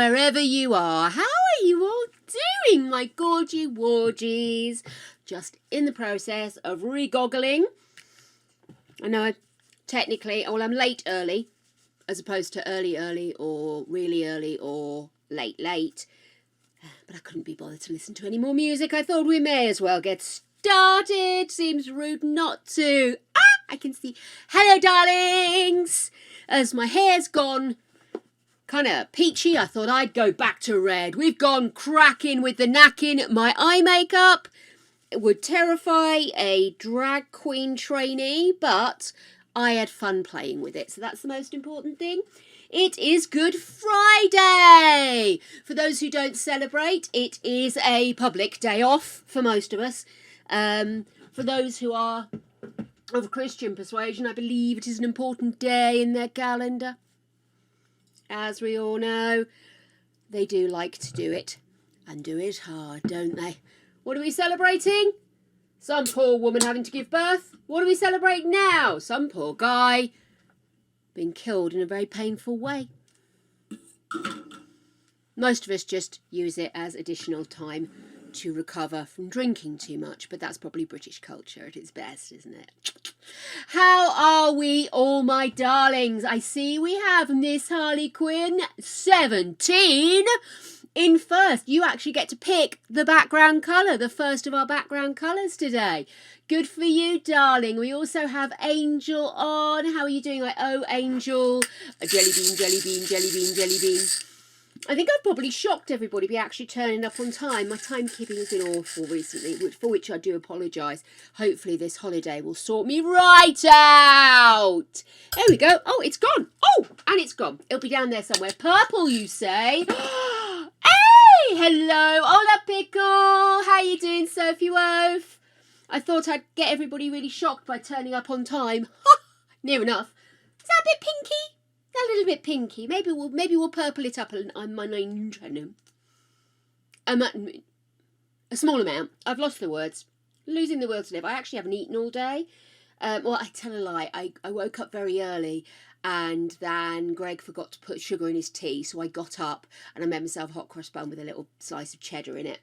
wherever you are. How are you all doing, my gorgy wargies? Just in the process of re-goggling. I know technically, well, I'm late early, as opposed to early or really early or late. But I couldn't be bothered to listen to any more music. I thought we may as well get started. Seems rude not to. I can see. Hello, darlings. As my hair's gone kind of peachy, I thought I'd go back to red. We've gone cracking with the knacking. My eye makeup would terrify a drag queen trainee, but I had fun playing with it. So that's the most important thing. It is Good Friday. For those who don't celebrate, it is a public day off for most of us. For those who are of Christian persuasion, I believe it is an important day in their calendar. As we all know, they do like to do it, and do it hard, don't they? What are we celebrating? Some poor woman having to give birth. What do we celebrate now? Some poor guy being killed in a very painful way. Most of us just use it as additional time to recover from drinking too much, but that's probably British culture at its best, isn't it? How are we all, my darlings? I see we have Miss Harley Quinn 17 in first. You actually get to pick the background colour, the first of our background colours today. Good for you, darling. We also have Angel on. How are you doing? Angel. A jelly bean, jelly bean, jelly bean, jelly bean. I think I've probably shocked everybody by actually turning up on time. My timekeeping has been awful recently, for which I do apologise. Hopefully this holiday will sort me right out. There we go. Oh, it's gone. Oh, and it's gone. It'll be down there somewhere. Purple, you say? Hey, hello. Hola, Pickle. How you doing, Sophie Wolf? I thought I'd get everybody really shocked by turning up on time. Near enough. Is that a bit pinky? A little bit pinky. Maybe we'll purple it up on my channel. A small amount. I've lost the words. Losing the will to live. I actually haven't eaten all day. Well, I tell a lie. I woke up very early, and then Greg forgot to put sugar in his tea, so I got up and I made myself a hot cross bun with a little slice of cheddar in it.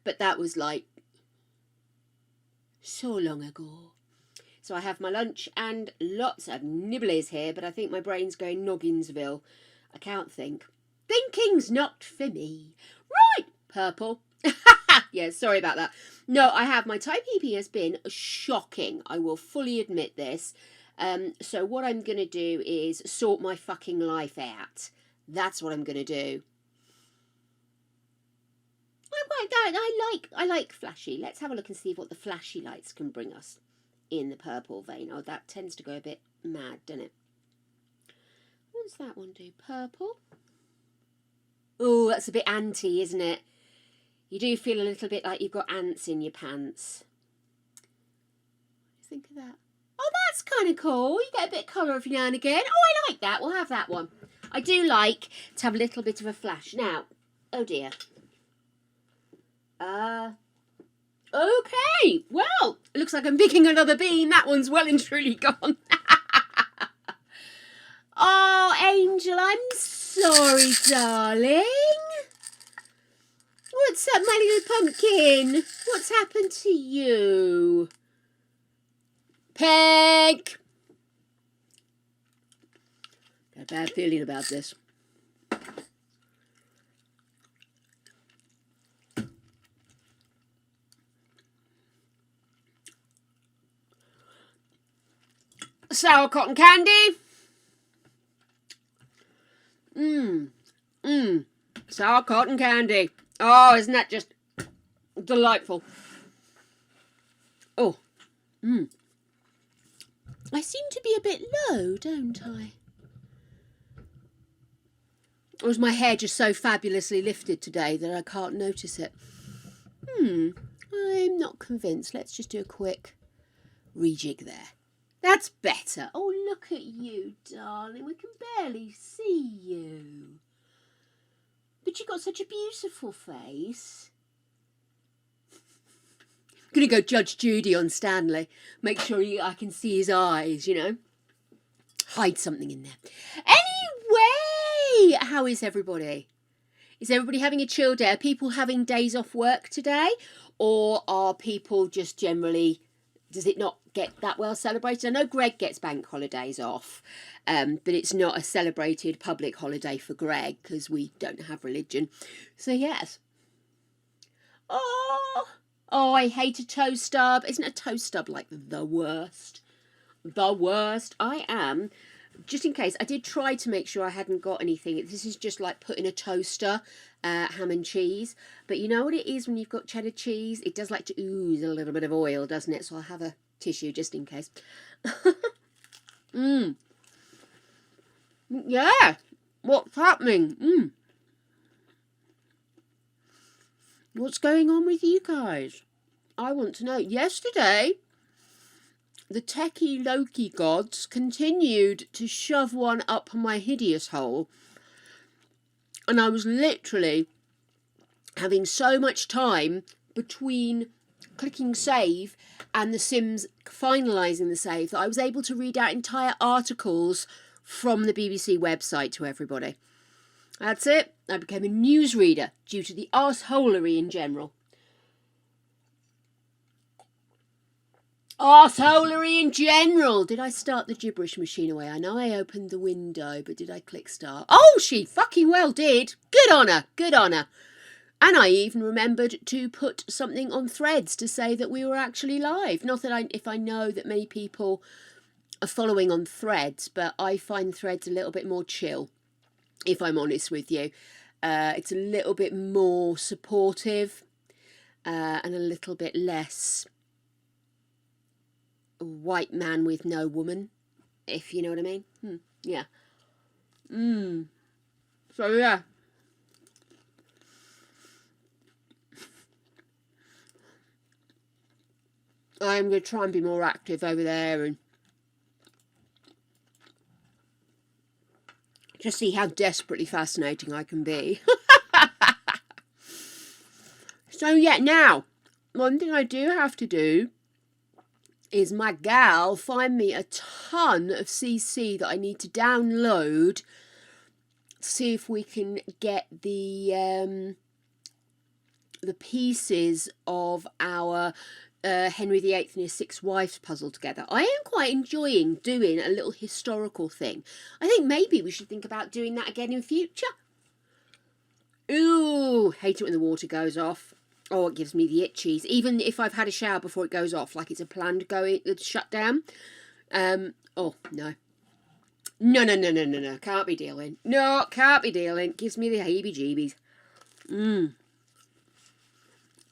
But that was like so long ago. So I have my lunch and lots of nibblies here, but I think my brain's going Nogginsville. I can't think. Thinking's not for me. Right, purple. Yeah, sorry about that. No, I have. My timekeeping has been shocking. I will fully admit this. So what I'm going to do is sort my fucking life out. That's what I'm going to do. I like flashy. Let's have a look and see what the flashy lights can bring us in the purple vein. Oh, that tends to go a bit mad, doesn't it? What does that one do? Purple. Oh, that's a bit anti, isn't it? You do feel a little bit like you've got ants in your pants. What do you think of that? Oh, that's kind of cool. You get a bit of colour every now and again. Oh, I like that. We'll have that one. I do like to have a little bit of a flash. Now, oh dear. Okay, well, it looks like I'm picking another bean. That one's well and truly gone. Oh, Angel, I'm sorry, darling. What's up, my little pumpkin? What's happened to you? Peg! Got a bad feeling about this. Sour cotton candy. Sour cotton candy. Oh, isn't that just delightful? Oh, I seem to be a bit low, don't I? Or is my hair just so fabulously lifted today that I can't notice it? I'm not convinced. Let's just do a quick rejig there. That's better. Oh, look at you, darling. We can barely see you. But you've got such a beautiful face. I'm going to go Judge Judy on Stanley. Make sure I can see his eyes, you know. Hide something in there. Anyway, how is everybody? Is everybody having a chill day? Are people having days off work today? Or are people just generally, does it not get that well celebrated? I know Greg gets bank holidays off, but it's not a celebrated public holiday for Greg because we don't have religion. So yes. Oh, I hate a toe stub. Isn't a toe stub like the worst? The worst. I am. Just in case, I did try to make sure I hadn't got anything. This is just like putting a toaster, ham and cheese. But you know what it is when you've got cheddar cheese? It does like to ooze a little bit of oil, doesn't it? So I'll have a tissue just in case. Yeah. What's happening? What's going on with you guys? I want to know. Yesterday, the techie Loki gods continued to shove one up my hideous hole. And I was literally having so much time between clicking save and the Sims finalising the save that I was able to read out entire articles from the BBC website to everybody. That's it. I became a newsreader due to the arseholery in general. Arseholery in general. Did I start the gibberish machine away? I know I opened the window, but did I click start? Oh, she fucking well did. Good on her. Good on her. And I even remembered to put something on Threads to say that we were actually live. Not that if I know that many people are following on Threads, but I find Threads a little bit more chill, if I'm honest with you. It's a little bit more supportive and a little bit less white man with no woman, if you know what I mean. Yeah. So yeah. I'm going to try and be more active over there and just see how desperately fascinating I can be. So yeah, now, one thing I do have to do is my gal find me a ton of CC that I need to download to see if we can get the pieces of our Henry VIII and his 6 wives puzzle together. I am quite enjoying doing a little historical thing. I think maybe we should think about doing that again in future. Ooh, hate it when the water goes off. Oh, it gives me the itchies. Even if I've had a shower before it goes off, like it's a planned shutdown. Oh, no. No. Can't be dealing. No, can't be dealing. Gives me the heebie-jeebies. I'm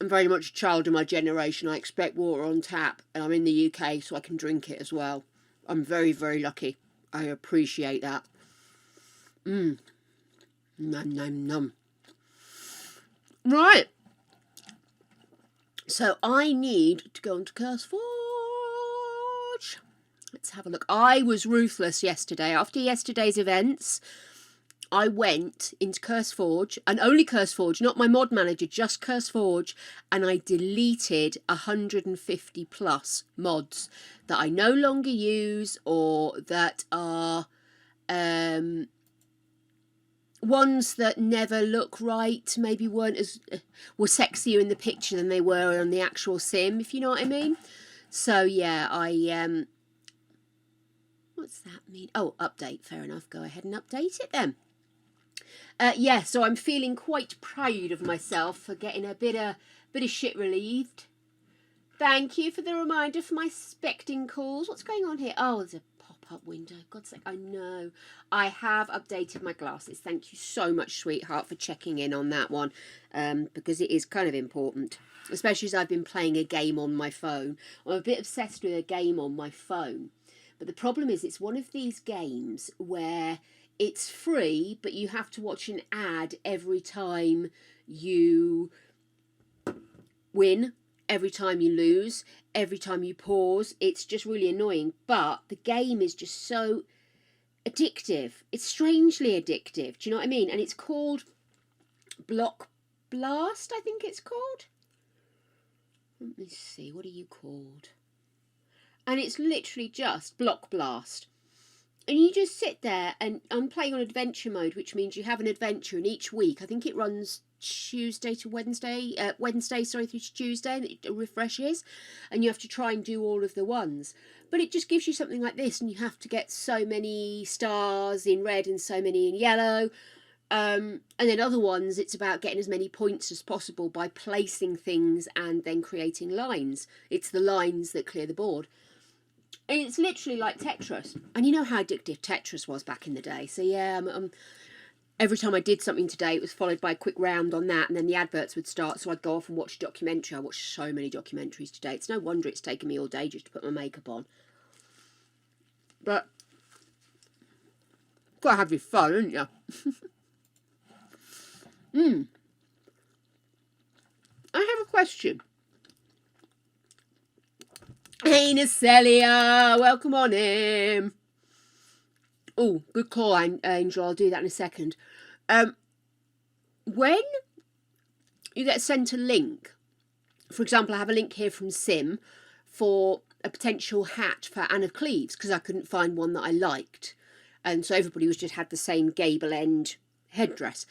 very much a child of my generation. I expect water on tap, and I'm in the UK, so I can drink it as well. I'm very, very lucky. I appreciate that. Nom, nom, nom. Right. So I need to go onto CurseForge. Let's have a look. I was ruthless yesterday. After yesterday's events, I went into CurseForge, and only CurseForge, not my mod manager, just CurseForge, and I deleted 150 plus mods that I no longer use or that are ones that never look right, maybe weren't as were sexier in the picture than they were on the actual sim, if you know what I mean. So yeah, I what's that mean? Oh, update. Fair enough. Go ahead and update it then. Yeah, so I'm feeling quite proud of myself for getting a bit of shit relieved. Thank you for the reminder for my specting calls. What's going on here? Oh, there's a pop-up window. God's sake, I know. I have updated my glasses. Thank you so much, sweetheart, for checking in on that one, because it is kind of important, especially as I've been playing a game on my phone. I'm a bit obsessed with a game on my phone, but the problem is it's one of these games where it's free, but you have to watch an ad every time you win, every time you lose, every time you pause. It's just really annoying, but the game is just so addictive. It's strangely addictive. Do you know what I mean? And it's called Block Blast, I think it's called. Let me see, what are you called? And it's literally just Block Blast. And you just sit there, and I'm playing on adventure mode, which means you have an adventure, and each week, I think it runs Tuesday to Wednesday, Wednesday, sorry, through to Tuesday, and it refreshes, and you have to try and do all of the ones. But it just gives you something like this, and you have to get so many stars in red and so many in yellow. And then other ones, it's about getting as many points as possible by placing things and then creating lines. It's the lines that clear the board. And it's literally like Tetris. And you know how addictive Tetris was back in the day. So yeah, every time I did something today, it was followed by a quick round on that, and then the adverts would start, so I'd go off and watch a documentary. I watched so many documentaries today. It's no wonder it's taken me all day just to put my makeup on. But you've got to have your fun, haven't you? I have a question. Hey, Nacelia, welcome on in. Oh, good call, Angel. I'll do that in a second. When you get sent a link, for example, I have a link here from Sim for a potential hat for Anne of Cleves because I couldn't find one that I liked, and so everybody was just had the same gable end headdress.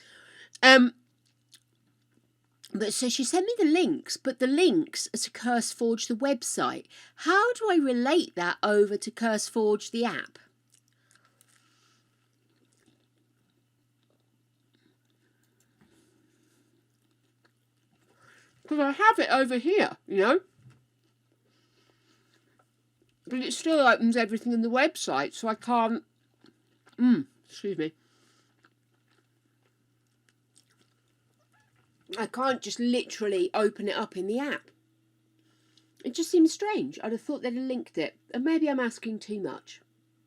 But so she sent me the links, but the links are to CurseForge, the website. How do I relate that over to CurseForge, the app? Because I have it over here, you know. But it still opens everything in the website, so I can't... excuse me. I can't just literally open it up in the app. It just seems strange. I'd have thought they'd have linked it. And maybe I'm asking too much.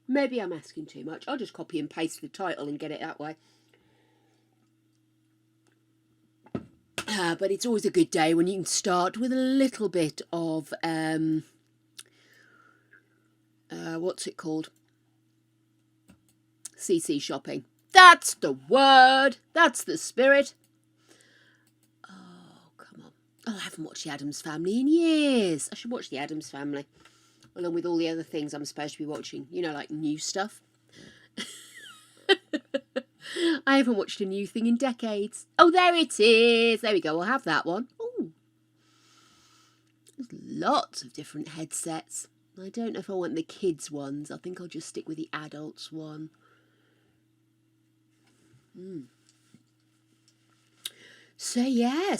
I'll just copy and paste the title and get it that way. But it's always a good day when you can start with a little bit of, what's it called? CC shopping. That's the word. That's the spirit. Oh, come on. Oh, I haven't watched The Addams Family in years. I should watch The Addams Family, along with all the other things I'm supposed to be watching. You know, like new stuff. I haven't watched a new thing in decades. Oh, there it is. There we go. I'll have that one. Oh, there's lots of different headsets. I don't know if I want the kids ones. I think I'll just stick with the adults one. So yeah,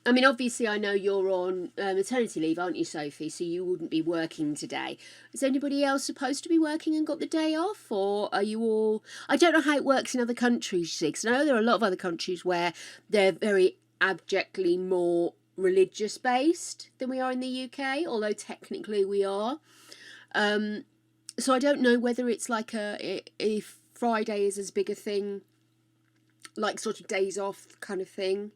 I mean, obviously I know you're on maternity leave, aren't you, Sophie? So you wouldn't be working today. Is anybody else supposed to be working and got the day off? Or are you all... I don't know how it works in other countries, because I know there are a lot of other countries where they're very abjectly more religious-based than we are in the UK, although technically we are. So I don't know whether it's like if Friday is as big a thing, like sort of days off kind of thing.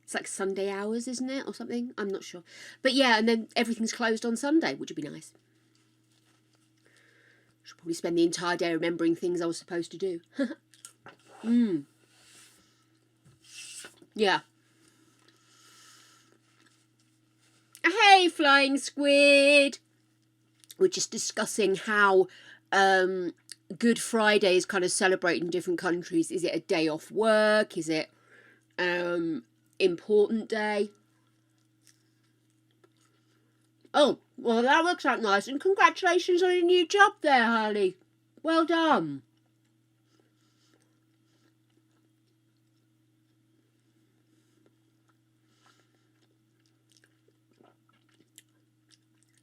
It's like Sunday hours, isn't it? Or something? I'm not sure. But yeah, and then everything's closed on Sunday, which would be nice. Should probably spend the entire day remembering things I was supposed to do. Yeah. Hey, Flying Squid! We're just discussing how Good Friday is kind of celebrated in different countries. Is it a day off work? Is it important day? Oh, well, that works out nice. And congratulations on your new job there, Harley. Well done.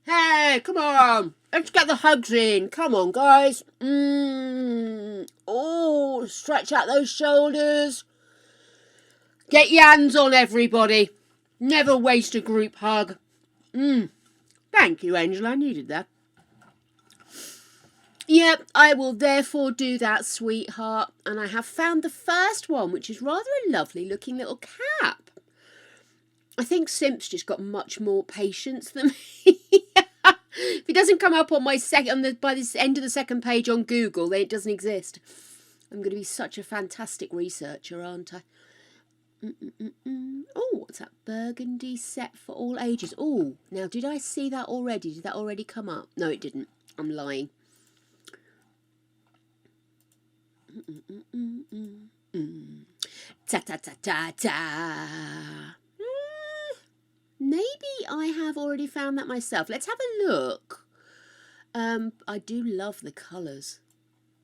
Hey, come on. Let's get the hugs in. Come on, guys. Oh, stretch out those shoulders. Get your hands on everybody. Never waste a group hug. Thank you, Angela. I needed that. Yep, I will therefore do that, sweetheart. And I have found the first one, which is rather a lovely looking little cap. I think Simp's just got much more patience than me. If it doesn't come up on my by the end of the second page on Google, then it doesn't exist. I'm going to be such a fantastic researcher, aren't I? Oh, what's that? Burgundy set for all ages. Oh, now did I see that already? Did that already come up? No, it didn't. I'm lying. Ta ta ta ta ta. Maybe I have already found that myself. Let's have a look. I do love the colours.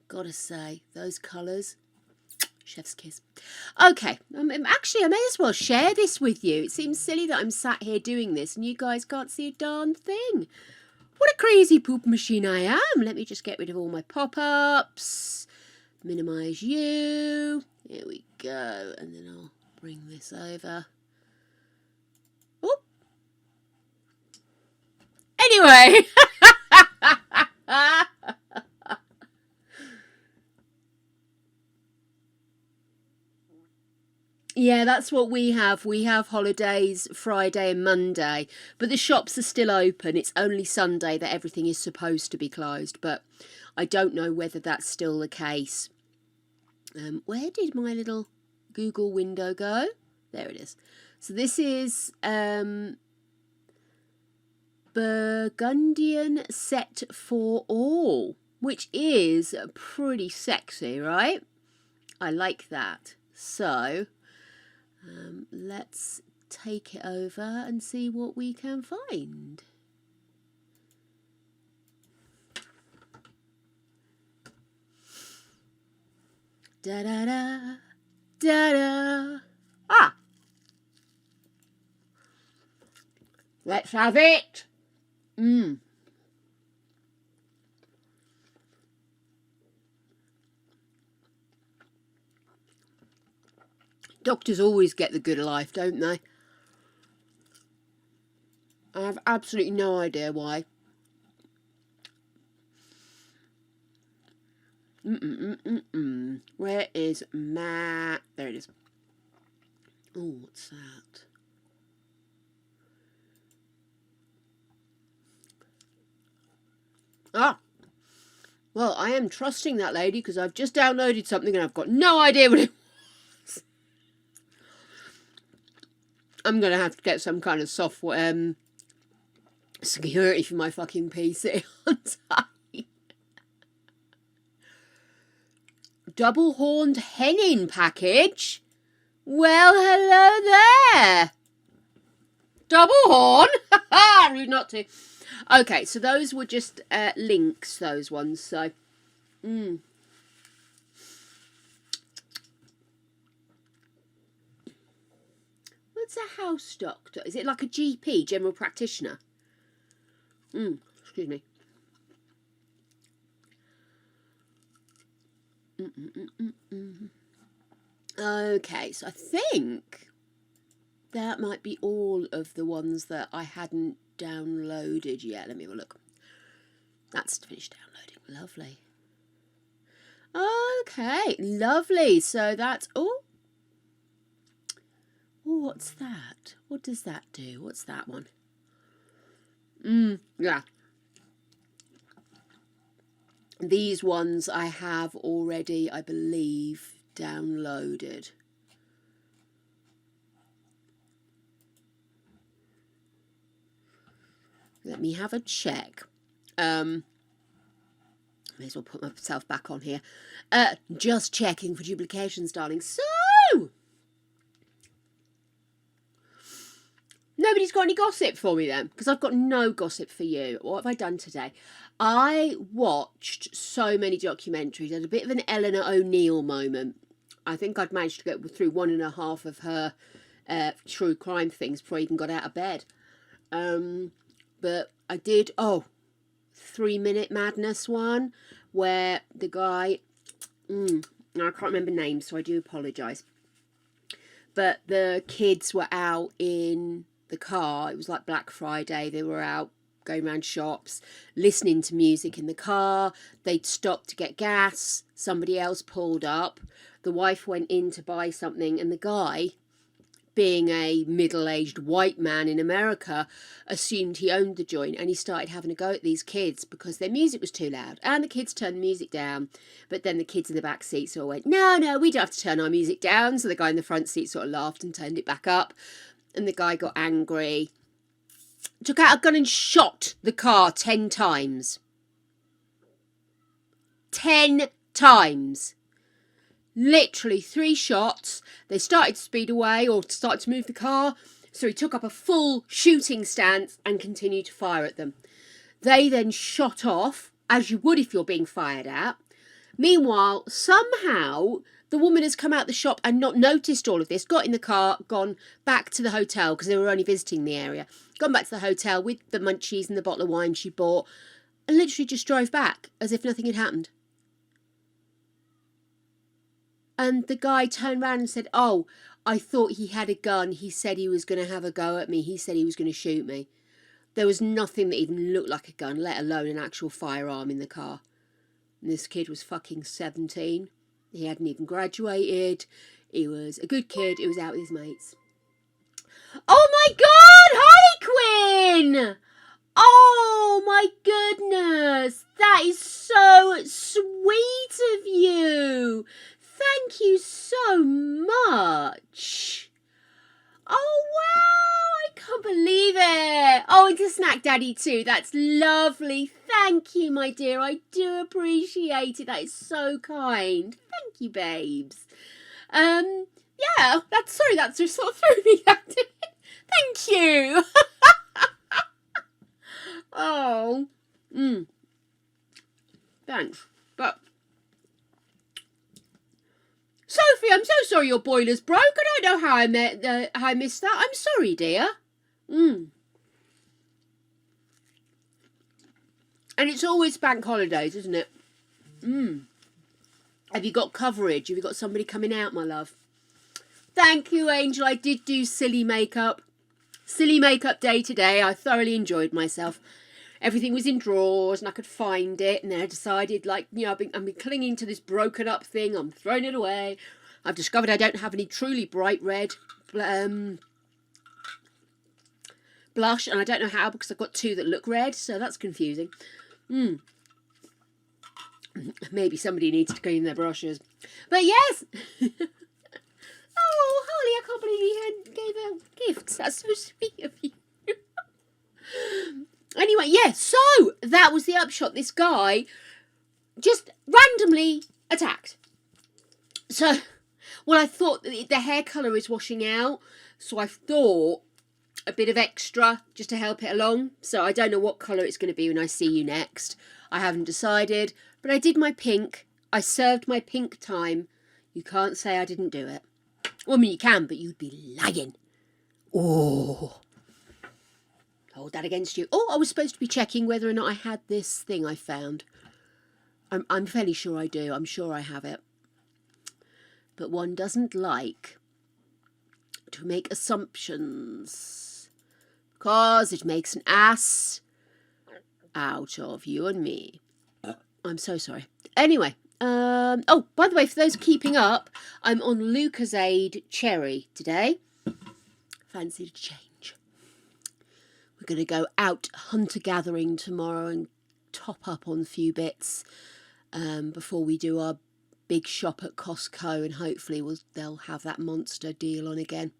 Gotta say, those colours. Chef's kiss. Okay, actually, I may as well share this with you. It seems silly that I'm sat here doing this and you guys can't see a darn thing. What a crazy poop machine I am. Let me just get rid of all my pop-ups. Minimise you. Here we go. And then I'll bring this over. Oh. Anyway. Yeah, that's what we have. We have holidays Friday and Monday, but the shops are still open. It's only Sunday that everything is supposed to be closed, but I don't know whether that's still the case. Where did my little Google window go? There it is. So this is Burgundian Set for All, which is pretty sexy, right? I like that. So let's take it over and see what we can find. Da da da da da. Ah, let's have it. Doctors always get the good of life, don't they? I have absolutely no idea why. Where is Matt? There it is. Oh, what's that? Ah, well, I am trusting that lady because I've just downloaded something and I've got no idea what it was. I'm going to have to get some kind of software security for my fucking PC, aren't I? Double horned hennin package? Well, hello there. Double horn? Rude not to. Okay, so those were just links, those ones. So, what's a house doctor? Is it like a GP, general practitioner? Excuse me. Okay, so I think that might be all of the ones that I hadn't downloaded yet. Let me have a look. That's finished downloading. Lovely. Okay, lovely. So that's... Oh, what's that? What does that do? What's that one? Yeah. These ones I have already, I believe, downloaded. Let me have a check. May as well put myself back on here. Just checking for duplications, darling. So, nobody's got any gossip for me then? Because I've got no gossip for you. What have I done today? I watched so many documentaries. I had a bit of an Eleanor O'Neill moment. I think I'd managed to get through 1.5 of her true crime things before I even got out of bed. But I did, 3 Minute Madness one, where the guy, I can't remember names, so I do apologise. But the kids were out in the car. It was like Black Friday. They were out going around shops, listening to music in the car. They'd stopped to get gas. Somebody else pulled up. The wife went in to buy something, and the guy, being a middle-aged white man in America, assumed he owned the joint, and he started having a go at these kids because their music was too loud. And the kids turned the music down, but then the kids in the back seat sort of went, no, we don't have to turn our music down. So the guy in the front seat sort of laughed and turned it back up, and the guy got angry, took out a gun and shot the car 10 times. 10 times. Literally 3 shots. They started to speed away or started to move the car. So he took up a full shooting stance and continued to fire at them. They then shot off, as you would if you're being fired at. Meanwhile, somehow the woman has come out the shop and not noticed all of this, got in the car, gone back to the hotel because they were only visiting the area, gone back to the hotel with the munchies and the bottle of wine she bought, and literally just drove back as if nothing had happened. And the guy turned around and said, "Oh, I thought he had a gun. He said he was going to have a go at me. He said he was going to shoot me." There was nothing that even looked like a gun, let alone an actual firearm in the car. And this kid was fucking 17. He hadn't even graduated. He was a good kid. He was out with his mates. Oh my God! Hi, Quinn! Oh my goodness! That is so sweet of you. Thank you so much. Oh wow! I can't believe it. Oh, it's a snack daddy too. That's lovely. Thank you, my dear. I do appreciate it. That is so kind. Thank you, babes. Yeah, that's just sort of threw me that. Thank you. Oh. Thanks. But Sophie, I'm so sorry your boiler's broke. I don't know how I missed that. I'm sorry, dear. And it's always bank holidays, isn't it? Have you got coverage? Have you got somebody coming out, my love? Thank you, Angel. I did do silly makeup. Silly makeup day today. I thoroughly enjoyed myself. Everything was in drawers and I could find it. And then I decided, like, you know, I've been clinging to this broken up thing. I'm throwing it away. I've discovered I don't have any truly bright red blush. And I don't know how because I've got 2 that look red. So that's confusing. Maybe somebody needs to clean their brushes. But yes. Oh, Holly, I can't believe you gave her gifts. That's so sweet of you. Anyway, yeah, so that was the upshot. This guy just randomly attacked. So, well, I thought that the hair colour is washing out. So I thought a bit of extra just to help it along. So I don't know what colour it's going to be when I see you next. I haven't decided. But I did my pink. I served my pink time. You can't say I didn't do it. Well, I mean, you can, but you'd be lying. Oh. Hold that against you. Oh, I was supposed to be checking whether or not I had this thing I found. I'm fairly sure I do. I'm sure I have it. But one doesn't like to make assumptions. Because it makes an ass out of you and me. I'm so sorry. Anyway. Oh, by the way, for those keeping up, I'm on Lucozade Cherry today. Fancy to change. We're going to go out hunter-gathering tomorrow and top up on a few bits before we do our big shop at Costco, and hopefully they'll have that monster deal on again.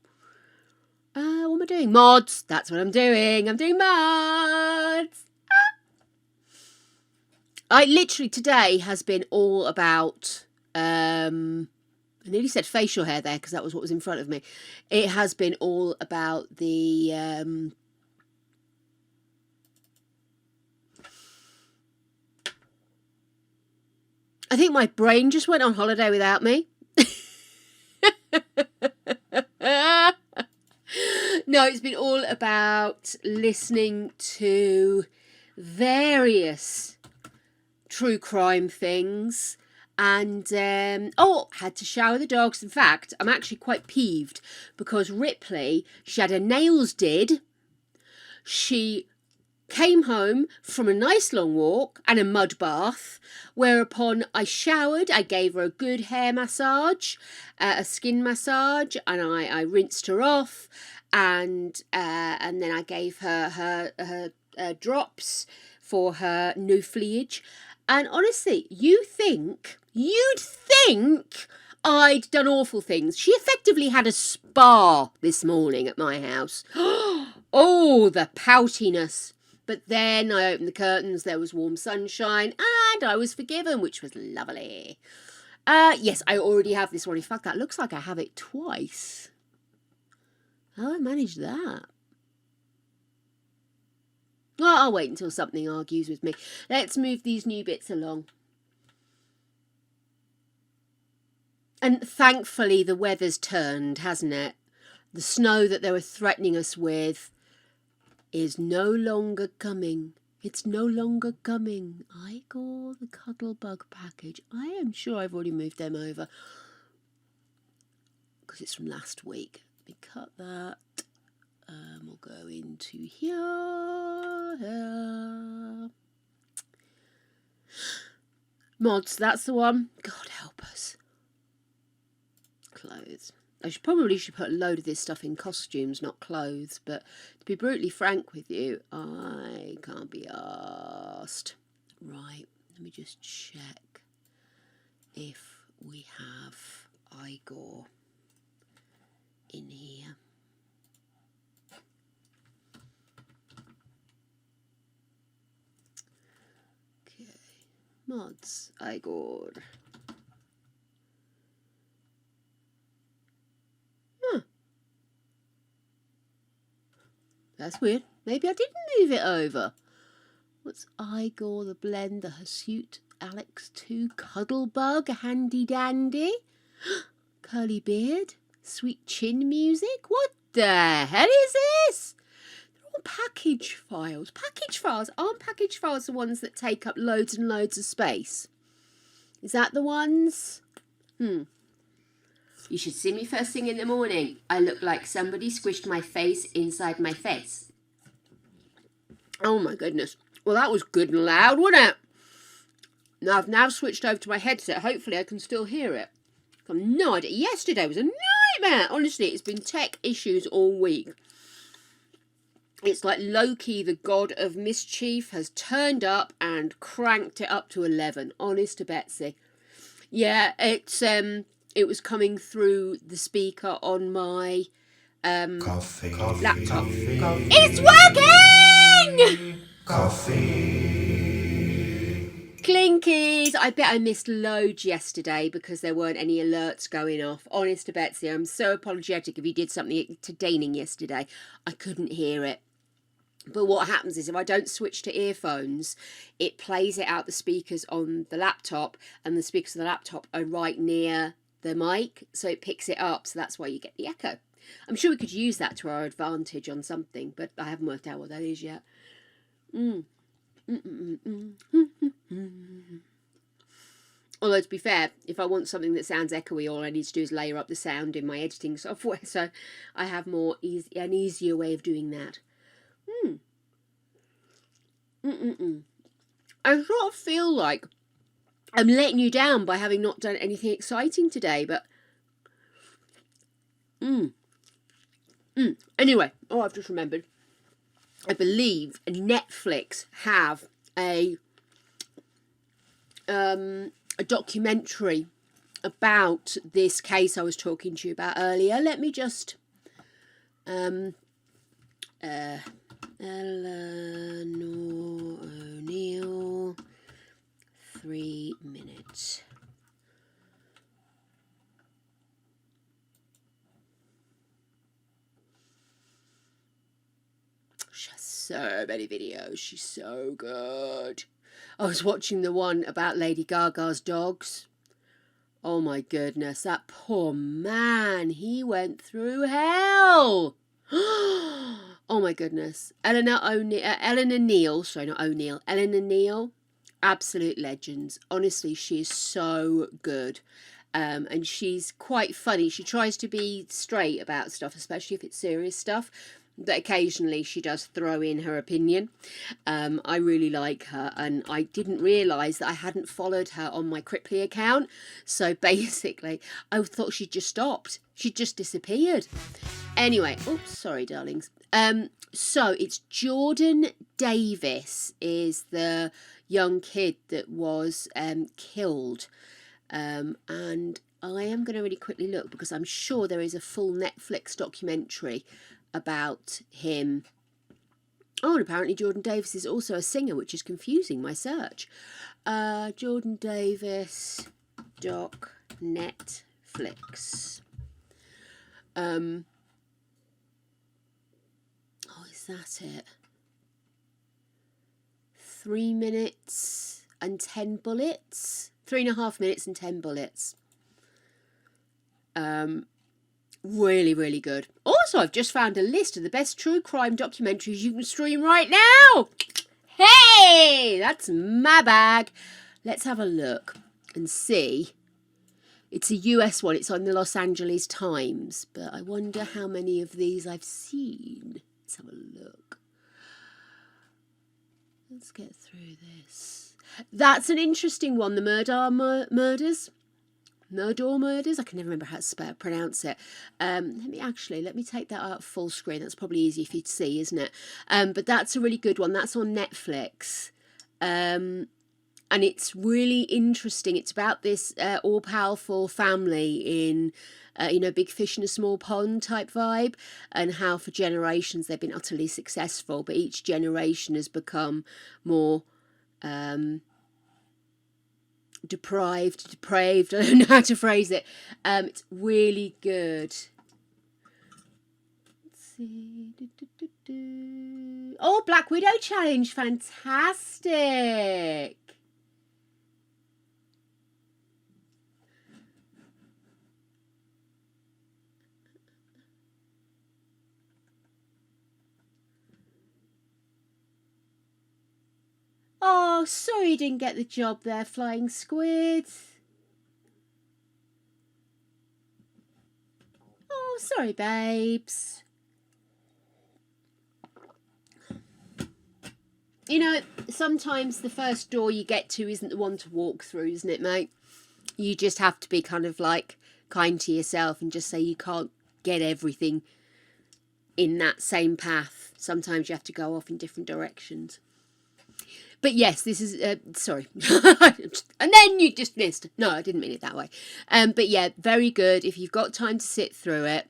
What am I doing? Mods! That's what I'm doing. I'm doing mods! Literally today has been all about, I nearly said facial hair there because that was what was in front of me. It has been all about the, I think my brain just went on holiday without me. No, it's been all about listening to various true crime things and had to shower the dogs. In fact, I'm actually quite peeved because Ripley, she had her nails did. She came home from a nice long walk and a mud bath, whereupon I showered. I gave her a good hair massage, a skin massage, and I rinsed her off, and then I gave her her drops for her new foliage. And honestly, you'd think I'd done awful things. She effectively had a spa this morning at my house. Oh, the poutiness. But then I opened the curtains, there was warm sunshine, and I was forgiven, which was lovely. Yes, I already have this one. In fact, that looks like I have it twice. How do I manage that? Well, I'll wait until something argues with me. Let's move these new bits along. And thankfully the weather's turned, hasn't it? The snow that they were threatening us with is no longer coming. It's no longer coming. Igor the Cuddlebug package. I am sure I've already moved them over because it's from last week. Let me cut that. We'll go into here. Mods, that's the one. God help us. Clothes. I probably should put a load of this stuff in costumes, not clothes, but to be brutally frank with you, I can't be arsed. Right, let me just check if we have Igor in here. Okay, mods, Igor. That's weird. Maybe I didn't move it over. What's Igor the Blend, the Hirsute Alex 2 Cuddlebug, a handy dandy? Curly beard, sweet chin music. What the hell is this? They're all package files. Package files? Aren't package files the ones that take up loads and loads of space? Is that the ones? You should see me first thing in the morning. I look like somebody squished my face inside my face. Oh my goodness. Well, that was good and loud, wasn't it? Now I've now switched over to my headset. Hopefully I can still hear it. I've no idea. Yesterday was a nightmare. Honestly, it's been tech issues all week. It's like Loki, the god of mischief, has turned up and cranked it up to 11. Honest to Betsy. Yeah, it was coming through the speaker on my laptop. It's working! Clinkies! I bet I missed loads yesterday because there weren't any alerts going off. Honest to Betsy, I'm so apologetic if you did something to Daning yesterday. I couldn't hear it. But what happens is if I don't switch to earphones, it plays it out the speakers on the laptop, and the speakers of the laptop are right near the mic, so it picks it up, so that's why you get the echo. I'm sure we could use that to our advantage on something, but I haven't worked out what that is yet. Although, to be fair, if I want something that sounds echoey, all I need to do is layer up the sound in my editing software, so I have an easier way of doing that. I sort of feel like I'm letting you down by having not done anything exciting today, but anyway, I've just remembered. I believe Netflix have a documentary about this case I was talking to you about earlier. Let me just Eleanor O'Neill, 3 minutes. She has so many videos. She's so good. I was watching the one about Lady Gaga's dogs. Oh my goodness, that poor man. He went through hell. Oh my goodness. Eleanor Neal, absolute legends. Honestly, she is so good. And she's quite funny. She tries to be straight about stuff, especially if it's serious stuff. But occasionally she does throw in her opinion. I really like her, and I didn't realise that I hadn't followed her on my Cripply account. So basically, I thought she'd just stopped. She'd just disappeared. Anyway, oops, sorry, darlings. So it's Jordan Davis is the young kid that was killed. And I am going to really quickly look because I'm sure there is a full Netflix documentary about him. Oh, and apparently Jordan Davis is also a singer, which is confusing my search. Jordan Davis Netflix. Oh, is that it? 3 minutes and 10 bullets. 3.5 minutes and 10 bullets. Really, really good. Also, I've just found a list of the best true crime documentaries you can stream right now. Hey, that's my bag. Let's have a look and see. It's a US one. It's on the Los Angeles Times. But I wonder how many of these I've seen. Let's have a look. Let's get through this. That's an interesting one. The Murders. I can never remember how to pronounce it. Let me take that out full screen. That's probably easier for you to see, isn't it? But that's a really good one. That's on Netflix. And it's really interesting. It's about this all-powerful family in, big fish in a small pond type vibe, and how for generations they've been utterly successful, but each generation has become more depraved, I don't know how to phrase it. It's really good. Let's see. Oh, Black Widow Challenge, fantastic. Oh, sorry you didn't get the job there, Flying Squid. Oh, sorry, babes. You know, sometimes the first door you get to isn't the one to walk through, isn't it, mate? You just have to be kind of like kind to yourself and just say you can't get everything in that same path. Sometimes you have to go off in different directions. But yes, this is, sorry. And then you just missed. No, I didn't mean it that way. But yeah, very good. If you've got time to sit through it,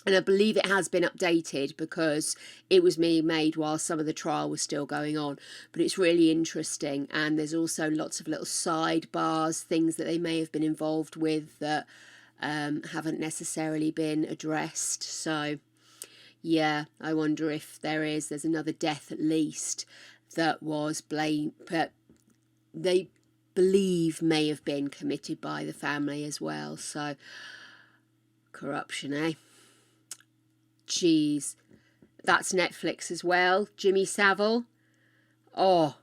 and I believe it has been updated because it was made while some of the trial was still going on. But it's really interesting. And there's also lots of little sidebars, things that they may have been involved with that haven't necessarily been addressed. So yeah, I wonder if there's another death at least that was they believe may have been committed by the family as well. So corruption, eh? Jeez. That's Netflix as well. Jimmy Savile. Oh,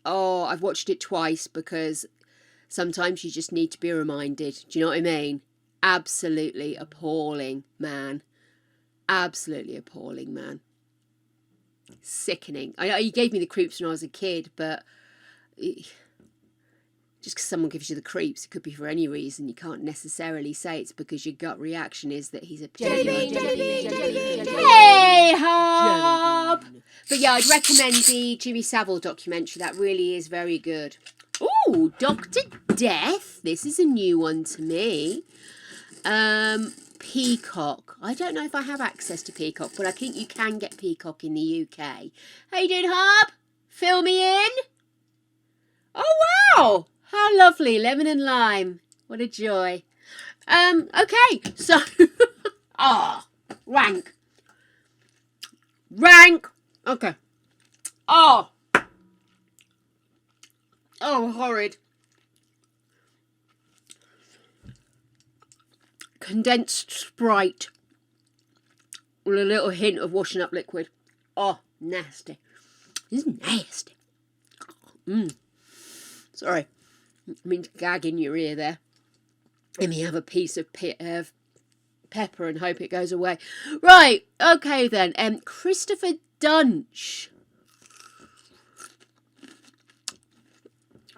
I've watched it twice because sometimes you just need to be reminded. Do you know what I mean? Absolutely appalling man. Absolutely appalling man. Sickening. He gave me the creeps when I was a kid, but just because someone gives you the creeps, it could be for any reason. You can't necessarily say it's because your gut reaction is that he's a Hey, Hob! But yeah, I'd recommend the Jimmy Savile documentary. That really is very good. Ooh, Dr. Death. This is a new one to me. Peacock. I don't know if I have access to Peacock, but I think you can get Peacock in the UK. How you doing, Hob? Fill me in. Oh, wow. How lovely. Lemon and lime. What a joy. Okay. So, rank. Okay. Horrid. Condensed Sprite with a little hint of washing up liquid. Oh, nasty. This is nasty. Sorry. I mean to gag in your ear there. Let me have a piece of pepper and hope it goes away. Right, okay then. Christopher Dunch.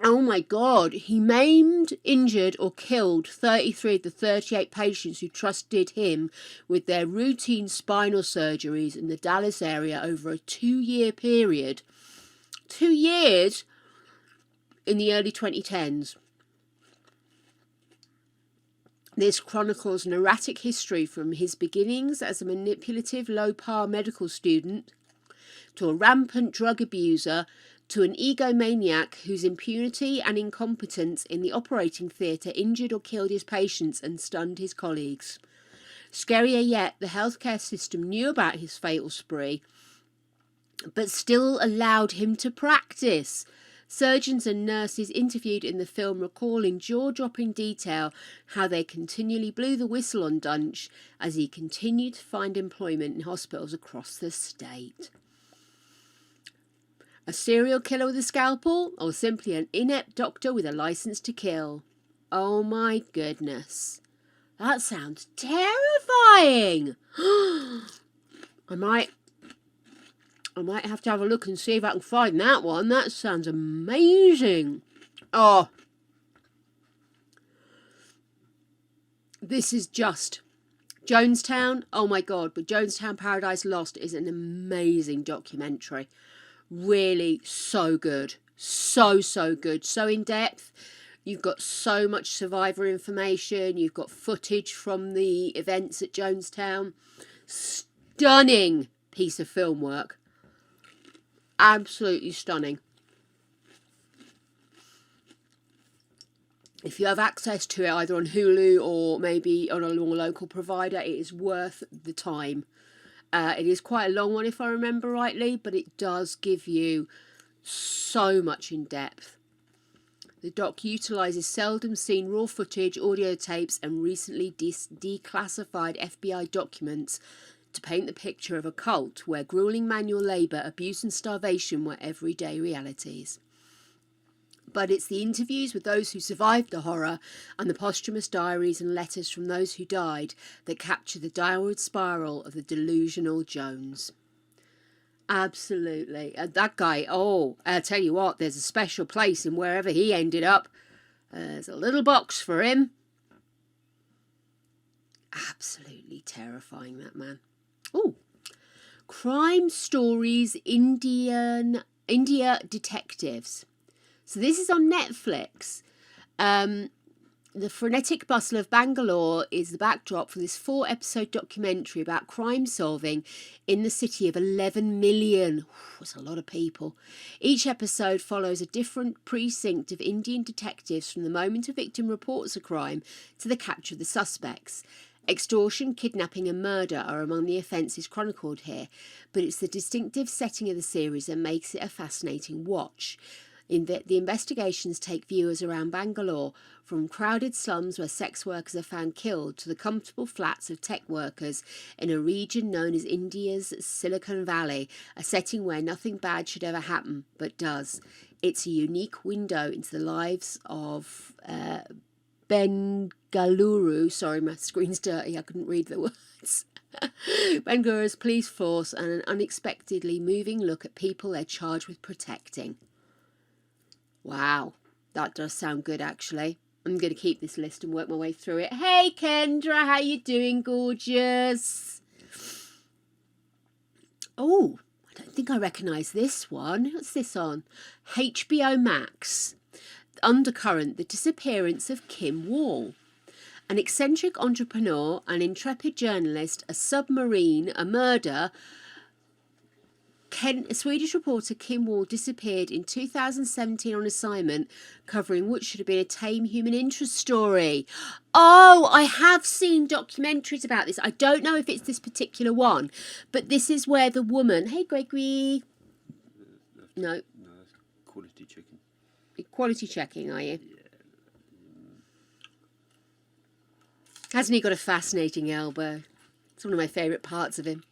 Oh my God, he maimed, injured or killed 33 of the 38 patients who trusted him with their routine spinal surgeries in the Dallas area over a 2-year period. 2 years in the early 2010s. This chronicles an erratic history from his beginnings as a manipulative, low-par medical student to a rampant drug abuser to an egomaniac whose impunity and incompetence in the operating theatre injured or killed his patients and stunned his colleagues. Scarier yet, the healthcare system knew about his fatal spree, but still allowed him to practice. Surgeons and nurses interviewed in the film recall in jaw-dropping detail how they continually blew the whistle on Dunch as he continued to find employment in hospitals across the state. A serial killer with a scalpel, or simply an inept doctor with a license to kill? Oh my goodness. That sounds terrifying. I might have to have a look and see if I can find that one. That sounds amazing. Oh. This is just Jonestown. Oh my God. But Jonestown Paradise Lost is an amazing documentary. Really so good. So good. So in depth. You've got so much survivor information. You've got footage from the events at Jonestown. Stunning piece of film work. Absolutely stunning. If you have access to it either on Hulu or maybe on a more local provider, it is worth the time. It is quite a long one if I remember rightly, but it does give you so much in depth. The doc utilises seldom seen raw footage, audio tapes and recently declassified FBI documents to paint the picture of a cult where grueling manual labour, abuse and starvation were everyday realities. But it's the interviews with those who survived the horror and the posthumous diaries and letters from those who died that capture the downward spiral of the delusional Jones. Absolutely. That guy, oh, I'll tell you what, there's a special place in wherever he ended up. There's a little box for him. Absolutely terrifying, that man. Oh, Crime Stories India Detectives. So this is on Netflix. The frenetic bustle of Bangalore is the backdrop for this 4-episode documentary about crime solving in the city of 11 million. That's a lot of people. Each episode follows a different precinct of Indian detectives from the moment a victim reports a crime to the capture of the suspects. Extortion, kidnapping and murder are among the offences chronicled here, but it's the distinctive setting of the series that makes it a fascinating watch. In that the investigations take viewers around Bangalore, from crowded slums where sex workers are found killed to the comfortable flats of tech workers in a region known as India's Silicon Valley, a setting where nothing bad should ever happen, but does. It's a unique window into the lives of Bengaluru. Sorry, my screen's dirty, I couldn't read the words. Bengaluru's police force and an unexpectedly moving look at people they're charged with protecting. Wow, that does sound good actually. I'm going to keep this list and work my way through it. Hey Kendra, how you doing, gorgeous? Oh, I don't think I recognise this one. What's this on? HBO Max. Undercurrent, the disappearance of Kim Wall. An eccentric entrepreneur, an intrepid journalist, a submarine, a murder. A Swedish reporter Kim Wall disappeared in 2017 on assignment covering what should have been a tame human interest story. Oh, I have seen documentaries about this. I don't know if it's this particular one, but this is where the woman... Hey, Gregory. No. No, that's quality checking. Quality checking, are you? Yeah. Hasn't he got a fascinating elbow? It's one of my favourite parts of him.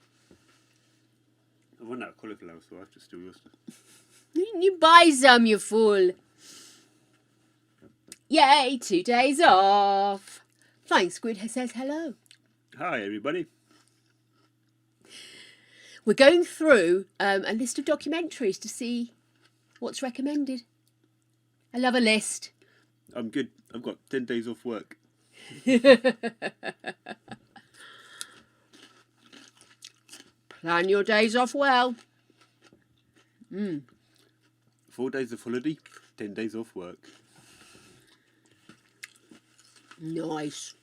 I run out of cauliflower, so I have to steal your stuff. You buy some, you fool. Yay, 2 days off. Flying Squid says hello. Hi, everybody. We're going through a list of documentaries to see what's recommended. I love a list. I'm good. I've got 10 days off work. Plan your days off well. 4 days of holiday, 10 days off work. Nice.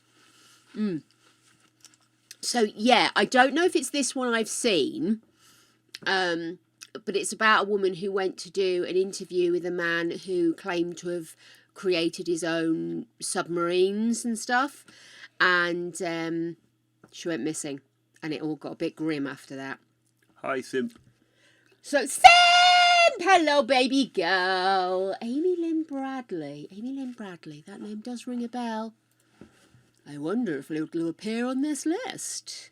So, yeah, I don't know if it's this one I've seen. but it's about a woman who went to do an interview with a man who claimed to have created his own submarines and stuff, and she went missing, and it all got a bit grim after that. Hi, Simp. So, Simp! Hello, baby girl. Amy Lynn Bradley. Amy Lynn Bradley. That name does ring a bell. I wonder if it'll appear on this list.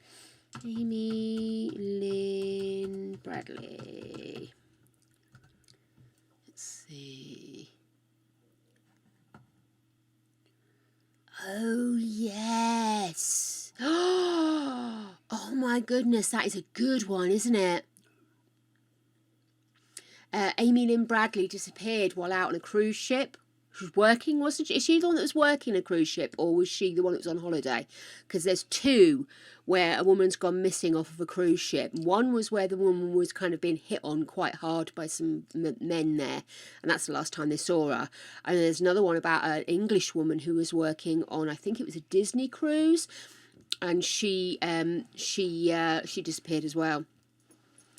Amy Lynn Bradley. Let's see. Oh, yes. Oh, my goodness. That is a good one, isn't it? Amy Lynn Bradley disappeared while out on a cruise ship. She was working, wasn't she? Is she the one that was working a cruise ship, or was she the one that was on holiday? Because there's two where a woman's gone missing off of a cruise ship. One was where the woman was kind of being hit on quite hard by some men there, and that's the last time they saw her. And there's another one about an English woman who was working on, I think it was a Disney cruise, and she disappeared as well.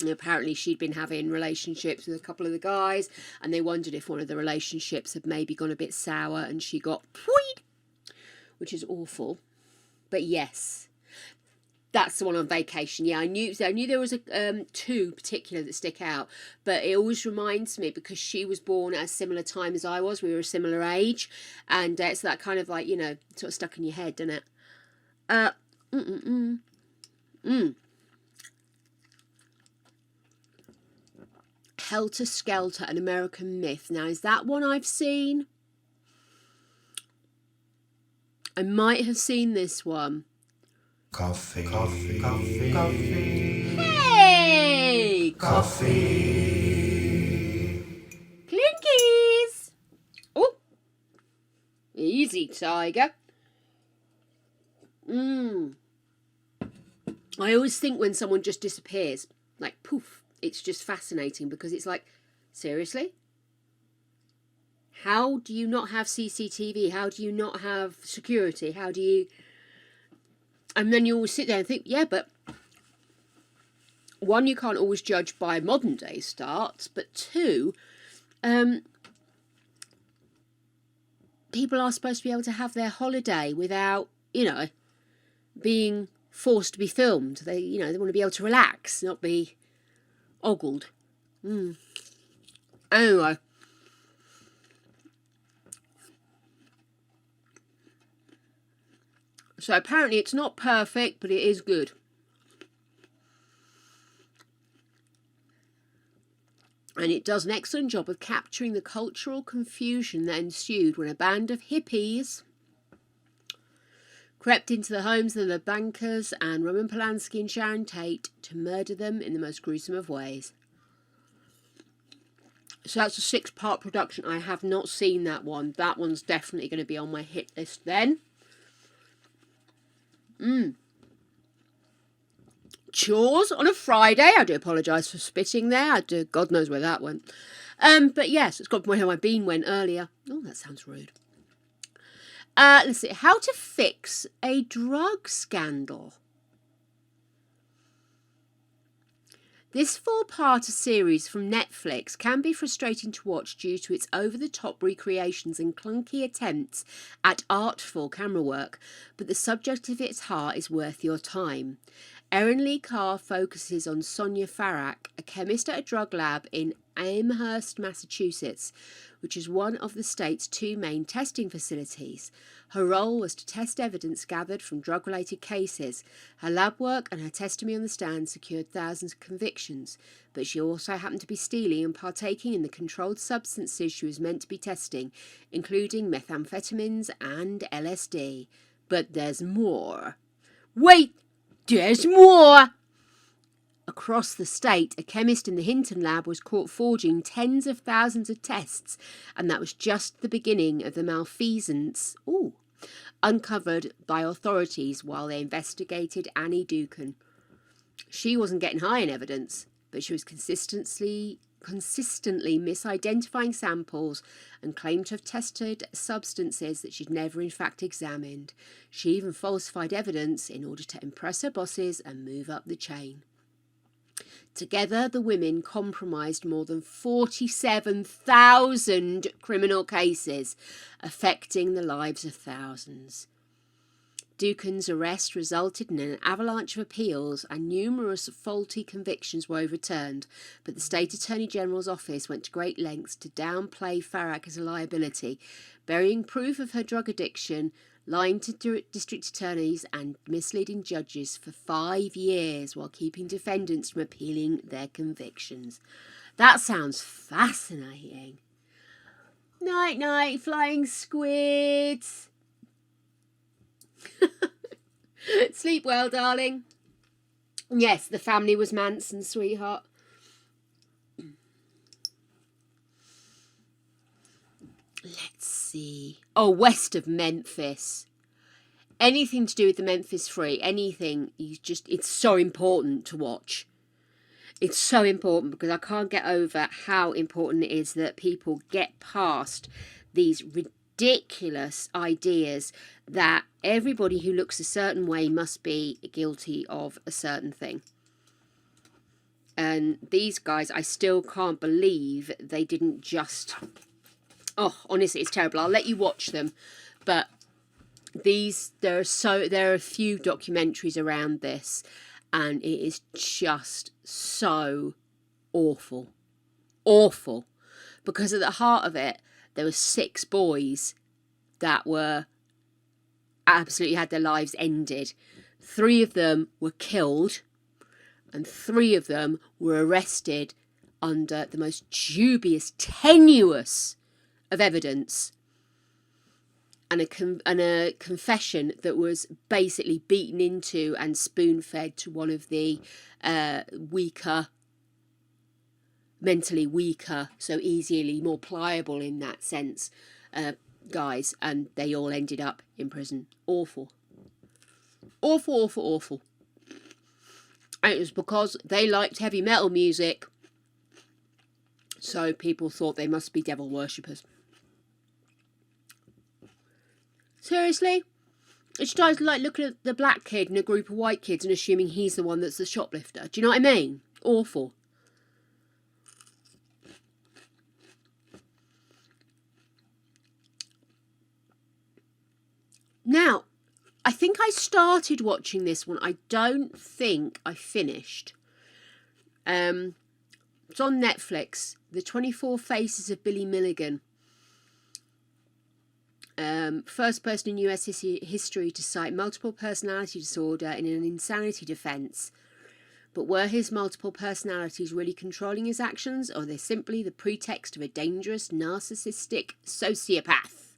And apparently she'd been having relationships with a couple of the guys, and they wondered if one of the relationships had maybe gone a bit sour, and she got tweed, which is awful. But yes, that's the one on vacation. Yeah, I knew there was two particular that stick out, but it always reminds me because she was born at a similar time as I was. We were a similar age, and it's that kind of like, you know, sort of stuck in your head, doesn't it? Helter Skelter, an American Myth. Now, is that one I've seen? I might have seen this one. Coffee. Hey! Coffee. Clinkies! Oh! Easy, tiger. I always think when someone just disappears, like poof, it's just fascinating because it's like, seriously? How do you not have CCTV? How do you not have security? How do you... And then you always sit there and think, yeah, but one, you can't always judge by modern day starts, but two, people are supposed to be able to have their holiday without, you know, being forced to be filmed. They, you know, they want to be able to relax, not be ogled. Anyway. So apparently it's not perfect, but it is good. And it does an excellent job of capturing the cultural confusion that ensued when a band of hippies crept into the homes of the bankers and Roman Polanski and Sharon Tate to murder them in the most gruesome of ways. So that's a 6-part production. I have not seen that one. That one's definitely going to be on my hit list then. Chores on a Friday. I do apologise for spitting there. God knows where that went. But yes, it's got where my bean went earlier. Oh, that sounds rude. Let's see. How to fix a drug scandal. This 4-part series from Netflix can be frustrating to watch due to its over-the-top recreations and clunky attempts at artful camera work, but the subject of its heart is worth your time. Erin Lee Carr focuses on Sonia Farak, a chemist at a drug lab in Amherst, Massachusetts, which is one of the state's 2 main testing facilities. Her role was to test evidence gathered from drug-related cases. Her lab work and her testimony on the stand secured thousands of convictions, but she also happened to be stealing and partaking in the controlled substances she was meant to be testing, including methamphetamines and LSD. But there's more. Wait! There's more! Across the state, a chemist in the Hinton lab was caught forging tens of thousands of tests, and that was just the beginning of the malfeasance uncovered by authorities while they investigated Annie Ducan. She wasn't getting high in evidence, but she was consistently misidentifying samples and claimed to have tested substances that she'd never in fact examined. She even falsified evidence in order to impress her bosses and move up the chain. Together, the women compromised more than 47,000 criminal cases, affecting the lives of thousands. Dukin's arrest resulted in an avalanche of appeals and numerous faulty convictions were overturned, but the State Attorney General's office went to great lengths to downplay Farag as a liability, burying proof of her drug addiction, lying to district attorneys and misleading judges for 5 years while keeping defendants from appealing their convictions. That sounds fascinating. Night, night, flying squids. Sleep well, darling. Yes, the family was Manson, sweetheart. Let's see. Oh, west of Memphis. Anything to do with the Memphis Free, anything, it's so important to watch. It's so important because I can't get over how important it is that people get past these ridiculous ideas that everybody who looks a certain way must be guilty of a certain thing. And these guys, I still can't believe they didn't just... Oh, honestly, it's terrible. I'll let you watch them. But there are a few documentaries around this, and it is just so awful. Awful. Because at the heart of it, there were 6 boys that were absolutely had their lives ended. 3 of them were killed, and 3 of them were arrested under the most dubious, tenuous of evidence, and a confession that was basically beaten into and spoon-fed to one of the mentally weaker, so easily more pliable in that sense, guys, and they all ended up in prison. Awful. Awful, awful, awful. And it was because they liked heavy metal music, so people thought they must be devil worshippers. Seriously? It's just like looking at the black kid in a group of white kids and assuming he's the one that's the shoplifter. Do you know what I mean? Awful. Now, I think I started watching this one. I don't think I finished. It's on Netflix. The 24 Faces of Billy Milligan. First person in US history to cite multiple personality disorder in an insanity defence. But were his multiple personalities really controlling his actions, or are they simply the pretext of a dangerous, narcissistic sociopath?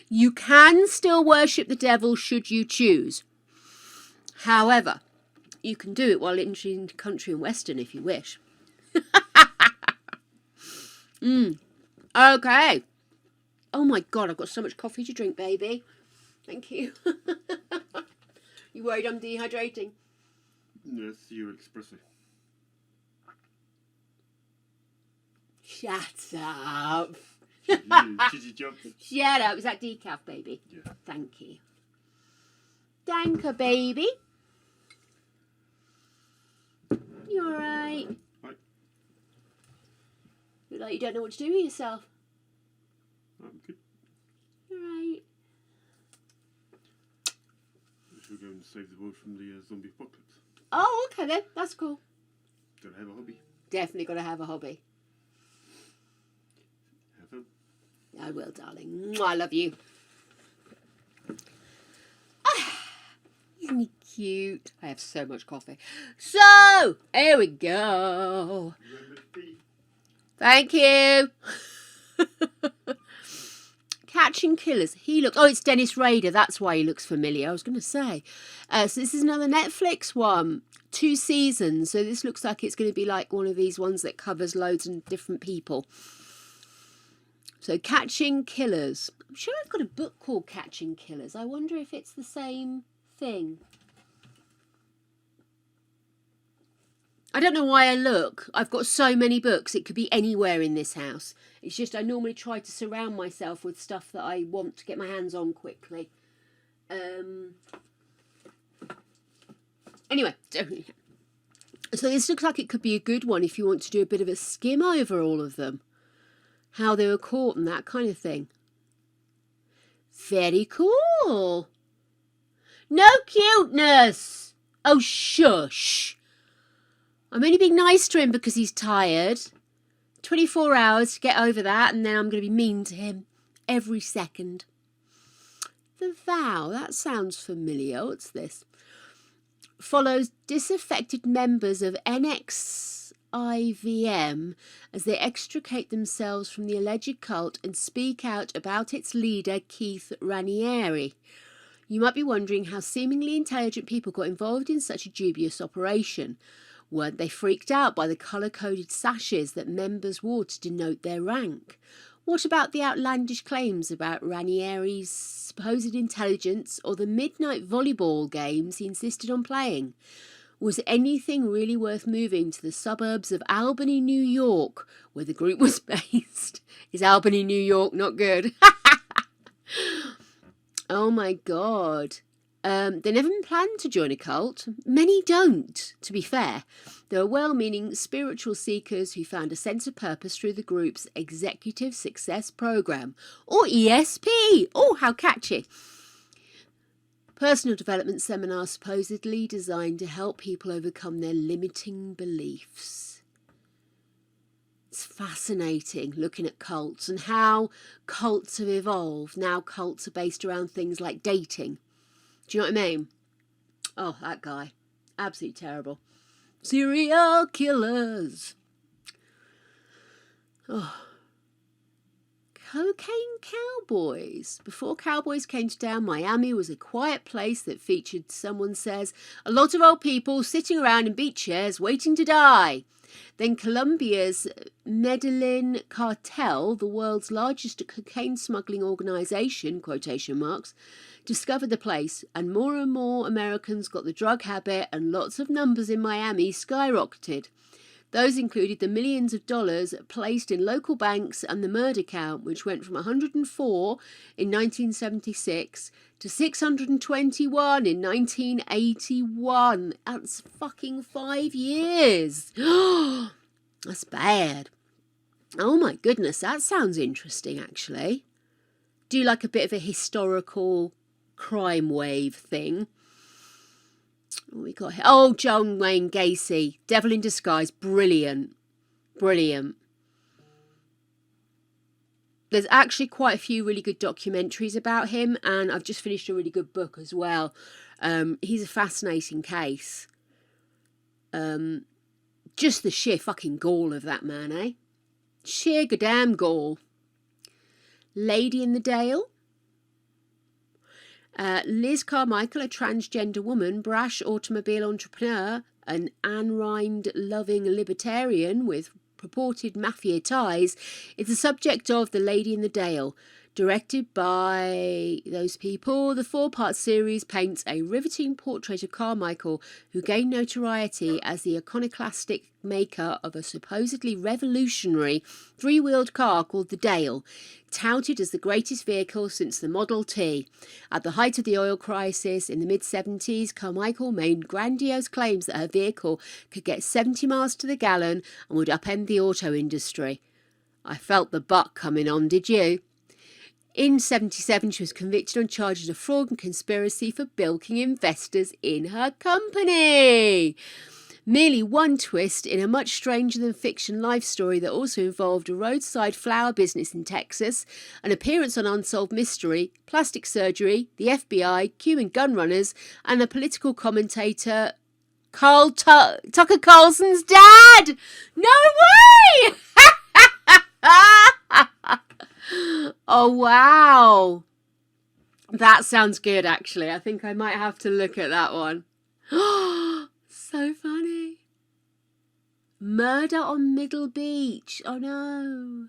You can still worship the devil should you choose. However, you can do it while entering country and western if you wish. Okay. Oh my God, I've got so much coffee to drink, baby. Thank you. You worried I'm dehydrating? Yes, your espresso. Shut up. Cheesy jump. Shut up. Is that decaf, baby? Yeah. Thank you. Thank you, baby. You alright? Right. Look like you don't know what to do with yourself. I'm good. Alright. Should we go and save the world from the zombie apocalypse? Oh, okay then. That's cool. Gotta have a hobby. Definitely got to have a hobby. Have fun. I will, darling. Mwah, I love you. Isn't he cute? I have so much coffee. So, here we go. Thank you. Catching Killers. He looks... Oh, it's Dennis Rader. That's why he looks familiar. I was going to say. So this is another Netflix one. 2 seasons. So this looks like it's going to be like one of these ones that covers loads of different people. So Catching Killers. I'm sure I've got a book called Catching Killers. I wonder if it's the same thing. I don't know why I look. I've got so many books. It could be anywhere in this house. It's just I normally try to surround myself with stuff that I want to get my hands on quickly. Anyway, so this looks like it could be a good one if you want to do a bit of a skim over all of them. How they were caught and that kind of thing. Very cool. No cuteness. Oh, shush. I'm only being nice to him because he's tired. 24 hours to get over that, and then I'm going to be mean to him every second. The Vow, that sounds familiar. What's this? Follows disaffected members of NXIVM as they extricate themselves from the alleged cult and speak out about its leader, Keith Raniere. You might be wondering how seemingly intelligent people got involved in such a dubious operation. Weren't they freaked out by the colour-coded sashes that members wore to denote their rank? What about the outlandish claims about Raniere's supposed intelligence or the midnight volleyball games he insisted on playing? Was anything really worth moving to the suburbs of Albany, New York, where the group was based? Is Albany, New York not good? Oh my God. They never planned to join a cult. Many don't, to be fair. There are well-meaning spiritual seekers who found a sense of purpose through the group's Executive Success Program, or ESP. Oh, how catchy. Personal development seminars supposedly designed to help people overcome their limiting beliefs. It's fascinating looking at cults and how cults have evolved. Now cults are based around things like dating. Do you know what I mean? Oh, that guy. Absolutely terrible. Serial killers. Oh. Cocaine cowboys. Before cowboys came to town, Miami was a quiet place that featured, someone says, a lot of old people sitting around in beach chairs waiting to die. Then Colombia's Medellin cartel, the world's largest cocaine smuggling organization, quotation marks, discovered the place, and more Americans got the drug habit, and lots of numbers in Miami skyrocketed. Those included the millions of dollars placed in local banks and the murder count, which went from 104 in 1976 to 621 in 1981. That's fucking 5 years. That's bad. Oh my goodness, that sounds interesting, actually. Do like a bit of a historical crime wave thing. What we got here? Oh, John Wayne Gacy, Devil in Disguise, brilliant, brilliant. There's actually quite a few really good documentaries about him, and I've just finished a really good book as well. He's a fascinating case. Just the sheer fucking gall of that man, eh? Sheer goddamn gall. Lady in the Dale. Liz Carmichael, a transgender woman, brash automobile entrepreneur, an Ayn Rand-loving libertarian with purported mafia ties, is the subject of The Lady in the Dale. Directed by those people, the 4-part series paints a riveting portrait of Carmichael, who gained notoriety as the iconoclastic maker of a supposedly revolutionary 3-wheeled car called the Dale, touted as the greatest vehicle since the Model T. At the height of the oil crisis in the mid-70s, Carmichael made grandiose claims that her vehicle could get 70 miles to the gallon and would upend the auto industry. I felt the buck coming on, did you? In 1977, she was convicted on charges of fraud and conspiracy for bilking investors in her company. Merely one twist in a much stranger-than-fiction life story that also involved a roadside flower business in Texas, an appearance on Unsolved Mystery, plastic surgery, the FBI, Cuban gun runners, and a political commentator, Tucker Carlson's dad! No way! Oh, wow. That sounds good, actually. I think I might have to look at that one. So funny. Murder on Middle Beach. Oh, no.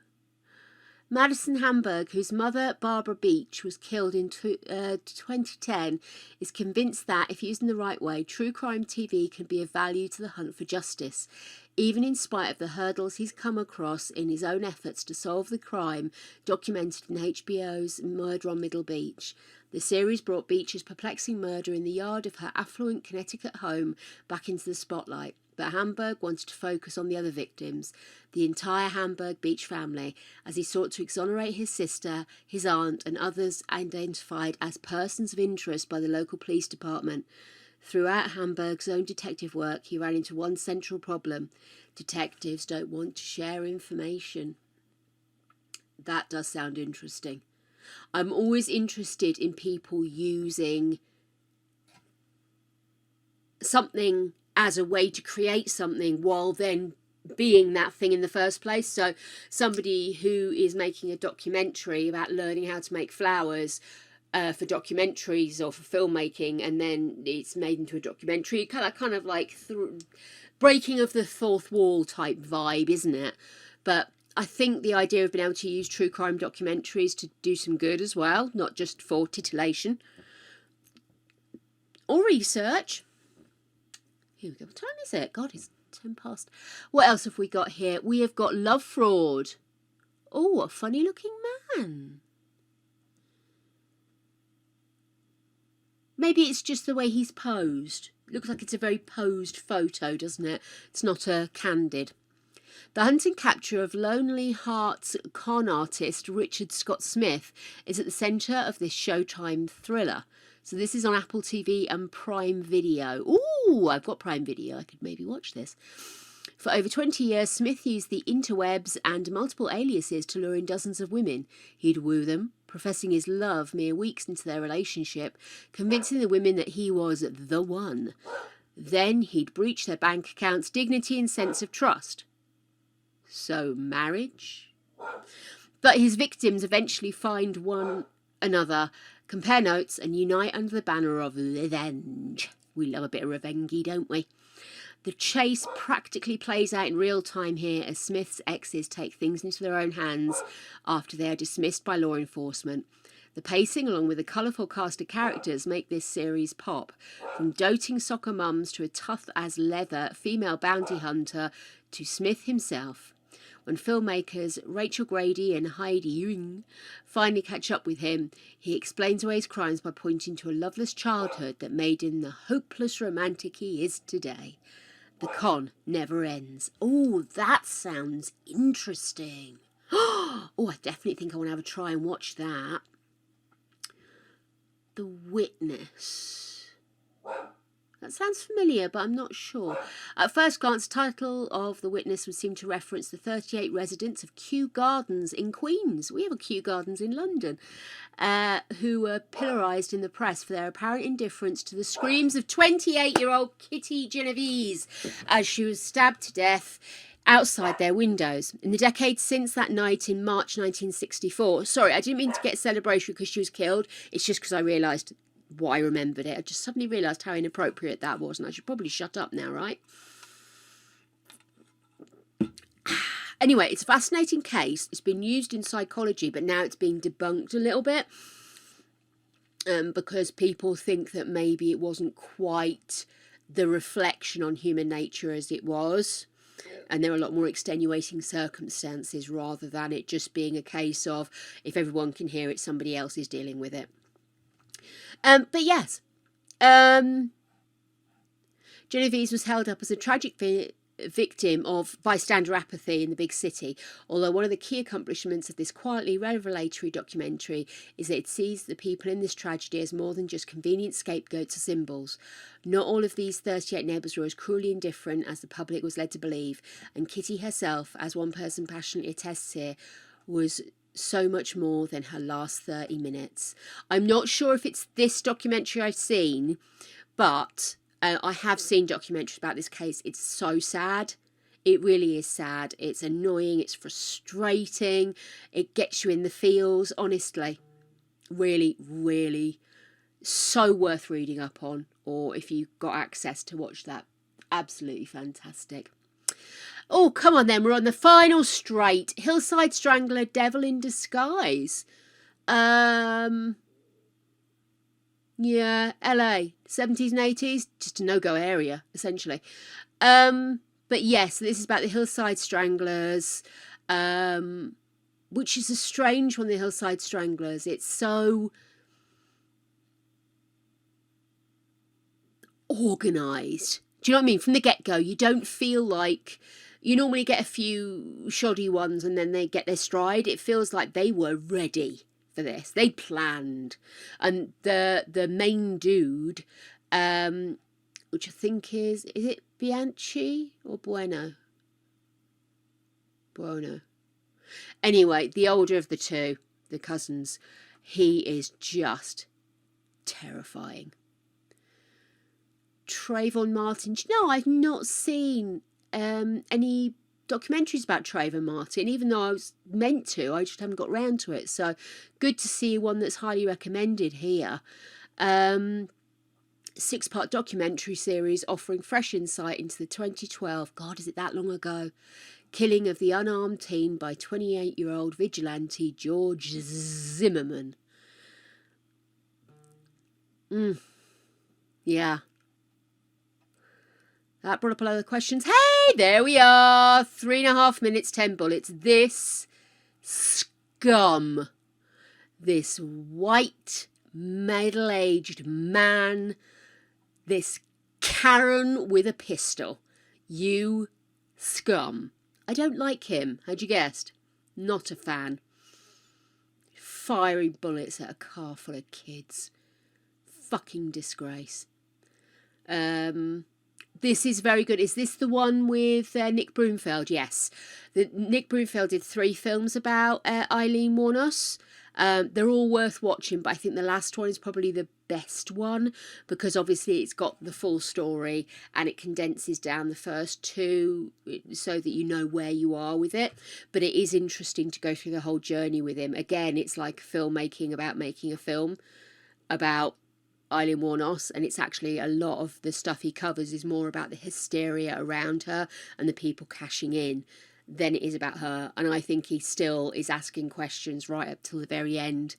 Madison Hamburg, whose mother, Barbara Beach, was killed in 2010, is convinced that, if used in the right way, true crime TV can be of value to the hunt for justice, even in spite of the hurdles he's come across in his own efforts to solve the crime documented in HBO's Murder on Middle Beach. The series brought Beach's perplexing murder in the yard of her affluent Connecticut home back into the spotlight. But Hamburg wanted to focus on the other victims, the entire Hamburg Beach family, as he sought to exonerate his sister, his aunt, and others identified as persons of interest by the local police department. Throughout Hamburg's own detective work, he ran into one central problem. Detectives don't want to share information. That does sound interesting. I'm always interested in people using something as a way to create something while then being that thing in the first place. So somebody who is making a documentary about learning how to make flowers for documentaries or for filmmaking, and then it's made into a documentary, kind of like breaking of the fourth wall type vibe, isn't it? But I think the idea of being able to use true crime documentaries to do some good as well, not just for titillation or research. Here we go. What time is it? God, it's 10 past. What else have we got here? We have got Love Fraud. Oh, a funny looking man. Maybe it's just the way he's posed. Looks like it's a very posed photo, doesn't it? It's not a candid. The hunt and capture of Lonely Hearts con artist Richard Scott Smith is at the centre of this Showtime thriller. So this is on Apple TV and Prime Video. Ooh, I've got Prime Video. I could maybe watch this. For over 20 years, Smith used the interwebs and multiple aliases to lure in dozens of women. He'd woo them, professing his love mere weeks into their relationship, convincing the women that he was the one. Then he'd breach their bank accounts' dignity and sense of trust. So, marriage? But his victims eventually find one another, compare notes, and unite under the banner of revenge. We love a bit of revenge, don't we? The chase practically plays out in real time here as Smith's exes take things into their own hands after they are dismissed by law enforcement. The pacing, along with a colourful cast of characters, make this series pop. From doting soccer mums to a tough-as-leather female bounty hunter to Smith himself. When filmmakers Rachel Grady and Heidi Ewing finally catch up with him, he explains away his crimes by pointing to a loveless childhood that made him the hopeless romantic he is today. The con never ends. Oh, that sounds interesting. Oh, I definitely think I want to have a try and watch that. The Witness. That sounds familiar, but I'm not sure. At first glance, the title of The Witness would seem to reference the 38 residents of Kew Gardens in Queens. We have a Kew Gardens in London, who were pillarised in the press for their apparent indifference to the screams of 28-year-old Kitty Genovese as she was stabbed to death outside their windows. In the decades since that night in March 1964, sorry, I didn't mean to get celebratory because she was killed. It's just because I realised why I remembered it. I just suddenly realised how inappropriate that was, and I should probably shut up now, right? Anyway, it's a fascinating case. It's been used in psychology, but now it's being debunked a little bit because people think that maybe it wasn't quite the reflection on human nature as it was. And there are a lot more extenuating circumstances rather than it just being a case of if everyone can hear it, somebody else is dealing with it. But yes, Genovese was held up as a tragic victim of bystander apathy in the big city, although one of the key accomplishments of this quietly revelatory documentary is that it sees the people in this tragedy as more than just convenient scapegoats or symbols. Not all of these 38 neighbours were as cruelly indifferent as the public was led to believe, and Kitty herself, as one person passionately attests here, was so much more than her last 30 minutes. I'm not sure if it's this documentary I've seen, but I have seen documentaries about this case. It's so sad. It really is sad. It's annoying. It's frustrating. It gets you in the feels, honestly. Really, really so worth reading up on, or if you've got access to watch that, absolutely fantastic. Oh, come on then. We're on the final straight. Hillside Strangler, Devil in Disguise. Yeah, LA, 70s and 80s, just a no-go area, essentially. But yes, this is about the Hillside Stranglers, which is a strange one, the Hillside Stranglers. It's so organised. Do you know what I mean? From the get-go, you don't feel like... You normally get a few shoddy ones and then they get their stride. It feels like they were ready for this. They planned. And the main dude, which I think is it Bianchi or Bueno? Anyway, the older of the two, the cousins, he is just terrifying. Trayvon Martin. No, I've not seen any documentaries about Trayvon Martin, even though I was meant to. I just haven't got round to it. So good to see one that's highly recommended here. 6-part documentary series offering fresh insight into the 2012, God, is it that long ago, killing of the unarmed teen by 28-year-old vigilante George Zimmerman. Yeah. That brought up a lot of questions. Hey, there we are. 3.5 minutes, 10 bullets. This scum, this white, middle-aged man, this Karen with a pistol. You scum. I don't like him. Had you guessed? Not a fan. Firing bullets at a car full of kids. Fucking disgrace. This is very good. Is this the one with Nick Broomfield? Yes. Nick Broomfield did 3 films about Eileen Wuornos. They're all worth watching, but I think the last one is probably the best one because obviously it's got the full story and it condenses down the first 2 so that you know where you are with it. But it is interesting to go through the whole journey with him. Again, it's like filmmaking about making a film about Eileen Wuornos, and it's actually a lot of the stuff he covers is more about the hysteria around her and the people cashing in than it is about her. And I think he still is asking questions right up till the very end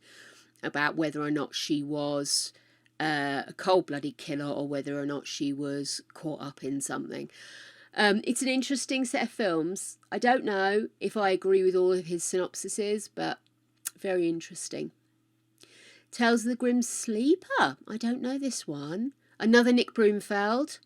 about whether or not she was a cold-blooded killer or whether or not she was caught up in something. It's an interesting set of films. I don't know if I agree with all of his synopsises, but very interesting. Tales of the Grim Sleeper. I don't know this one. Another Nick Broomfield.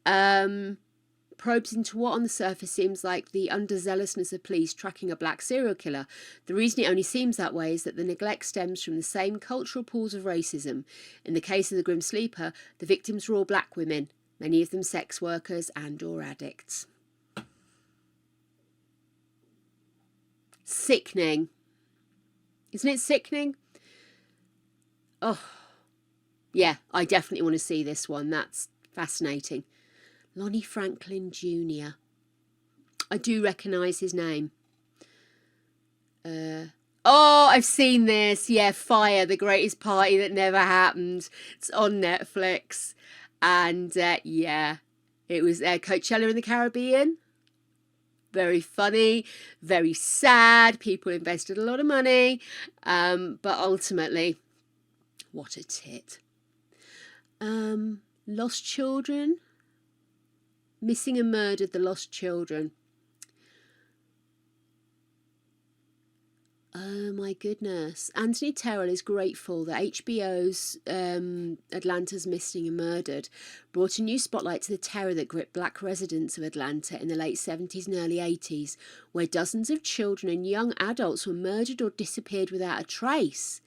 Probes into what on the surface seems like the underzealousness of police tracking a black serial killer. The reason it only seems that way is that the neglect stems from the same cultural pools of racism. In the case of the Grim Sleeper, the victims were all black women, many of them sex workers and or addicts. Sickening. Isn't it sickening? Oh, yeah, I definitely want to see this one. That's fascinating. Lonnie Franklin Jr. I do recognise his name. Oh, I've seen this. Yeah, Fire, the Greatest Party That Never Happened. It's on Netflix. And yeah, it was Coachella in the Caribbean. Very funny, very sad. People invested a lot of money. But ultimately... what a tit. Lost Children. Missing and Murdered, The Lost Children. Oh my goodness. Anthony Terrell is grateful that HBO's Atlanta's Missing and Murdered brought a new spotlight to the terror that gripped black residents of Atlanta in the late 70s and early 80s, where dozens of children and young adults were murdered or disappeared without a trace.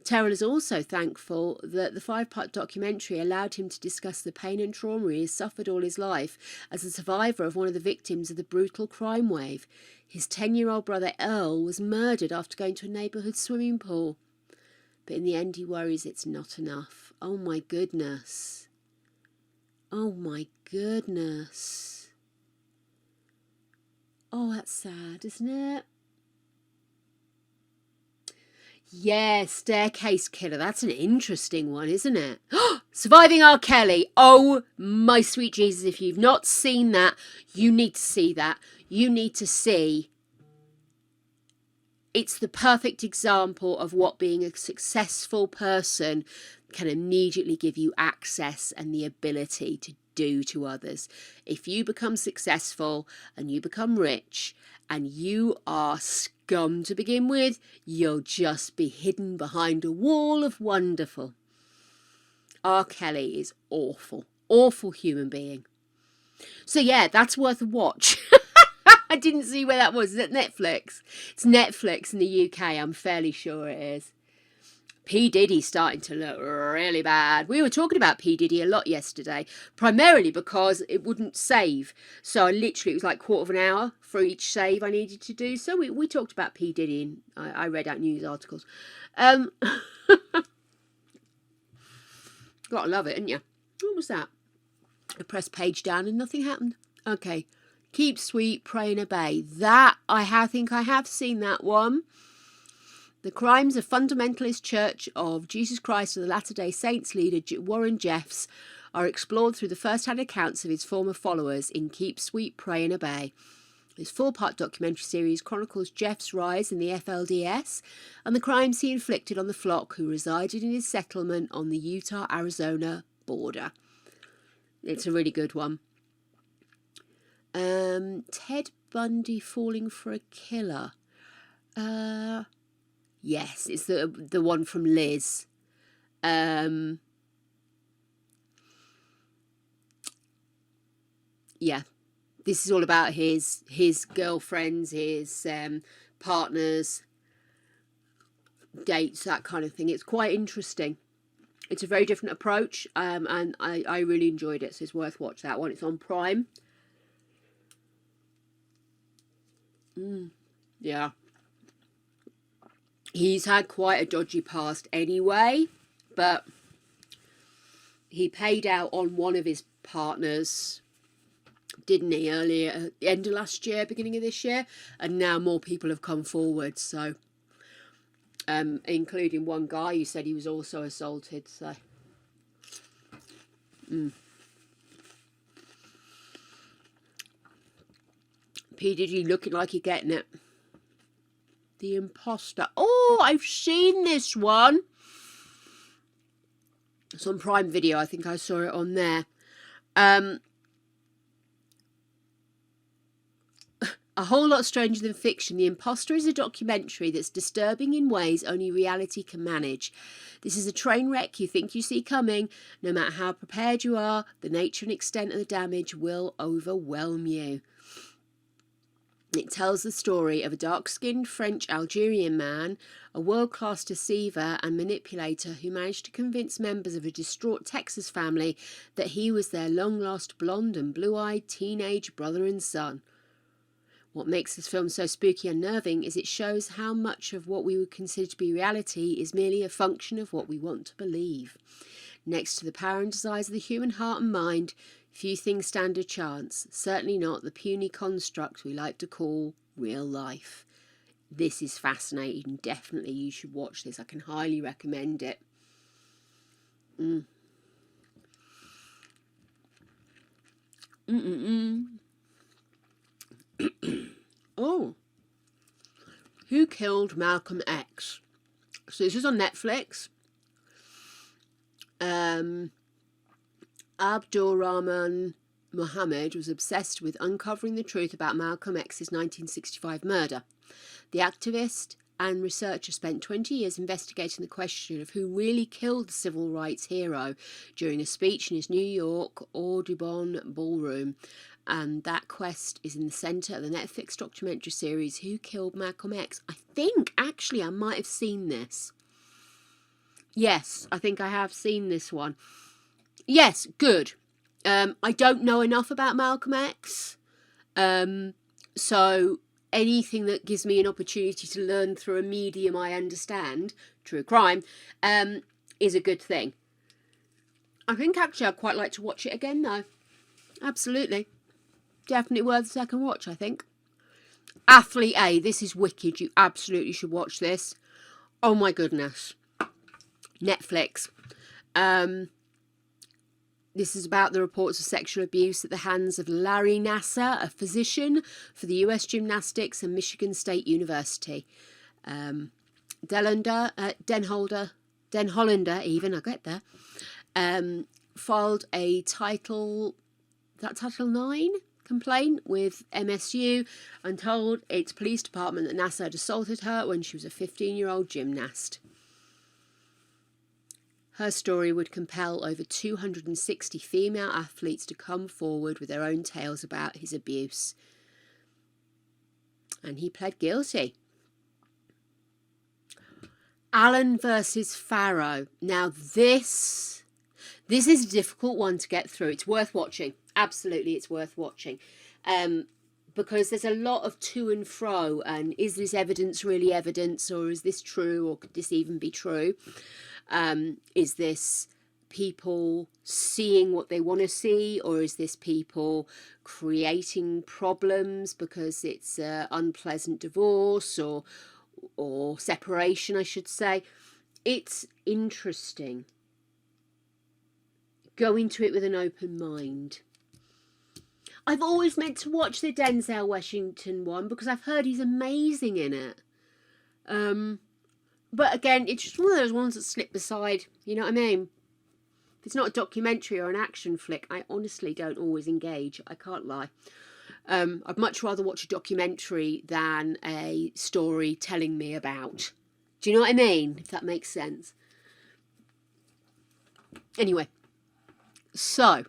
Terrell is also thankful that the 5-part documentary allowed him to discuss the pain and trauma he has suffered all his life as a survivor of one of the victims of the brutal crime wave. His 10-year-old brother Earl was murdered after going to a neighbourhood swimming pool. But in the end he worries it's not enough. Oh my goodness. Oh my goodness. Oh, that's sad, isn't it? Yeah, Staircase Killer. That's an interesting one, isn't it? Surviving R. Kelly. Oh, my sweet Jesus. If you've not seen that, you need to see that. You need to see. It's the perfect example of what being a successful person can immediately give you access and the ability to do to others. If you become successful and you become rich and you are scum to begin with, you'll just be hidden behind a wall of wonderful. R. Kelly is awful, awful human being. So yeah, that's worth a watch. I didn't see where that was. Is it Netflix? It's Netflix in the UK. I'm fairly sure it is. P. Diddy's starting to look really bad. We were talking about P. Diddy a lot yesterday, primarily because it wouldn't save. So it was like quarter of an hour for each save I needed to do. So we talked about P. Diddy and I read out news articles. Gotta love it, ain't you? What was that? I pressed page down and nothing happened. Okay. Keep Sweet, Pray and Obey. That, think I have seen that one. The crimes of fundamentalist Church of Jesus Christ of the Latter-day Saints leader Warren Jeffs are explored through the first-hand accounts of his former followers in Keep Sweet, Pray and Obey. This 4-part documentary series chronicles Jeff's rise in the FLDS and the crimes he inflicted on the flock who resided in his settlement on the Utah-Arizona border. It's a really good one. Ted Bundy falling for a killer. Yes, it's the one from Liz. Yeah. This is all about his girlfriends, his partners, dates, that kind of thing. It's quite interesting. It's a very different approach, and I really enjoyed it, so it's worth watching that one. It's on Prime. Yeah. He's had quite a dodgy past anyway, but he paid out on one of his partners, didn't he, earlier at the end of last year, beginning of this year, and now more people have come forward, so including one guy who said he was also assaulted, so P. Diddy looking like he's getting it. The Imposter. Oh, I've seen this one. It's on Prime Video. I think I saw it on there. A Whole Lot Stranger Than Fiction. The Imposter is a documentary that's disturbing in ways only reality can manage. This is a train wreck you think you see coming. No matter how prepared you are, the nature and extent of the damage will overwhelm you. It tells the story of a dark-skinned French-Algerian man, a world-class deceiver and manipulator who managed to convince members of a distraught Texas family that he was their long-lost blonde and blue-eyed teenage brother and son. What makes this film so spooky and unnerving is it shows how much of what we would consider to be reality is merely a function of what we want to believe. Next to the power and desires of the human heart and mind, few things stand a chance, certainly not the puny construct we like to call real life. This is fascinating. Definitely you should watch this. I can highly recommend it. Oh. Who Killed Malcolm X? So this is on Netflix. Abdul Rahman Mohammed was obsessed with uncovering the truth about Malcolm X's 1965 murder. The activist and researcher spent 20 years investigating the question of who really killed the civil rights hero during a speech in his New York Audubon Ballroom. And that quest is in the centre of the Netflix documentary series Who Killed Malcolm X. I think, actually, I might have seen this. Yes, I think I have seen this one. Yes, good. I don't know enough about Malcolm X. So anything that gives me an opportunity to learn through a medium I understand, true crime, is a good thing. I think actually I'd quite like to watch it again though. Absolutely. Definitely worth a second watch, I think. Athlete A, this is wicked. You absolutely should watch this. Oh my goodness. Netflix. This is about the reports of sexual abuse at the hands of Larry Nasser, a physician for the US Gymnastics and Michigan State University. Den Hollander, even, I get there, filed a Title 9 complaint with MSU and told its police department that Nasser had assaulted her when she was a 15-year-old gymnast. Her story would compel over 260 female athletes to come forward with their own tales about his abuse. And he pled guilty. Allen versus Farrow. Now this is a difficult one to get through. It's worth watching. Absolutely, it's worth watching. Because there's a lot of to and fro, and is this evidence really evidence, or is this true, or could this even be true? Is this people seeing what they want to see, or is this people creating problems because it's an unpleasant divorce or separation, I should say? It's interesting. Go into it with an open mind. I've always meant to watch the Denzel Washington one because I've heard he's amazing in it. But again, it's just one of those ones that slip beside, you know what I mean? If it's not a documentary or an action flick, I honestly don't always engage. I can't lie. I'd much rather watch a documentary than a story telling me about. Do you know what I mean? If that makes sense. Anyway, so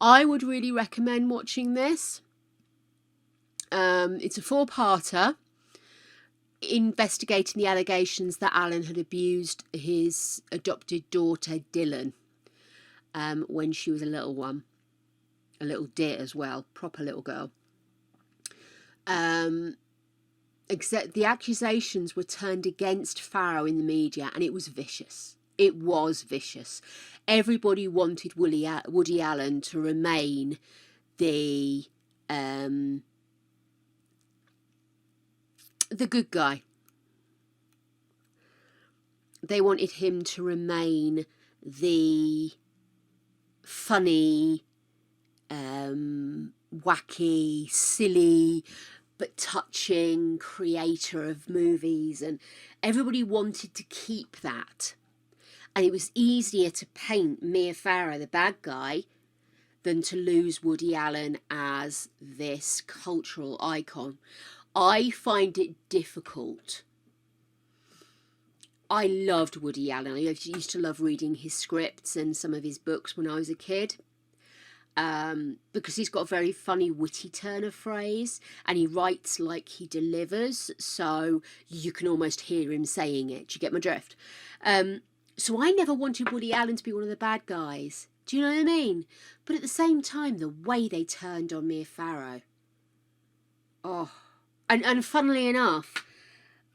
I would really recommend watching this. It's a 4-parter investigating the allegations that Allen had abused his adopted daughter Dylan when she was a little one, a little dit as well, proper little girl. Except the accusations were turned against Farrow in the media, and it was vicious. It was vicious. Everybody wanted Woody Allen to remain the good guy. They wanted him to remain the funny, wacky, silly, but touching creator of movies, and everybody wanted to keep that. And it was easier to paint Mia Farrow, the bad guy, than to lose Woody Allen as this cultural icon. I find it difficult. I loved Woody Allen. I used to love reading his scripts and some of his books when I was a kid. Because he's got a very funny, witty turn of phrase, and he writes like he delivers, so you can almost hear him saying it. Do you get my drift? So I never wanted Woody Allen to be one of the bad guys. Do you know what I mean? But at the same time, the way they turned on Mia Farrow. Oh. And funnily enough,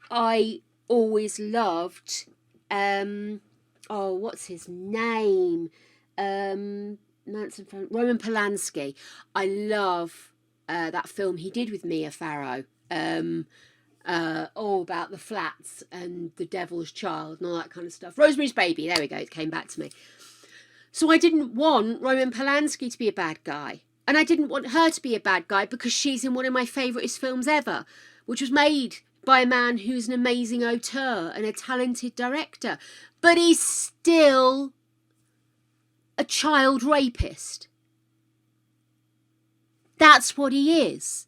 I always loved, what's his name? Roman Polanski. I love that film he did with Mia Farrow. All about the flats and the devil's child and all that kind of stuff. Rosemary's Baby, there we go, it came back to me. So I didn't want Roman Polanski to be a bad guy. And I didn't want her to be a bad guy because she's in one of my favouriteest films ever, which was made by a man who's an amazing auteur and a talented director. But he's still a child rapist. That's what he is.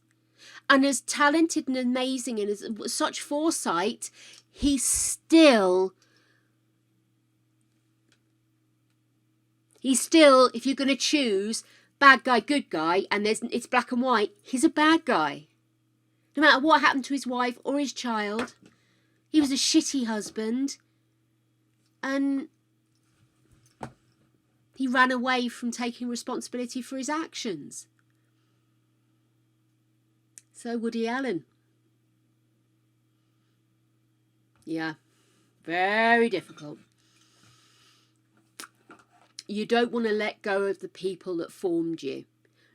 And as talented and amazing and as such foresight, he's still, if you're going to choose bad guy, good guy, and it's black and white, he's a bad guy. No matter what happened to his wife or his child, he was a shitty husband, and he ran away from taking responsibility for his actions. So Woody Allen. Yeah, very difficult. You don't want to let go of the people that formed you.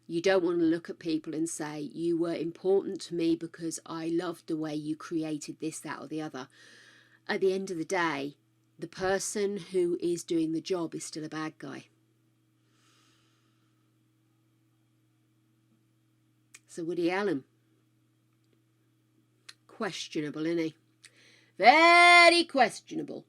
You don't want to look at people and say, you were important to me because I loved the way you created this, that or the other. at the end of the day, the person who is doing the job is still a bad guy. So Woody Allen, questionable, isn't he? Very questionable.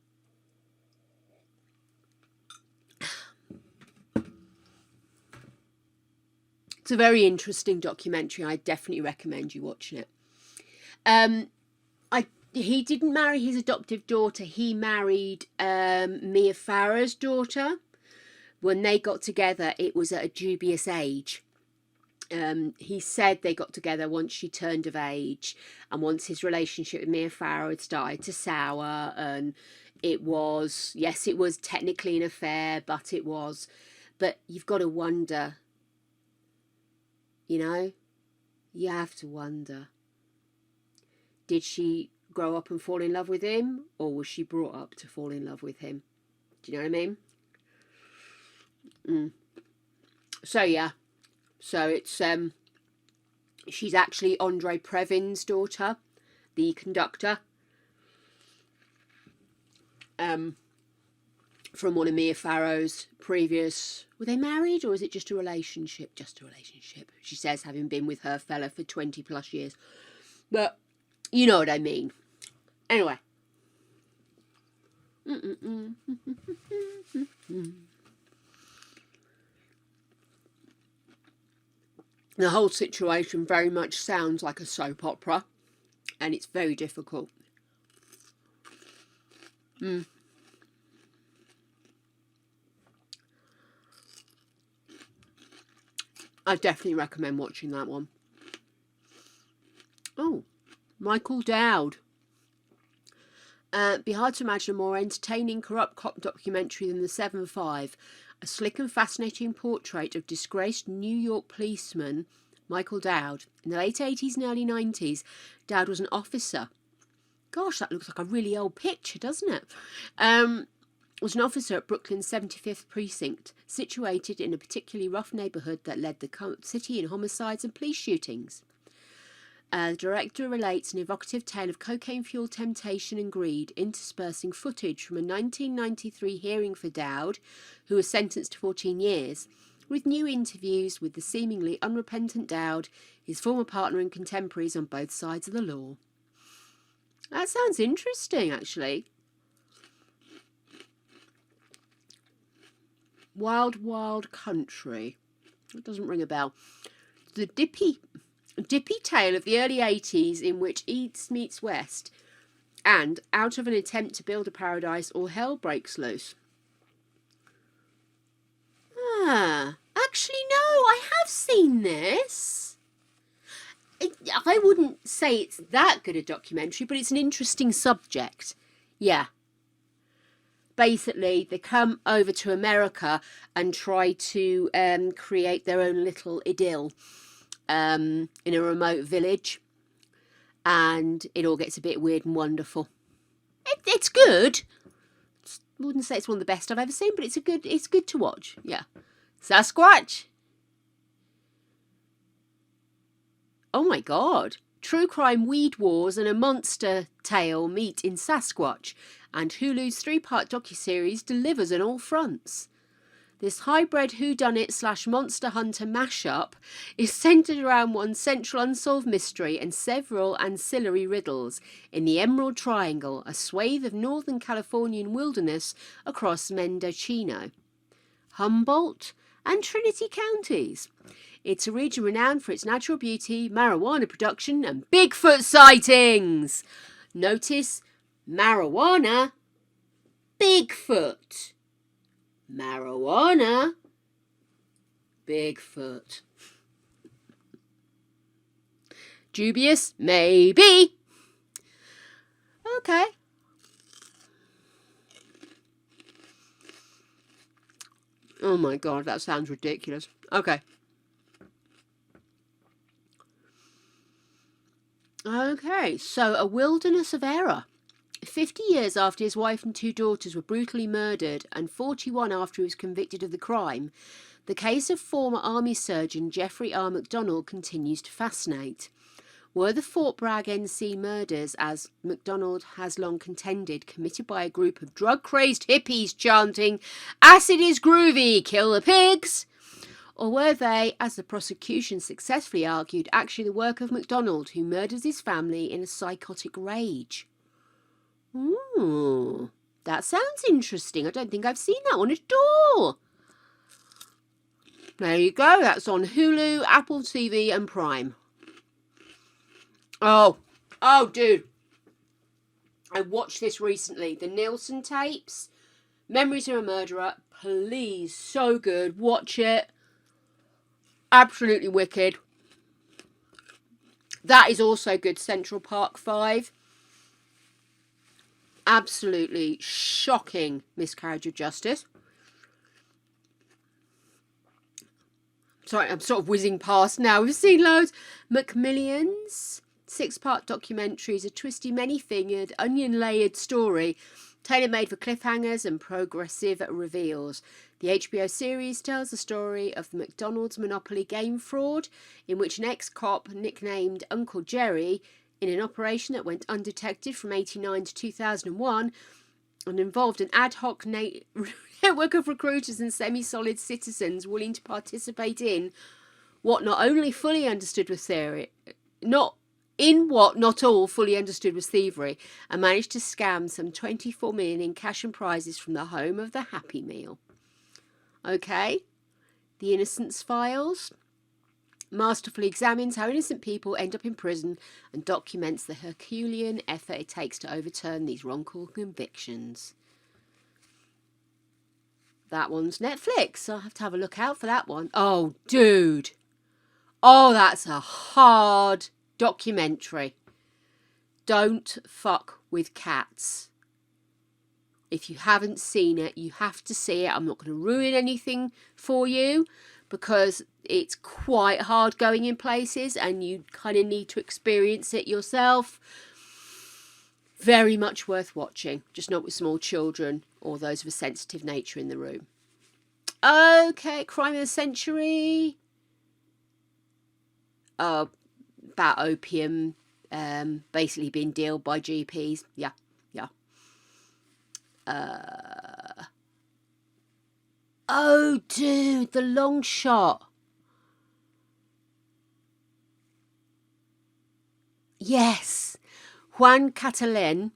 It's a very interesting documentary. I definitely recommend you watching it. He didn't marry his adoptive daughter. He married Mia Farrow's daughter. When they got together, it was at a dubious age. He said they got together once she turned of age, and once his relationship with Mia Farrow had started to sour, and it was technically an affair, but you've got to wonder, you have to wonder, did she grow up and fall in love with him, or was she brought up to fall in love with him? Do you know what I mean? So yeah. So it's she's actually Andre Previn's daughter, the conductor, from one of Mia Farrow's previous. Were they married, or is it just a relationship? Just a relationship. She says, having been with her fella for 20 plus years. But you know what I mean. Anyway. The whole situation very much sounds like a soap opera, and it's very difficult. I definitely recommend watching that one. Oh, Michael Dowd. Be hard to imagine a more entertaining corrupt cop documentary than The 7-5, a slick and fascinating portrait of disgraced New York policeman Michael Dowd. In the late 80s and early 90s, Dowd was an officer. Gosh, that looks like a really old picture, doesn't it? Was an officer at Brooklyn's 75th Precinct, situated in a particularly rough neighbourhood that led the city in homicides and police shootings. The director relates an evocative tale of cocaine-fueled temptation and greed, interspersing footage from a 1993 hearing for Dowd, who was sentenced to 14 years, with new interviews with the seemingly unrepentant Dowd, his former partner and contemporaries on both sides of the law. That sounds interesting, actually. Wild Wild Country. It doesn't ring a bell. The dippy tale of the early 80s in which East meets West, and out of an attempt to build a paradise, all hell breaks loose. Actually no, I have seen this. I wouldn't say it's that good a documentary, but it's an interesting subject. Yeah. Basically, they come over to America and try to create their own little idyll in a remote village, and it all gets a bit weird and wonderful. It's good. I wouldn't say it's one of the best I've ever seen, but it's good to watch. Yeah. Sasquatch. Oh my God. True crime weed wars and a monster tale meet in Sasquatch, and Hulu's 3-part docuseries delivers on all fronts. This hybrid whodunit / monster hunter mashup is centered around one central unsolved mystery and several ancillary riddles in the Emerald Triangle, a swathe of northern Californian wilderness across Mendocino, Humboldt, and Trinity counties. It's a region renowned for its natural beauty, marijuana production, and Bigfoot sightings. Notice marijuana, Bigfoot. Marijuana, Bigfoot. Dubious? Maybe. Okay. Oh my God, that sounds ridiculous. Okay. Okay, so a wilderness of error. 50 years after his wife and 2 daughters were brutally murdered, and 41 after he was convicted of the crime, the case of former Army surgeon Jeffrey R. McDonnell continues to fascinate. Were the Fort Bragg NC murders, as MacDonald has long contended, committed by a group of drug-crazed hippies chanting, "Acid is groovy, kill the pigs"? Or were they, as the prosecution successfully argued, actually the work of MacDonald, who murders his family in a psychotic rage? Ooh, that sounds interesting. I don't think I've seen that one at all. There you go. That's on Hulu, Apple TV and Prime. Oh, dude. I watched this recently. The Nielsen tapes. Memories of a Murderer. Please, so good. Watch it. Absolutely wicked. That is also good. Central Park 5. Absolutely shocking miscarriage of justice. Sorry, I'm sort of whizzing past now. We've seen loads. Macmillions. 6-part documentaries, a twisty, many-fingered, onion-layered story, tailor-made for cliffhangers and progressive reveals. The HBO series tells the story of the McDonald's Monopoly game fraud, in which an ex-cop nicknamed Uncle Jerry, in an operation that went undetected from 1989 to 2001, and involved an ad hoc network of recruiters and semi-solid citizens willing to participate in what not only fully understood was not all fully understood was thievery, and managed to scam some 24 million in cash and prizes from the home of the Happy Meal. Okay, The Innocence Files masterfully examines how innocent people end up in prison and documents the Herculean effort it takes to overturn these wrongful convictions. That one's Netflix. I'll have to have a look out for that one. Oh, dude. Oh, that's a hard documentary. Don't fuck with cats. If you haven't seen it, you have to see it. I'm not going to ruin anything for you because it's quite hard going in places and you kind of need to experience it yourself. Very much worth watching, just not with small children or those of a sensitive nature in the room. Okay, Crime of the Century. About opium basically being dealt by GPs. Yeah. Oh, dude, The Long Shot. Yes. Juan Catalan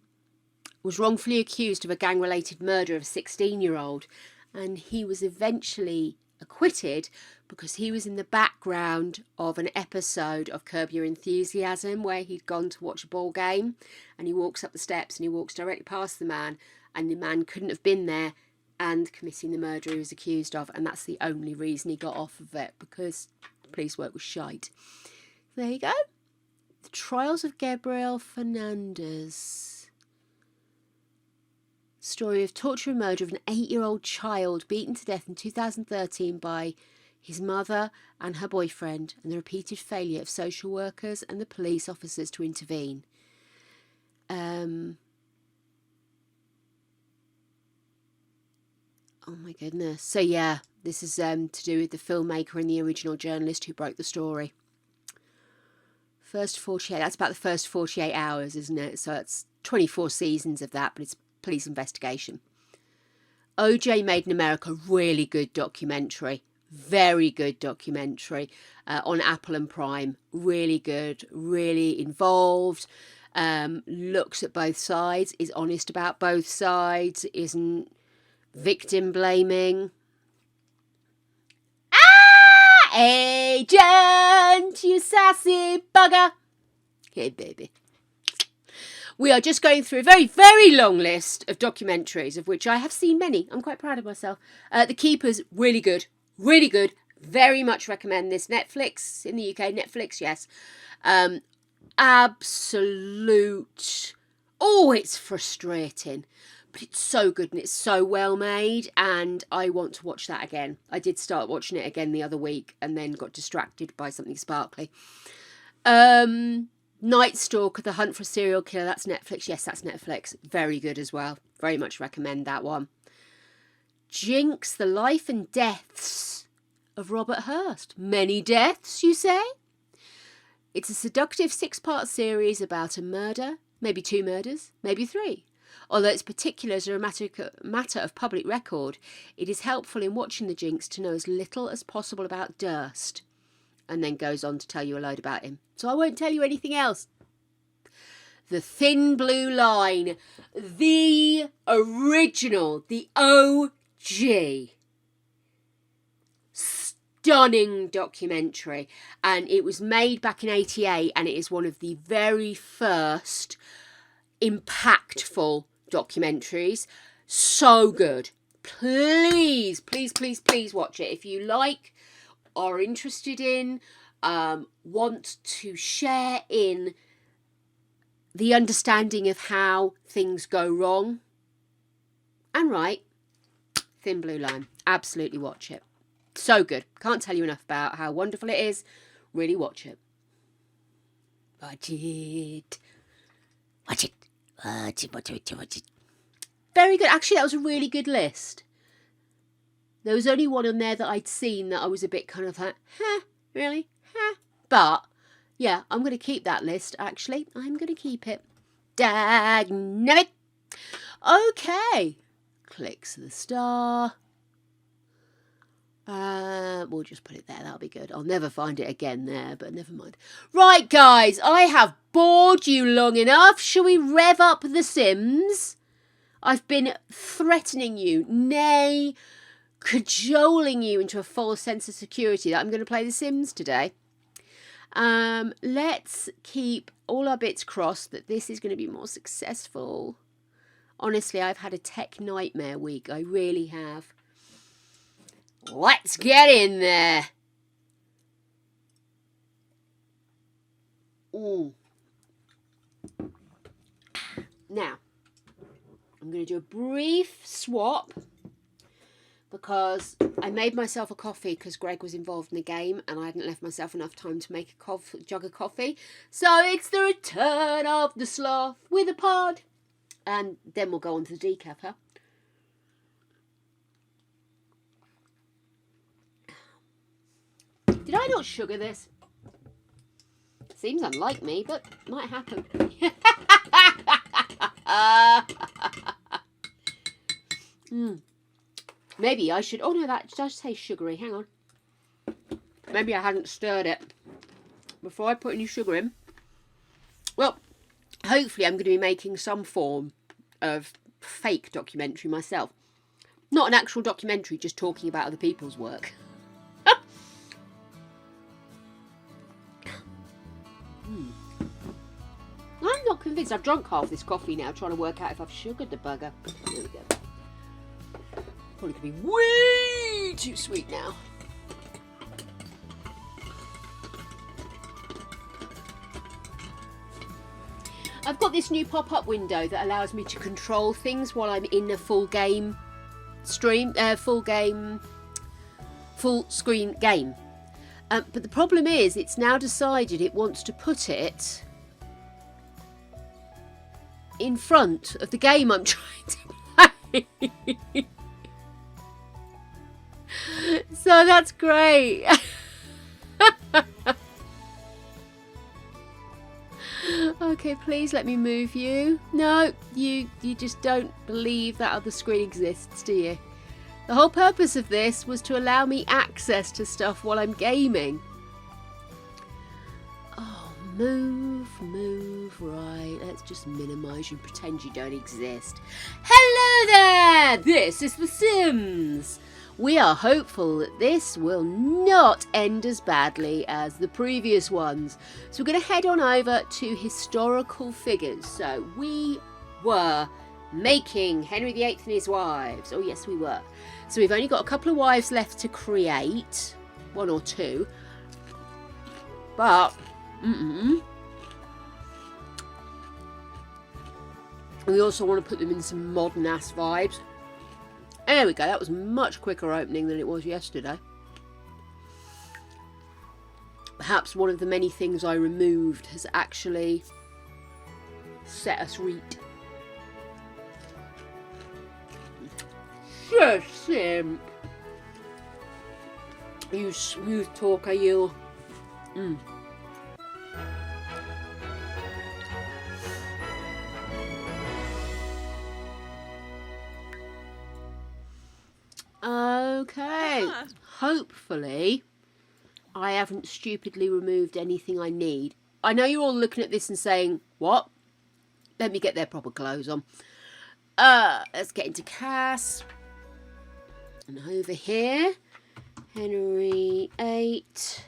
was wrongfully accused of a gang-related murder of a 16-year-old, and he was eventually acquitted because he was in the background of an episode of Curb Your Enthusiasm where he'd gone to watch a ball game, and he walks up the steps and he walks directly past the man, and the man couldn't have been there and committing the murder he was accused of, and that's the only reason he got off of it, because the police work was shite. There you go. The Trials of Gabriel Fernandez. Story of torture and murder of an 8-year-old child beaten to death in 2013 by his mother and her boyfriend, and the repeated failure of social workers and the police officers to intervene. Oh my goodness. So yeah, this is to do with the filmmaker and the original journalist who broke the story. First 48, that's about the first 48 hours, isn't it? So it's 24 seasons of that, but it's police investigation. OJ Made in America, really good documentary. Very good documentary on Apple and Prime. Really good, really involved. Looks at both sides, is honest about both sides, isn't victim blaming. Agent, you sassy bugger. Hey, baby. We are just going through a very, very long list of documentaries, of which I have seen many. I'm quite proud of myself. The Keepers, really good. Really good. Very much recommend this. Netflix, in the UK, Netflix, yes. Absolute. Oh, it's frustrating. But it's so good and it's so well made, and I want to watch that again. I did start watching it again the other week and then got distracted by something sparkly. Night Stalker, The Hunt for a Serial Killer, that's Netflix. Yes, that's Netflix. Very good as well. Very much recommend that one. Jinx, The Life and Deaths of Robert Hurst. Many deaths, you say? It's a seductive 6-part series about a murder, maybe 2 murders, maybe 3. Although its particulars are a matter of public record, it is helpful in watching the Jinx to know as little as possible about Durst. And then goes on to tell you a load about him. So I won't tell you anything else. The Thin Blue Line. The original. The OG. Stunning documentary. And it was made back in 88 and it is one of the very first impactful documentaries. So good. Please, please, please, please watch it. If you like, are interested in, want to share in the understanding of how things go wrong and right, Thin Blue Line. Absolutely watch it. So good. Can't tell you enough about how wonderful it is. Really watch it. Watch it. Watch it. Watch it. Watch it. Watch it. Very good. Actually, that was a really good list. There was only one on there that I'd seen that I was a bit kind of like, really? But, yeah, I'm going to keep that list, actually. I'm going to keep it. Dagnabbit. Okay. Clicks the star. We'll just put it there. That'll be good. I'll never find it again there, but never mind. Right, guys, I have bored you long enough. Shall we rev up The Sims? I've been threatening you, nay, cajoling you into a false sense of security that I'm going to play The Sims today. Let's keep all our bits crossed that this is going to be more successful. Honestly, I've had a tech nightmare week. I really have. Let's get in there. Now, I'm going to do a brief swap because I made myself a coffee because Greg was involved in the game and I hadn't left myself enough time to make a jug of coffee. So it's the return of the sloth with a pod. And then we'll go on to the decaf, huh? Did I not sugar this? Seems unlike me, but might happen. Maybe I should... Oh, no, that does taste sugary. Hang on. Maybe I hadn't stirred it before I put any sugar in. Well, hopefully I'm going to be making some form of fake documentary myself. Not an actual documentary, just talking about other people's work. I'm not convinced. I've drunk half this coffee now, trying to work out if I've sugared the bugger. There we go. Probably could be way too sweet now. I've got this new pop-up window that allows me to control things while I'm in a full game stream, full screen game. But the problem is, it's now decided it wants to put it in front of the game I'm trying to play. So that's great. Okay, please let me move you. No, you just don't believe that other screen exists, do you? The whole purpose of this was to allow me access to stuff while I'm gaming. Oh, move, right. Let's just minimise you and pretend you don't exist. Hello there! This is The Sims. We are hopeful that this will not end as badly as the previous ones. So we're going to head on over to historical figures. So we were making Henry VIII and his wives. Oh yes, we were. So we've only got a couple of wives left to create. 1 or 2. But, we also want to put them in some modern ass vibes. There we go, that was much quicker opening than it was yesterday. Perhaps one of the many things I removed has actually set us right. So simp. You smooth talker, you. Okay. Hopefully, I haven't stupidly removed anything I need. I know you're all looking at this and saying, what? Let me get their proper clothes on. Let's get into Cass. And over here, Henry 8,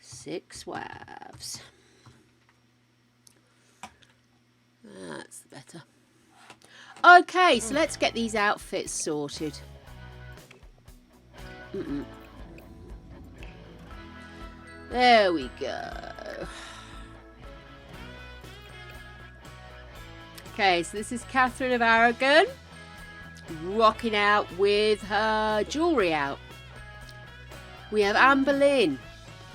6 wives. That's better. Okay, so let's get these outfits sorted. There we go. Okay, so this is Catherine of Aragon rocking out with her jewellery out. We have Anne Boleyn.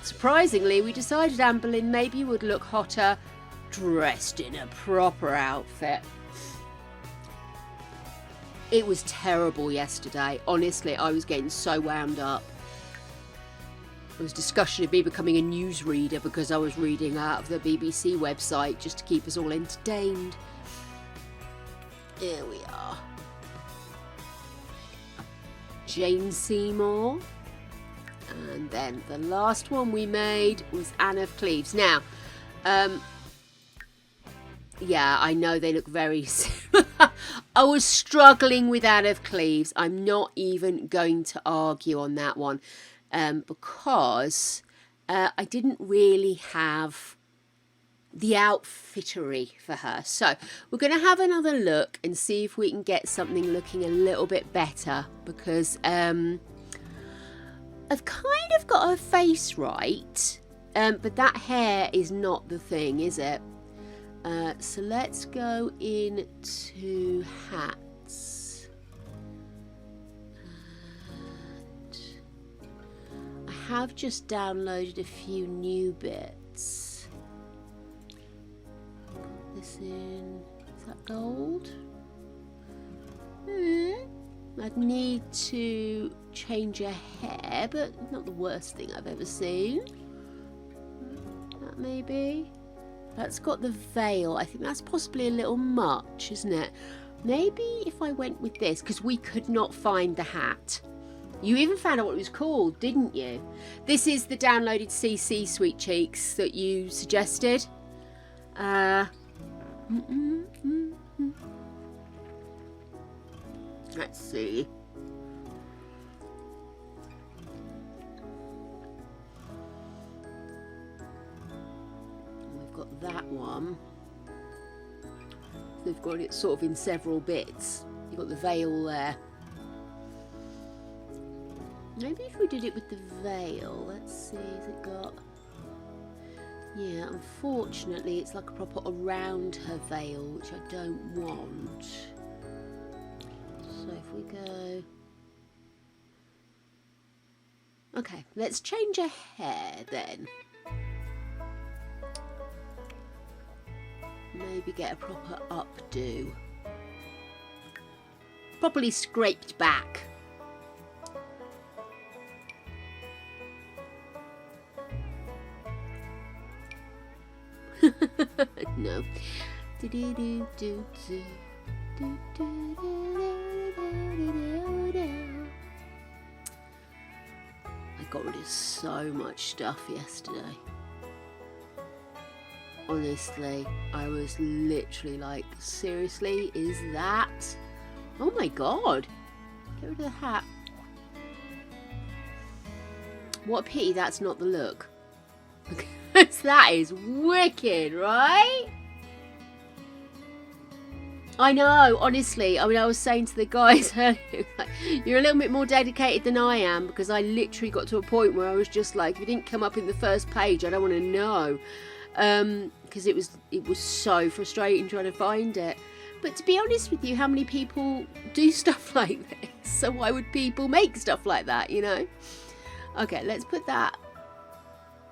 Surprisingly, we decided Anne Boleyn maybe would look hotter dressed in a proper outfit. It was terrible yesterday. Honestly, I was getting so wound up. There was discussion of me becoming a newsreader because I was reading out of the BBC website just to keep us all entertained. Here we are. Jane Seymour. And then the last one we made was Anne of Cleves. Now, yeah, I know they look very similar. I was struggling with Anne of Cleves. I'm not even going to argue on that one because I didn't really have the outfittery for her. So we're going to have another look and see if we can get something looking a little bit better because I've kind of got her face right, but that hair is not the thing, is it? So let's go into hats. And I have just downloaded a few new bits. Put this in. Is that gold? I'd need to change her hair, but not the worst thing I've ever seen. That maybe. That's got the veil. I think that's possibly a little much, isn't it? Maybe if I went with this, because we could not find the hat. You even found out what it was called, didn't you? This is the downloaded CC Sweet Cheeks that you suggested. Let's see. We've got that one. They've got it sort of in several bits. You've got the veil there. Maybe if we did it with the veil, let's see, has it got... Yeah, unfortunately it's like a proper around her veil, which I don't want. So if we go... Okay, let's change her hair then. Maybe get a proper updo. Properly scraped back. No. I got rid of so much stuff yesterday. Honestly, I was literally like, seriously, is that? Oh my god. Get rid of the hat. What a pity that's not the look. Because that is wicked, right? I know, honestly. I mean, I was saying to the guys earlier, like, you're a little bit more dedicated than I am, because I literally got to a point where I was just like, if it didn't come up in the first page, I don't want to know. Because it was so frustrating trying to find it. But to be honest with you, how many people do stuff like this? So why would people make stuff like that, you know? Okay, let's put that.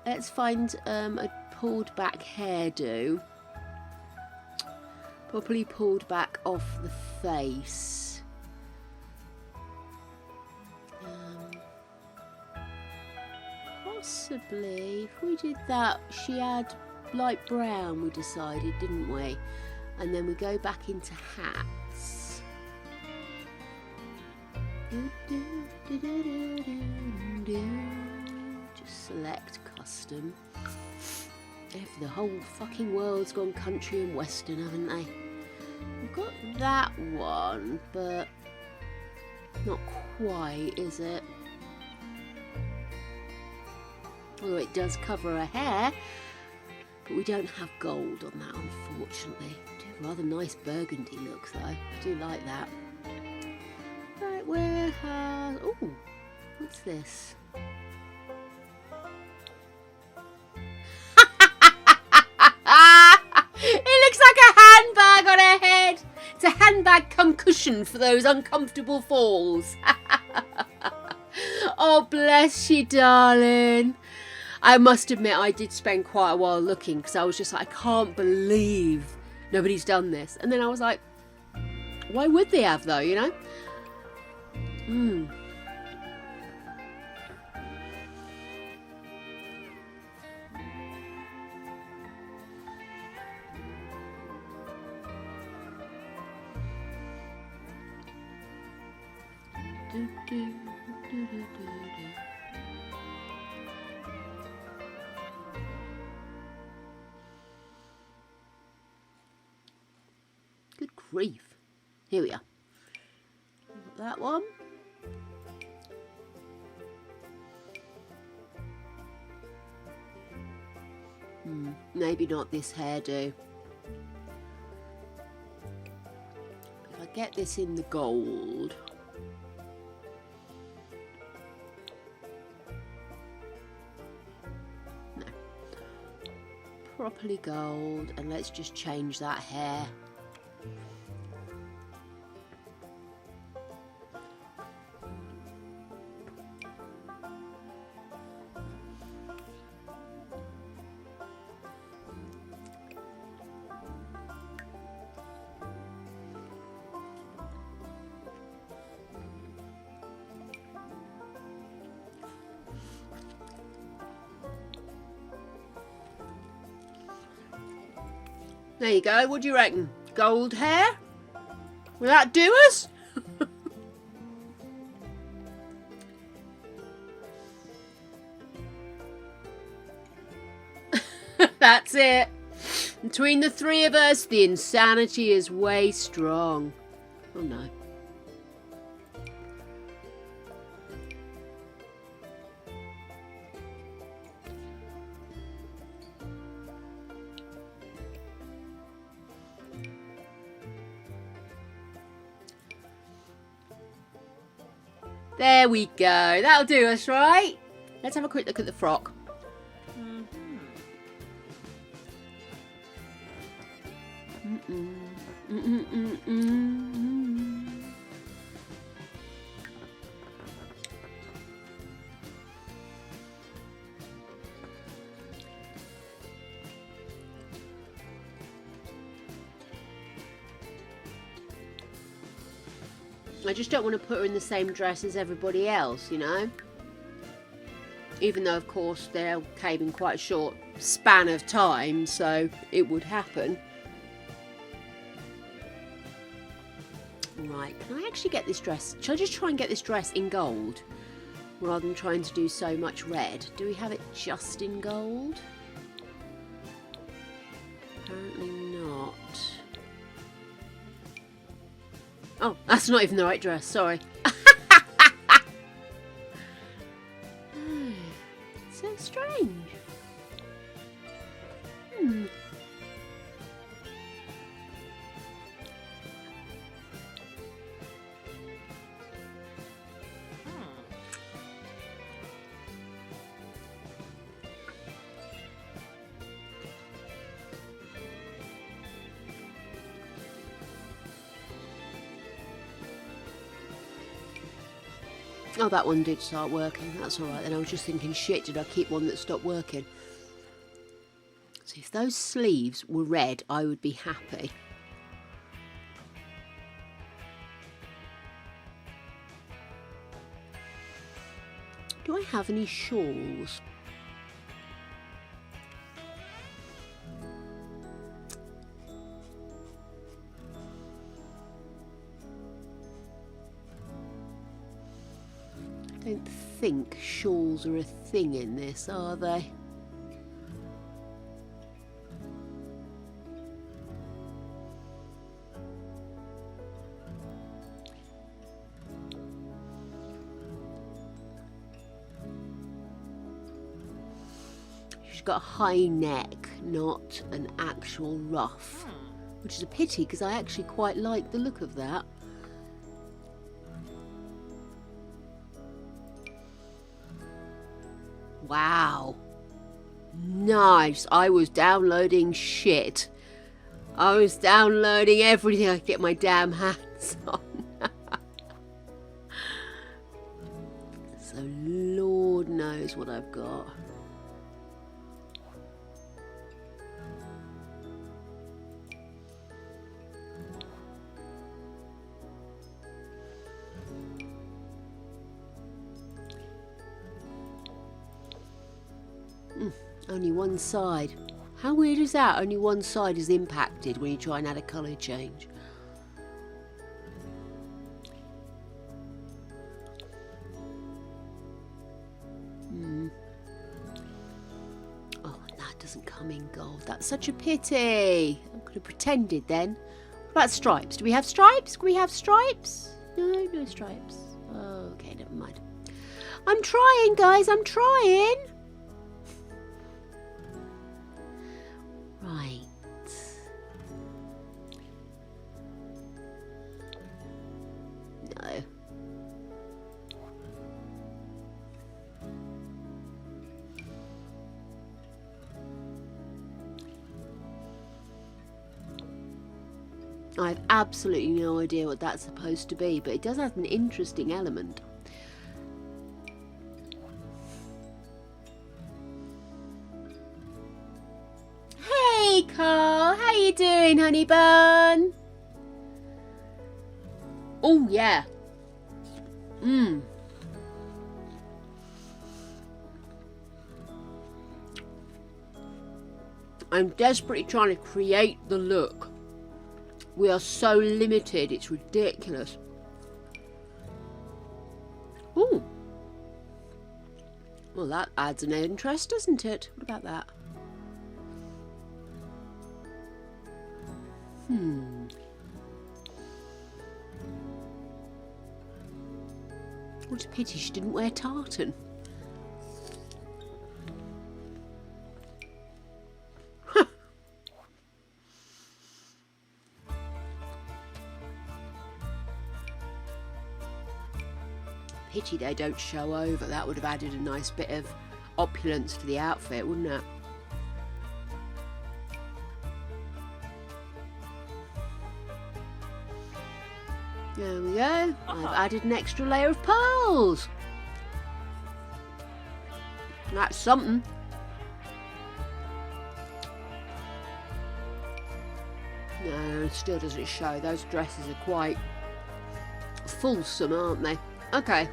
Let's find a pulled back hairdo. Properly pulled back off the face. Possibly, if we did that, she had light brown, we decided, didn't we? And then we go back into hats. Just select custom. The whole fucking world's gone country and western, haven't they? We've got that one, but not quite, is it? Although it does cover her hair, but we don't have gold on that, unfortunately. Do a rather nice burgundy look, though. I do like that. Right, where has... Oh, what's this? It looks like a handbag on her head. It's a handbag cum cushion for those uncomfortable falls. Oh, bless you, darling. I must admit, I did spend quite a while looking because I was just like, I can't believe nobody's done this. And then I was like, why would they have, though, you know? Good grief. Here we are. That one. Maybe not this hairdo. If I get this in the gold. No. Properly gold, and let's just change that hair. There you go. What do you reckon? Gold hair? Will that do us? That's it. Between the three of us, the insanity is way strong. Oh no. There we go. That'll do us, right? Let's have a quick look at the frock. I just don't want to put her in the same dress as everybody else, you know? Even though, of course, they came in quite a short span of time, so it would happen. Right, can I actually get this dress? Shall I just try and get this dress in gold? Rather than trying to do so much red. Do we have it just in gold? Apparently not. Oh, that's not even the right dress, sorry. So strange. Oh, that one did start working. That's all right. Then I was just thinking, shit, did I keep one that stopped working? So if those sleeves were red, I would be happy. Do I have any shawls? think shawls are a thing in this, are they? She's got a high neck, not an actual ruff, which is a pity because I actually quite like the look of that. Wow. Nice. I was downloading shit. I was downloading everything I could get my damn hands on. So Lord knows what I've got. Only one side. How weird is that? Only one side is impacted when you try and add a colour change. Oh, and that doesn't come in gold. That's such a pity. I could have pretended then. What about stripes? Do we have stripes? Can we have stripes? No, no stripes. Oh, okay, never mind. I'm trying, guys. I'm trying. Right. No. I have absolutely no idea what that's supposed to be, but it does have an interesting element. Hey Carl, how you doing, honey bun? Oh yeah. I'm desperately trying to create the look. We are so limited, it's ridiculous. Ooh. Well, that adds an interest, doesn't it? What about that? What a pity she didn't wear tartan. Pity they don't show over. That would have added a nice bit of opulence to the outfit, wouldn't it? There we go. I've added an extra layer of pearls. That's something. No, it still doesn't show. Those dresses are quite fulsome, aren't they? Okay.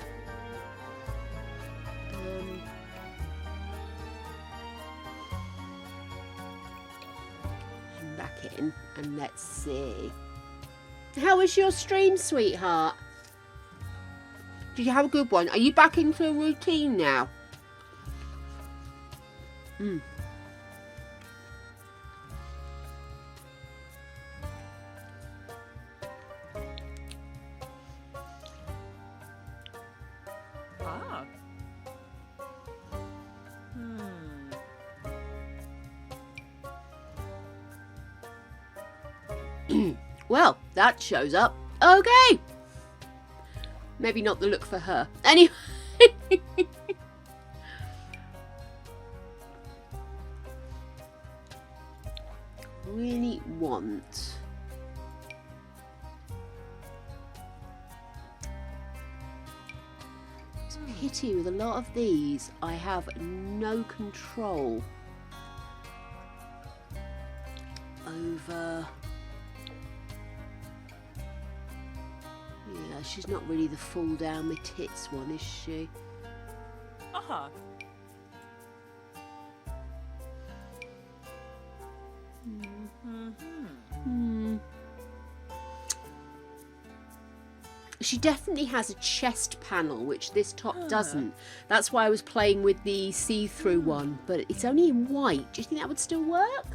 Back in and let's see. How was your stream, sweetheart? Did you have a good one? Are you back into a routine now? Well, that shows up. Okay. Maybe not the look for her. Anyway. Really want. It's a pity with a lot of these, I have no control over. Yeah, she's not really the fall down my tits one, is she? She definitely has a chest panel, which this top doesn't. That's why I was playing with the see-through one, but it's only in white. Do you think that would still work?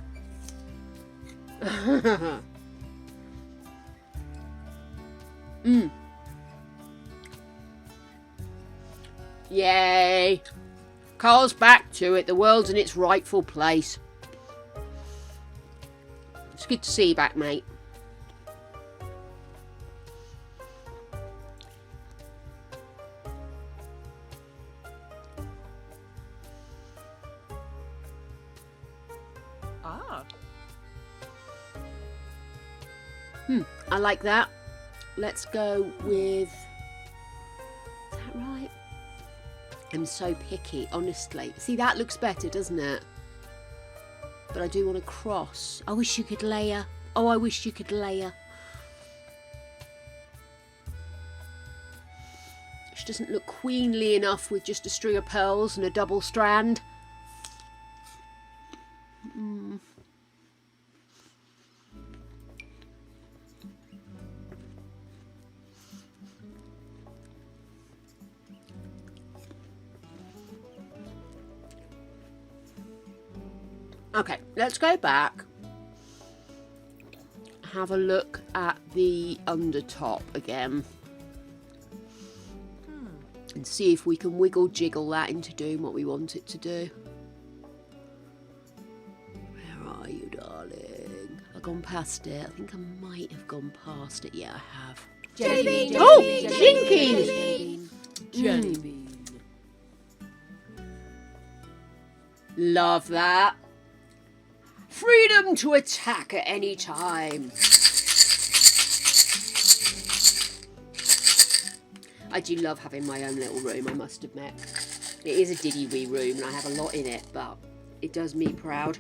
Yay! Carl's back to it. The world's in its rightful place. It's good to see you back, mate. I like that. Let's go with... Is that right? I'm so picky, honestly. See, that looks better, doesn't it? But I do want to cross. I wish you could layer. Oh, I wish you could layer. She doesn't look queenly enough with just a string of pearls and a double strand. Okay, let's go back. Have a look at the undertop again. And see if we can wiggle jiggle that into doing what we want it to do. Where are you, darling? I've gone past it. I think I might have gone past it. Yeah, I have. Jelly bean. Oh, Jinkies. Jelly bean. Love that. Freedom to attack at any time. I do love having my own little room, I must admit. It is a diddy wee room and I have a lot in it, but it does me proud.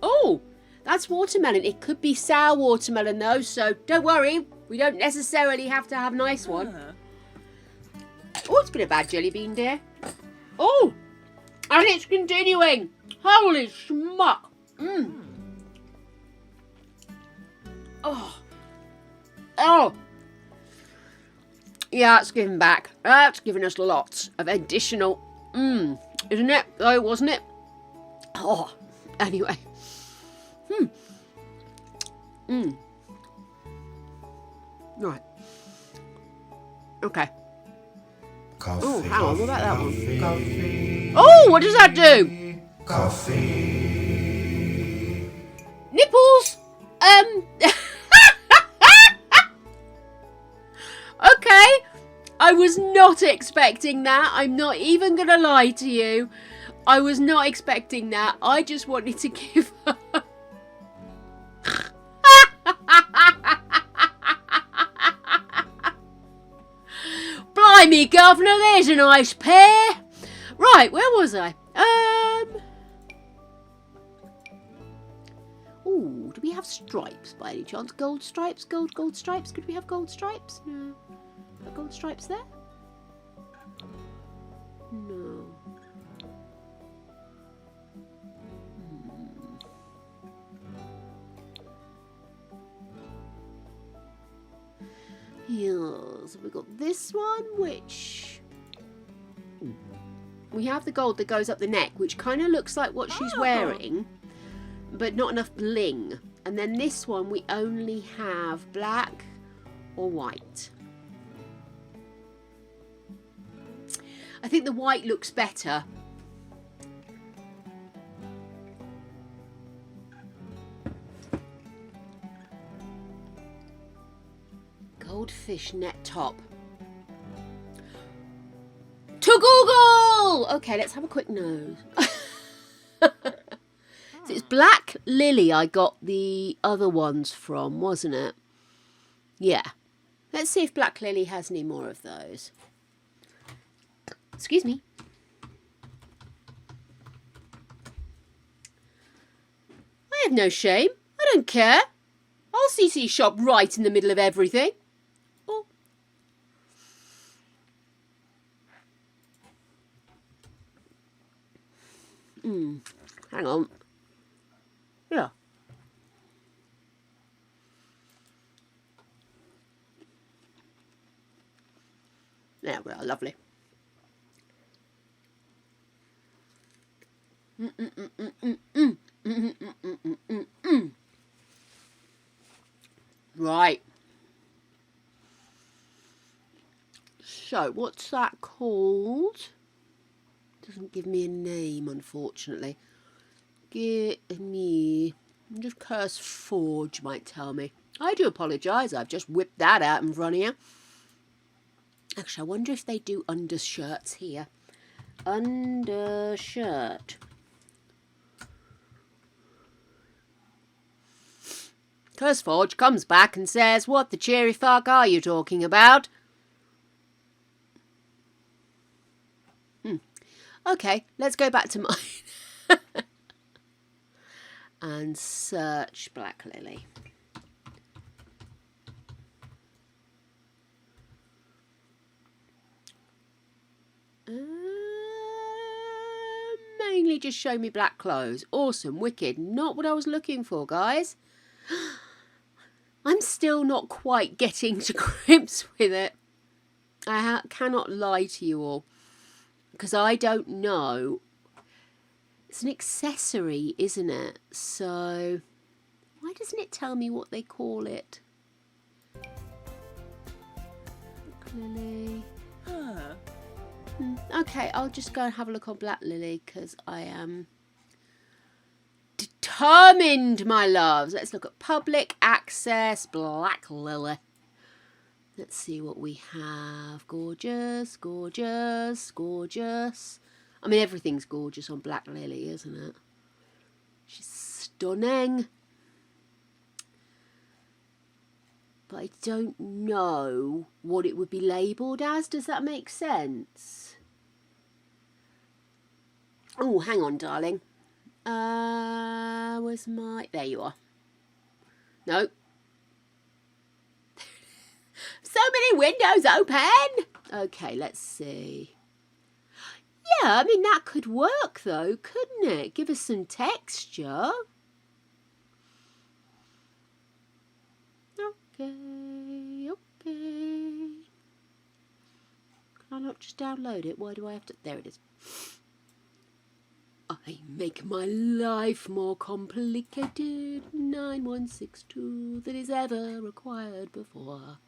Oh, that's watermelon. It could be sour watermelon though, so don't worry. We don't necessarily have to have a nice one. Oh, it's been a bad jelly bean, dear. Oh, and it's continuing. Holy schmuck. Oh. Yeah, it's giving back. That's giving us lots of additional. Isn't it? Oh, wasn't it? Oh, anyway. Right. Okay. Coffee, Oh, hang on. What about that one? coffee, Oh, what does that do? coffee. Nipples. Okay. I was not expecting that. I'm not even going to lie to you. I was not expecting that. I just wanted to give her... Blimey, governor, there's a nice pair. Right, where was I? Ooh, do we have stripes by any chance? Gold stripes? Gold stripes? Could we have gold stripes? No. Are gold stripes there? No. Yes, we've got this one, which... We have the gold that goes up the neck, which kind of looks like what she's wearing, but not enough bling. And then this one, we only have black or white. I think the white looks better. Goldfish net top. To Google! Okay, let's have a quick nose. So it's Black Lily I got the other ones from, wasn't it? Yeah. Let's see if Black Lily has any more of those. Excuse me. I have no shame. I don't care. I'll CC shop right in the middle of everything. Oh. Hang on. Yeah. Well, lovely. Right. So, what's that called? Doesn't give me a name, unfortunately. Just Curse Forge might tell me. I do apologise. I've just whipped that out in front of you. Actually, I wonder if they do undershirts here. Undershirt. Curse Forge comes back and says, "What the cheery fuck are you talking about?" Okay, let's go back to mine. And search Black Lily. Mainly just show me black clothes. Awesome, wicked. Not what I was looking for, guys. I'm still not quite getting to grips with it. I cannot lie to you all. Because I don't know. It's an accessory, isn't it? So, why doesn't it tell me what they call it? Lily. Okay, I'll just go and have a look on Black Lily because I am determined, my loves. Let's look at public access Black Lily. Let's see what we have. Gorgeous, gorgeous, gorgeous. I mean, everything's gorgeous on Black Lily, isn't it? She's stunning. But I don't know what it would be labelled as. Does that make sense? Oh, hang on, darling. Where's my... There you are. No. So many windows open. Okay, let's see. Yeah, I mean, that could work, though, couldn't it? Give us some texture. Okay, okay. Can I not just download it? Why do I have to... There it is. I make my life more complicated 9162 than is ever required before.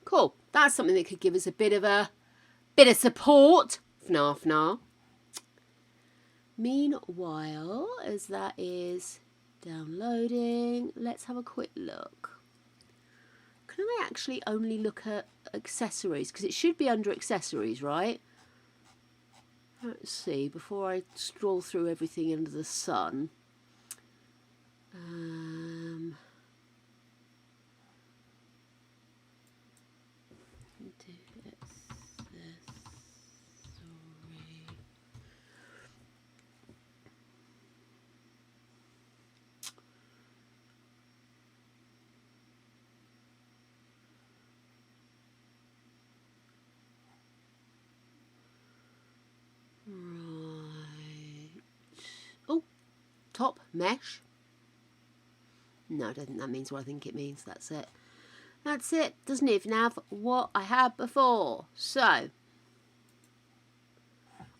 Cool. That's something that could give us a bit of support. Fnar, fnar. Meanwhile, as that is downloading, let's have a quick look. Can I actually only look at accessories? Because it should be under accessories, right? Let's see, before I stroll through everything under the sun. Right. Oh, top mesh. No, I don't think that means what I think it means. That's it. That's it. Doesn't even have what I had before. So,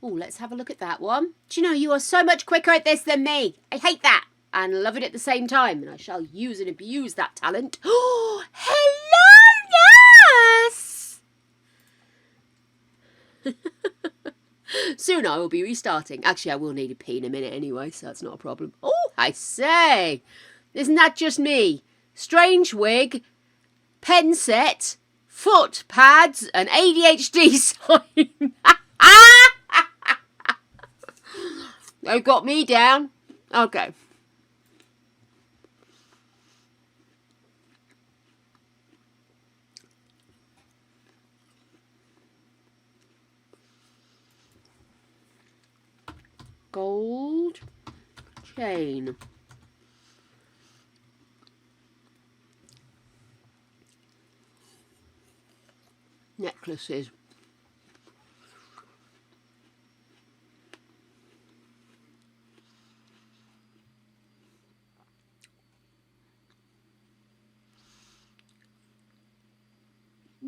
oh, let's have a look at that one. Do you know, you are so much quicker at this than me. I hate that and love it at the same time. And I shall use and abuse that talent. Oh, hello, nurse! Soon I will be restarting. Actually, I will need a pee in a minute anyway, so that's not a problem. Oh, I say! Isn't that just me? Strange wig, pen set, foot pads, and ADHD sign. They've got me down. Okay. Gold chain. Necklaces.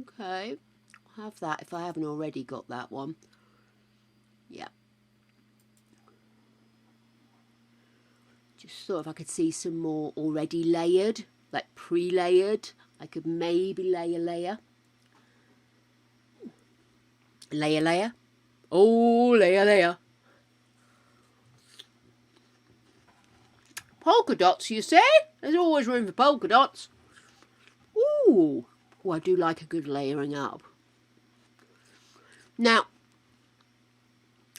Okay, I'll have that if I haven't already got that one. Yeah. Just thought if I could see some more already layered, like pre-layered, I could maybe lay a layer. Layer. Oh, layer. Polka dots, you say? There's always room for polka dots. Ooh. Oh, I do like a good layering up. Now,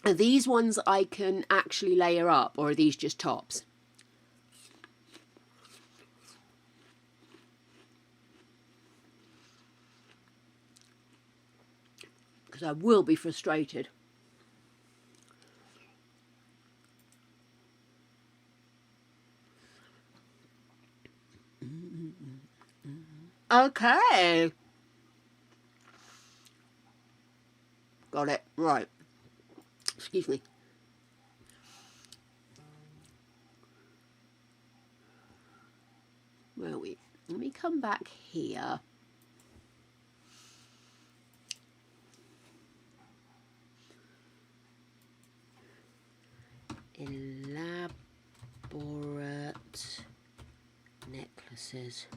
are these ones I can actually layer up, or are these just tops? Because I will be frustrated. Okay. Got it. Right. Excuse me. Where are we? Let me come back here. Elaborate necklaces.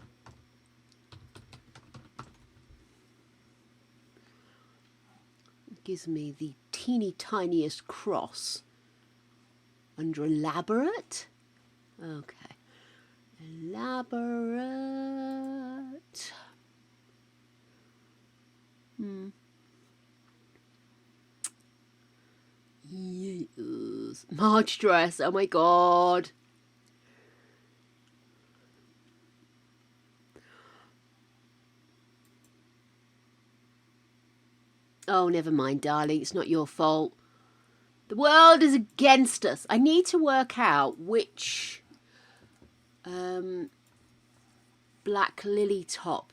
Gives me the teeny tiniest cross under elaborate. Okay, elaborate. Yes. March dress. Oh my god. Oh, never mind, darling. It's not your fault. The world is against us. I need to work out which black lily top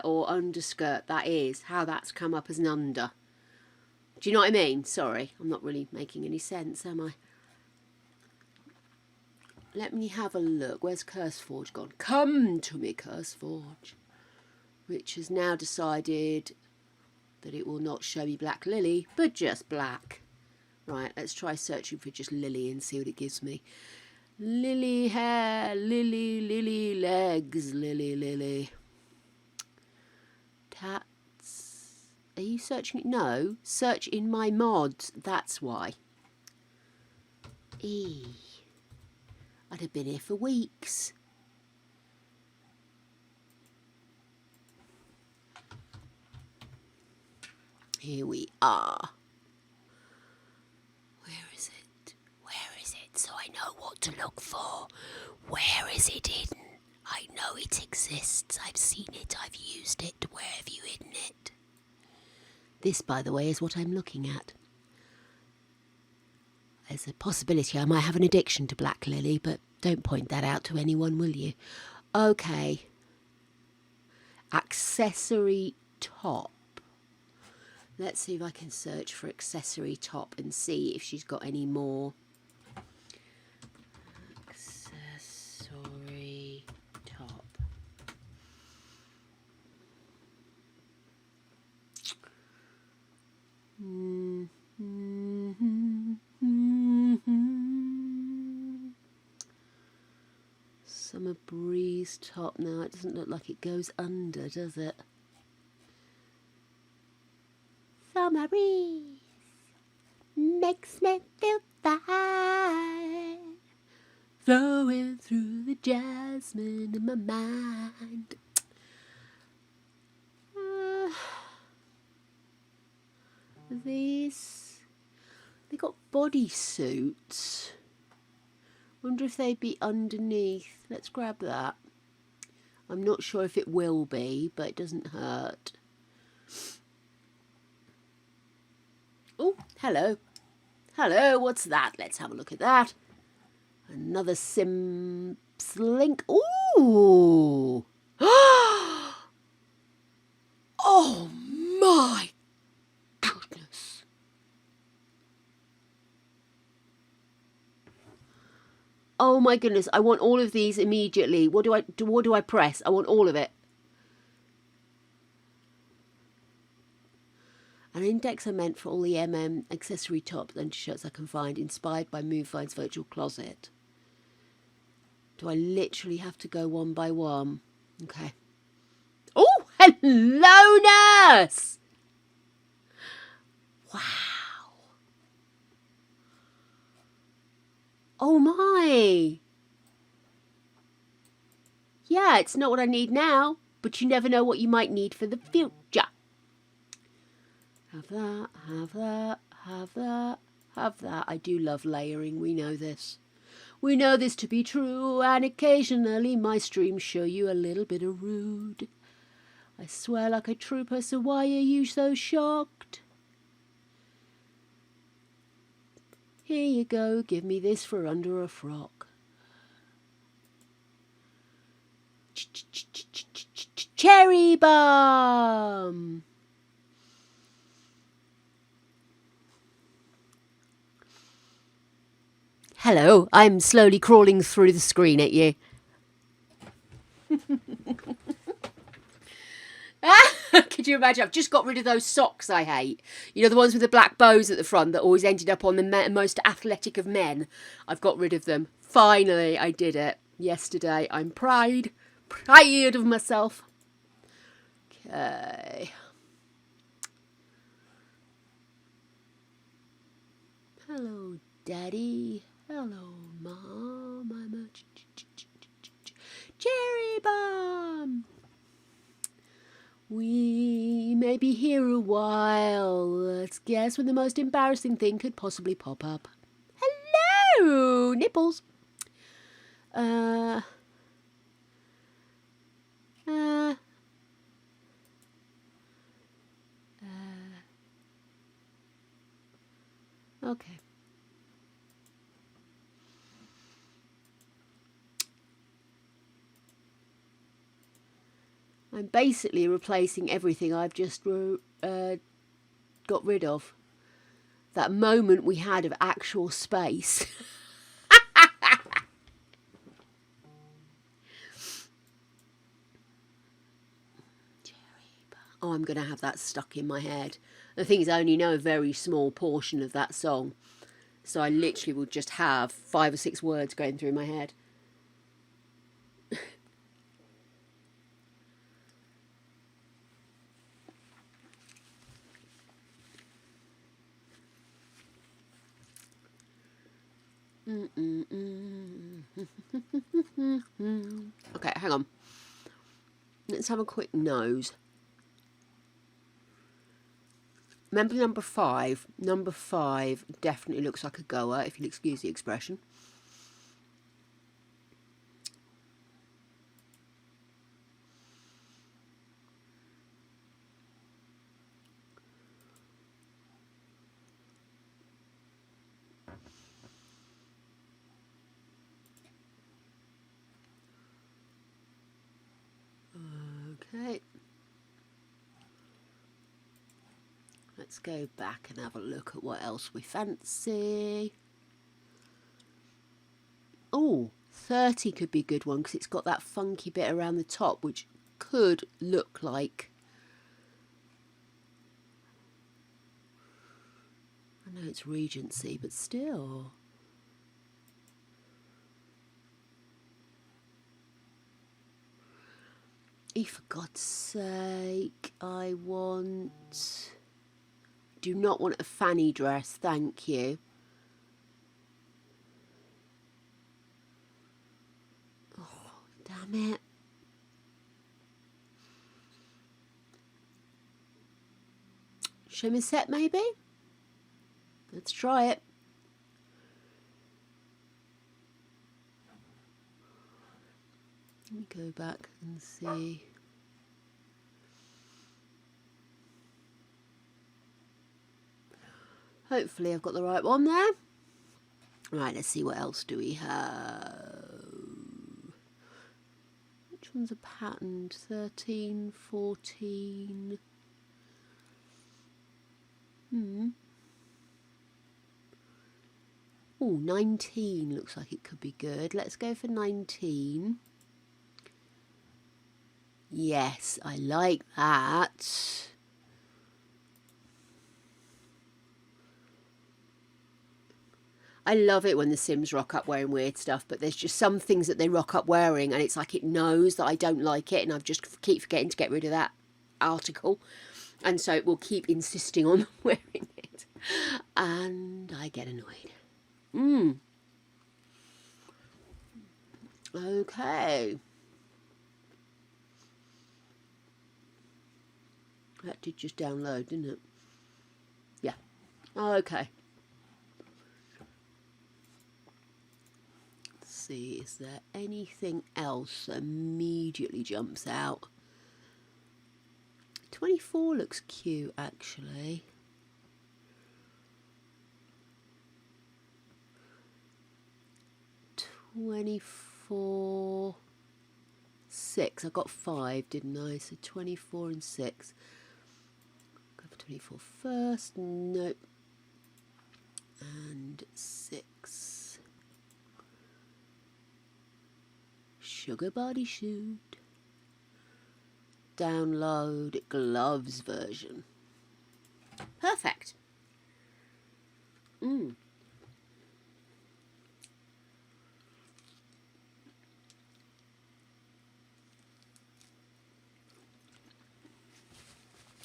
or underskirt that is. How that's come up as an under. Do you know what I mean? Sorry, I'm not really making any sense, am I? Let me have a look. Where's CurseForge gone? Come to me, CurseForge. Which has now decided that it will not show me black lily, but just black. Right, let's try searching for just lily and see what it gives me. Lily hair, lily legs, lily. Tats. Are you searching it? No. Search in my mods. That's why. I'd have been here for weeks. Here we are. Where is it? So I know what to look for. Where is it hidden? I know it exists. I've seen it. I've used it. Where have you hidden it? This, by the way, is what I'm looking at. There's a possibility I might have an addiction to black lily, but don't point that out to anyone, will you? Okay. Accessory top. Let's see if I can search for accessory top and see if she's got any more. Accessory top. Summer breeze top. No, it doesn't look like it goes under, does it? Summer breeze makes me feel fine, flowing through the jasmine in my mind. These, they got bodysuits. Wonder if they'd be underneath. Let's grab that. I'm not sure if it will be, but it doesn't hurt. Oh, hello. Hello, what's that? Let's have a look at that. Another sim slink. Ooh. Oh my goodness. Oh my goodness, I want all of these immediately. What do I press? I want all of it. An index I meant for all the accessory tops and shirts I can find, inspired by Moonfine's virtual closet. Do I literally have to go one by one? Okay. Oh, hello, nurse! Wow. Oh my. Yeah, it's not what I need now, but you never know what you might need for the future. Have that, have that, have that, have that. I do love layering, we know this. We know this to be true, and occasionally my streams show you a little bit of rude. I swear like a trooper, so why are you so shocked? Here you go, give me this for under a frock. Cherry bomb! Hello, I'm slowly crawling through the screen at you. Could you imagine? I've just got rid of those socks I hate. You know, the ones with the black bows at the front that always ended up on the most athletic of men. I've got rid of them. Finally, I did it. Yesterday. I'm proud of myself. Okay. Hello, Daddy. Hello, Mom. I'm a cherry bomb. We may be here a while. Let's guess when the most embarrassing thing could possibly pop up. Hello, nipples. Okay. I'm basically replacing everything I've just got rid of. That moment we had of actual space. Oh, I'm going to have that stuck in my head. The thing is, I only know a very small portion of that song. So I literally will just have 5 or 6 words going through my head. Okay, hang on. Let's have a quick nose. Remember number 5? Number 5 definitely looks like a goer, if you'll excuse the expression. Okay. Let's go back and have a look at what else we fancy. Oh, 30 could be a good one because it's got that funky bit around the top which could look like... I know it's Regency, but still... For God's sake, I want... Do not want a fanny dress, thank you. Oh, damn it. Chemisette, maybe? Let's try it. Let me go back and see. Hopefully I've got the right one there. Right, let's see what else do we have. Which one's a patterned? 13, 14. Oh, 19 looks like it could be good. Let's go for 19. Yes, I like that. I love it when the Sims rock up wearing weird stuff, but there's just some things that they rock up wearing and it's like it knows that I don't like it and I've just keep forgetting to get rid of that article. And so it will keep insisting on wearing it. And I get annoyed. Okay. That did just download, didn't it? Yeah. Okay. Let's see, is there anything else that immediately jumps out? 24 looks cute, actually. Twenty-four, 6. I got 5, didn't I? So 24 and 6. Go for 24 first. Nope. And 6. Sugar bodysuit. Download gloves version. Perfect.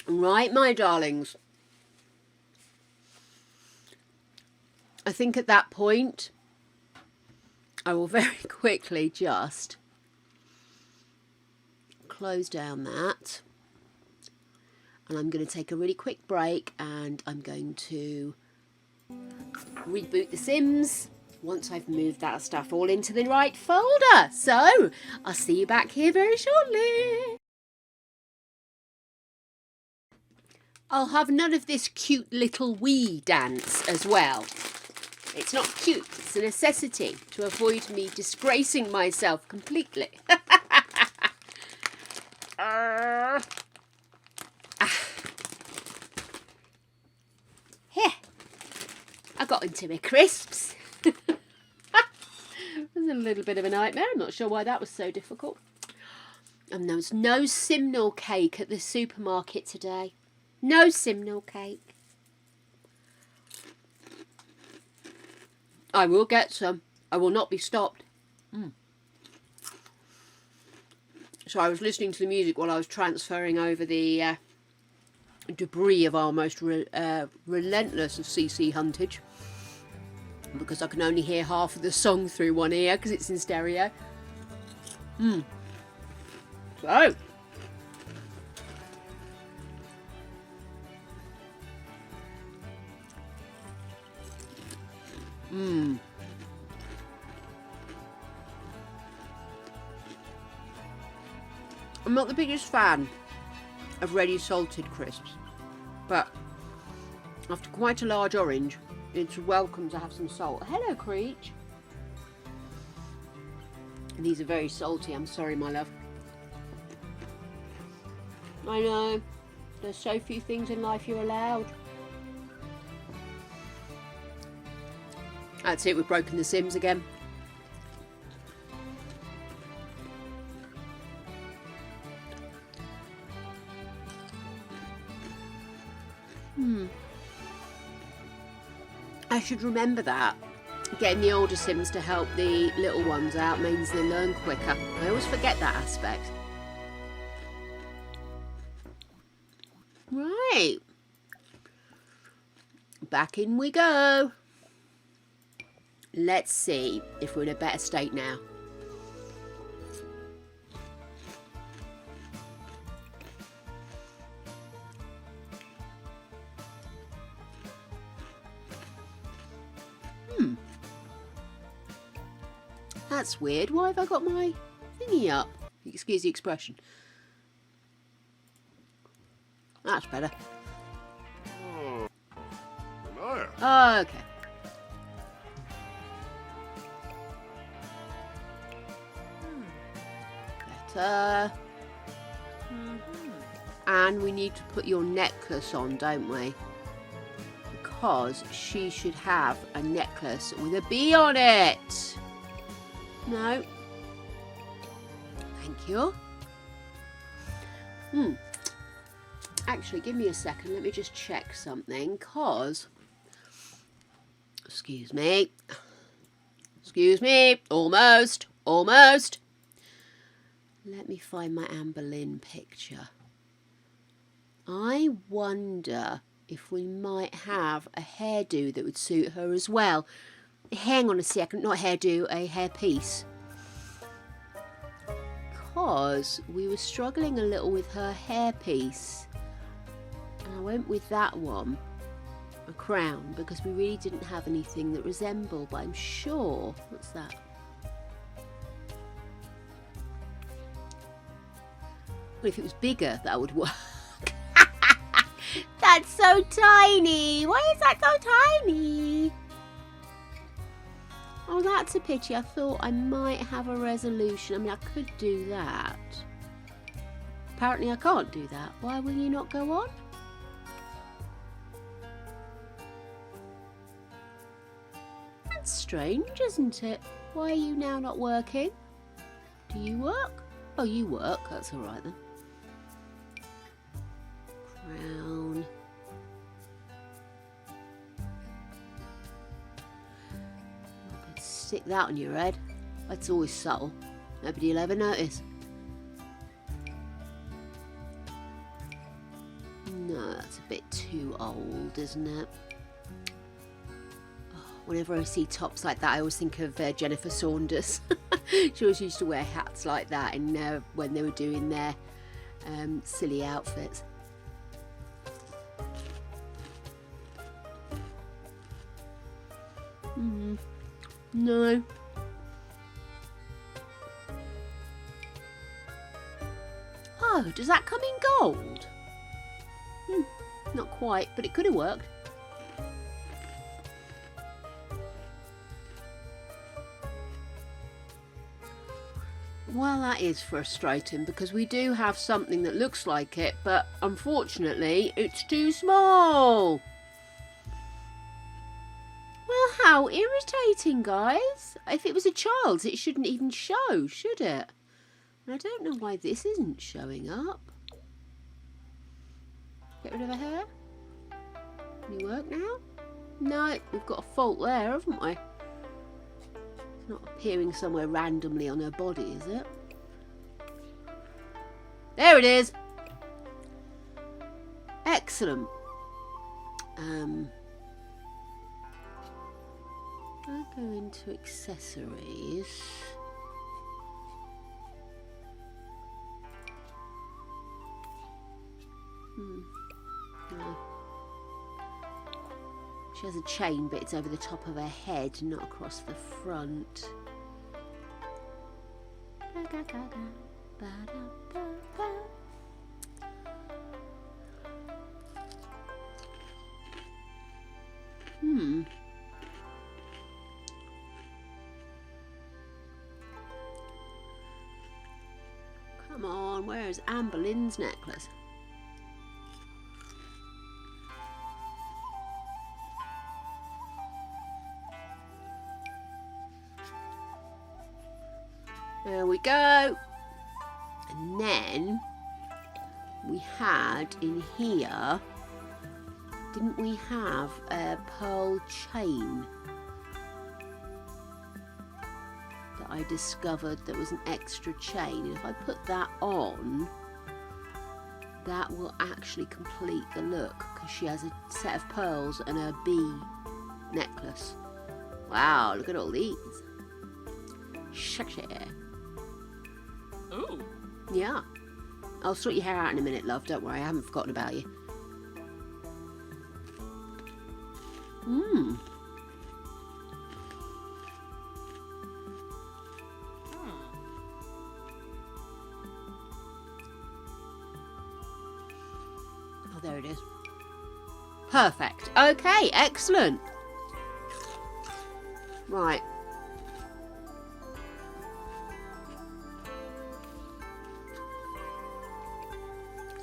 Right, my darlings. I think at that point, I will very quickly just close down that. And I'm going to take a really quick break and I'm going to reboot The Sims once I've moved that stuff all into the right folder. So, I'll see you back here very shortly. I'll have none of this cute little wee dance as well. It's not cute, it's a necessity to avoid me disgracing myself completely. Here, I got into my crisps. It was a little bit of a nightmare. I'm not sure why that was so difficult. And there was no Simnel cake at the supermarket today. No Simnel cake. I will get some. I will not be stopped. So I was listening to the music while I was transferring over the debris of our most relentless of CC huntage. Because I can only hear half of the song through one ear because it's in stereo. So. I'm not the biggest fan of ready salted crisps, but after quite a large orange, it's welcome to have some salt. Hello, Creech. These are very salty. I'm sorry, my love. I know. There's so few things in life you're allowed. That's it. We've broken The Sims again. I should remember that. Getting the older Sims to help the little ones out means they learn quicker. I always forget that aspect. Right. Back in we go. Let's see if we're in a better state now. That's weird. Why have I got my thingy up? Excuse the expression. That's better. Okay. Better. And we need to put your necklace on, don't we? Because she should have a necklace with a bee on it. No. Thank you. Actually, give me a second. Let me just check something, because excuse me. Excuse me. Almost. Almost. Let me find my Anne Boleyn picture. I wonder if we might have a hairdo that would suit her as well. Hang on a second. Not a hairdo, a hairpiece. Because we were struggling a little with her hairpiece. And I went with that one. A crown, because we really didn't have anything that resembled, but I'm sure. What's that? Well, if it was bigger, that would work. That's so tiny. Why is that so tiny? Oh, that's a pity. I thought I might have a resolution. I mean, I could do that. Apparently, I can't do that. Why will you not go on? That's strange, isn't it? Why are you now not working? Do you work? Oh, you work. That's all right then. Crown. I could stick that on your head. That's always subtle. Nobody'll ever notice. No, that's a bit too old, isn't it? Whenever I see tops like that, I always think of Jennifer Saunders. She always used to wear hats like that when they were doing their silly outfits. No. Oh, does that come in gold? Not quite, but it could have worked. Well, that is frustrating because we do have something that looks like it, but unfortunately it's too small. Well, how irritating, guys. If it was a child's, it shouldn't even show, should it? And I don't know why this isn't showing up. Get rid of her hair? Can you work now? No, we've got a fault there, haven't we? Not appearing somewhere randomly on her body, is it? There it is. Excellent. I'll go into accessories. No. She has a chain, but it's over the top of her head, not across the front. Come on, where's Anne Boleyn's necklace? There we go. And then we had in here, didn't we have a pearl chain that I discovered that was an extra chain? And if I put that on, that will actually complete the look because she has a set of pearls and a bee necklace. Wow, look at all these. Sexy. Ooh. Yeah. I'll sort your hair out in a minute, love. Don't worry, I haven't forgotten about you. Oh, there it is. Perfect. Okay, excellent. Right.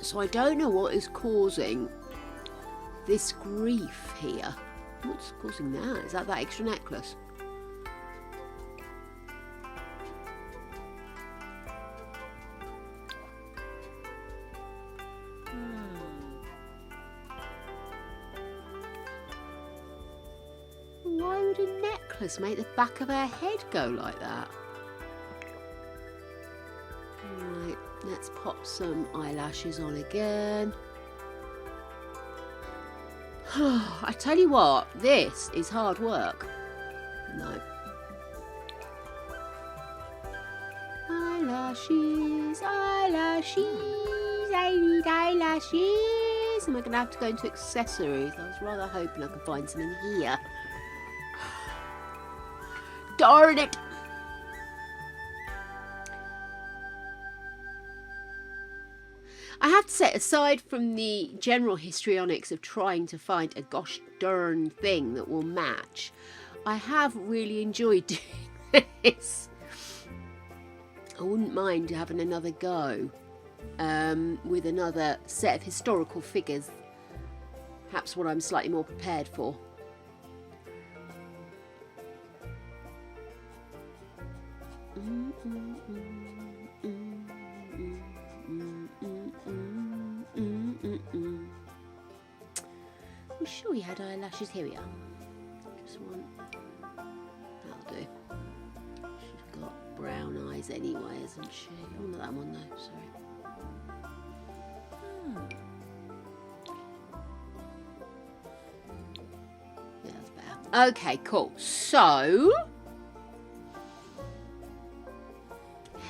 So I don't know what is causing this grief here. What's causing that? Is that extra necklace? Why would would a necklace make the back of her head go like that? Right, let's pop some eyelashes on again. I tell you what, this is hard work. No. Eyelashes, eyelashes, I need eyelashes. Am I going to have to go into accessories? I was rather hoping I could find some in here. Darn it! I have to say, aside from the general histrionics of trying to find a gosh darn thing that will match, I have really enjoyed doing this. I wouldn't mind having another go with another set of historical figures. Perhaps what I'm slightly more prepared for. I'm sure we had eyelashes. Here we are. Just one. That'll do. She's got brown eyes anyway, hasn't she? Oh, not that one though. Sorry. Yeah, that's better. Okay, cool. So,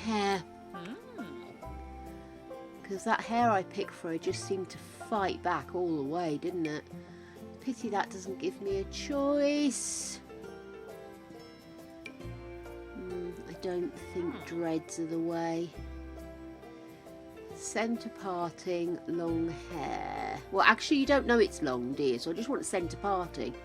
hair. Because that hair I picked for her just seemed to fight back all the way, didn't it? Pity that doesn't give me a choice. I don't think dreads are the way. Centre parting, long hair. Well, actually, you don't know it's long, do you? So I just want centre parting.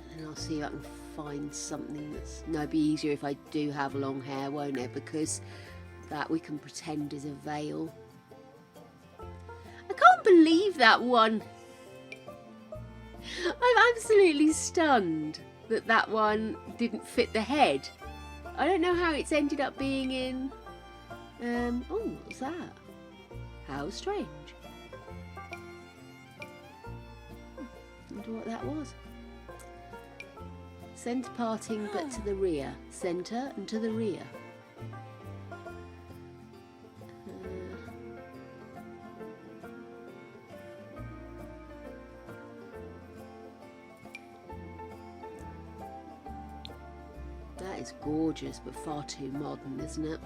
And then I'll see if I can find something that's... No, it'd be easier if I do have long hair, won't it? Because that we can pretend is a veil. I can't believe that one. I'm absolutely stunned that that one didn't fit the head. I don't know how it's ended up being in... oh, what's that? How strange. Wonder what that was. Centre parting, but to the rear. Centre and to the rear. That is gorgeous, but far too modern, isn't it?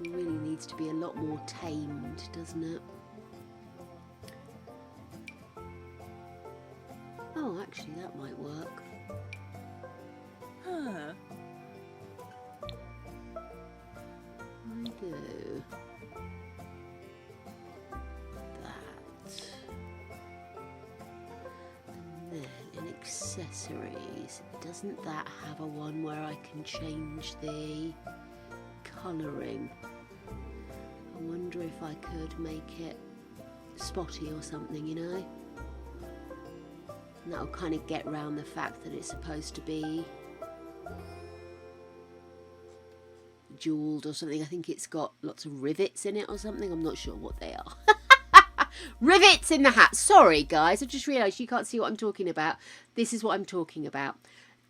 It really needs to be a lot more tamed, doesn't it? Oh, actually, that might work. I do. That. And then in accessories, doesn't that have a one where I can change the colouring? I wonder if I could make it spotty or something, you know? And that'll kind of get round the fact that it's supposed to be jewelled or something. I think it's got lots of rivets in it or something. I'm not sure what they are. Rivets in the hat. Sorry, guys. I just realised you can't see what I'm talking about. This is what I'm talking about.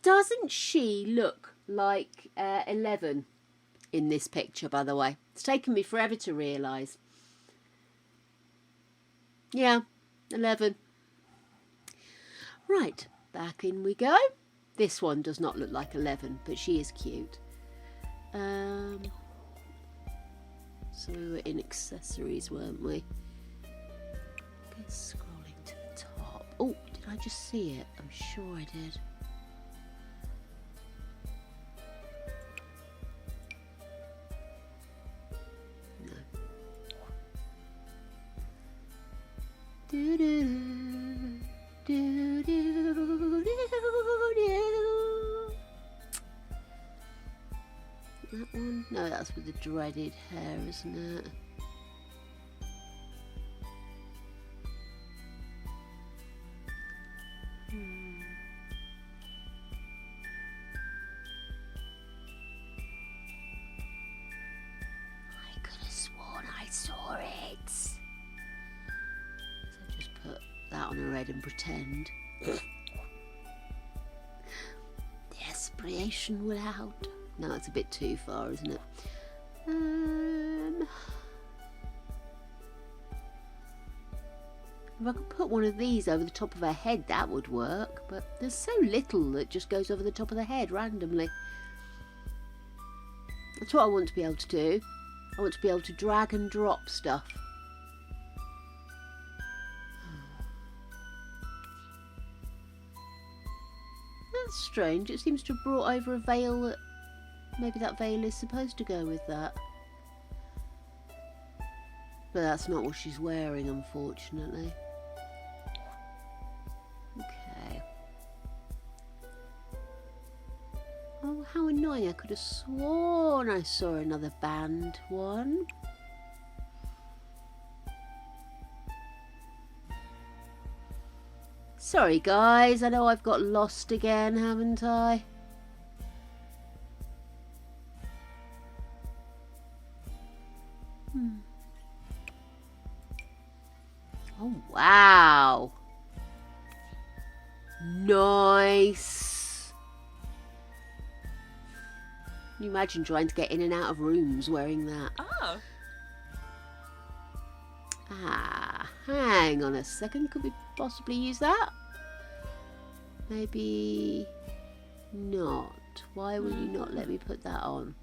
Doesn't she look like 11 in this picture, by the way? It's taken me forever to realise. Yeah, 11. Right, back in we go. This one does not look like 11, but she is cute. So we were in accessories, weren't we? Okay, scrolling to the top. Oh, did I just see it? I'm sure I did. No. Do do do do do do do. That one? No, that's with the dreaded hair, isn't it? red and pretend. Desperation will out. No, it's a bit too far, isn't it? If I could put one of these over the top of her head, that would work. But there's so little that just goes over the top of the head randomly. That's what I want to be able to do. I want to be able to drag and drop stuff. That's strange. It seems to have brought over a veil that... Maybe that veil is supposed to go with that. But that's not what she's wearing, unfortunately. Okay. Oh, how annoying. I could have sworn I saw another band one. Sorry, guys. I know I've got lost again, haven't I? Oh, wow. Nice. Can you imagine trying to get in and out of rooms wearing that? Oh. Ah, hang on a second. Could we possibly use that? Maybe not. Why will you not let me put that on?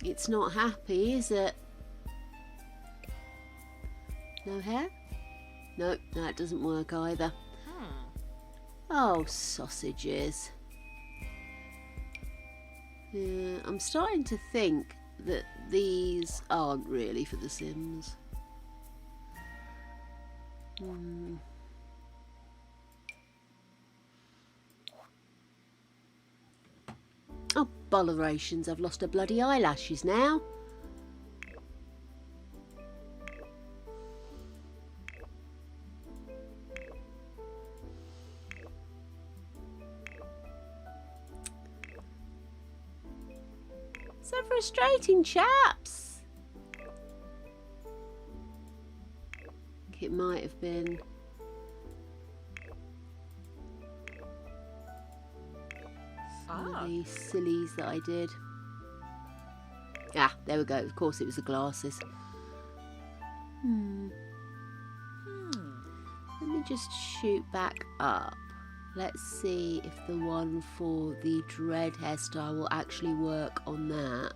It's not happy, is it? No hair? No, that doesn't work either. Oh, sausages. Yeah, I'm starting to think that these aren't really for The Sims. Oh, bollerations, I've lost her bloody eyelashes now. So frustrating, chaps. I think it might have been... Some of these sillies that I did. Ah, there we go. Of course it was the glasses. Let me just shoot back up. Let's see if the one for the dread hairstyle will actually work on that.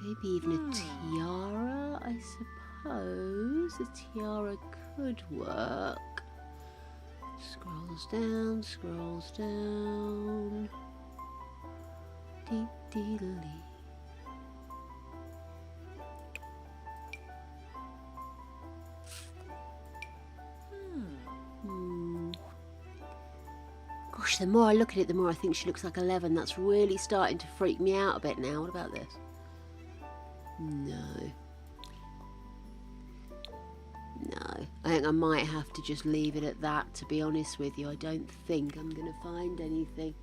Maybe even a tiara, I suppose. A tiara could work. Scrolls down, scrolls down. Dee dee lee. Gosh, the more I look at it, the more I think she looks like 11. That's really starting to freak me out a bit now. What about this? No. No. I think I might have to just leave it at that, to be honest with you. I don't think I'm going to find anything.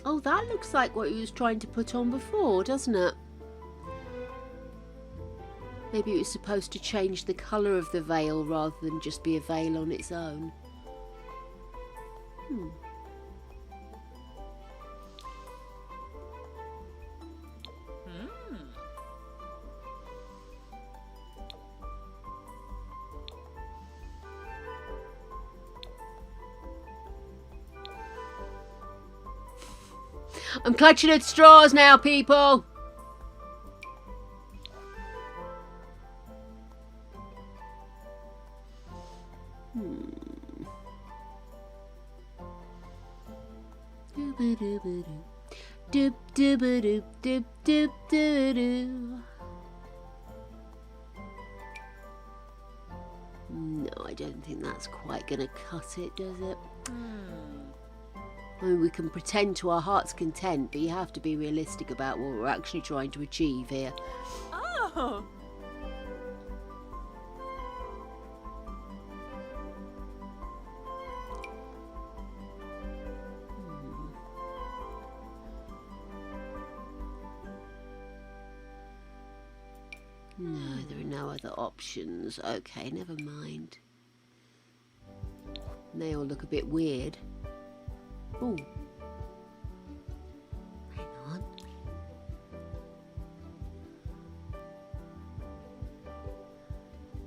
Oh, that looks like what he was trying to put on before, doesn't it? Maybe it was supposed to change the colour of the veil rather than just be a veil on its own. I'm clutching at straws now, people! Doop doop doop doop doop doop. No, I don't think that's quite gonna cut it, does it? I mean, we can pretend to our heart's content, but you have to be realistic about what we're actually trying to achieve here. Oh. No, there are no other options. Okay, never mind. They all look a bit weird. Ooh. Hang on.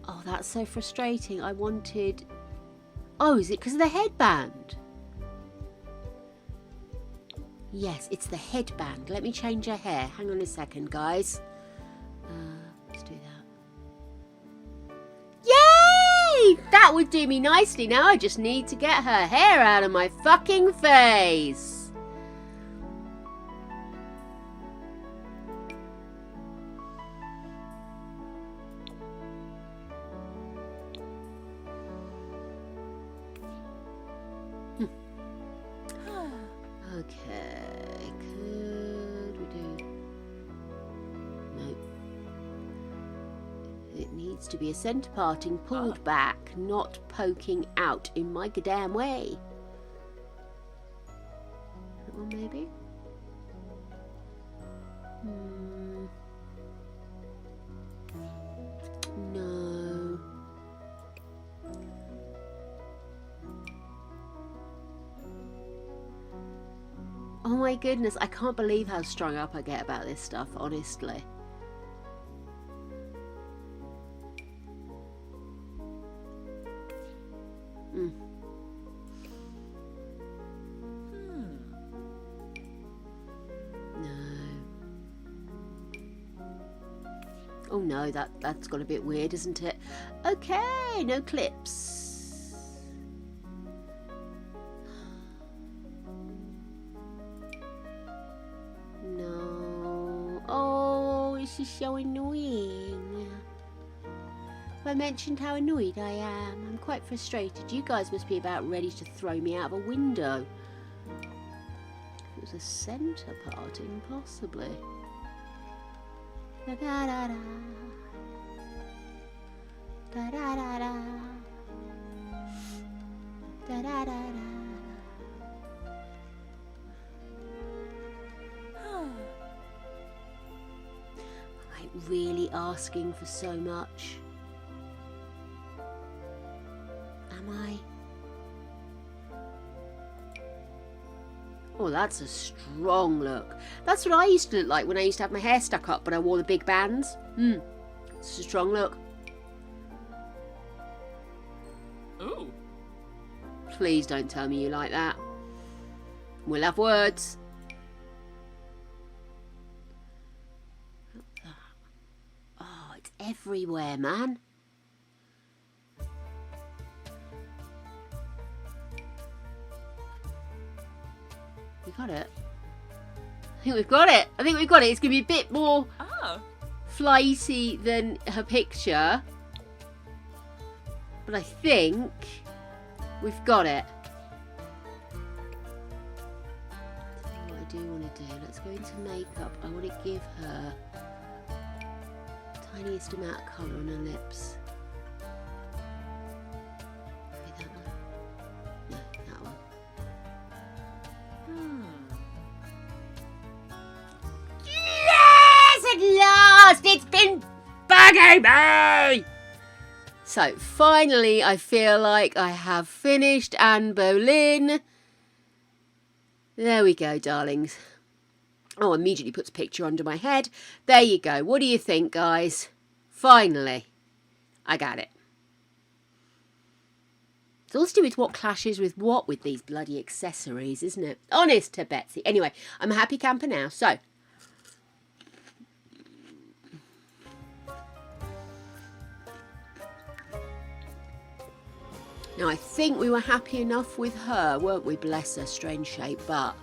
Oh, that's so frustrating. I wanted... Oh, is it because of the headband? Yes, it's the headband. Let me change her hair. Hang on a second, guys. Let's do that. Yay! That would do me nicely. Now I just need to get her hair out of my fucking face. Okay, could we do... No. It needs to be a centre parting pulled back, not poking out in my goddamn way. That one maybe? No. Oh my goodness, I can't believe how strung up I get about this stuff, honestly. Oh no, that's got a bit weird, isn't it? Okay, no clips. No. Oh, this is so annoying. Have I mentioned how annoyed I am? I'm quite frustrated. You guys must be about ready to throw me out of a window. If it was a centre parting, possibly. Da da da da. Da da da da. Da da da da. Am I really asking for so much? Am I? Oh, that's a strong look. That's what I used to look like when I used to have my hair stuck up, but I wore the big bands. It's a strong look. Ooh. Please don't tell me you like that. We'll have words. Oh, it's everywhere, man. We got it. I think we've got it. It's going to be a bit more flighty than her picture. But I think we've got it. I think what I do want to do, let's go into makeup. I want to give her the tiniest amount of colour on her lips. Maybe that one. No, that one. Yes, at last! It's been bugging me! So, finally, I feel like I have finished Anne Boleyn. There we go, darlings. Oh, immediately puts a picture under my head. There you go. What do you think, guys? Finally, I got it. It's all to do with what clashes with what with these bloody accessories, isn't it? Honest to Betsy. Anyway, I'm a happy camper now, so... Now, I think we were happy enough with her, weren't we? Bless her, strange shape, but...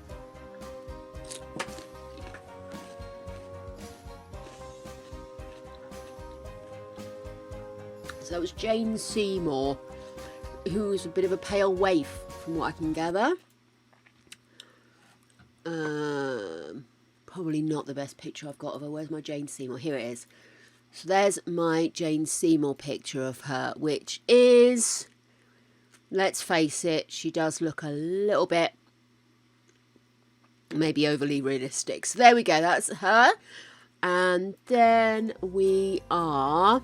So that was Jane Seymour, who was a bit of a pale waif, from what I can gather. Probably not the best picture I've got of her. Where's my Jane Seymour? Here it is. So there's my Jane Seymour picture of her, which is, let's face it, she does look a little bit maybe overly realistic. So there we go, that's her. And then we are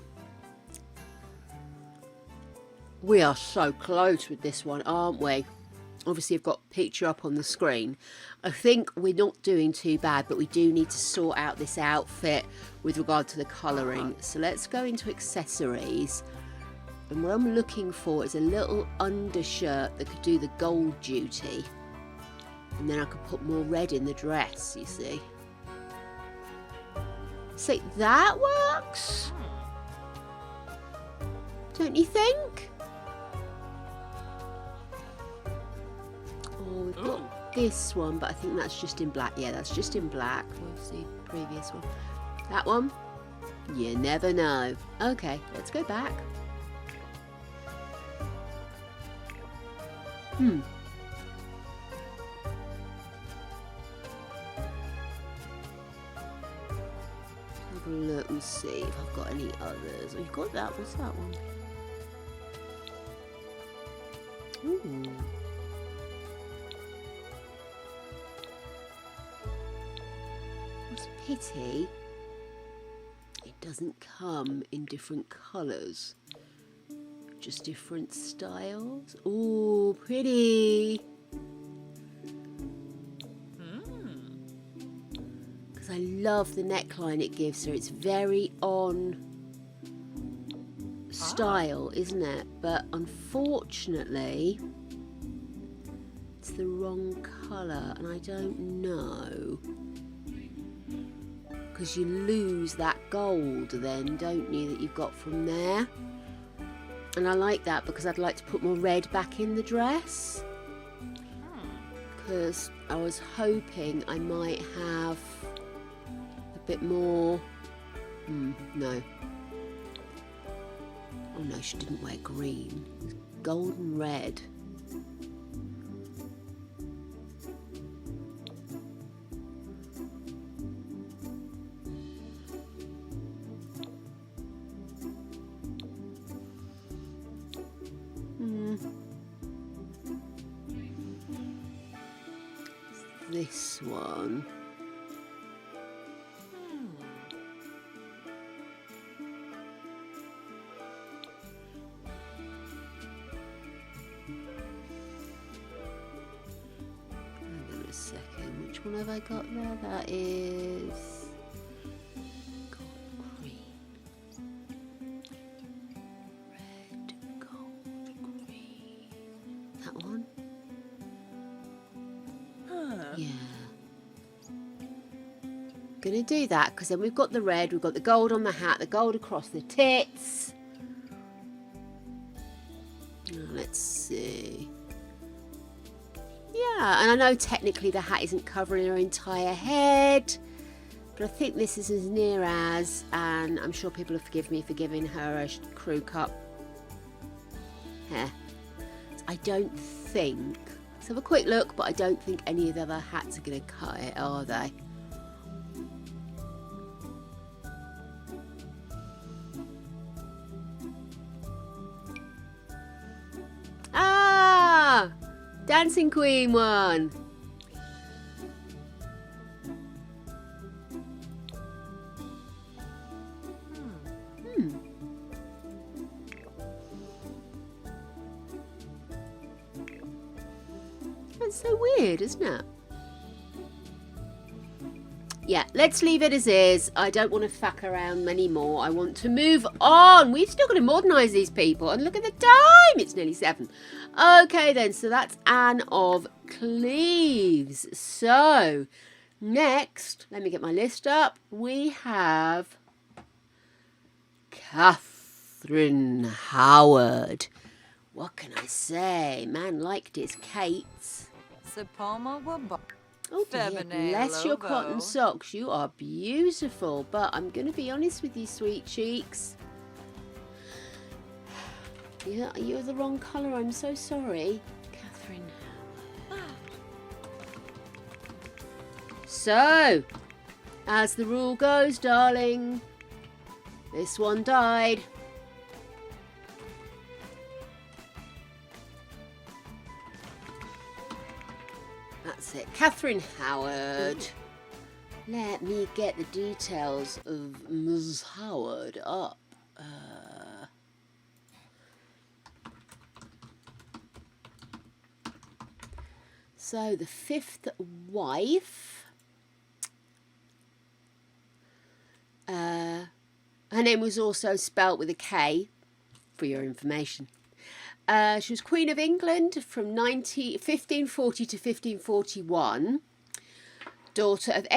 so close with this one, aren't we? Obviously, I've got a picture up on the screen. I think we're not doing too bad, but we do need to sort out this outfit with regard to the colouring. So let's go into accessories. And what I'm looking for is a little undershirt that could do the gold duty. And then I could put more red in the dress, you see. So that works? Don't you think? Oh, we've got this one, but I think that's just in black. Yeah, that's just in black. Where's the previous one? That one? You never know. Okay, let's go back. Have a look and see if I've got any others. We've got that. What's that one? Ooh. What's a pity? It doesn't come in different colours. Just different styles. Ooh, pretty. Because I love the neckline it gives her. It's very on style, isn't it? But unfortunately, it's the wrong colour, and I don't know. Because you lose that gold then, don't you, that you've got from there. And I like that because I'd like to put more red back in the dress. Because I was hoping I might have a bit more... no. Oh no, she didn't wear green. It was gold and red. This one. Hang on a second, which one have I got there? That is gold green. Red, gold, green. That one? Yeah. Gonna do that because then we've got the red, we've got the gold on the hat, the gold across the tits. Now, let's see. Yeah, and I know technically the hat isn't covering her entire head, but I think this is as near as, and I'm sure people will forgive me for giving her a crew cut hair. I don't think. Let's have a quick look, but I don't think any of the other hats are going to cut it, are they? Ah! Dancing Queen one! That's so weird, isn't it? Yeah, let's leave it as is. I don't want to fuck around anymore. I want to move on. We've still got to modernise these people. And look at the time. It's nearly 7. Okay, then. So that's Anne of Cleves. So, next, let me get my list up. We have Catherine Howard. What can I say? Man liked his Kates. Oh dear, bless your cotton socks. You are beautiful. But I'm going to be honest with you, sweet cheeks. Yeah, you're the wrong colour. I'm so sorry. Catherine. So, as the rule goes, darling, this one died. That's it. Catherine Howard. Let me get the details of Ms. Howard up. So the fifth wife, her name was also spelt with a K, for your information. She was Queen of England from 1540 to 1541, daughter of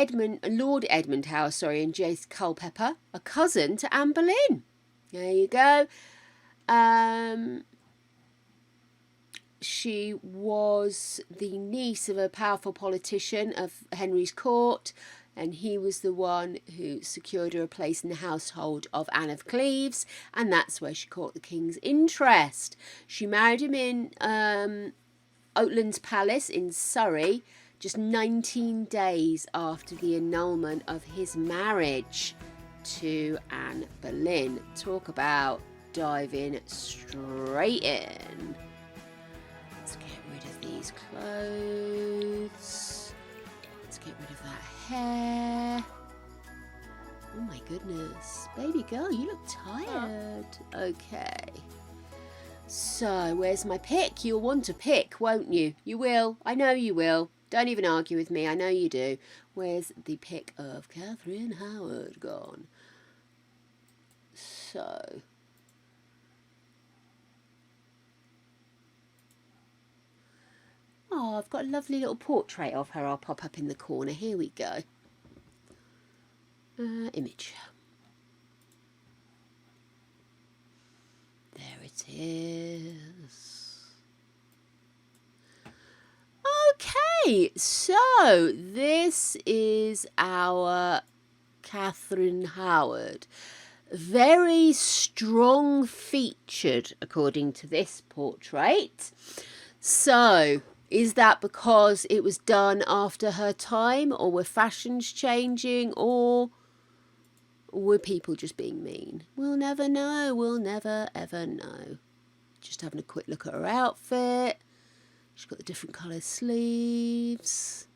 Lord Edmund Howard, and Jace Culpeper, a cousin to Anne Boleyn. There you go. She was the niece of a powerful politician of Henry's court, and he was the one who secured her a place in the household of Anne of Cleves, and that's where she caught the king's interest. She married him in Oatlands Palace in Surrey, just 19 days after the annulment of his marriage to Anne Boleyn. Talk about diving straight in. Let's get rid of these clothes. Let's get rid of that hair. Oh my goodness. Baby girl, you look tired. Okay. So, where's my pick? You'll want to pick, won't you? You will. I know you will. Don't even argue with me. I know you do. Where's the pick of Catherine Howard gone? So... oh, I've got a lovely little portrait of her. I'll pop up in the corner. Here we go. Image. There it is. Okay, so this is our Catherine Howard. Very strong featured, according to this portrait. So... is that because it was done after her time, or were fashions changing, or were people just being mean? We'll never know. We'll never, ever know. Just having a quick look at her outfit. She's got the different colour sleeves.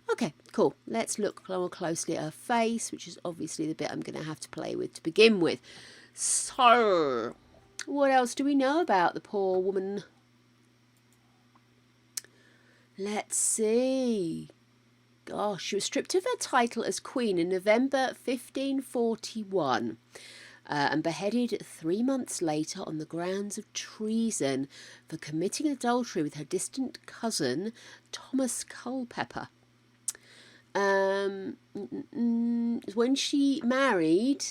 Okay, cool. Let's look more closely at her face, which is obviously the bit I'm going to have to play with to begin with. So, what else do we know about the poor woman? Let's see. Gosh, she was stripped of her title as queen in November 1541 and beheaded 3 months later on the grounds of treason for committing adultery with her distant cousin, Thomas Culpeper. When she married,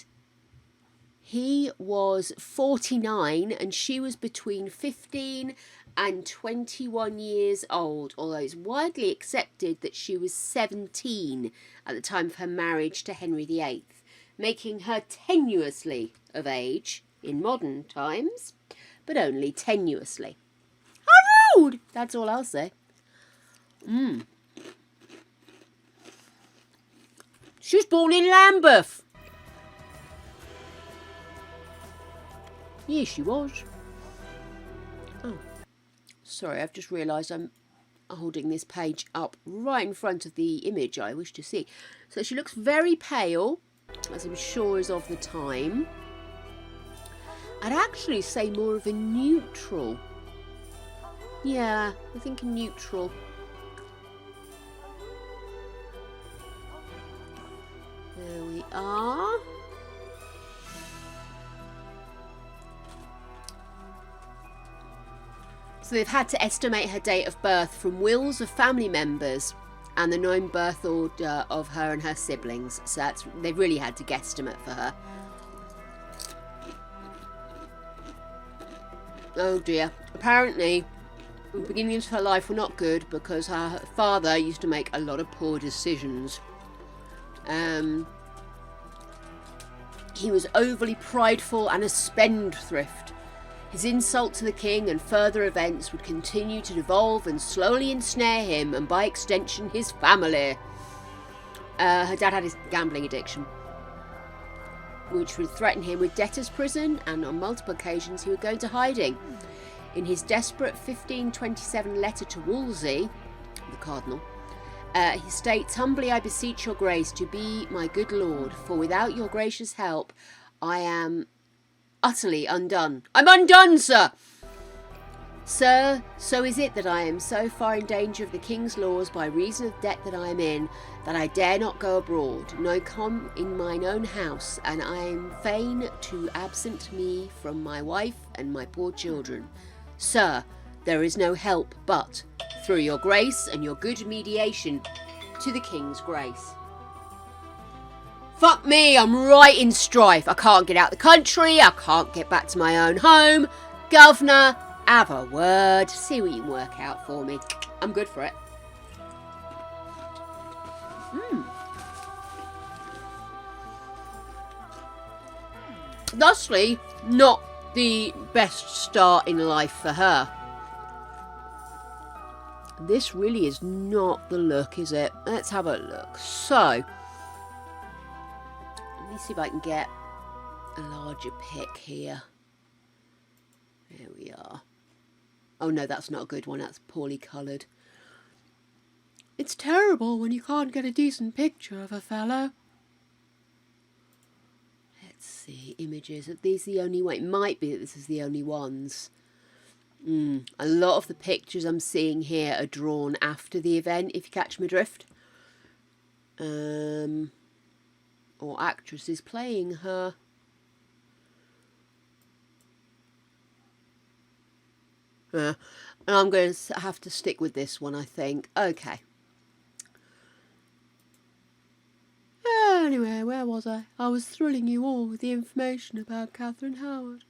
he was 49 and she was between 15 and 21 years old, although it's widely accepted that she was 17 at the time of her marriage to Henry VIII, making her tenuously of age in modern times, but only tenuously. How rude! That's all I'll say. She was born in Lambeth. Yes, she was. Oh. Sorry, I've just realised I'm holding this page up right in front of the image I wish to see. So she looks very pale, as I'm sure is of the time. I'd actually say more of a neutral. Yeah, I think a neutral. There we are. So they've had to estimate her date of birth from wills of family members and the known birth order of her and her siblings. So they've really had to guesstimate for her. Oh dear. Apparently, the beginnings of her life were not good because her father used to make a lot of poor decisions. He was overly prideful and a spendthrift. His insult to the king and further events would continue to devolve and slowly ensnare him and by extension his family. Her dad had his gambling addiction, which would threaten him with debtor's prison, and on multiple occasions he would go into hiding. In his desperate 1527 letter to Wolsey, the cardinal, he states, "Humbly I beseech your grace to be my good lord, for without your gracious help I am utterly undone." I'm undone, sir! "Sir, so is it that I am so far in danger of the king's laws by reason of debt that I am in, that I dare not go abroad, no come in mine own house, and I am fain to absent me from my wife and my poor children. Sir, there is no help but through your grace and your good mediation to the king's grace." Fuck me, I'm right in strife. I can't get out the country, I can't get back to my own home. Governor, have a word, see what you can work out for me. I'm good for it. Thusly, not the best start in life for her. This really is not the look, is it? Let's have a look. So, let me see if I can get a larger pic here. There we are. Oh no, that's not a good one. That's poorly coloured. It's terrible when you can't get a decent picture of a fellow. Let's see, images. Are these the only one? It might be that this is the only ones. A lot of the pictures I'm seeing here are drawn after the event, if you catch my drift. Or actresses playing her. And I'm going to have to stick with this one, I think. Okay. Anyway, where was I? I was thrilling you all with the information about Catherine Howard.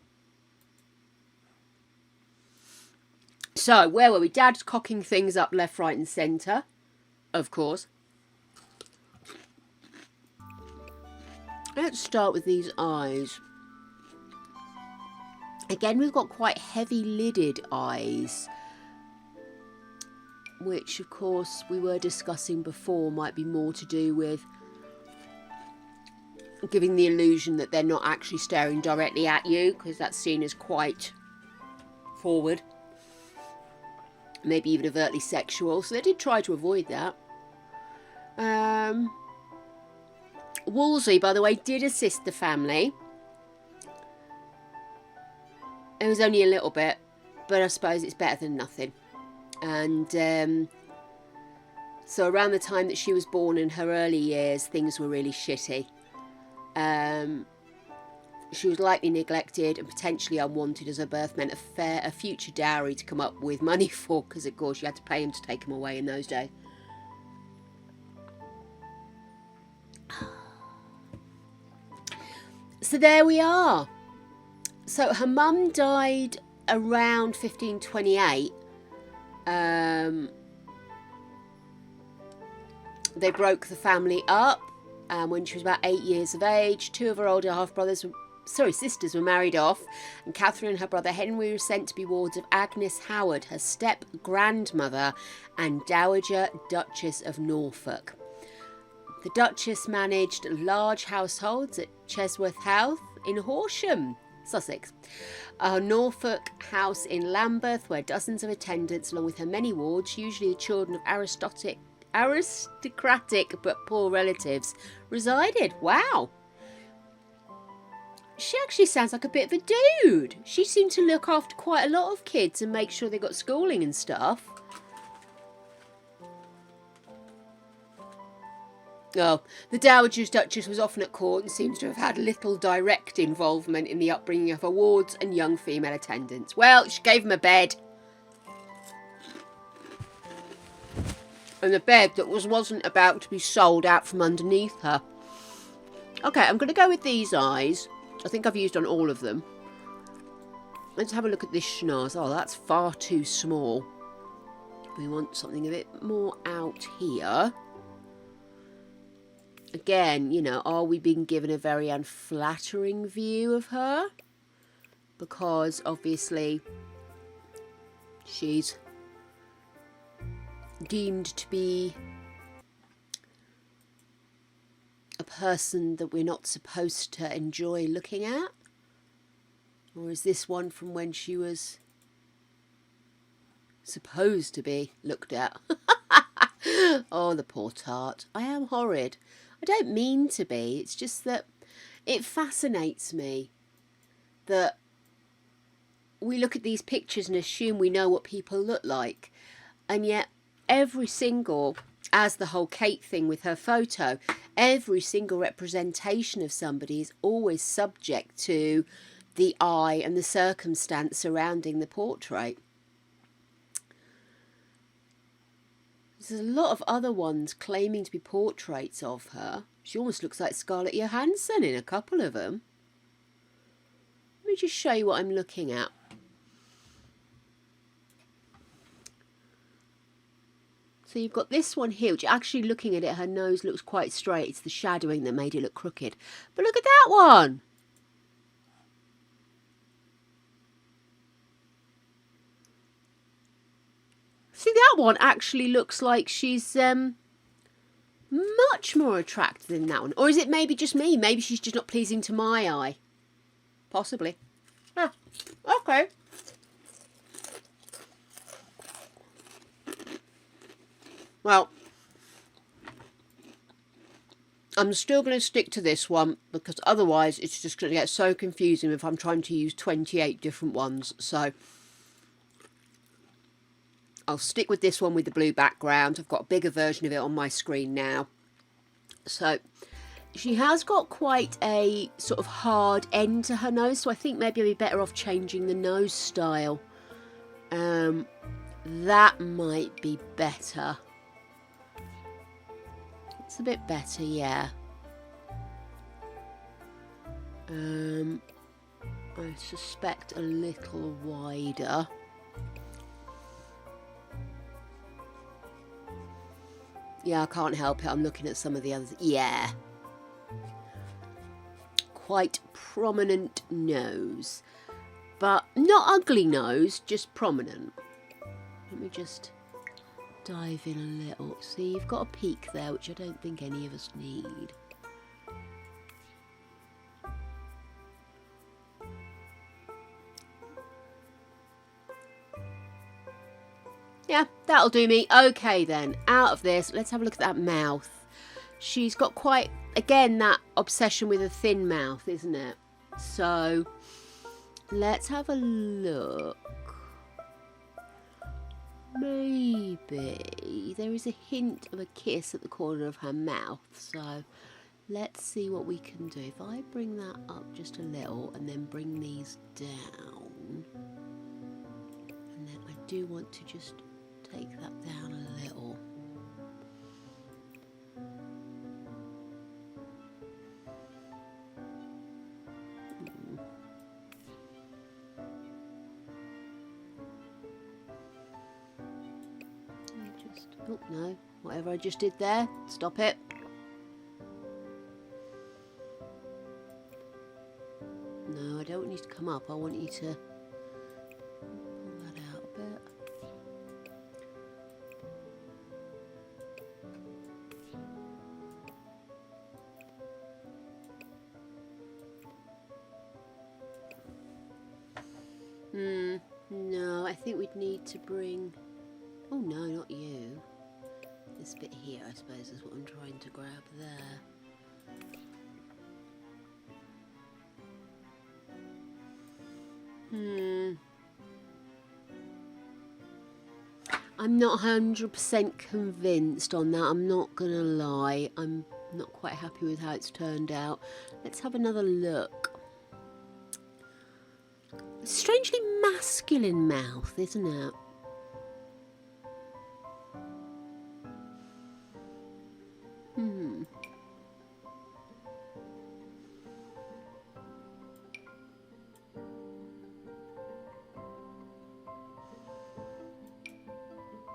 So, where were we? Dad's cocking things up left, right and centre. Of course. Let's start with these eyes. Again, we've got quite heavy-lidded eyes, which, of course, we were discussing before might be more to do with giving the illusion that they're not actually staring directly at you, because that's seen as quite forward. Maybe even overtly sexual, so they did try to avoid that. Wolsey, by the way, did assist the family. It was only a little bit, but I suppose it's better than nothing. And so around the time that she was born, in her early years, things were really shitty. She was likely neglected and potentially unwanted, as her birth meant a future dowry to come up with money for, because of course you had to pay him to take him away in those days. So there we are. So her mum died around 1528. They broke the family up when she was about 8 years of age. Two of her older sisters were married off, and Catherine and her brother Henry were sent to be wards of Agnes Howard, her step-grandmother and Dowager Duchess of Norfolk. The Duchess managed large households at Chesworth House in Horsham, Sussex, a Norfolk house in Lambeth, where dozens of attendants, along with her many wards, usually the children of aristocratic but poor relatives, resided. Wow! She actually sounds like a bit of a dude. She seemed to look after quite a lot of kids and make sure they got schooling and stuff. Oh, the Dowager Duchess was often at court and seems to have had little direct involvement in the upbringing of her wards and young female attendants. Well, she gave them a bed. And a bed that wasn't about to be sold out from underneath her. Okay, I'm going to go with these eyes. I think I've used on all of them. Let's have a look at this schnoz. Oh, that's far too small. We want something a bit more out here. Again, you know, are we being given a very unflattering view of her? Because obviously she's deemed to be person that we're not supposed to enjoy looking at? Or is this one from when she was supposed to be looked at? Oh, the poor tart. I am horrid. I don't mean to be. It's just that it fascinates me that we look at these pictures and assume we know what people look like. And yet every single, as the whole Kate thing with her photo, every single representation of somebody is always subject to the eye and the circumstance surrounding the portrait. There's a lot of other ones claiming to be portraits of her. She almost looks like Scarlett Johansson in a couple of them. Let me just show you what I'm looking at. So you've got this one here, which actually looking at it, her nose looks quite straight. It's the shadowing that made it look crooked. But look at that one. See, that one actually looks like she's much more attractive than that one. Or is it maybe just me? Maybe she's just not pleasing to my eye. Possibly. Ah, okay. Well, I'm still going to stick to this one because otherwise it's just going to get so confusing if I'm trying to use 28 different ones. So I'll stick with this one with the blue background. I've got a bigger version of it on my screen now. So she has got quite a sort of hard end to her nose, so I think maybe I'd be better off changing the nose style. That might be better. It's a bit better, yeah. I suspect a little wider. Yeah, I can't help it. I'm looking at some of the others. Yeah. Quite prominent nose. But not ugly nose, just prominent. Let me just dive in a little. See, you've got a peak there, which I don't think any of us need. Yeah, that'll do me. Okay then, out of this, let's have a look at that mouth. She's got quite, again, that obsession with a thin mouth, isn't it? So, let's have a look. Maybe there is a hint of a kiss at the corner of her mouth, so let's see what we can do. If I bring that up just a little and then bring these down, and then I do want to just take that down a little. Oh no, whatever I just did there, stop it. No, I don't want you to come up, I want you to pull that out a bit. No, I think we'd need to bring... Oh no, not you. This bit here, I suppose, is what I'm trying to grab there. I'm not 100% convinced on that, I'm not gonna lie. I'm not quite happy with how it's turned out. Let's have another look. Strangely masculine mouth, isn't it?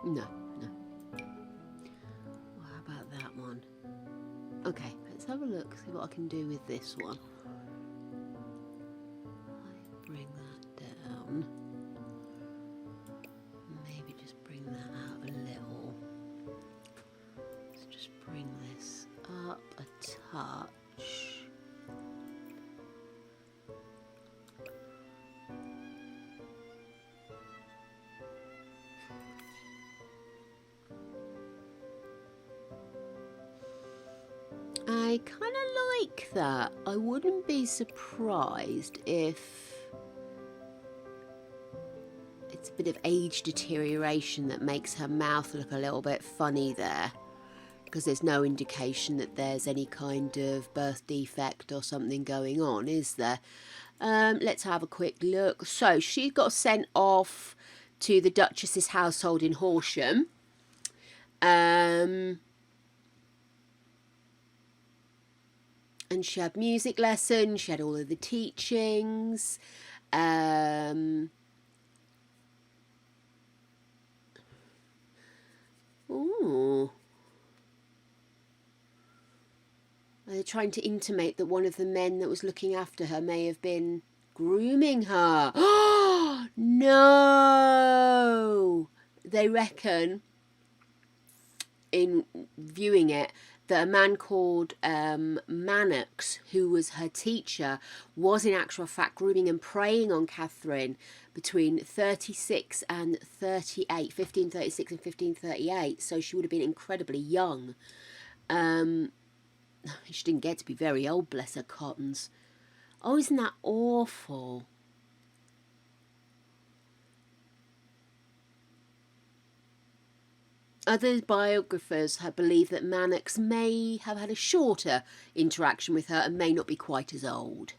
No. Well, how about that one? Okay, let's have a look, see what I can do with this one. I bring that down. Maybe just bring that out a little. Let's just bring this up a touch. kind of like that. I wouldn't be surprised if it's a bit of age deterioration that makes her mouth look a little bit funny there, because there's no indication that there's any kind of birth defect or something going on, is there? Let's have a quick look. So she got sent off to the Duchess's household in Horsham. And she had music lessons, she had all of the teachings. Ooh. They're trying to intimate that one of the men that was looking after her may have been grooming her. No! They reckon, in viewing it, that a man called Mannix, who was her teacher, was in actual fact grooming and preying on Catherine between 36 and 38, 1536 and 1538. So she would have been incredibly young. She didn't get to be very old, bless her cottons. Oh, isn't that awful? Other biographers have believed that Mannix may have had a shorter interaction with her and may not be quite as old.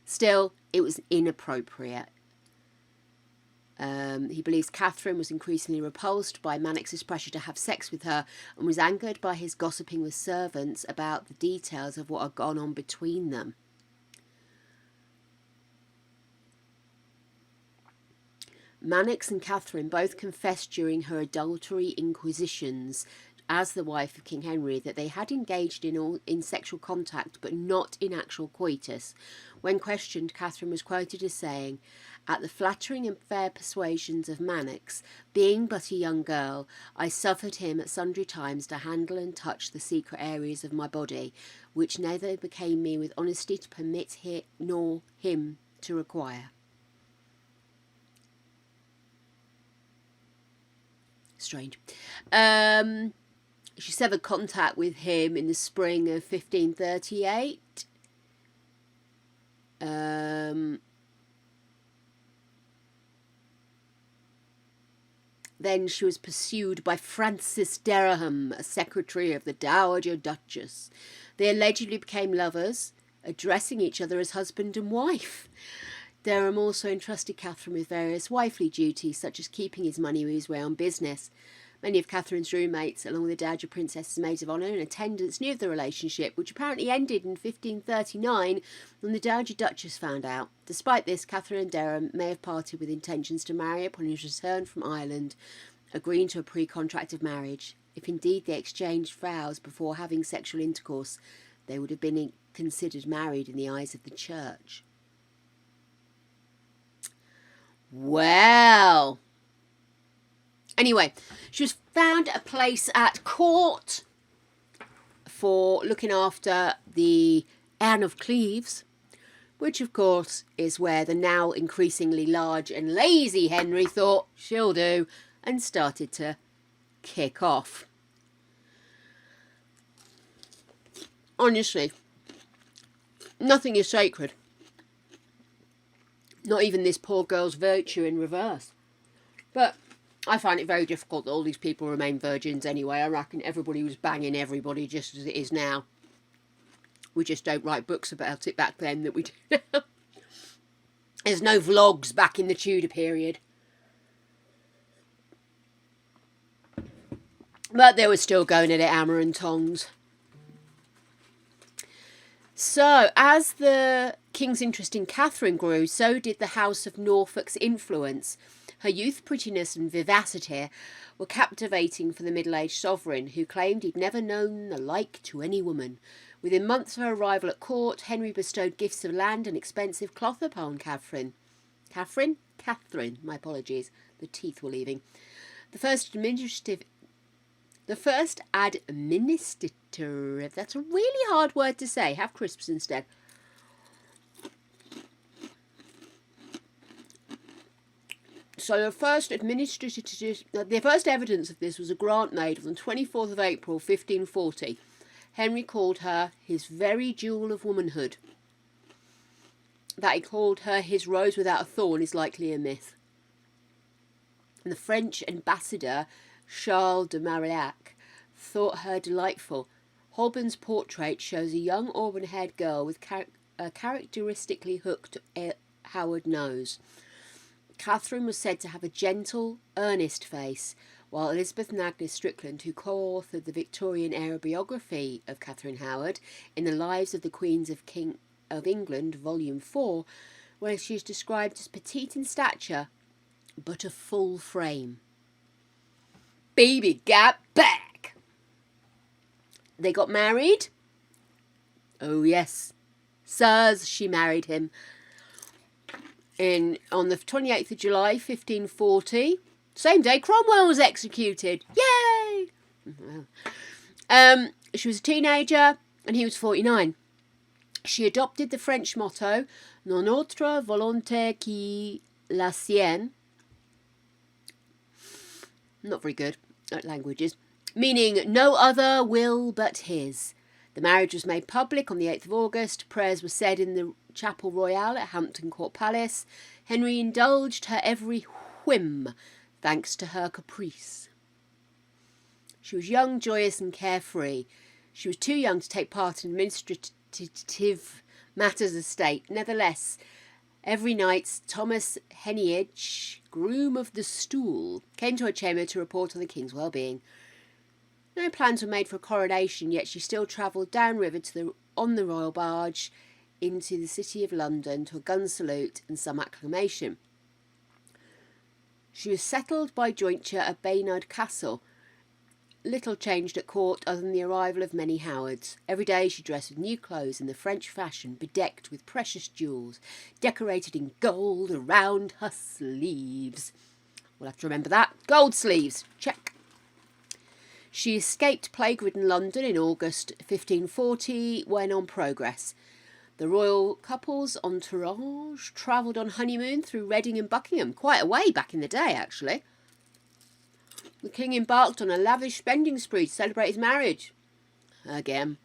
Still, it was inappropriate. He believes Catherine was increasingly repulsed by Mannix's pressure to have sex with her and was angered by his gossiping with servants about the details of what had gone on between them. Mannix and Catherine both confessed during her adultery inquisitions as the wife of King Henry that they had engaged in sexual contact but not in actual coitus. When questioned, Catherine was quoted as saying, "At the flattering and fair persuasions of Mannix, being but a young girl, I suffered him at sundry times to handle and touch the secret areas of my body, which neither became me with honesty to permit nor him to require." Strange. She severed contact with him in the spring of 1538. Then she was pursued by Francis Dereham, a secretary of the Dowager Duchess. They allegedly became lovers, addressing each other as husband and wife. Dereham also entrusted Catherine with various wifely duties, such as keeping his money his way on business. Many of Catherine's roommates, along with the Dowager Princess's maids of honour and attendants, knew of the relationship, which apparently ended in 1539 when the Dowager Duchess found out. Despite this, Catherine and Dereham may have parted with intentions to marry upon his return from Ireland, agreeing to a pre-contract of marriage. If indeed they exchanged vows before having sexual intercourse, they would have been considered married in the eyes of the church. Well, anyway, she was found a place at court for looking after the Anne of Cleves, which of course is where the now increasingly large and lazy Henry thought she'll do and started to kick off. Honestly, nothing is sacred. Not even this poor girl's virtue in reverse. But I find it very difficult that all these people remain virgins anyway. I reckon everybody was banging everybody just as it is now. We just don't write books about it back then that we do now. There's no vlogs back in the Tudor period. But they were still going at it hammer and tongs. So, as the king's interest in Catherine grew, so did the House of Norfolk's influence. Her youth, prettiness and vivacity were captivating for the middle-aged sovereign, who claimed he'd never known the like to any woman. Within months of her arrival at court, Henry bestowed gifts of land and expensive cloth upon Catherine. Catherine, my apologies, the teeth were leaving. The first administrative, that's a really hard word to say, have crisps instead. So the first evidence of this was a grant made on the 24th of April, 1540. Henry called her his very jewel of womanhood. That he called her his rose without a thorn is likely a myth. And the French ambassador, Charles de Marillac, thought her delightful. Holbein's portrait shows a young auburn-haired girl with a characteristically hooked Howard nose. Catherine was said to have a gentle, earnest face, while Elizabeth Agnes Strickland, who co-authored the Victorian-era biography of Catherine Howard in the Lives of the Queens of England, Volume 4, where she is described as petite in stature, but a full frame. Baby got back! They got married? Oh yes, sirs, she married him. On the 28th of July, 1540, same day Cromwell was executed. Yay! She was a teenager and he was 49. She adopted the French motto, non autre volonté que la sienne. Not very good at languages. Meaning no other will but his. The marriage was made public on the 8th of August. Prayers were said in the Chapel Royal at Hampton Court Palace. Henry indulged her every whim, thanks to her caprice. She was young, joyous and carefree. She was too young to take part in administrative matters of state. Nevertheless, every night Thomas Heneage, groom of the stool, came to her chamber to report on the king's well-being. No plans were made for a coronation, yet she still travelled downriver on the royal barge into the city of London to a gun salute and some acclamation. She was settled by jointure at Baynard Castle. Little changed at court other than the arrival of many Howards. Every day she dressed with new clothes in the French fashion, bedecked with precious jewels, decorated in gold around her sleeves. We'll have to remember that. Gold sleeves. Check. She escaped plague-ridden London in August 1540 when on progress. The royal couple's entourage travelled on honeymoon through Reading and Buckingham. Quite a way back in the day, actually. The king embarked on a lavish spending spree to celebrate his marriage. Again.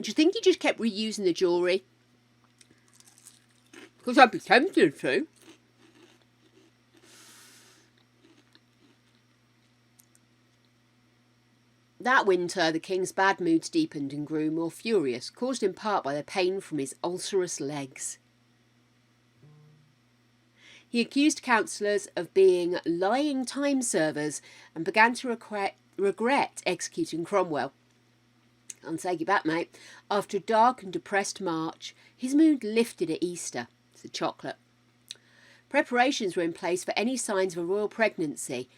Do you think he just kept reusing the jewellery? Because I'd be tempted to. That winter, the king's bad moods deepened and grew more furious, caused in part by the pain from his ulcerous legs. He accused councillors of being lying time servers and began to regret executing Cromwell. I'll take you back, mate. After a dark and depressed March, his mood lifted at Easter. It's a chocolate. Preparations were in place for any signs of a royal pregnancy.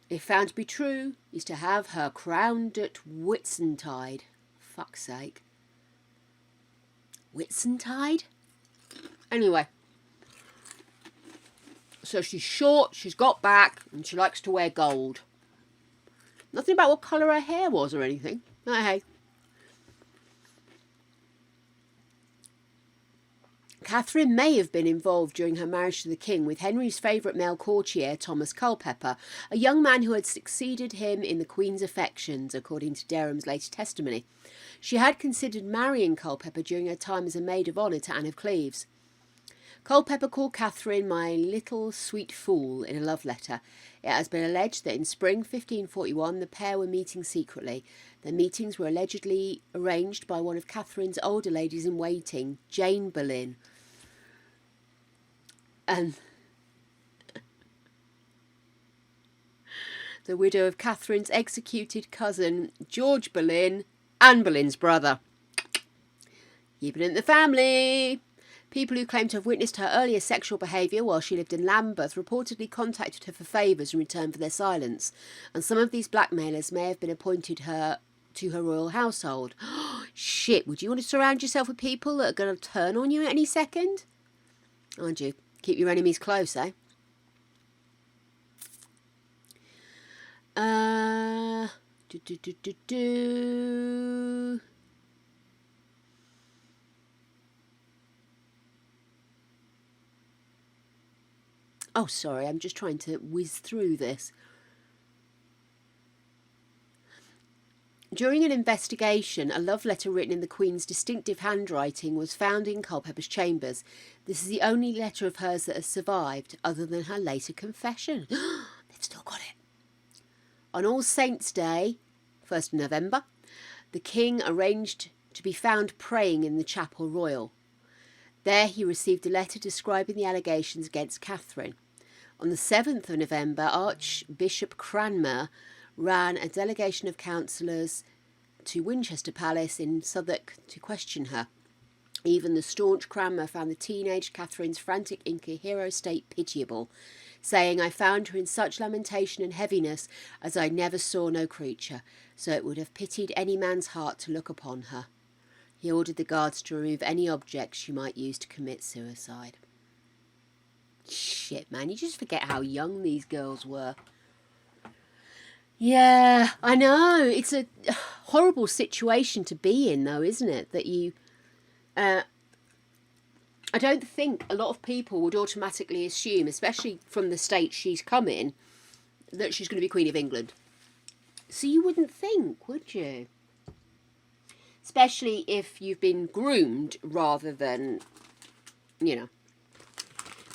If found to be true, is to have her crowned at Whitsuntide. Fuck's sake. Whitsuntide? Anyway. So she's short, she's got back, and she likes to wear gold. Nothing about what colour her hair was or anything. No, hey. Catherine may have been involved during her marriage to the king with Henry's favourite male courtier, Thomas Culpeper, a young man who had succeeded him in the Queen's affections, according to Derham's later testimony. She had considered marrying Culpeper during her time as a maid of honour to Anne of Cleves. Culpeper called Catherine "my little sweet fool" in a love letter. It has been alleged that in spring 1541 the pair were meeting secretly. Their meetings were allegedly arranged by one of Catherine's older ladies-in-waiting, Jane Boleyn. And the widow of Catherine's executed cousin, George Boleyn, Anne Boleyn's brother. Keeping it in the family. People who claim to have witnessed her earlier sexual behaviour while she lived in Lambeth reportedly contacted her for favours in return for their silence, and some of these blackmailers may have been appointed to her royal household. Shit, would you want to surround yourself with people that are going to turn on you at any second? Aren't you? Keep your enemies close, eh? Oh, sorry, I'm just trying to whiz through this. During an investigation, a love letter written in the Queen's distinctive handwriting was found in Culpeper's chambers. This is the only letter of hers that has survived, other than her later confession. They've still got it. On All Saints' Day, 1st of November, the King arranged to be found praying in the Chapel Royal. There he received a letter describing the allegations against Catherine. On the 7th of November, Archbishop Cranmer ran a delegation of councillors to Winchester Palace in Southwark to question her. Even the staunch Cranmer found the teenage Catherine's frantic, incoherent state pitiable, saying, "I found her in such lamentation and heaviness as I never saw no creature, so it would have pitied any man's heart to look upon her." He ordered the guards to remove any objects she might use to commit suicide. Shit, man, you just forget how young these girls were. Yeah, I know. It's a horrible situation to be in, though, isn't it? That you... I don't think a lot of people would automatically assume, especially from the state she's come in, that she's going to be Queen of England. So you wouldn't think, would you? Especially if you've been groomed rather than, you know.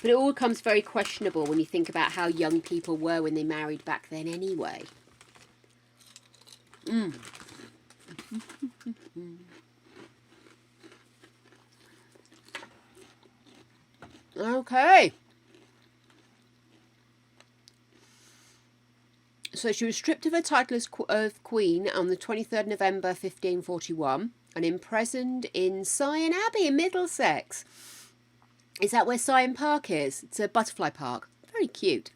But it all becomes very questionable when you think about how young people were when they married back then anyway. Okay. So she was stripped of her title as of Queen on the 23rd November 1541 and imprisoned in Syon Abbey in Middlesex. Is that where Syon Park is? It's a butterfly park. Very cute.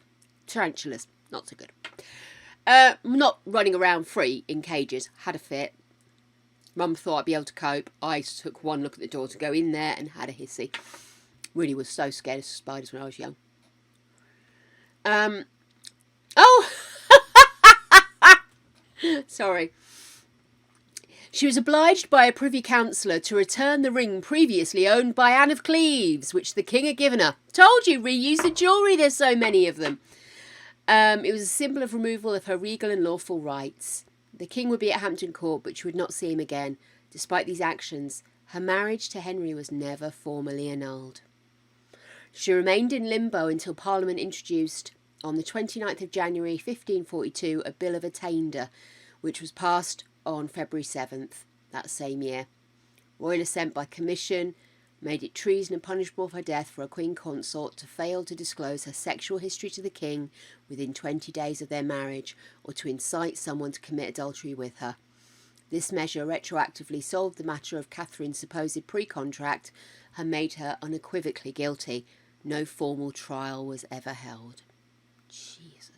Tarantulas. Not so good. Not running around free in cages. Had a fit. Mum thought I'd be able to cope. I took one look at the door to go in there and had a hissy. Really was so scared of spiders when I was young. Oh! Sorry. She was obliged by a privy councillor to return the ring previously owned by Anne of Cleves, which the king had given her. Told you, reuse the jewellery, there's so many of them. It was a symbol of removal of her regal and lawful rights. The king would be at Hampton Court, but she would not see him again. Despite these actions, her marriage to Henry was never formally annulled. She remained in limbo until Parliament introduced, on the 29th of January 1542, a Bill of Attainder, which was passed on February 7th that same year. Royal assent by commission made it treason and punishable for death for a queen consort to fail to disclose her sexual history to the king within 20 days of their marriage, or to incite someone to commit adultery with her. This measure retroactively solved the matter of Catherine's supposed pre-contract and made her unequivocally guilty. No formal trial was ever held. Jesus.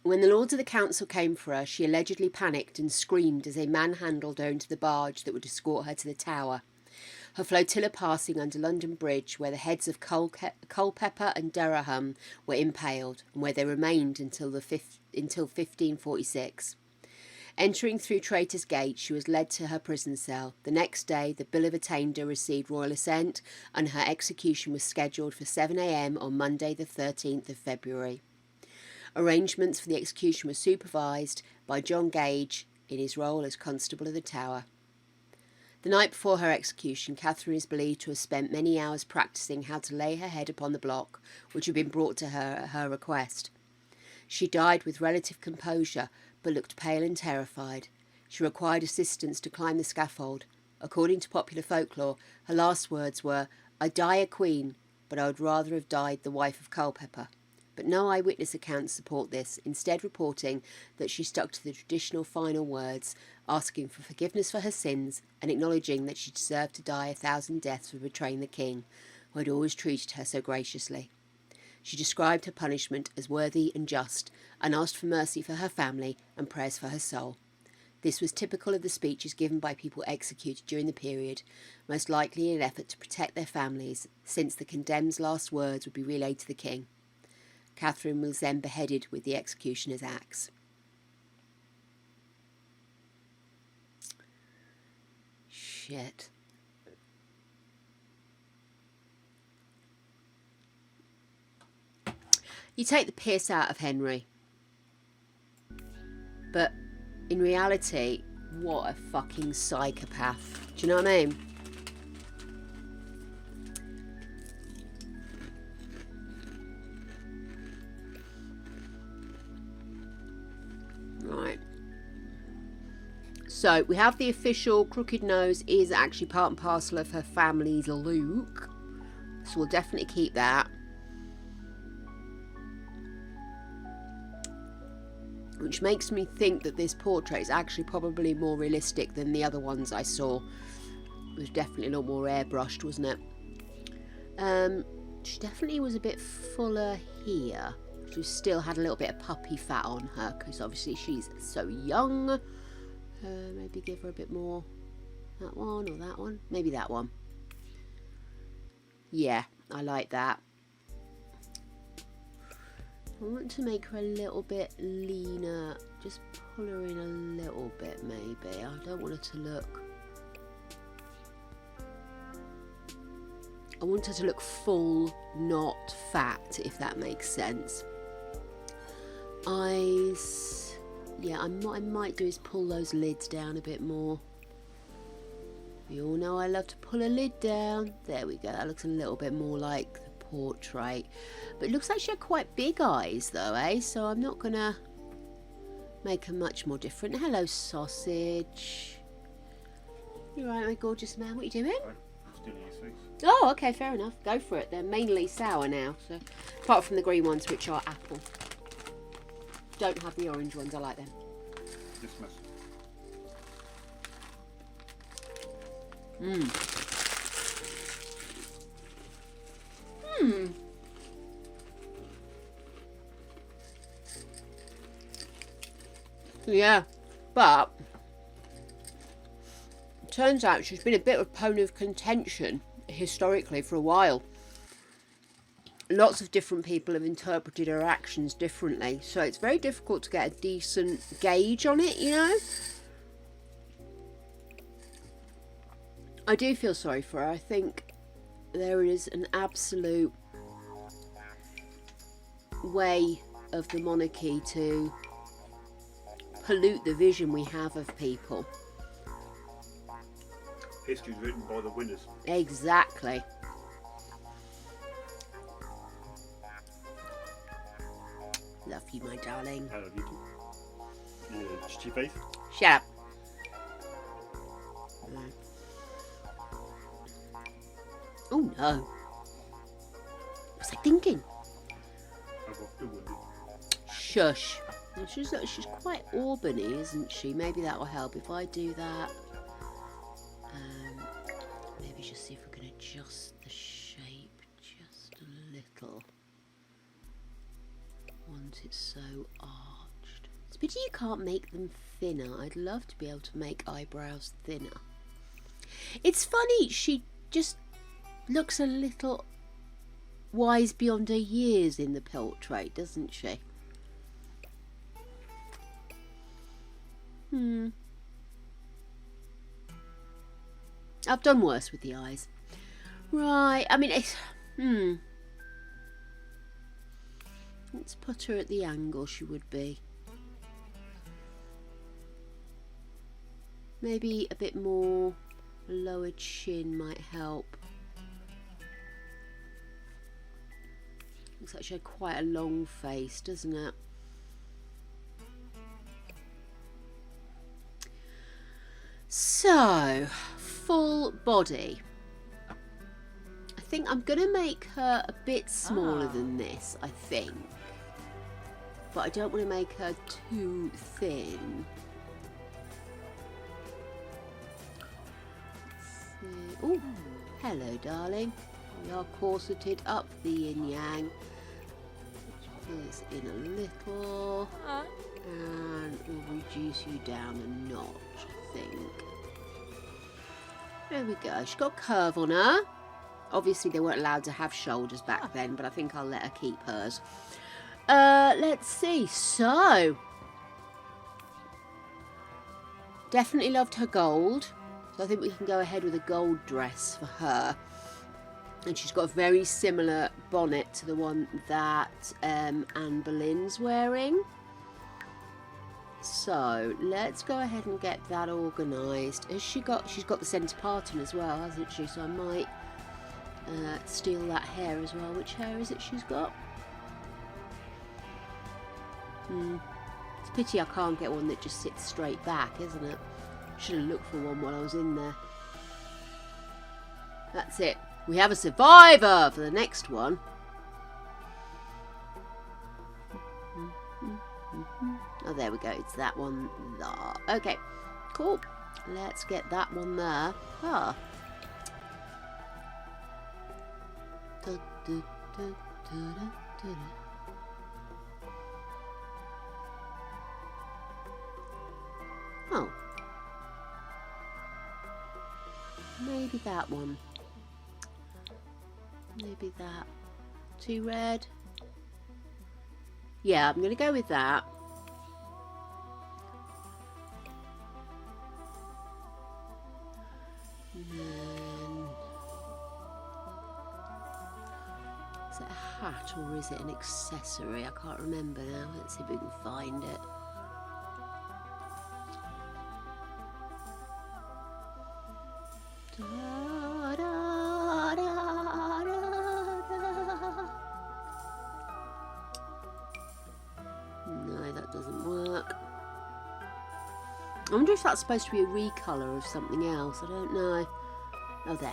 When the Lords of the Council came for her, she allegedly panicked and screamed as they manhandled her into the barge that would escort her to the Tower. Her flotilla passing under London Bridge, where the heads of Culpeper and Dereham were impaled, and where they remained until 1546. Entering through Traitor's Gate, she was led to her prison cell. The next day, the Bill of Attainder received royal assent, and her execution was scheduled for 7 a.m. on Monday the 13th of February. Arrangements for the execution were supervised by John Gage in his role as Constable of the Tower. The night before her execution, Catherine is believed to have spent many hours practising how to lay her head upon the block, which had been brought to her at her request. She died with relative composure, but looked pale and terrified. She required assistance to climb the scaffold. According to popular folklore, her last words were, "I die a queen, but I would rather have died the wife of Culpeper." But no eyewitness accounts support this, instead reporting that she stuck to the traditional final words, asking for forgiveness for her sins and acknowledging that she deserved to die 1,000 deaths for betraying the king, who had always treated her so graciously. She described her punishment as worthy and just, and asked for mercy for her family and prayers for her soul. This was typical of the speeches given by people executed during the period, most likely in an effort to protect their families, since the condemned's last words would be relayed to the king. Catherine was then beheaded with the executioner's axe. Shit. You take the piss out of Henry. But in reality, what a fucking psychopath. Do you know what I mean? Right. So we have the official crooked nose is actually part and parcel of her family's look. So we'll definitely keep that. Which makes me think that this portrait is actually probably more realistic than the other ones I saw. It was definitely a lot more airbrushed, wasn't it? She definitely was a bit fuller here. She still had a little bit of puppy fat on her because obviously she's so young. Maybe give her a bit more. That one or that one? Maybe that one. Yeah, I like that. I want to make her a little bit leaner. Just pull her in a little bit, maybe. I don't want her to look... I want her to look full, not fat, if that makes sense. Eyes... Yeah, what I might do is pull those lids down a bit more. You all know I love to pull a lid down. There we go. That looks a little bit more like the portrait. But it looks like she had quite big eyes though, eh? So I'm not going to make her much more different. Hello, sausage. You alright, my gorgeous man? What are you doing? Still these things. Oh, okay, fair enough. Go for it. They're mainly sour now. So apart from the green ones, which are apple. Don't have the orange ones. I like them. Dismiss. Yeah, but turns out she's been a bit of a bone of contention historically for a while. Lots of different people have interpreted her actions differently, so it's very difficult to get a decent gauge on it, you know? I do feel sorry for her. I think there is an absolute way of the monarchy to pollute the vision we have of people. History's written by the winners. Exactly. Love you, my darling. I love you too. Yeah, just your face. Shut up. Oh no. What was I thinking? I've got the window. Shush. She's quite Auburny, isn't she? Maybe that will help if I do that. Maybe just see if we can adjust the shape just a little. Once it's so arched. It's a pity you can't make them thinner. I'd love to be able to make eyebrows thinner. It's funny, she just looks a little wise beyond her years in the portrait, doesn't she? I've done worse with the eyes. Right, I mean, it's... Let's put her at the angle she would be. Maybe a bit more lower chin might help. Looks like she had quite a long face, doesn't it? So, full body. I think I'm going to make her a bit smaller than this, I think. But I don't want to make her too thin. Oh, hello, darling. We are corseted up the yin-yang. This in a little. And we'll reduce you down a notch, I think. There we go. She's got a curve on her. Obviously, they weren't allowed to have shoulders back then, but I think I'll let her keep hers. Let's see. So, definitely loved her gold. So I think we can go ahead with a gold dress for her. And she's got a very similar bonnet to the one that Anne Boleyn's wearing. So let's go ahead and get that organised. She's got the centre parting as well, hasn't she? So I might steal that hair as well. Which hair is it she's got? It's a pity I can't get one that just sits straight back, isn't it? Should have looked for one while I was in there. That's it. We have a survivor for the next one. Oh, there we go. It's that one there. Okay, cool. Let's get that one there. Ah. Oh. Maybe that one. Maybe that. Too red. Yeah, I'm going to go with that. And then... Is it a hat or is it an accessory? I can't remember now. Let's see if we can find it. Da, da, da, da. No, that doesn't work. I wonder if that's supposed to be a recolour of something else. I don't know. Oh, there.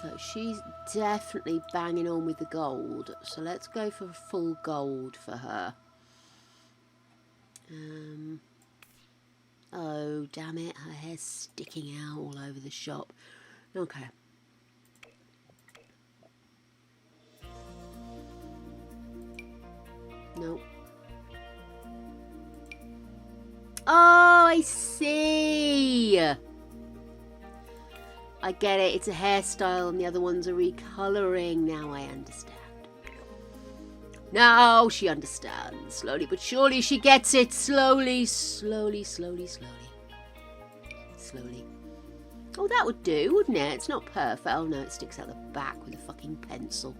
So she's definitely banging on with the gold. So let's go for full gold for her. Oh, damn it. Her hair's sticking out all over the shop. Okay. Nope. Oh, I see. I get it. It's a hairstyle and the other one's a recolouring. Now I understand. Now she understands. Slowly but surely she gets it. Slowly, slowly, slowly, slowly. Slowly. Oh, that would do, wouldn't it? It's not perfect. Oh, no, it sticks out the back with a fucking pencil.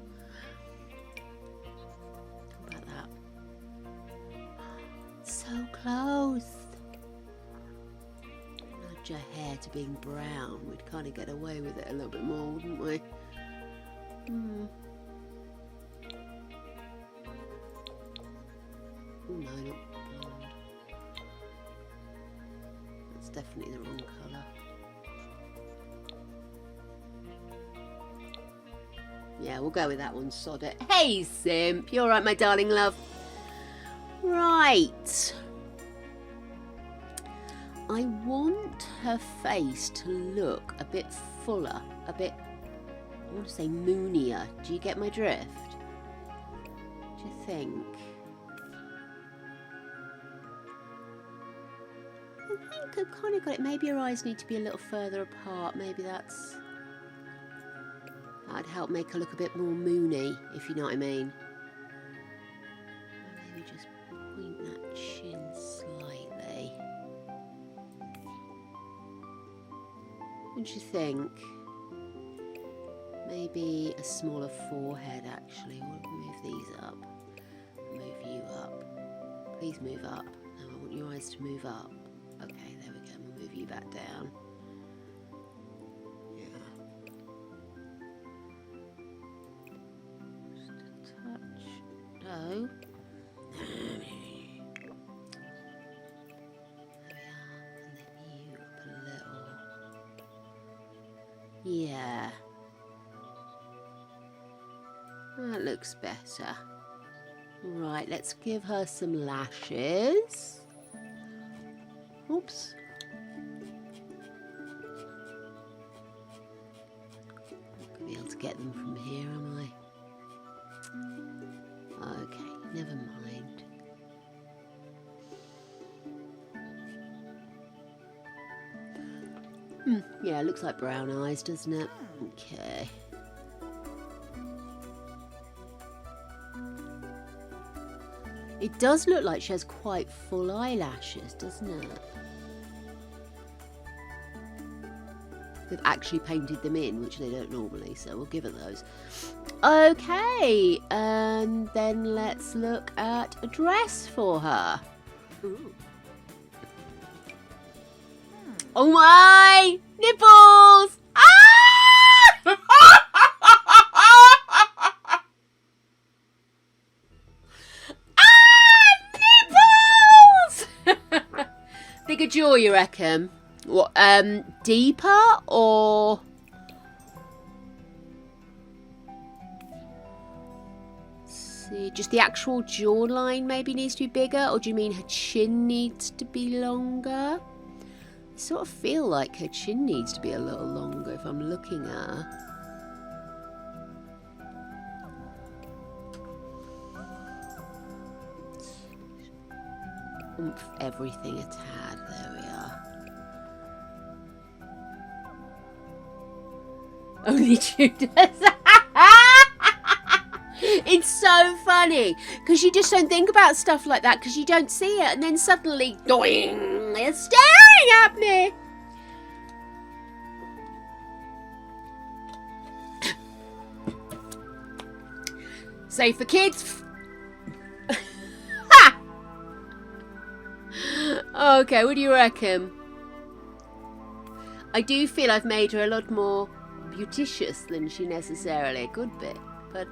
How about that? So close. Nudge her hair to being brown. We'd kind of get away with it a little bit more, wouldn't we? Oh, no, not blonde. That's definitely the wrong colour. Yeah, we'll go with that one, sod it. Hey, Simp, you alright, my darling love? Right. I want her face to look a bit fuller, a bit, I want to say moonier. Do you get my drift? Do you think? I think I've kind of got it. Maybe your eyes need to be a little further apart. Maybe that'd help make her look a bit more moony, if you know what I mean. Maybe just point that chin slightly. What do you think? Maybe a smaller forehead, actually. We'll move these up. Move you up. Please move up. No, I want your eyes to move up. Okay, there we go. We'll move you back down. Yeah. Just a touch. No. There we are. And then you up a little. Yeah. That looks better. Right, let's give her some lashes. Oops. Not gonna be able to get them from here, am I? Okay, never mind. Yeah, it looks like brown eyes, doesn't it? Okay. It does look like she has quite full eyelashes, doesn't it? They've actually painted them in, which they don't normally, so we'll give her those. Okay, and then let's look at a dress for her. Ooh. Oh my! Nipples! Ah! Nipples! Bigger jaw, you reckon? What? Deeper or? See, just the actual jawline maybe needs to be bigger, or do you mean her chin needs to be longer? I sort of feel like her chin needs to be a little longer if I'm looking at her. Oomph everything a tad. There we are. Only Judas. It's so funny because you just don't think about stuff like that because you don't see it, and then suddenly, doing, they're staring at me. Safe for kids. Ha! Okay, what do you reckon? I do feel I've made her a lot more beauticious than she necessarily could be, but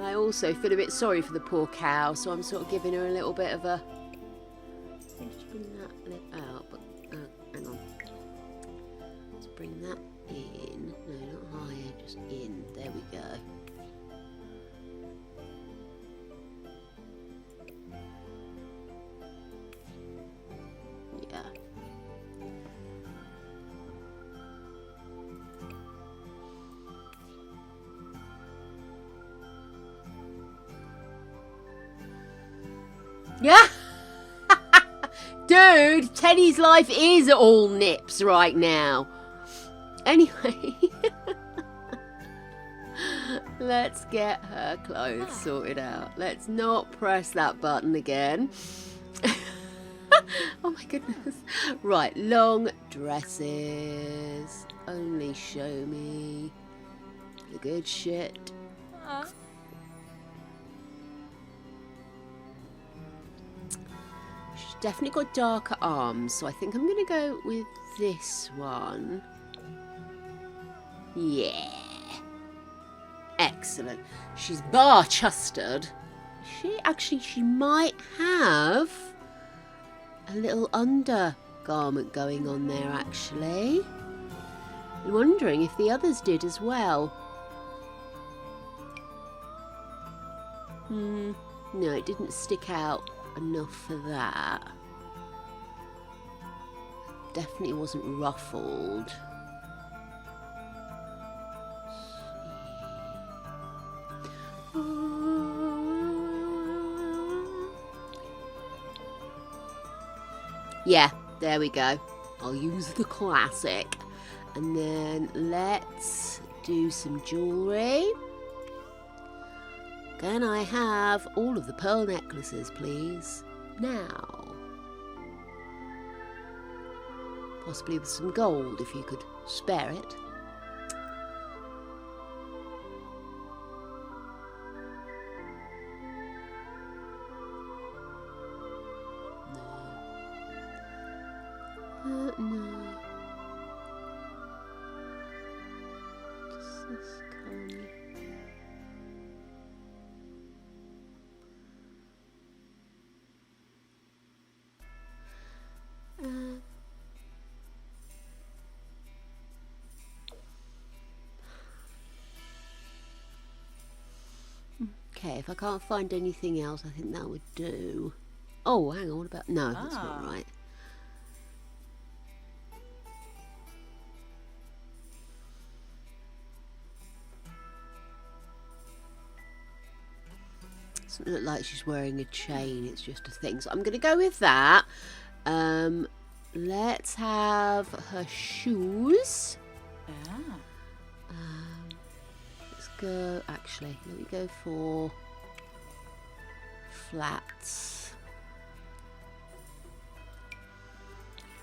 I also feel a bit sorry for the poor cow, so I'm sort of giving her a little bit of a... Let's bring that lip out, but hang on. Let's bring that in. No, not higher, just in. There we go. Yeah. Yeah. Dude, Teddy's life is all nips right now. Anyway, let's get her clothes sorted out. Let's not press that button again. Oh my goodness. Right, long dresses. Only show me the good shit. She's definitely got darker arms, so I think I'm going to go with this one. Yeah. Excellent. She's bar-chested. She might have a little undergarment going on there, actually. I'm wondering if the others did as well. No, it didn't stick out enough for that. Definitely wasn't ruffled. Yeah, there we go. I'll use the classic. And then let's do some jewellery. Can I have all of the pearl necklaces, please? Now. Possibly with some gold, if you could spare it. No. Does this come? Okay, if I can't find anything else, I think that would do. Oh, hang on, what about... No, that's not right. Doesn't look like she's wearing a chain, it's just a thing. So I'm going to go with that. Let's have her shoes. Let's go, actually, let me go for flats.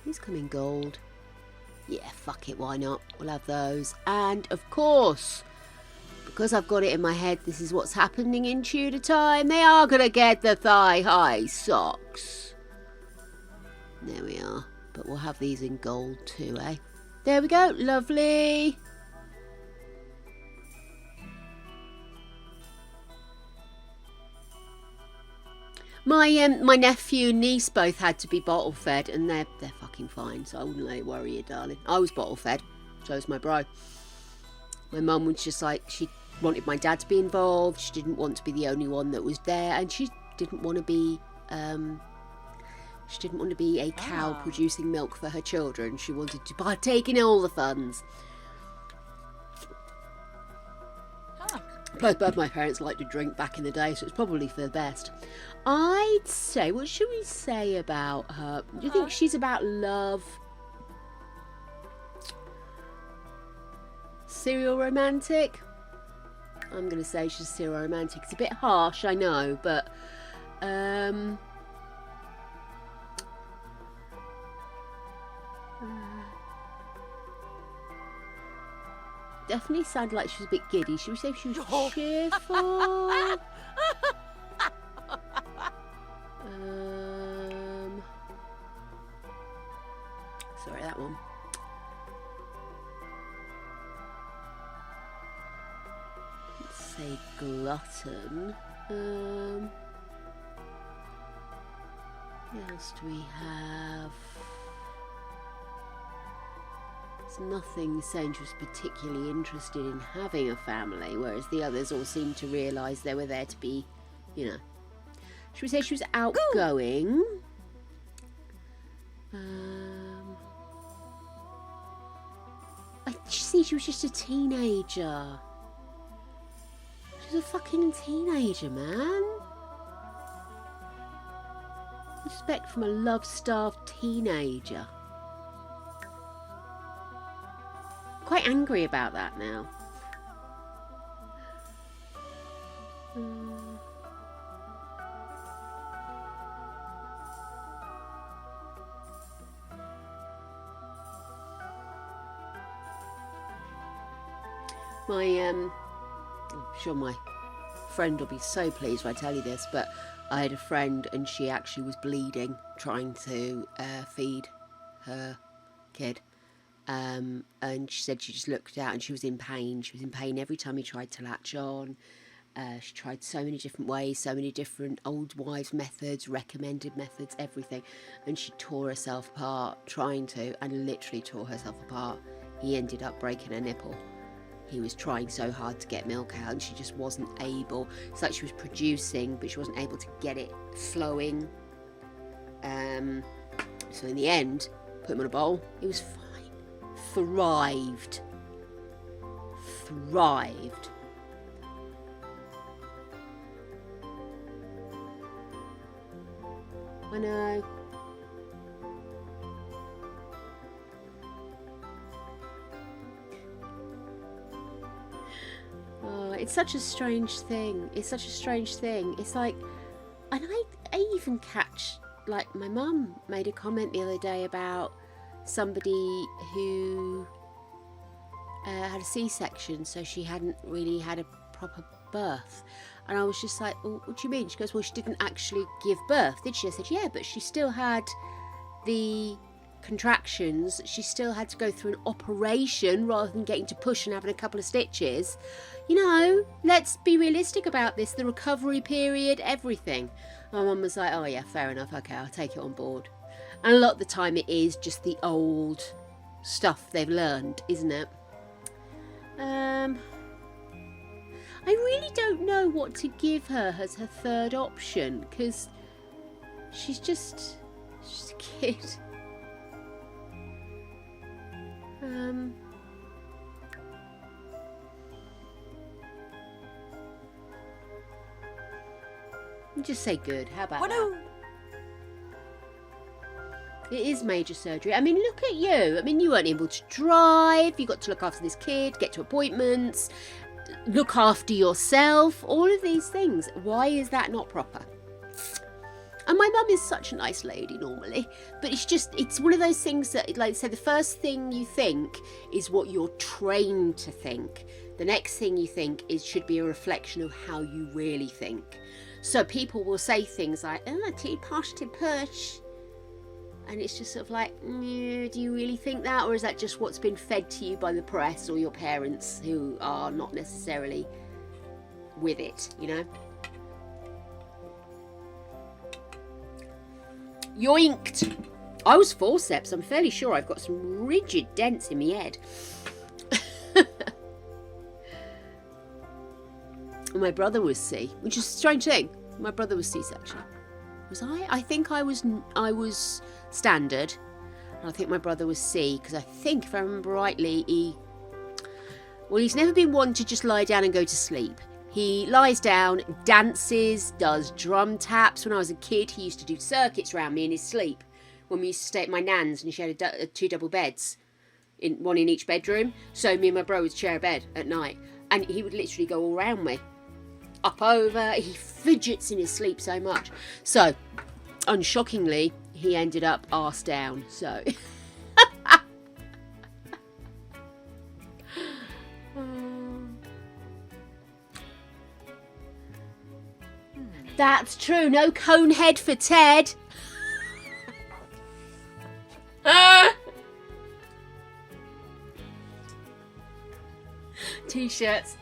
These come in gold. Yeah, fuck it, why not? We'll have those. And, of course, because I've got it in my head, this is what's happening in Tudor time. They are going to get the thigh-high socks. There we are. But we'll have these in gold too, eh? There we go. Lovely. My nephew and niece both had to be bottle fed, and they're fucking fine, so I wouldn't let it worry you, darling. I was bottle fed, so was my bro. My mum was just like, she wanted my dad to be involved. She didn't want to be the only one that was there, and she didn't want to be a cow producing milk for her children. She wanted to partake in all the funds. Plus, both my parents liked to drink back in the day, so it's probably for the best. I'd say, what should we say about her? Do you think she's about love? Serial romantic? I'm going to say she's serial romantic. It's a bit harsh, I know, but... definitely sounded like she was a bit giddy. Should we say she was cheerful? Sorry, that one. Let's say glutton. What else do we have? There's nothing saying she was particularly interested in having a family, whereas the others all seemed to realise they were there to be, you know. Should we say she was outgoing? She was just a teenager. She was a fucking teenager, man. Respect from a love-starved teenager. Quite angry about that now. I'm sure my friend will be so pleased if I tell you this, but I had a friend and she actually was bleeding trying to feed her kid. And she said she just looked out and she was in pain. She was in pain every time he tried to latch on. She tried so many different ways, so many different old wives' methods, recommended methods, everything. And she tore herself apart trying to, and literally tore herself apart. He ended up breaking her nipple. He was trying so hard to get milk out and she just wasn't able. It's like she was producing, but she wasn't able to get it flowing. So in the end, put him on a bowl. He was fine. Thrived. I know. Oh, it's such a strange thing. It's like, and I even catch, like, my mum made a comment the other day about somebody who had a C-section, so she hadn't really had a proper birth. And I was just like, well, what do you mean? She goes, well, she didn't actually give birth, did she? I said, yeah, but she still had the contractions. She still had to go through an operation rather than getting to push and having a couple of stitches. You know, let's be realistic about this. The recovery period, everything. My mum was like, oh yeah, fair enough. Okay, I'll take it on board. And a lot of the time it is just the old stuff they've learned, isn't it? I really don't know what to give her as her third option, because she's just a kid. Just say good. How about that? It is major surgery. I mean, look at you. I mean, you weren't able to drive. You got to look after this kid, get to appointments, look after yourself. All of these things. Why is that not proper? And my mum is such a nice lady normally, but it's one of those things that, like I said, the first thing you think is what you're trained to think. The next thing you think should be a reflection of how you really think. So people will say things like, oh, too posh to push. And it's just sort of like, do you really think that? Or is that just what's been fed to you by the press or your parents who are not necessarily with it, you know? Yoinked! I was forceps. I'm fairly sure I've got some rigid dents in my head. My brother was C, which is a strange thing. My brother was C-section. Was I? I think I was standard. And I think my brother was C, because I think, if I remember rightly, he's never been one to just lie down and go to sleep. He lies down, dances, does drum taps. When I was a kid, he used to do circuits around me in his sleep. When we used to stay at my nan's, and she had 2 double beds, one in each bedroom. So me and my bro would share a bed at night, and he would literally go all around me, up over. He fidgets in his sleep so much. So, unshockingly, he ended up arse down. So. That's true. No cone head for Ted. T-shirts.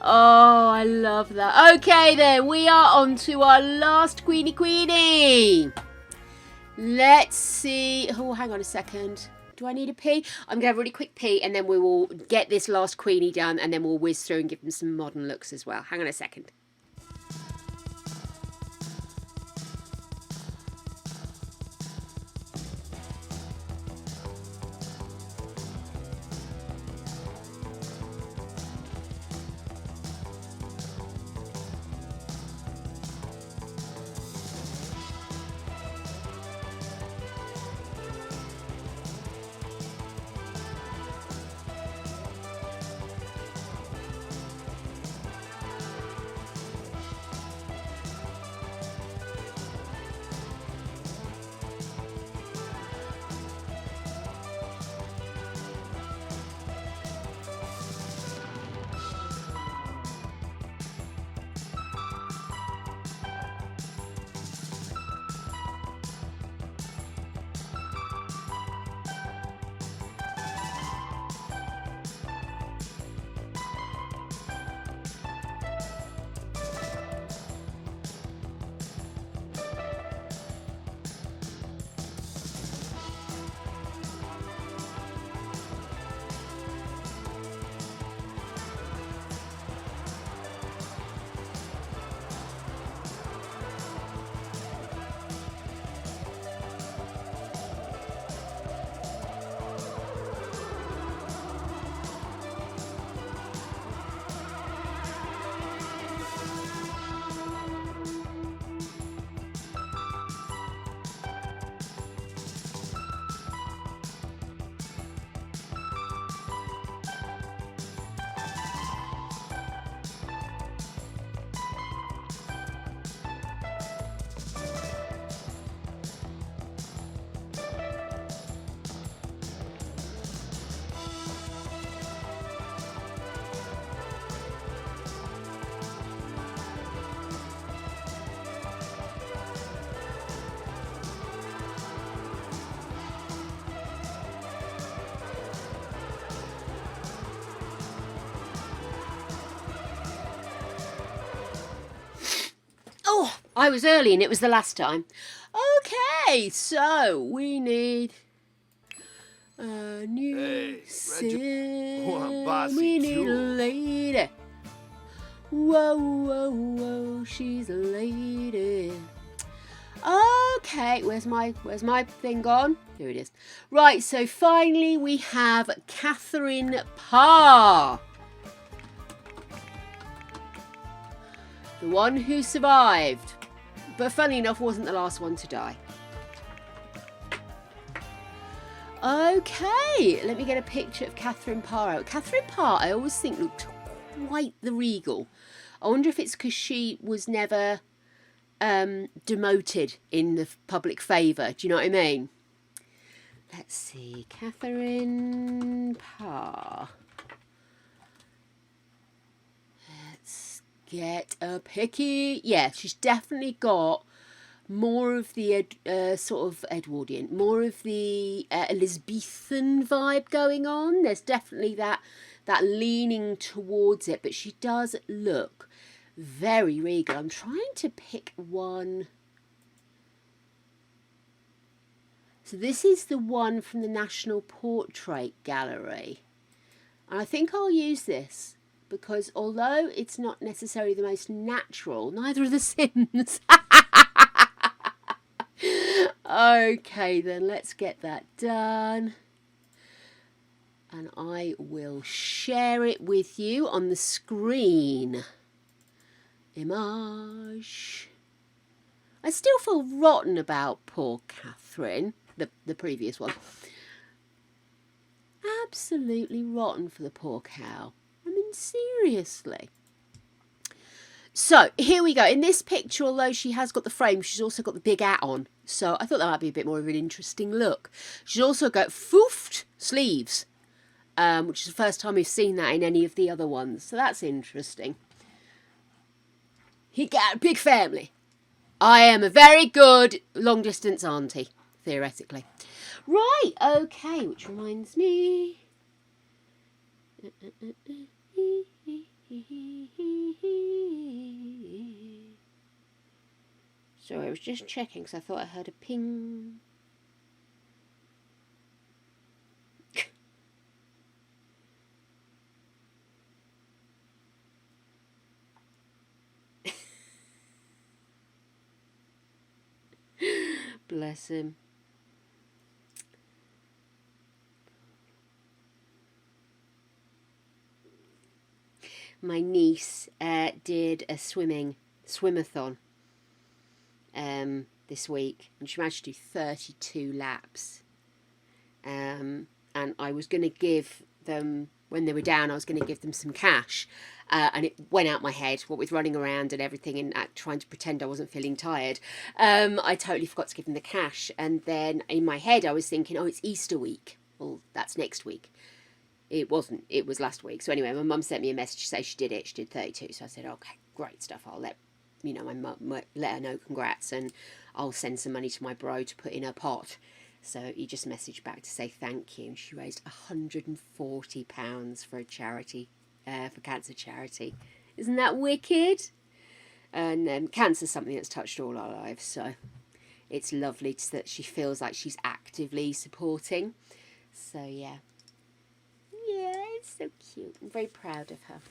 Oh, I love that. Okay, then we are on to our last Queenie. Let's see. Oh, hang on a second. Do I need a pee? I'm going to have a really quick pee, and then we will get this last Queenie done, and then we'll whiz through and give them some modern looks as well. Hang on a second. I was early and it was the last time. Okay, so we need a new sim. We need a lady. Whoa, whoa, whoa, she's a lady. Okay, where's my thing gone? Here it is. Right, so finally we have Catherine Parr. The one who survived. But funny enough, wasn't the last one to die. Okay, let me get a picture of Catherine Parr out. Catherine Parr, I always think, looked quite the regal. I wonder if it's because she was never demoted in the public favour. Do you know what I mean? Let's see. Catherine Parr. Let's get a picky. Yeah, she's definitely got more of the sort of Edwardian, more of the Elizabethan vibe going on. There's definitely that leaning towards it, but she does look very regal. I'm trying to pick one. So this is the one from the National Portrait Gallery. And I think I'll use this because although it's not necessarily the most natural, neither are the Sims. Okay, then let's get that done. And I will share it with you on the screen. Image. I still feel rotten about poor Catherine, the previous one. Absolutely rotten for the poor cow. I mean, seriously. So, here we go. In this picture, although she has got the frame, she's also got the big hat on. So, I thought that might be a bit more of an interesting look. She's also got foofed sleeves, which is the first time we've seen that in any of the other ones. So, that's interesting. He got a big family. I am a very good long-distance auntie, theoretically. Right, okay, which reminds me... Sorry, I was just checking because I thought I heard a ping. Bless him. My niece did a swimathon this week, and she managed to do 32 laps. And I was going to give them, when they were down, I was going to give them some cash. And it went out my head, what with running around and everything and trying to pretend I wasn't feeling tired. I totally forgot to give them the cash. And then in my head, I was thinking, oh, it's Easter week. Well, that's next week. It wasn't. It was last week. So anyway, my mum sent me a message to say she did it. She did 32. So I said, okay, great stuff. I'll let my mum let her know congrats, and I'll send some money to my bro to put in her pot. So he just messaged back to say thank you. And she raised £140 for a charity, for cancer charity. Isn't that wicked? And cancer's something that's touched all our lives. So it's lovely that she feels like she's actively supporting. So yeah. Yeah, it's so cute. I'm very proud of her.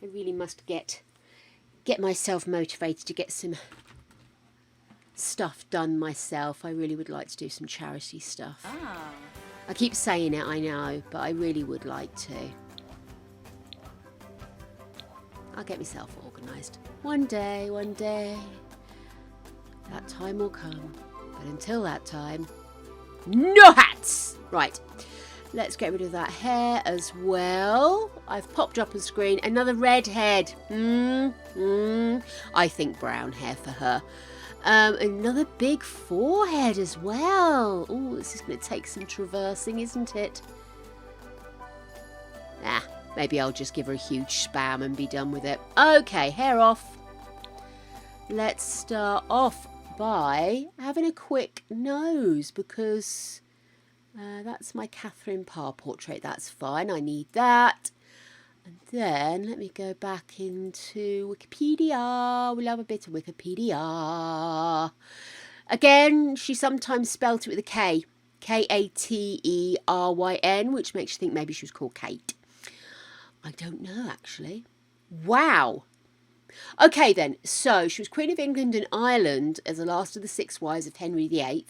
I really must get myself motivated to get some stuff done myself. I really would like to do some charity stuff. Ah. I keep saying it, I know, but I really would like to. I'll get myself organised. One day. That time will come. But until that time, no hats! Right. Let's get rid of that hair as well. I've popped up on screen another red head. I think brown hair for her. Another big forehead as well. Oh, this is going to take some traversing, isn't it? Maybe I'll just give her a huge spam and be done with it. Okay, hair off. Let's start off by having a quick nose because... that's my Catherine Parr portrait. That's fine. I need that. And then let me go back into Wikipedia. We love a bit of Wikipedia. Again, she sometimes spelt it with a K. Kateryn, which makes you think maybe she was called Kate. I don't know, actually. Wow. Okay then, so she was Queen of England and Ireland as the last of the 6 wives of Henry VIII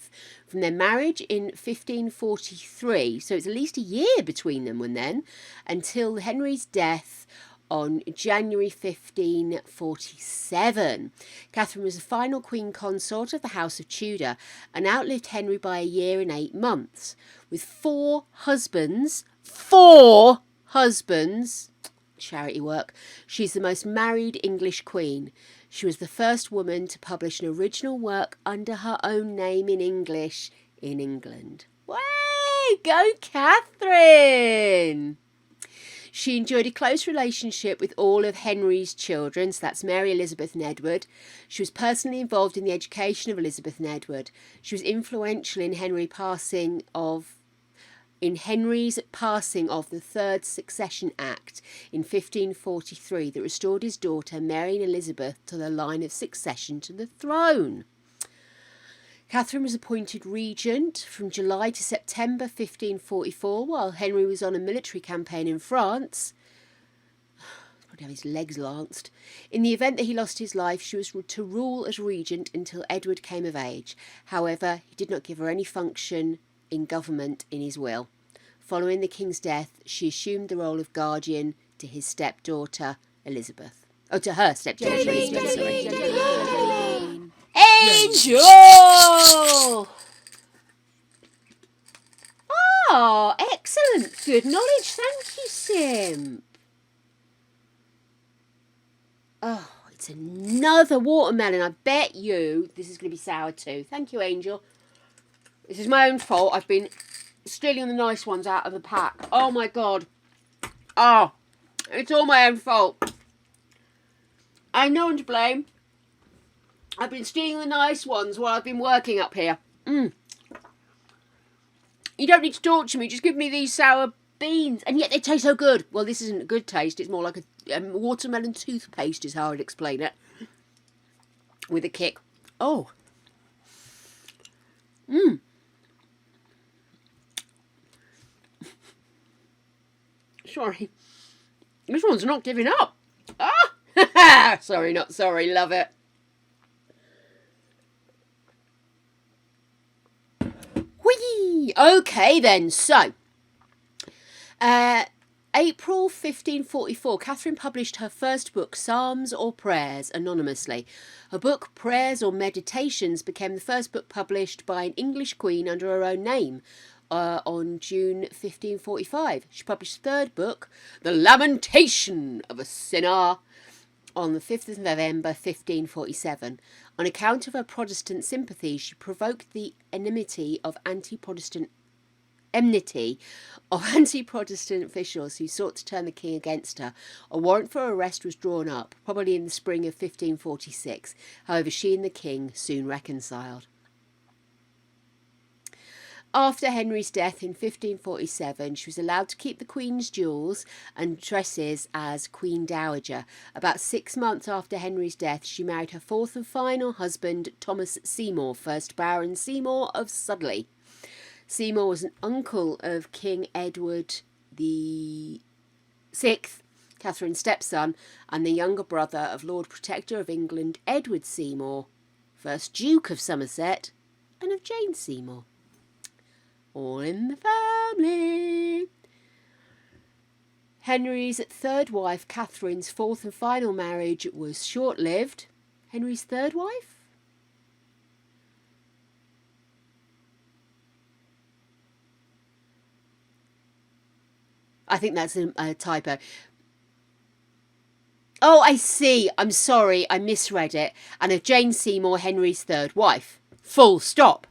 from their marriage in 1543, so it's at least a year between them and then, until Henry's death on January 1547. Catherine was the final queen consort of the House of Tudor and outlived Henry by a year and 8 months, with 4 husbands. 4 husbands! charity work. She's the most married English queen. She was the first woman to publish an original work under her own name in English in England. Way! Go Catherine! She enjoyed a close relationship with all of Henry's children, so that's Mary, Elizabeth and Edward. She was personally involved in the education of Elizabeth and Edward. She was influential in Henry's passing of the Third Succession Act in 1543 that restored his daughter Mary and Elizabeth to the line of succession to the throne. Catherine was appointed regent from July to September 1544 while Henry was on a military campaign in France. Probably have his legs lanced. In the event that he lost his life, she was to rule as regent until Edward came of age. However, he did not give her any function in government in his will. Following the king's death, she assumed the role of guardian to his stepdaughter, Elizabeth. Oh, to her stepdaughter, Elizabeth, sorry. Angel! Oh, excellent. Good knowledge. Thank you, Sim. Oh, it's another watermelon. I bet you this is going to be sour too. Thank you, Angel. This is my own fault. I've been stealing the nice ones out of the pack. Oh, my God. Oh, it's all my own fault. I'm no one to blame. I've been stealing the nice ones while I've been working up here. You don't need to torture me. Just give me these sour beans. And yet they taste so good. Well, this isn't a good taste. It's more like a watermelon toothpaste is how I'd explain it. With a kick. Oh. Sorry. This one's not giving up. Ah! Sorry, not sorry. Love it. Whee! Okay then, so April 1544, Catherine published her first book, Psalms or Prayers, anonymously. Her book, Prayers or Meditations, became the first book published by an English queen under her own name on June 1545. She published a third book, The Lamentation of a Sinner, on the 5th of November 1547. On account of her Protestant sympathies, she provoked the enmity of anti-Protestant officials who sought to turn the king against her. A warrant for her arrest was drawn up, probably in the spring of 1546. However, she and the king soon reconciled. After Henry's death in 1547, she was allowed to keep the Queen's jewels and dresses as Queen Dowager. About 6 months after Henry's death, she married her fourth and final husband, Thomas Seymour, 1st Baron Seymour of Sudley. Seymour was an uncle of King Edward VI, Catherine's stepson, and the younger brother of Lord Protector of England, Edward Seymour, 1st Duke of Somerset, and of Jane Seymour. All in the family. Henry's third wife, Catherine's fourth and final marriage, was short-lived. Henry's third wife? I think that's a typo. Oh, I see. I'm sorry. I misread it. And of Jane Seymour, Henry's third wife. Full stop.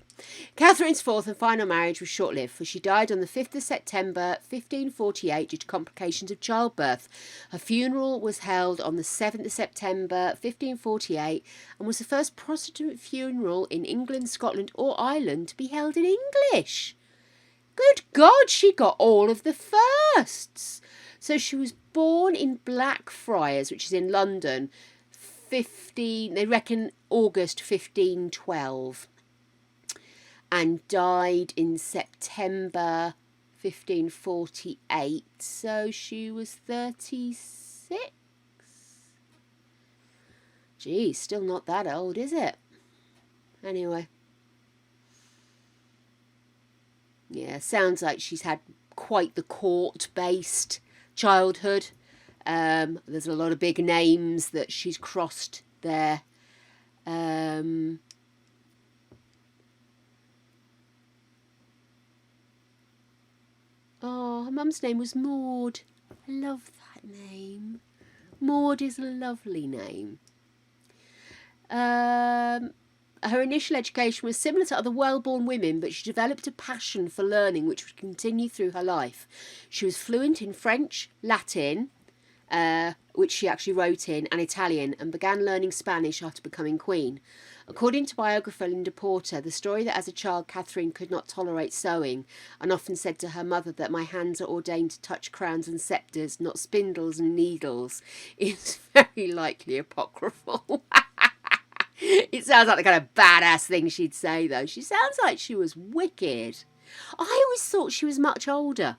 Catherine's fourth and final marriage was short-lived, for she died on the 5th of September 1548 due to complications of childbirth. Her funeral was held on the 7th of September 1548 and was the first Protestant funeral in England, Scotland or Ireland to be held in English. Good God, she got all of the firsts. So she was born in Blackfriars, which is in London, they reckon August 1512. And died in September 1548, so she was 36? Gee, still not that old, is it? Anyway. Yeah, sounds like she's had quite the court-based childhood. There's a lot of big names that she's crossed there. Oh, her mum mum's name was Maud. I love that name. Maud is a lovely name. Her initial education was similar to other well-born women, but she developed a passion for learning which would continue through her life. She was fluent in French, Latin, which she actually wrote in, and Italian, and began learning Spanish after becoming queen. According to biographer Linda Porter, the story that as a child Catherine could not tolerate sewing and often said to her mother that my hands are ordained to touch crowns and sceptres, not spindles and needles, is very likely apocryphal. It sounds like the kind of badass thing she'd say, though. She sounds like she was wicked. I always thought she was much older.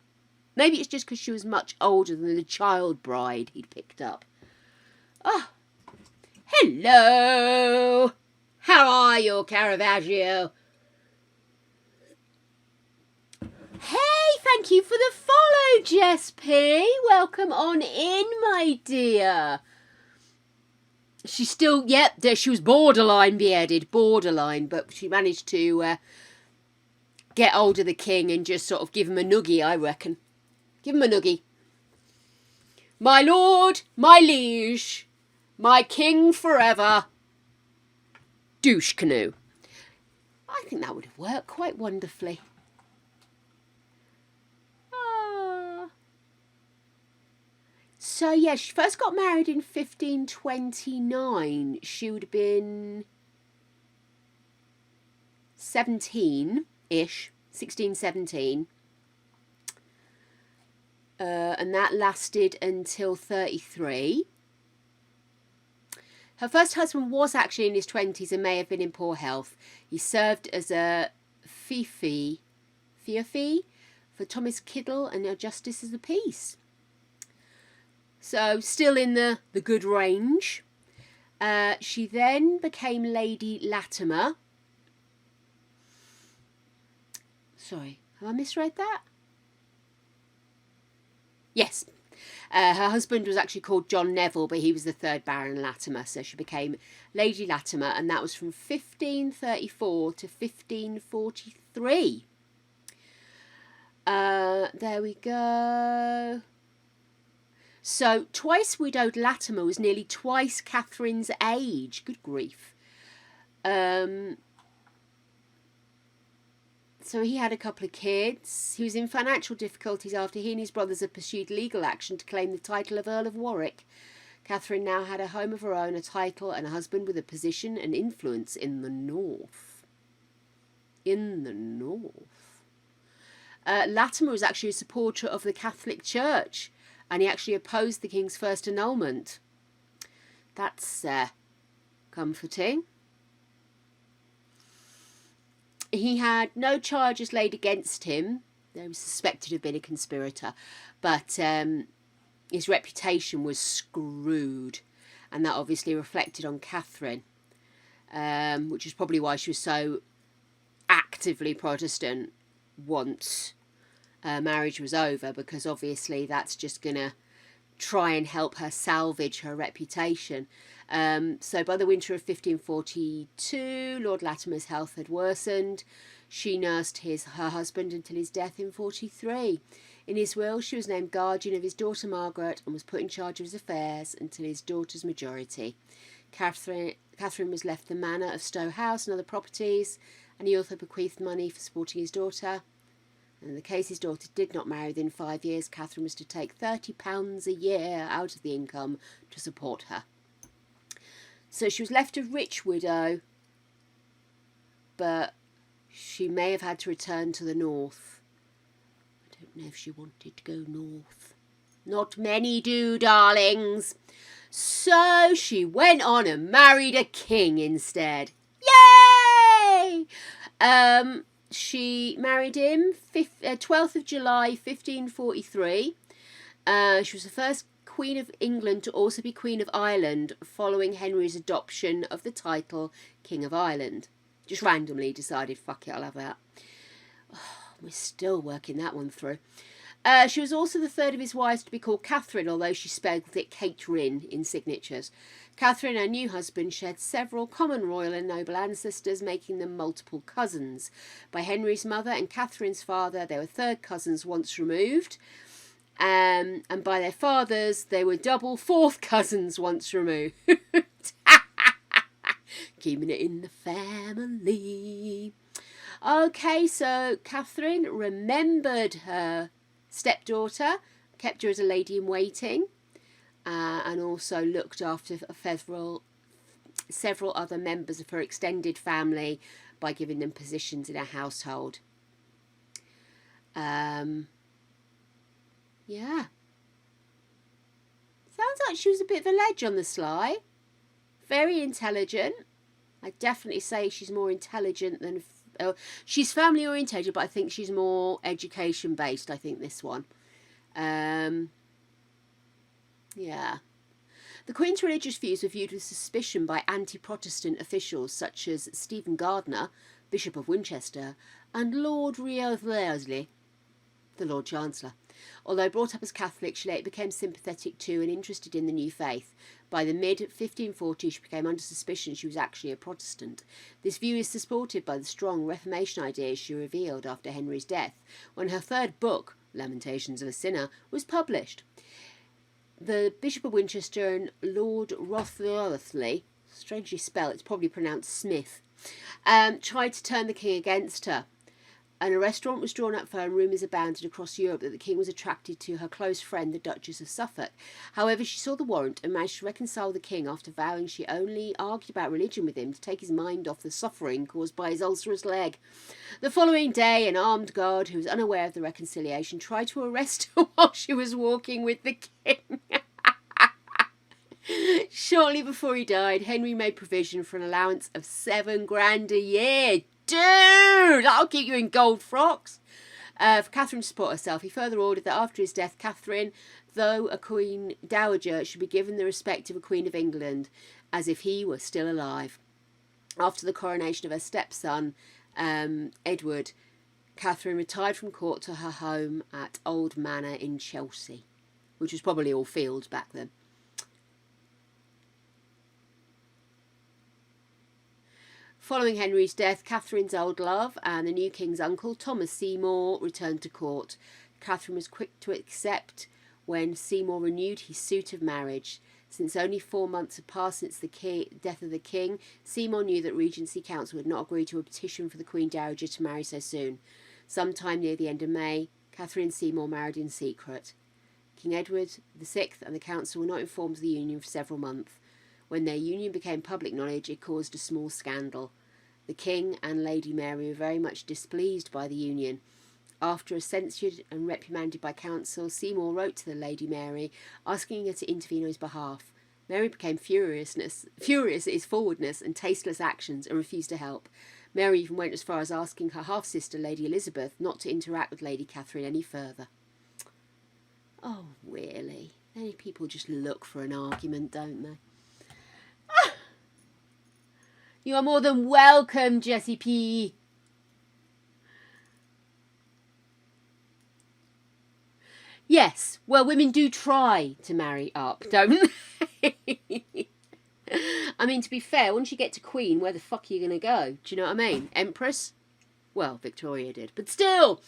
Maybe it's just because she was much older than the child bride he'd picked up. Oh, hello. How are you, Caravaggio? Hey, thank you for the follow, Jess P. Welcome on in, my dear. She's still, yep, she was borderline beheaded, borderline, but she managed to get hold of the king and just sort of give him a noogie, I reckon. Give him a noogie. My lord, my liege, my king forever. Douche canoe. I think that would have worked quite wonderfully. So, yeah, she first got married in 1529. She would have been 17-ish, 16, 17. And that lasted until 33. Her first husband was actually in his 20s and may have been in poor health. He served as a fiefie for Thomas Kiddle and a justice of the peace. So, still in the good range. She then became Lady Latimer. Sorry, have I misread that? Yes. Her husband was actually called John Neville, but he was the third Baron Latimer, so she became Lady Latimer, and that was from 1534 to 1543. There we go. So, twice widowed Latimer was nearly twice Catherine's age. Good grief. So he had a couple of kids. He was in financial difficulties after he and his brothers had pursued legal action to claim the title of Earl of Warwick. Catherine now had a home of her own, a title, and a husband with a position and influence in the north. In the north. Latimer was actually a supporter of the Catholic Church, and he actually opposed the king's first annulment. That's comforting. He had no charges laid against him. He was suspected of being a conspirator, but his reputation was screwed, and that obviously reflected on Catherine, which is probably why she was so actively Protestant once marriage was over, because obviously that's just going to try and help her salvage her reputation. So by the winter of 1542, Lord Latimer's health had worsened. She nursed her husband until his death in 43. In his will, she was named guardian of his daughter Margaret and was put in charge of his affairs until his daughter's majority. Catherine was left the manor of Stowe House and other properties, and he also bequeathed money for supporting his daughter. And in the case his daughter did not marry within 5 years, Catherine was to take £30 a year out of the income to support her. So she was left a rich widow, but she may have had to return to the north. I don't know if she wanted to go north. Not many do, darlings. So she went on and married a king instead. Yay! She married him 12th of July 1543. She was the first Queen of England to also be Queen of Ireland following Henry's adoption of the title King of Ireland. Just randomly decided, fuck it, I'll have that. Oh, we're still working that one through. She was also the third of his wives to be called Catherine, although she spelled it Catherine in signatures. Catherine and her new husband shared several common royal and noble ancestors, making them multiple cousins. By Henry's mother and Catherine's father, they were third cousins once removed. And by their fathers, they were double fourth cousins once removed. Keeping it in the family. Okay, so Catherine remembered her stepdaughter, kept her as a lady in waiting, and also looked after several other members of her extended family by giving them positions in her household. Yeah. Sounds like she was a bit of a ledge on the sly. Very intelligent. I'd definitely say she's more intelligent than... she's family orientated, but I think she's more education based, I think, this one. Yeah. The Queen's religious views were viewed with suspicion by anti-Protestant officials such as Stephen Gardiner, Bishop of Winchester, and Lord Wriothesley, the Lord Chancellor. Although brought up as Catholic, she later became sympathetic to and interested in the new faith. By the mid-1540s, she became under suspicion she was actually a Protestant. This view is supported by the strong Reformation ideas she revealed after Henry's death, when her third book, Lamentations of a Sinner, was published. The Bishop of Winchester and Lord Wriothesley, strangely spelled, it's probably pronounced Smith, tried to turn the king against her. And a restaurant was drawn up for her and rumours abounded across Europe that the king was attracted to her close friend, the Duchess of Suffolk. However, she saw the warrant and managed to reconcile the king after vowing she only argued about religion with him to take his mind off the suffering caused by his ulcerous leg. The following day, an armed guard who was unaware of the reconciliation tried to arrest her while she was walking with the king. Shortly before he died, Henry made provision for an allowance of $7,000 a year. Dude, that'll keep you in gold frocks. For Catherine to support herself, he further ordered that after his death, Catherine, though a Queen Dowager, should be given the respect of a Queen of England, as if he were still alive. After the coronation of her stepson, Edward, Catherine retired from court to her home at Old Manor in Chelsea, which was probably all fields back then. Following Henry's death, Catherine's old love and the new king's uncle, Thomas Seymour, returned to court. Catherine was quick to accept when Seymour renewed his suit of marriage. Since only 4 months had passed since the death of the king, Seymour knew that Regency Council would not agree to a petition for the Queen Dowager to marry so soon. Sometime near the end of May, Catherine and Seymour married in secret. King Edward VI and the council were not informed of the union for several months. When their union became public knowledge, it caused a small scandal. The King and Lady Mary were very much displeased by the union. After censured and reprimanded by council, Seymour wrote to the Lady Mary, asking her to intervene on his behalf. Mary became furious at his forwardness and tasteless actions and refused to help. Mary even went as far as asking her half-sister, Lady Elizabeth, not to interact with Lady Catherine any further. Oh, really? Many people just look for an argument, don't they? You are more than welcome, Jessie P. Yes, well, women do try to marry up, don't they? I mean, to be fair, once you get to Queen, where the fuck are you going to go? Do you know what I mean? Empress? Well, Victoria did, but still.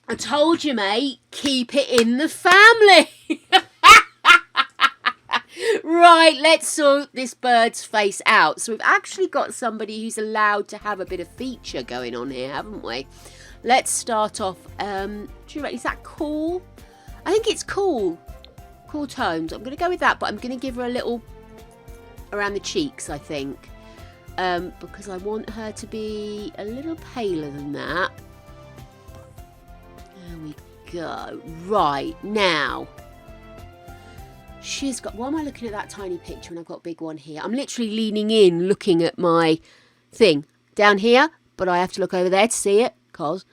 I told you, mate, keep it in the family. Right, let's sort this bird's face out. So we've actually got somebody who's allowed to have a bit of feature going on here, haven't we? Let's start off. Do you reckon, is that cool? I think it's cool. Cool tones. I'm going to go with that, but I'm going to give her a little around the cheeks, I think. Because I want her to be a little paler than that. There we go. Right, now. She's got... Why am I looking at that tiny picture when I've got a big one here? I'm literally leaning in, looking at my thing down here, but I have to look over there to see it, cause.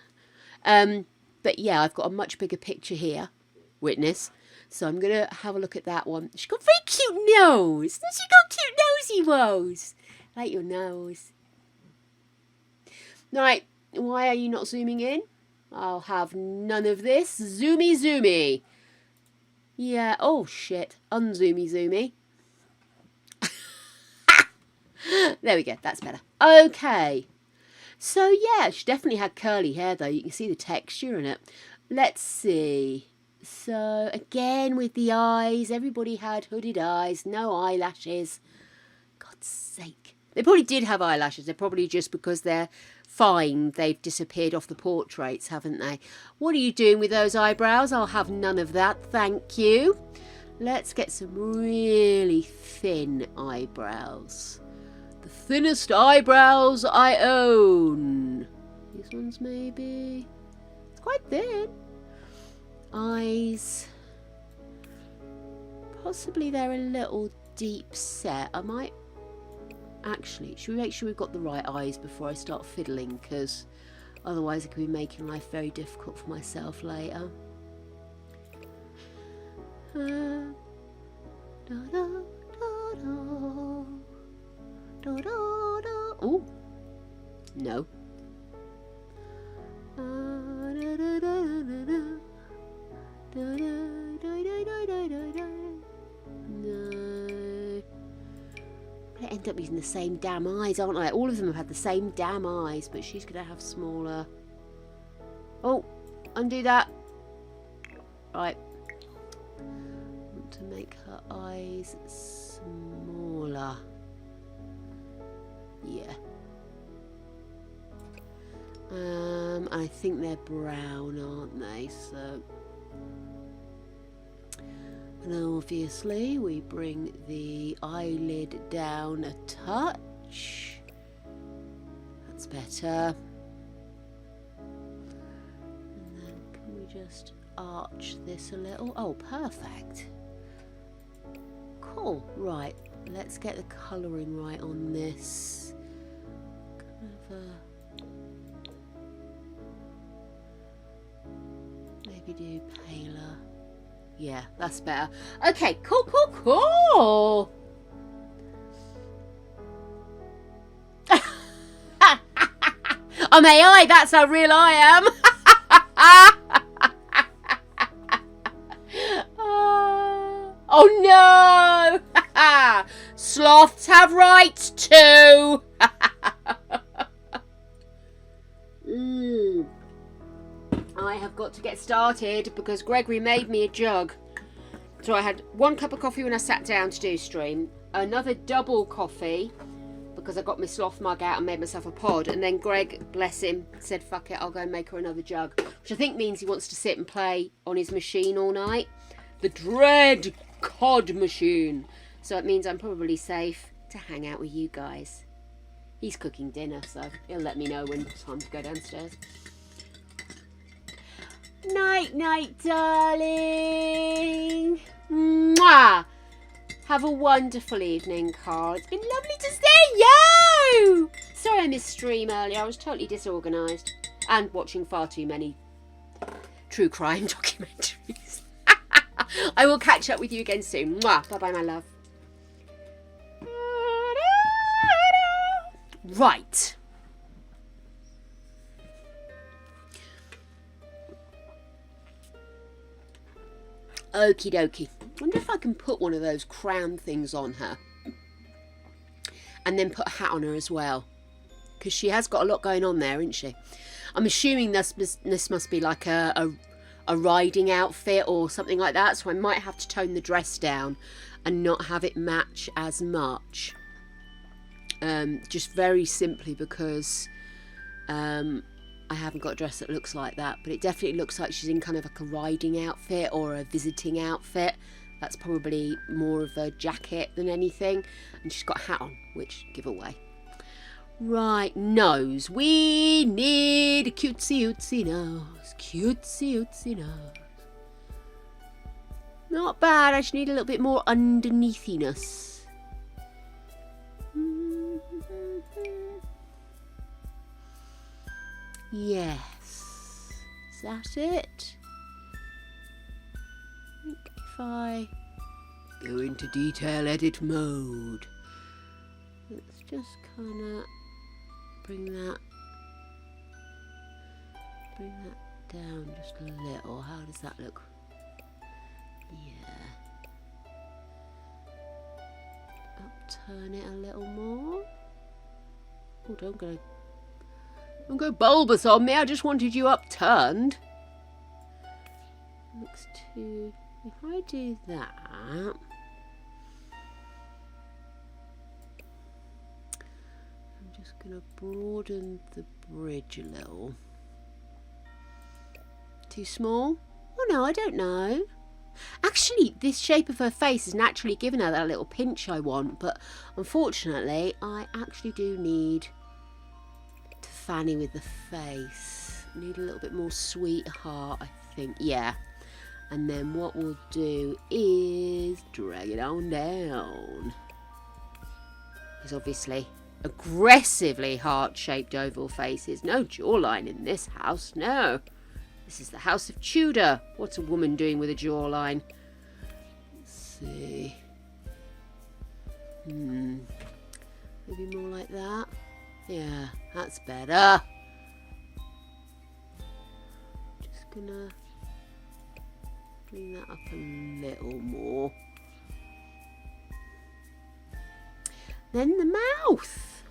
But yeah, I've got a much bigger picture here, witness. So I'm going to have a look at that one. She's got a very cute nose. She's got cute nosy woes. I like your nose. Right, why are you not zooming in? I'll have none of this. Zoomy, zoomy. Yeah, oh shit. Unzoomy, zoomy. There we go, that's better. Okay. So yeah, she definitely had curly hair though. You can see the texture in it. Let's see. So again with the eyes, everybody had hooded eyes, no eyelashes. God's sake. They probably did have eyelashes. They're probably just because they're fine. They've disappeared off the portraits, haven't they? What are you doing with those eyebrows? I'll have none of that, thank you. Let's get some really thin eyebrows. The thinnest eyebrows I own. These ones maybe. It's quite thin. Eyes. Possibly they're a little deep set. I might... Actually, should we make sure we've got the right eyes before I start fiddling? Because otherwise I could be making life very difficult for myself later. Oh, no. No. I end up using the same damn eyes, aren't I? All of them have had the same damn eyes, but she's going to have smaller. Oh, undo that. Right. I want to make her eyes smaller. Yeah. I think they're brown, aren't they? So, and obviously we bring the eyelid down a touch. That's better. And then can we just arch this a little? Oh, perfect. Cool. Right. Let's get the colouring right on this. Kind of maybe do paler. Yeah, that's better. Okay, cool. Oh, my eye, that's how real I am. Oh no! Sloths have rights too. I have got to get started because Gregory made me a jug. So I had 1 cup of coffee when I sat down to do stream, another double coffee because I got my sloth mug out and made myself a pod, and then Greg, bless him, said fuck it, I'll go and make her another jug, which I think means he wants to sit and play on his machine all night. The dread COD machine. So it means I'm probably safe to hang out with you guys. He's cooking dinner, so he'll let me know when it's time to go downstairs. Night, night, darling. Mwah. Have a wonderful evening, Carl. It's been lovely to see you. Sorry I missed stream earlier. I was totally disorganised and watching far too many true crime documentaries. I will catch up with you again soon. Mwah. Bye-bye, my love. Right. Okie dokie. Wonder if I can put one of those crown things on her. And then put a hat on her as well. Because she has got a lot going on there, isn't she? I'm assuming this must be like a riding outfit or something like that. So I might have to tone the dress down and not have it match as much. Just very simply because I haven't got a dress that looks like that, but it definitely looks like she's in kind of like a riding outfit or a visiting outfit. That's probably more of a jacket than anything, and she's got a hat on, which giveaway. Right, nose. We need a cutesy nose. Cutesy nose. Not bad. I just need a little bit more underneathiness. Yes. Is that it? I think if I go into detail edit mode, let's just kind of bring that down just a little. How does that look? Yeah. Upturn it a little more. Oh, don't go Don't go bulbous on me. I just wanted you upturned. Looks too... If I do that... I'm just going to broaden the bridge a little. Too small? Oh no, I don't know. Actually, this shape of her face has naturally given her that little pinch I want, but unfortunately, I actually do need to fanny with the face. Need a little bit more sweetheart, I think. Yeah. And then what we'll do is drag it on down. There's obviously aggressively heart-shaped oval faces. No jawline in this house, no. This is the House of Tudor. What's a woman doing with a jawline? Let's see. Maybe more like that. Yeah, that's better. Just gonna bring that up a little more. Then the mouth.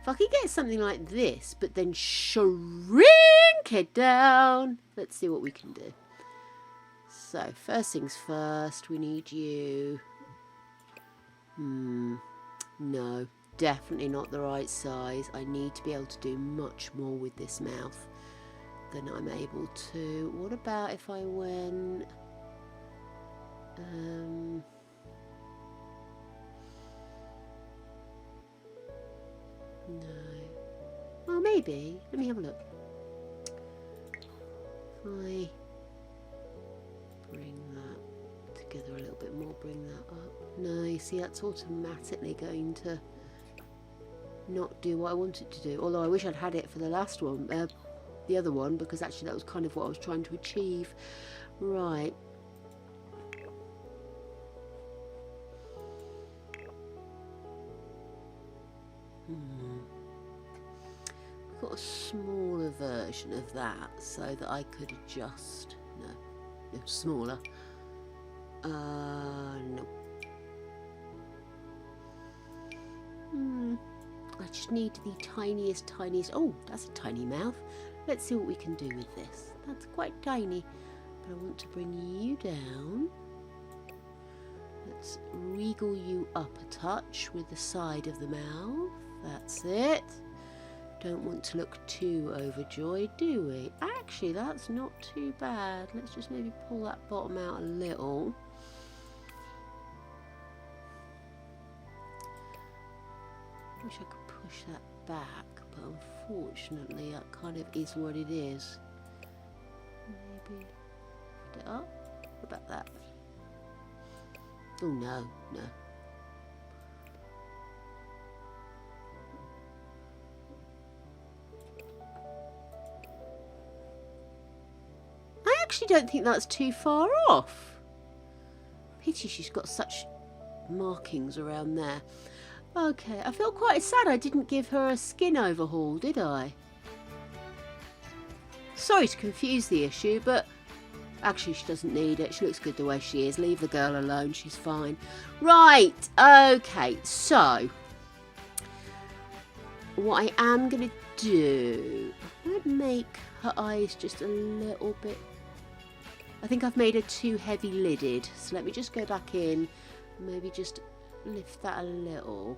If I could get something like this, but then shrink it down. Let's see what we can do. So, first things first, we need you. No, definitely not the right size. I need to be able to do much more with this mouth than I'm able to. What about if I went... No. Well, maybe. Let me have a look. If I bring that together a little bit more, bring that up. No, you see, that's automatically going to not do what I want it to do. Although I wish I'd had it for the last one, the other one, because actually that was kind of what I was trying to achieve. Right. I've got a smaller version of that so that I could adjust. No, smaller. No. I just need the tiniest. Oh, that's a tiny mouth. Let's see what we can do with this. That's quite tiny, but I want to bring you down. Let's wriggle you up a touch with the side of the mouth. That's it. Don't want to look too overjoyed, do we? Actually, that's not too bad. Let's just maybe pull that bottom out a little. Wish I could push that back, but unfortunately that kind of is what it is. Maybe lift it up. What about that? Oh no, no. I actually don't think that's too far off. Pity she's got such markings around there. Okay, I feel quite sad I didn't give her a skin overhaul, did I? Sorry to confuse the issue, but actually she doesn't need it. She looks good the way she is. Leave the girl alone, she's fine. Right, okay, so what I am going to do, I might make her eyes just a little bit... I think I've made her too heavy lidded, so let me just go back in and maybe just lift that a little.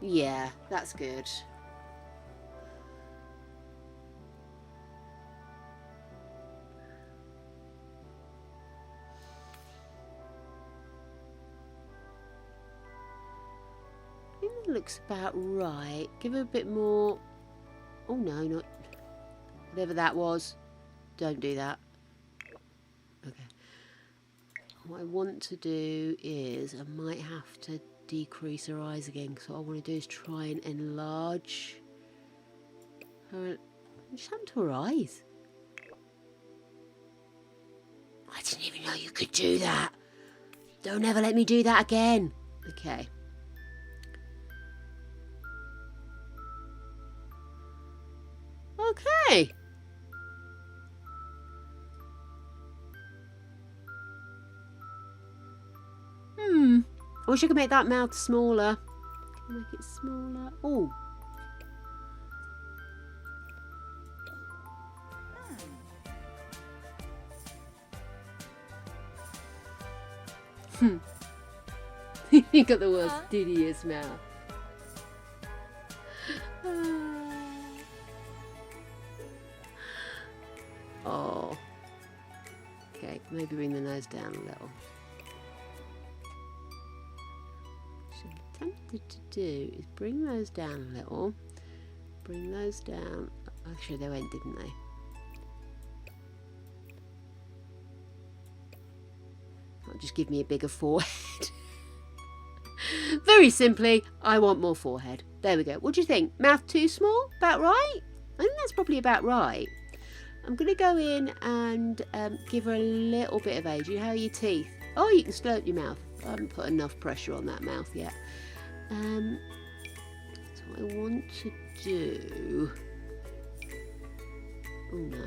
Yeah, that's good. I think that looks about right. Give her a bit more. Oh no, not whatever that was. Don't do that. Okay. What I want to do is I might have to decrease her eyes again. So what I want to do is try and enlarge her. What's happened to her eyes? I didn't even know you could do that. Don't ever let me do that again. Okay. Okay. I wish I could make that mouth smaller. Can I make it smaller? Oh. You got the world's diddiest mouth. Oh. Okay, maybe bring the nose down a little. What I'm tempted to do is bring those down a little. Bring those down. Actually, they went, didn't they? That'll just give me a bigger forehead. Very simply, I want more forehead. There we go. What do you think? Mouth too small? About right? I think that's probably about right. I'm going to go in and give her a little bit of age. How are your teeth? Oh, you can slope your mouth. I haven't put enough pressure on that mouth yet. So what I want to do... Oh no.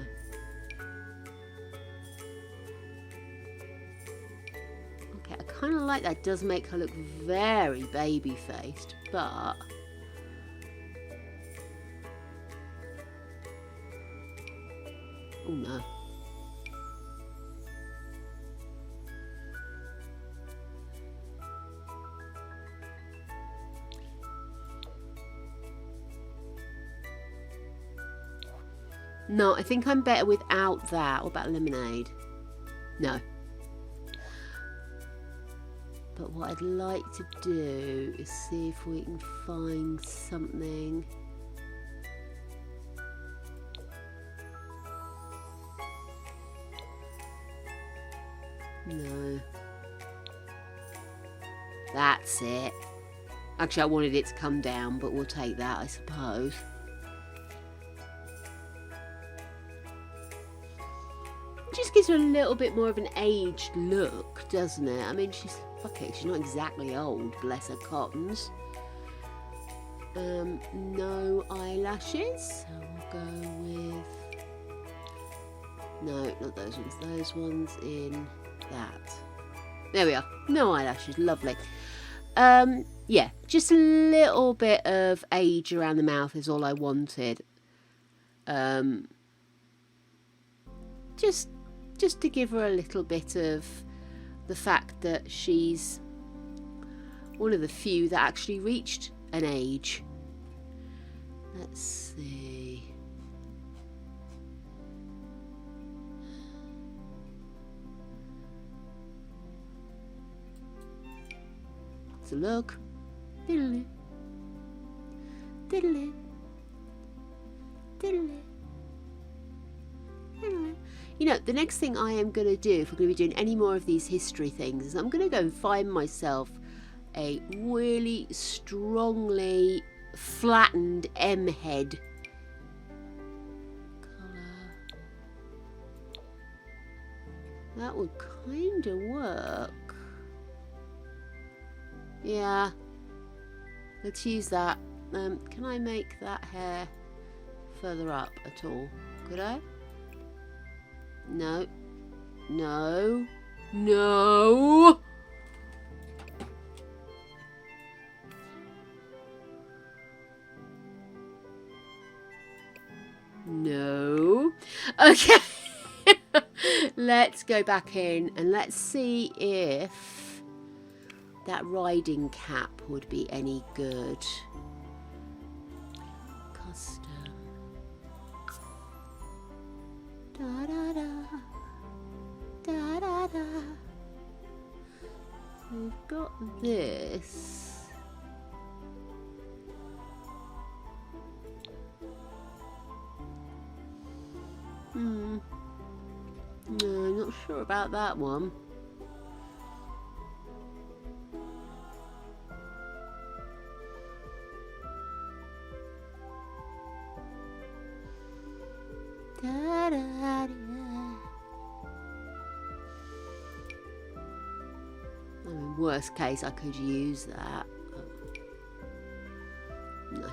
Okay, I kind of like that. Does make her look very baby-faced, but... Oh no. No, I think I'm better without that. What about lemonade? No. But what I'd like to do is see if we can find something. No. That's it. Actually, I wanted it to come down, but we'll take that, I suppose. Just gives her a little bit more of an aged look, doesn't it? I mean, she's not exactly old, bless her cottons. No eyelashes, so we'll go with... No, not those ones. Those ones in that. There we are. No eyelashes. Lovely. Yeah, just a little bit of age around the mouth is all I wanted. Just to give her a little bit of the fact that she's one of the few that actually reached an age. Let's see. So look. Diddly. Diddly. Diddly. Diddly. You know, the next thing I am going to do, if we're going to be doing any more of these history things, is I'm going to go and find myself a really strongly flattened M head colour. That would kind of work. Yeah, let's use that. Can I make that hair further up at all? Could I? No. No. No. No. Okay. Let's go back in and let's see if that riding cap would be any good. Custom. Da da da. Da da da. We've got this. No, not sure about that one. Da, da, da. I mean, worst case, I could use that. But no.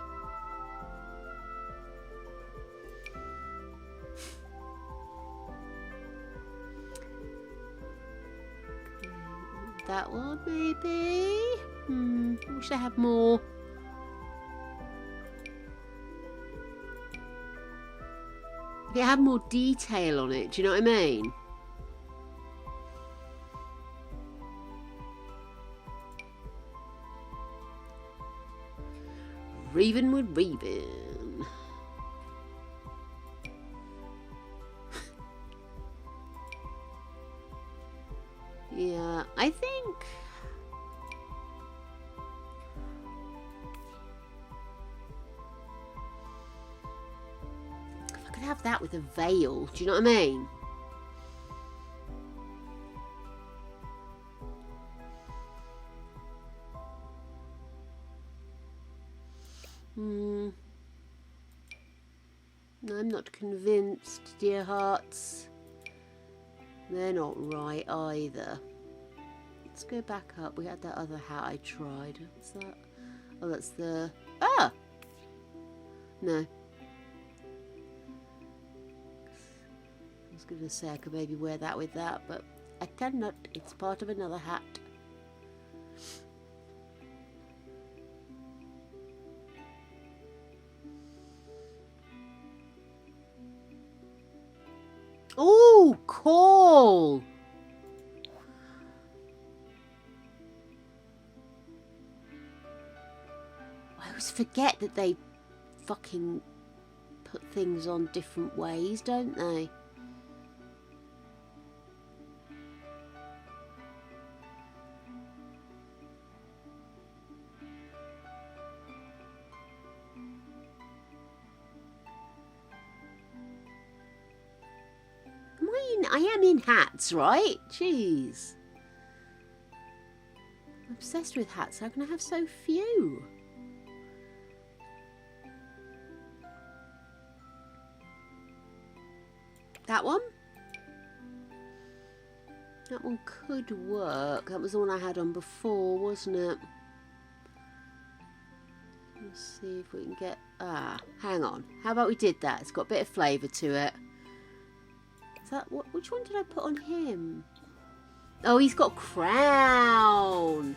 that one, maybe. I wish I had more. If it had more detail on it, do you know what I mean? Raven with Raven. Yeah, I think... if I could have that with a veil, do you know what I mean? I'm not convinced, dear hearts. They're not right either. Let's go back up. We had that other hat I tried. What's that? Oh, that's the... ah! No. I was going to say I could maybe wear that with that, but I cannot. It's part of another hat. Oh, cool! I always forget that they fucking put things on different ways, don't they? I am in hats, right? Jeez. I'm obsessed with hats. How can I have so few? That one? That one could work. That was the one I had on before, wasn't it? Let's see if we can get... ah, hang on. How about we did that? It's got a bit of flavour to it. Is that what? Which one did I put on him? Oh, he's got a crown.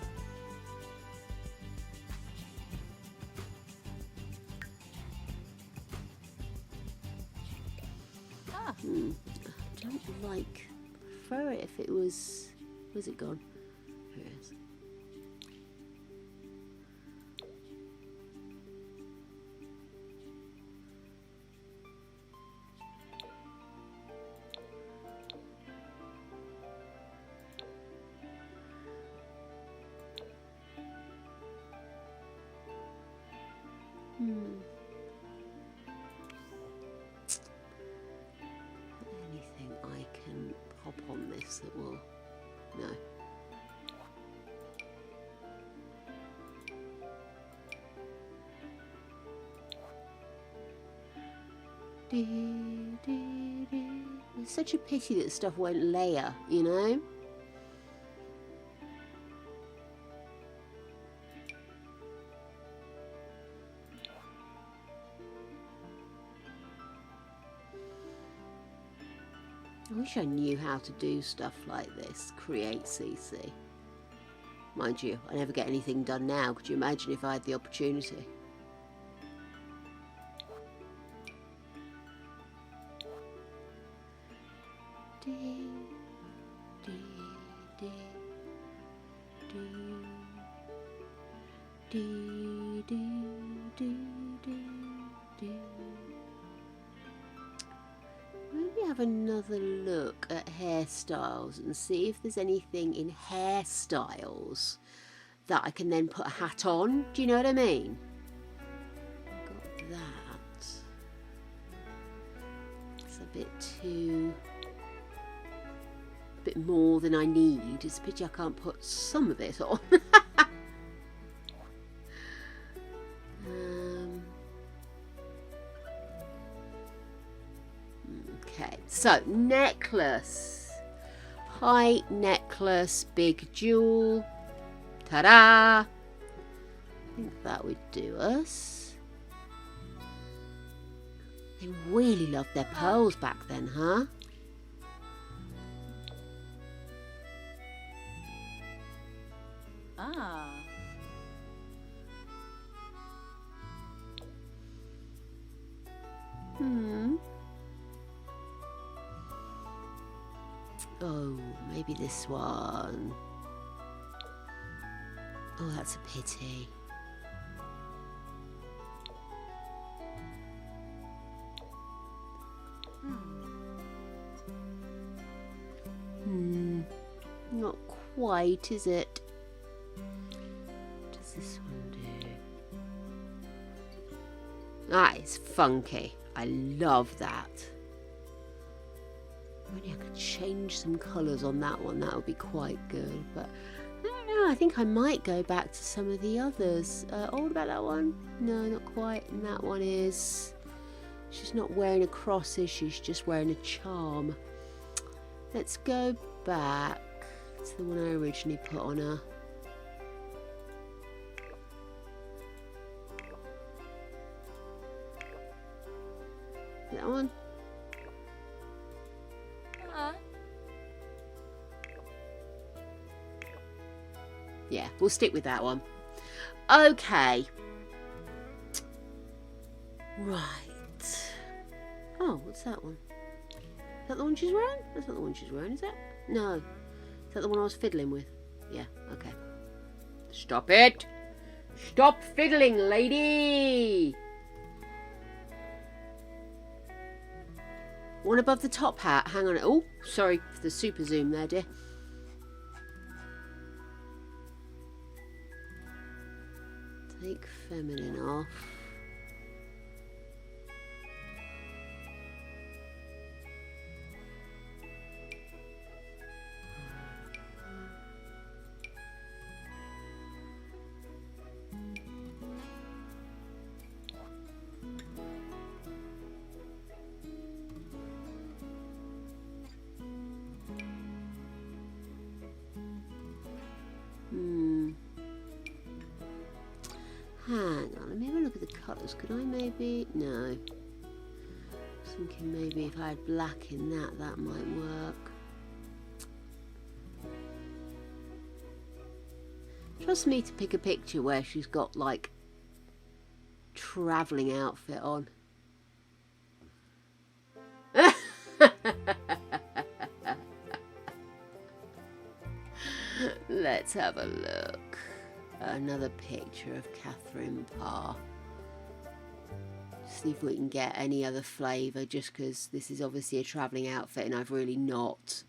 Ah. I don't like. Prefer it if it was. Where's it gone? Here it is. Anything I can pop on this that will... no. It's such a pity that stuff won't layer, you know? I wish I knew how to do stuff like this, create CC. Mind you, I never get anything done now. Could you imagine if I had the opportunity? Maybe have another look at hairstyles and see if there's anything in hairstyles that I can then put a hat on. Do you know what I mean? Got that. It's a bit too... a bit more than I need. It's a pity I can't put some of it on. Okay, so necklace. High necklace, big jewel. Ta-da! I think that would do us. They really loved their pearls back then, huh? Ah. Oh, maybe this one. Oh, that's a pity. Not quite, is it? What does this one do? That is funky. I love that. Maybe I could change some colours on that one. That would be quite good. But I don't know. I think I might go back to some of the others. Oh, what about that one? No, not quite. And that one is... She's not wearing a cross, is she? She's just wearing a charm. Let's go back to the one I originally put on her. That one? Yeah, we'll stick with that one. Okay. Right. Oh, what's that one? Is that the one she's wearing? That's not the one she's wearing, is it? No. Is that the one I was fiddling with? Yeah, okay. Stop it! Stop fiddling, lady! One above the top hat. Hang on. Oh, sorry for the super zoom there, dear. Take feminine off. Hang on, let me have a look at the colours. Could I maybe... No. I was thinking maybe if I had black in that, that might work. Trust me to pick a picture where she's got, like, travelling outfit on. Let's have a look. Another picture of Catherine Parr. See if we can get any other flavour, just because this is obviously a travelling outfit and I've really not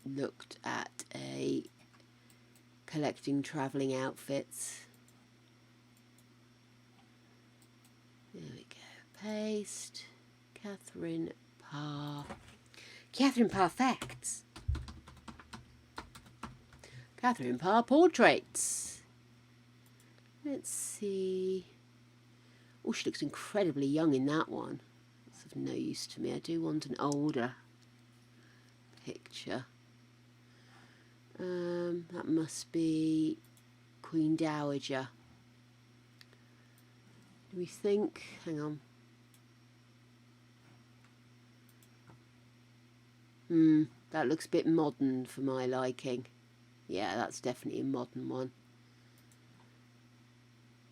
looked at a collecting travelling outfits. There we go. Paste. Catherine Parr. Catherine Parr facts. Catherine Parr portraits. Let's see. Oh, she looks incredibly young in that one. That's of no use to me. I do want an older picture. That must be Queen Dowager. Do we think? Hang on. That looks a bit modern for my liking. Yeah, that's definitely a modern one.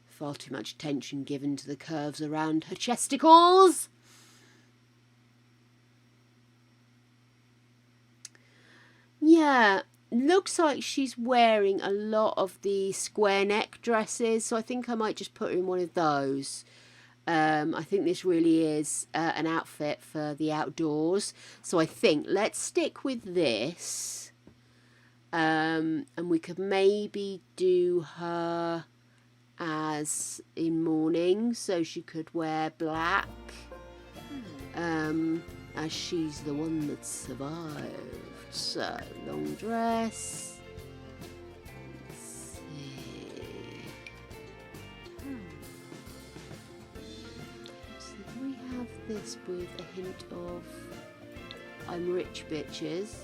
Far too much attention given to the curves around her chesticles. Yeah, looks like she's wearing a lot of the square neck dresses, so I think I might just put her in one of those. I think this really is an outfit for the outdoors, so I think let's stick with this. And we could maybe do her as in mourning, so she could wear black, as she's the one that survived. So, long dress. Let's see. So we have this with a hint of I'm rich bitches.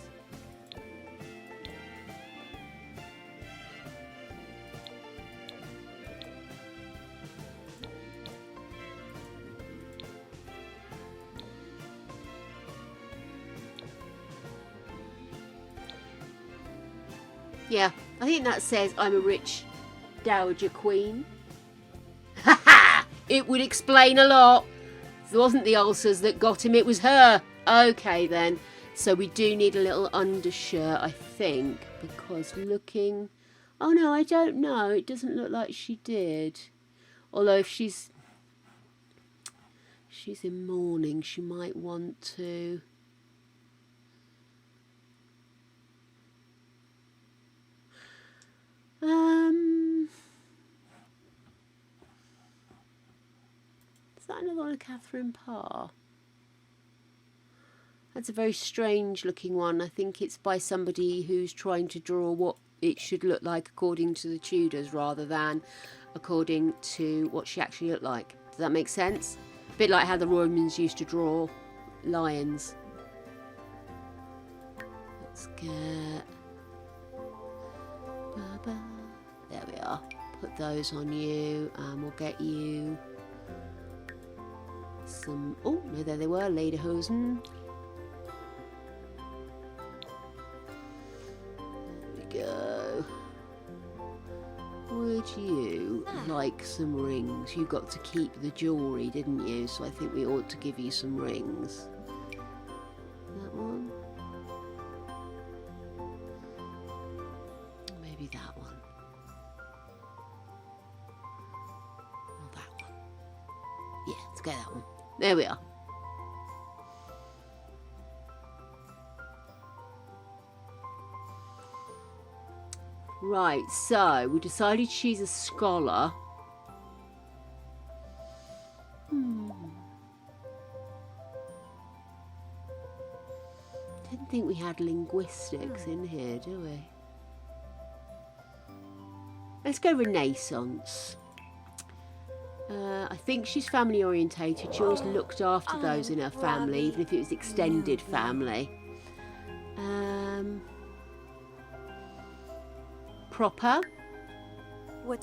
Yeah, I think that says I'm a rich dowager queen. Ha ha! It would explain a lot. It wasn't the ulcers that got him, it was her. Okay then. So we do need a little undershirt, I think, because looking... Oh no, I don't know. It doesn't look like she did. Although if she's in mourning, she might want to... Is that another one of Catherine Parr? That's a very strange looking one. I think it's by somebody who's trying to draw what it should look like according to the Tudors rather than according to what she actually looked like. Does that make sense? A bit like how the Romans used to draw lions. Let's get... There we are. Put those on you and we'll get you some... Oh, no, there they were, lederhosen. Go. Would you like some rings? You got to keep the jewellery, didn't you? So I think we ought to give you some rings. That one? Maybe that one. Or that one. Yeah, let's go that one. There we are. Right, so we decided she's a scholar. Didn't think we had linguistics in here, do we? Let's go Renaissance. I think she's family orientated. She always looked after those in her family, even if it was extended family. Proper. I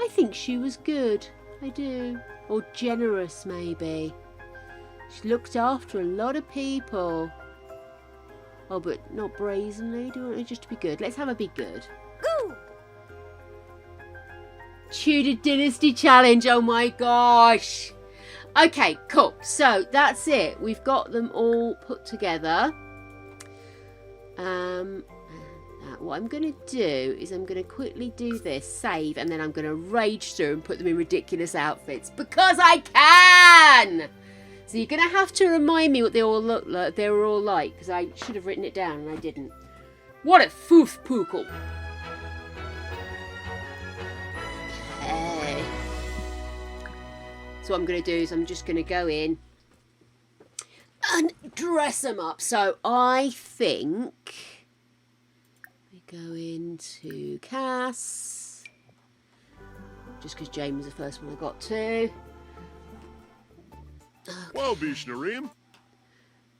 think she was good. I do. Or generous, maybe. She looked after a lot of people. Oh, but not brazenly. Do you want her just to be good? Let's have her be good. Ooh. Tudor Dynasty Challenge. Oh my gosh. Okay, cool. So that's it. We've got them all put together. What I'm going to do is I'm going to quickly do this, save, and then I'm going to rage through and put them in ridiculous outfits because I can. So you're going to have to remind me what they all look like. They were all like, because I should have written it down and I didn't. What a foof pookle. Okay. So what I'm going to do is I'm just going to go in and dress them up. So I think we go into Cass, just because Jane was the first one I got to. Okay. Well, Bishnarim.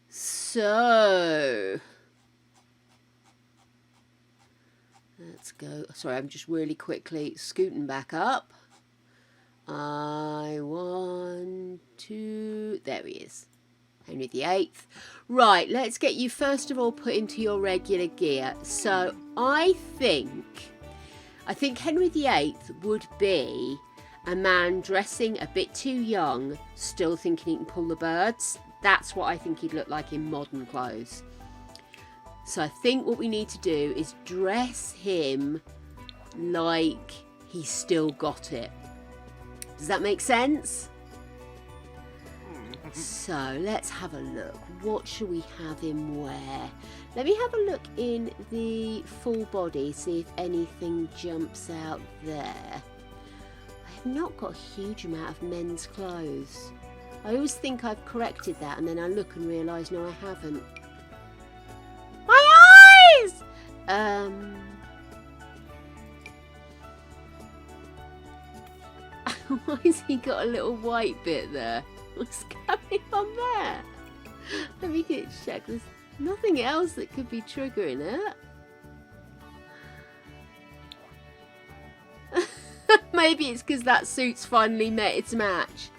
So let's go. Sorry, I'm just really quickly scooting back up. I want to... There he is. Henry VIII. Right, let's get you first of all put into your regular gear. So I think Henry VIII would be a man dressing a bit too young, still thinking he can pull the birds. That's what I think he'd look like in modern clothes. So I think what we need to do is dress him like he's still got it. Does that make sense? So let's have a look. What shall we have him wear? Let me have a look in the full body, see if anything jumps out there. I have not got a huge amount of men's clothes. I always think I've corrected that and then I look and realise no, I haven't. My eyes! Why has he got a little white bit there? What's going on there? Let me get check. There's nothing else that could be triggering it. Maybe it's because that suit's finally met its match.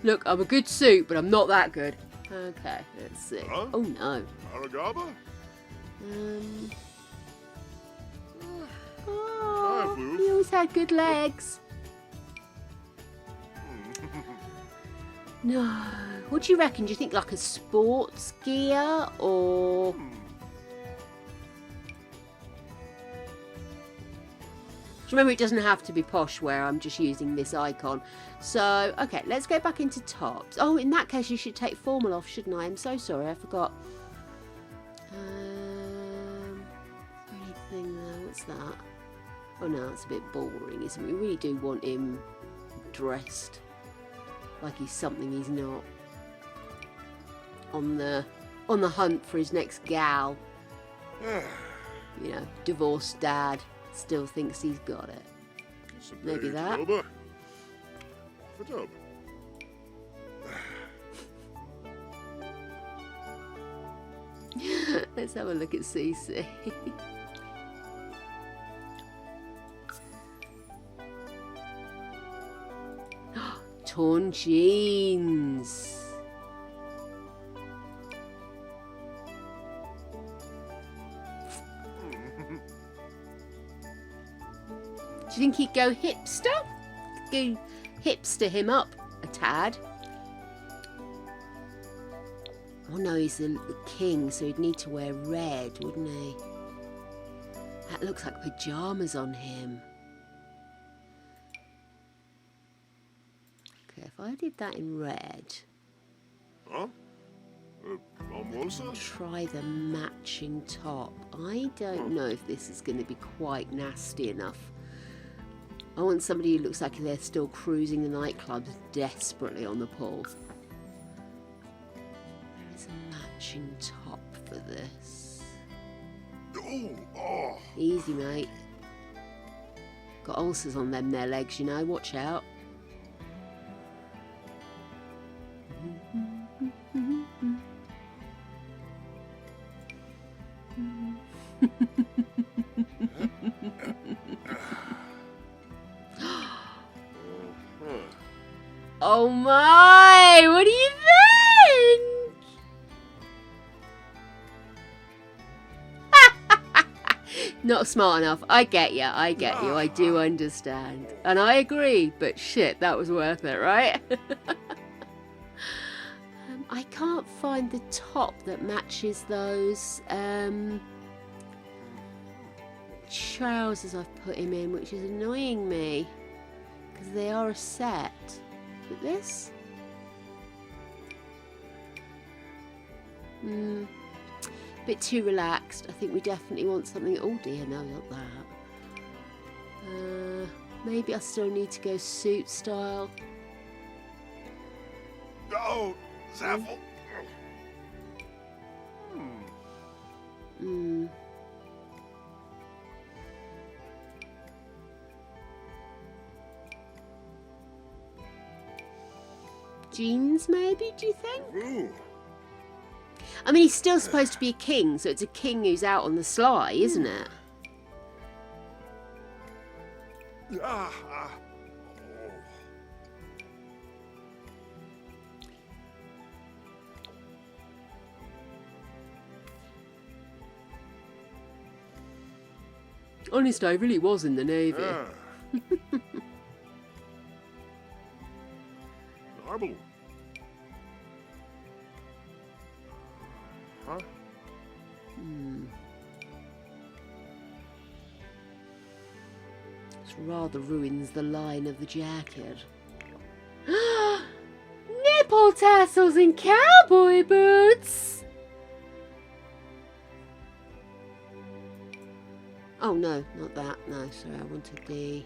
Look, I'm a good suit, but I'm not that good. Okay, let's see. Huh? Oh no. Aragaba? Oh, Blue. he always had good legs. No. What do you reckon? Do you think like a sports gear or... Do you remember it doesn't have to be posh where I'm just using this icon. So, okay, let's go back into tops. Oh, in that case you should take formal off, shouldn't I? I'm so sorry, I forgot. Anything there? What's that? Oh no, it's a bit boring, isn't it? We really do want him dressed like he's something he's not. On the hunt for his next gal. You know, divorced dad still thinks he's got it. Maybe that. Let's have a look at Cece. Torn jeans. Do you think he'd go hipster? Go hipster him up a tad. Oh no, he's the king, so he'd need to wear red, wouldn't he? That looks like pyjamas on him. Okay, if I did that in red... Huh? Try the matching top. I don't know if this is going to be quite nasty enough. I want somebody who looks like they're still cruising the nightclubs desperately on the pull. There is a matching top for this. Oh. Easy, mate. Got ulcers on them their legs, you know. Watch out. Oh my! What do you think? Not smart enough. I get you. I get you. I do understand. And I agree. But shit, that was worth it, right? I can't find the top that matches those trousers I've put him in, which is annoying me. Because they are a set. But this? Bit too relaxed. I think we definitely want something... Oh dear, no, not that. Maybe I still need to go suit style. Oh, Zaffle. Jeans, maybe, do you think? Ooh. I mean, he's still supposed to be a king, so it's a king who's out on the sly, isn't it? Oh. Honest, I really was in the Navy. Marble. Huh? This rather ruins the line of the jacket. Nipple tassels and cowboy boots! Oh no, not that. No, sorry, I wanted the...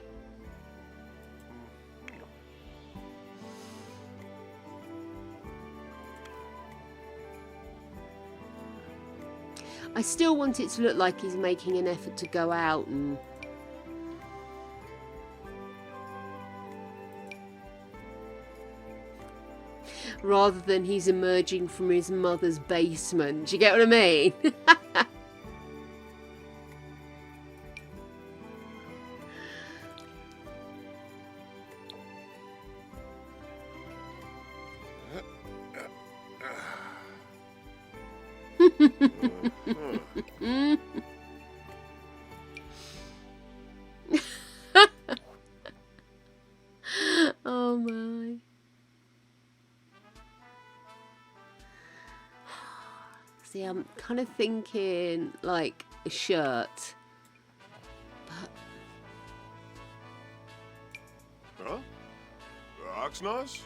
I still want it to look like he's making an effort to go out and... rather than he's emerging from his mother's basement. Do you get what I mean? See, I'm kind of thinking like a shirt. But Huh? That's nice.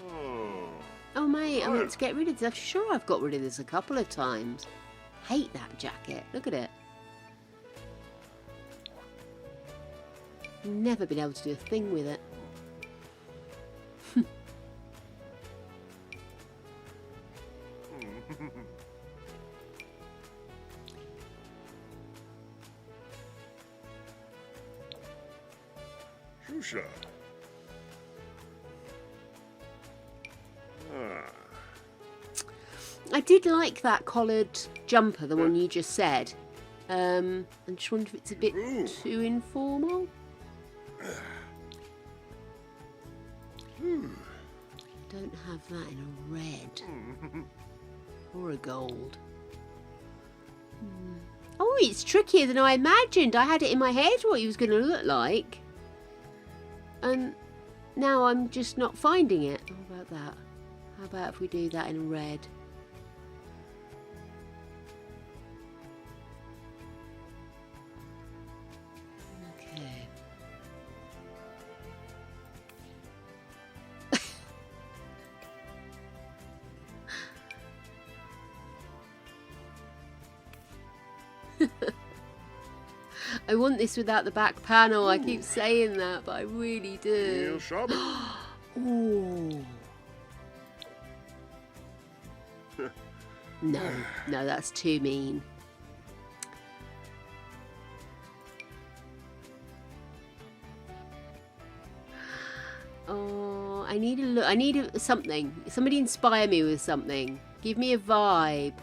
Oh. oh mate, I Oh. want to get rid of this. I'm sure I've got rid of this a couple of times. Hate that jacket. Look at it. Never been able to do a thing with it. Shusha. Ah. I did like that collared jumper, the one you just said. I just wonder if it's a bit Ooh. too informal. Don't have that in a red or a gold. Oh, it's trickier than I imagined. I had it in my head what he was going to look like, and now I'm just not finding it. How about that? How about if we do that in red? Okay. I want this without the back panel. I keep saying that, but I really do. Real sharp. Ooh. No, that's too mean. Oh, I need a look. I need something. Somebody inspire me with something. Give me a vibe.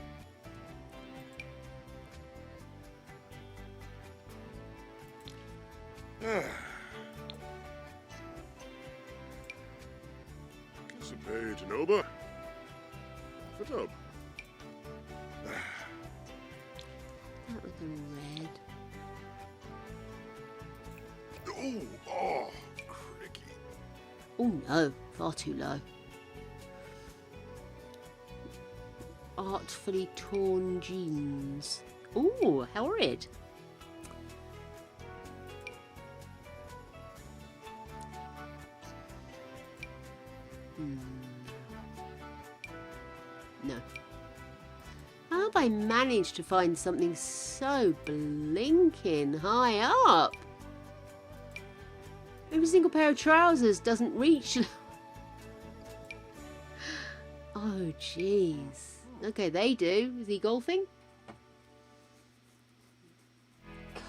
Kisapay Tanoba. Fatub. That with a red. Oh, cricky. Oh no, far too low. Artfully torn jeans. Ooh, horrid. No. How have I managed to find something so blinking high up? Every single pair of trousers doesn't reach. Oh, jeez. Okay, they do. Is he golfing?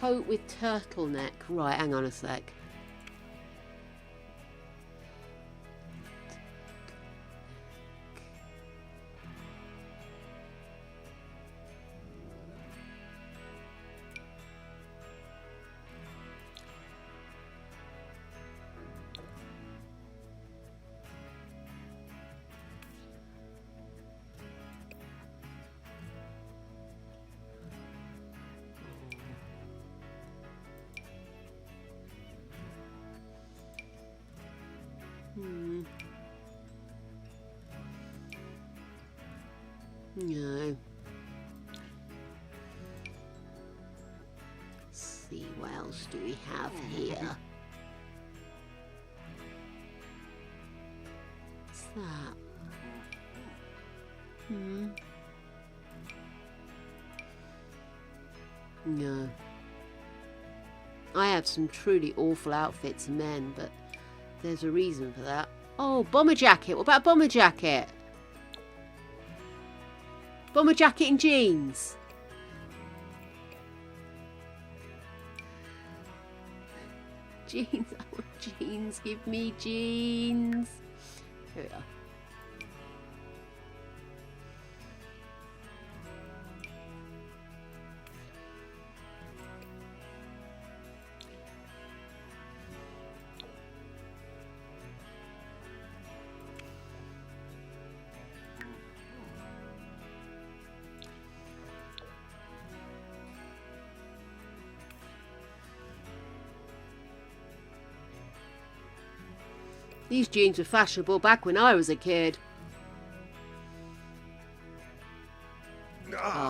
Coat with turtleneck. Right, hang on a sec. No. Let's see, what else do we have here? What's that? No. I have some truly awful outfits, men, but there's a reason for that. Oh, bomber jacket. What about bomber jacket? Bomber jacket and jeans. Jeans. I want jeans. Give me jeans. Here we are. These jeans were fashionable back when I was a kid.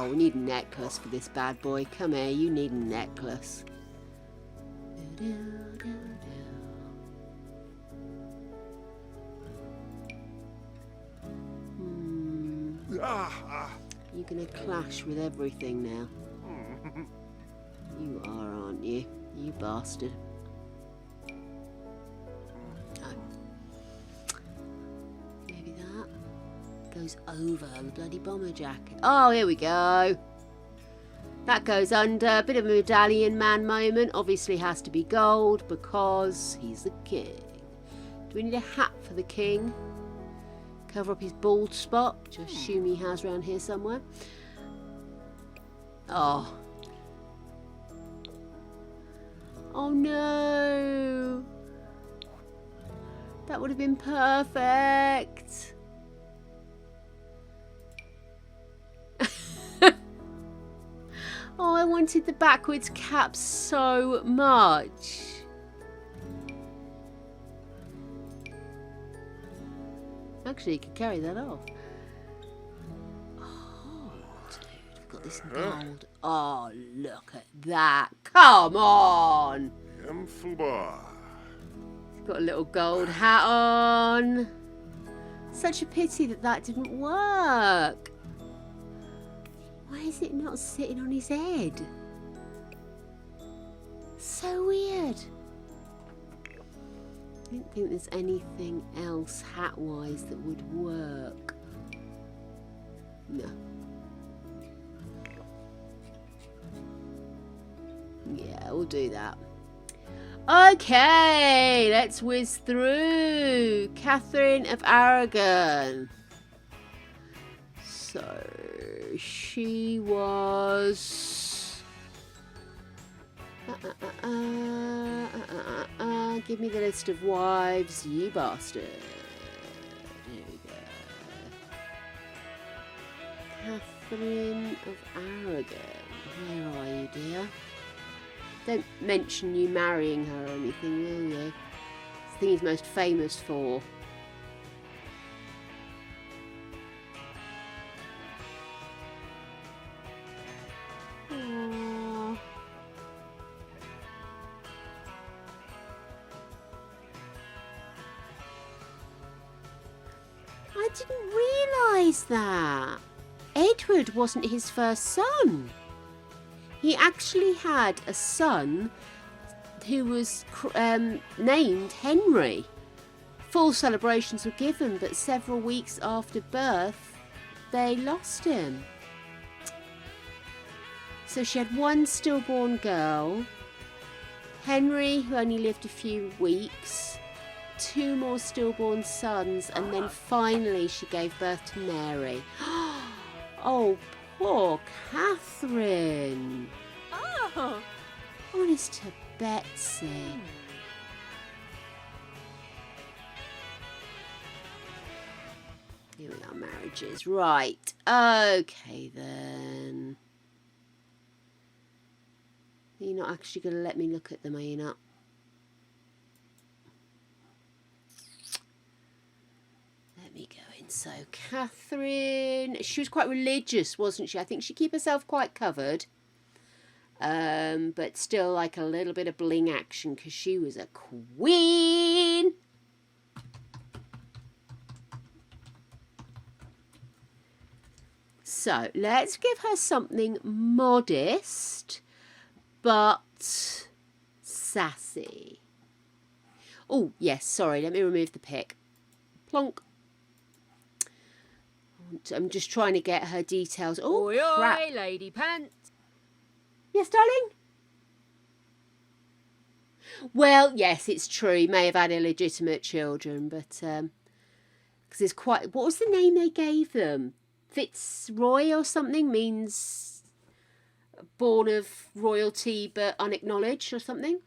Oh, we need a necklace for this bad boy. Come here, you need a necklace. You're gonna clash with everything now. You are, aren't you? You bastard. Oh. Maybe that goes over the bloody bomber jacket. Oh, here we go. That goes under. A bit of a medallion man moment. Obviously has to be gold because he's the king. Do we need a hat for the king? Cover up his bald spot, which I assume he has around here somewhere. Oh. Oh no. That would have been perfect. Oh, I wanted the backwards cap so much. Actually, you could carry that off. Oh, dude, we've got this in gold. Oh, look at that. Come on. Yamfuba. He's got a little gold hat on. Such a pity that that didn't work. Why is it not sitting on his head? So weird. I don't think there's anything else hat-wise that would work. No. Yeah, we'll do that. Okay, let's whiz through. Catherine of Aragon. So, she was... give me the list of wives, you bastard. There we go. Catherine of Aragon. Where are you, dear? Don't mention you marrying her or anything, will you? It's the thing he's most famous for. Aww. I didn't realise that. Edward wasn't his first son. He actually had a son who was named Henry. Full celebrations were given, but several weeks after birth, they lost him. So she had one stillborn girl, Henry, who only lived a few weeks, 2 more stillborn sons, and then finally she gave birth to Mary. Oh, poor Catherine. Oh. Honest to Betsy. Here we are, marriages. Right. Okay, then. You're not actually going to let me look at them, are you not? Let me go in. So, Catherine, she was quite religious, wasn't she? I think she'd keep herself quite covered. But still like a little bit of bling action because she was a queen. So, let's give her something modest but sassy. Oh, yes, sorry, let me remove the pick. Plonk. I'm just trying to get her details. Oh, Oi, crap. oi, lady pants. Yes, darling? Well, yes, it's true. He may have had illegitimate children, but... because there's quite... What was the name they gave them? Fitzroy or something? Means born of royalty but unacknowledged or something?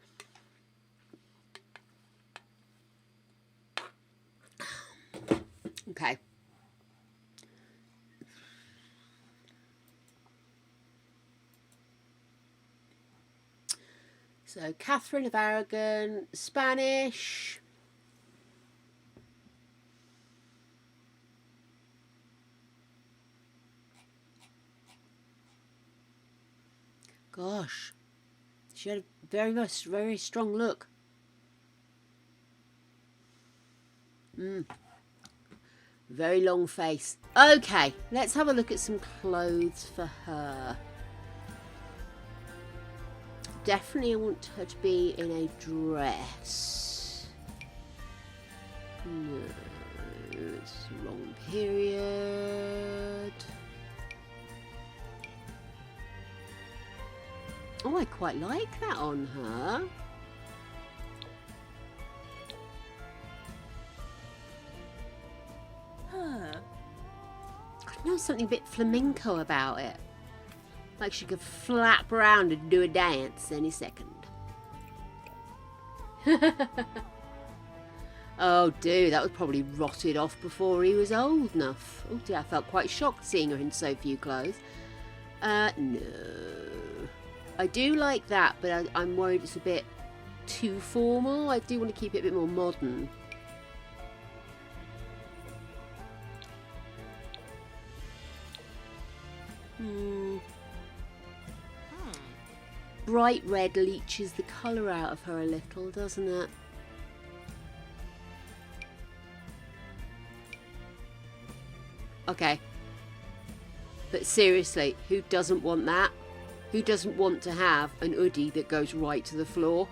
Okay. So, Catherine of Aragon, Spanish. Gosh. She had a very strong look. Very long face. Okay, let's have a look at some clothes for her. Definitely I want her to be in a dress. No, it's the wrong period. Oh, I quite like that on her. I know something a bit flamenco about it. Like she could flap around and do a dance any second. Oh, dude, that was probably rotted off before he was old enough. Oh dear, I felt quite shocked seeing her in so few clothes. No. I do like that, but I'm worried it's a bit too formal. I do want to keep it a bit more modern. Bright red leaches the colour out of her a little, doesn't it? Okay. But seriously, who doesn't want that? Who doesn't want to have an hoodie that goes right to the floor?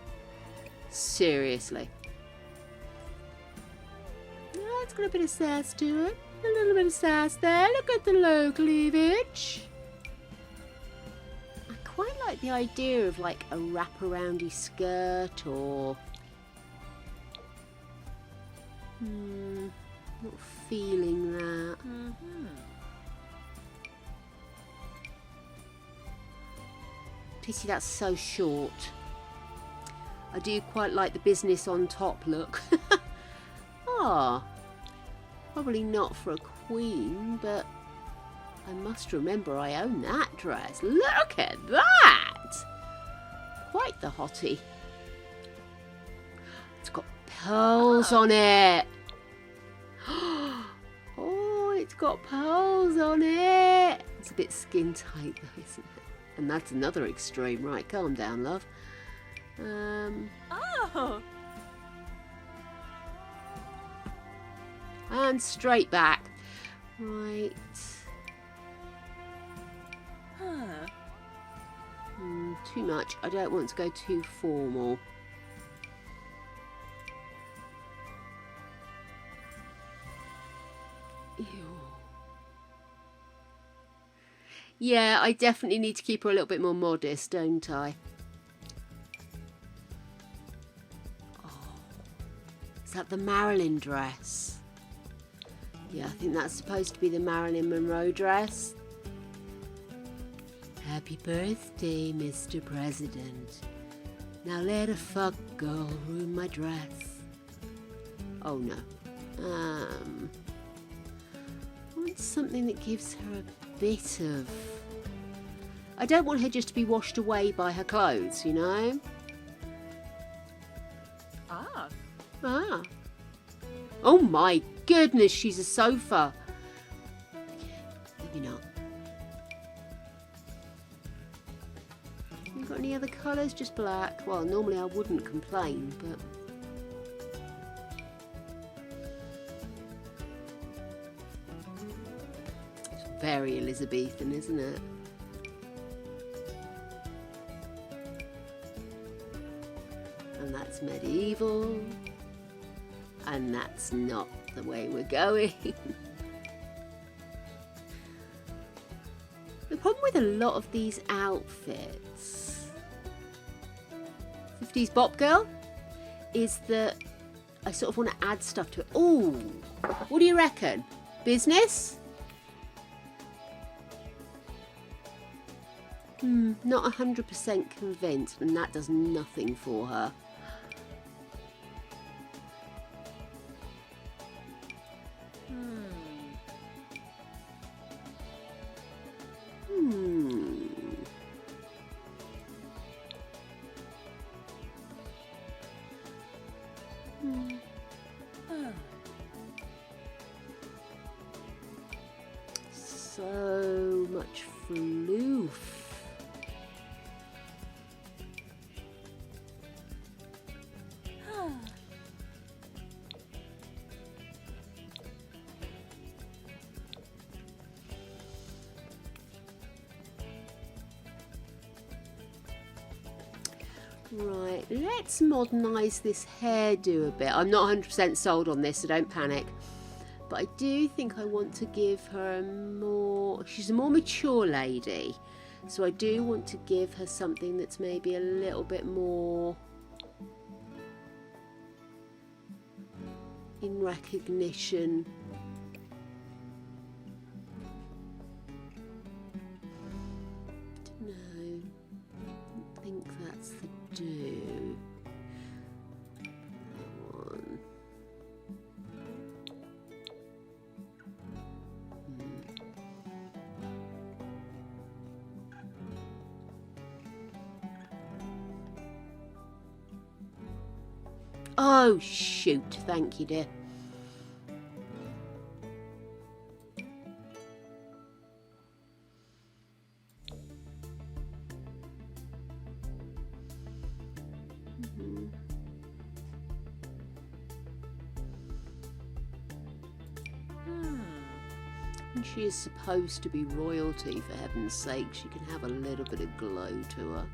Seriously. Oh, it's got a bit of sass to it. A little bit of sass there. Look at the low cleavage. I quite like the idea of like a wraparoundy skirt or... not feeling that. Pity that's so short. I do quite like the business on top look. Ah, probably not for a queen, but I must remember I own that dress. Look at that! Quite the hottie. It's got pearls on it. Oh, it's got pearls on it. It's a bit skin tight though, isn't it? And that's another extreme. Right, calm down, love. Oh. And straight back. Right. Too much. I don't want to go too formal. Ew. Yeah, I definitely need to keep her a little bit more modest, don't I? Oh, is that the Marilyn dress? Yeah, I think that's supposed to be the Marilyn Monroe dress. Happy birthday, Mr. President. Now let a fuck girl ruin my dress. Oh no. I want something that gives her a bit of... I don't want her just to be washed away by her clothes, you know? Ah. Ah. Oh my goodness, she's a sofa. Maybe not. You got any other colours? Just black? Well, normally I wouldn't complain, but... It's very Elizabethan, isn't it? And that's medieval. And that's not the way we're going. The problem with a lot of these outfits, 50s Bop Girl, is that I sort of want to add stuff to it. Ooh, what do you reckon? Business? Not 100% convinced, and that does nothing for her. So much floof. Right, let's modernise this hairdo a bit. I'm not 100% sold on this, so don't panic. But I do think I want to give her a more... She's a more mature lady. So I do want to give her something that's maybe a little bit more in recognition. No, I think that's the do. One. Oh, shoot. Thank you, dear. And she is supposed to be royalty, for heaven's sake. She can have a little bit of glow to her.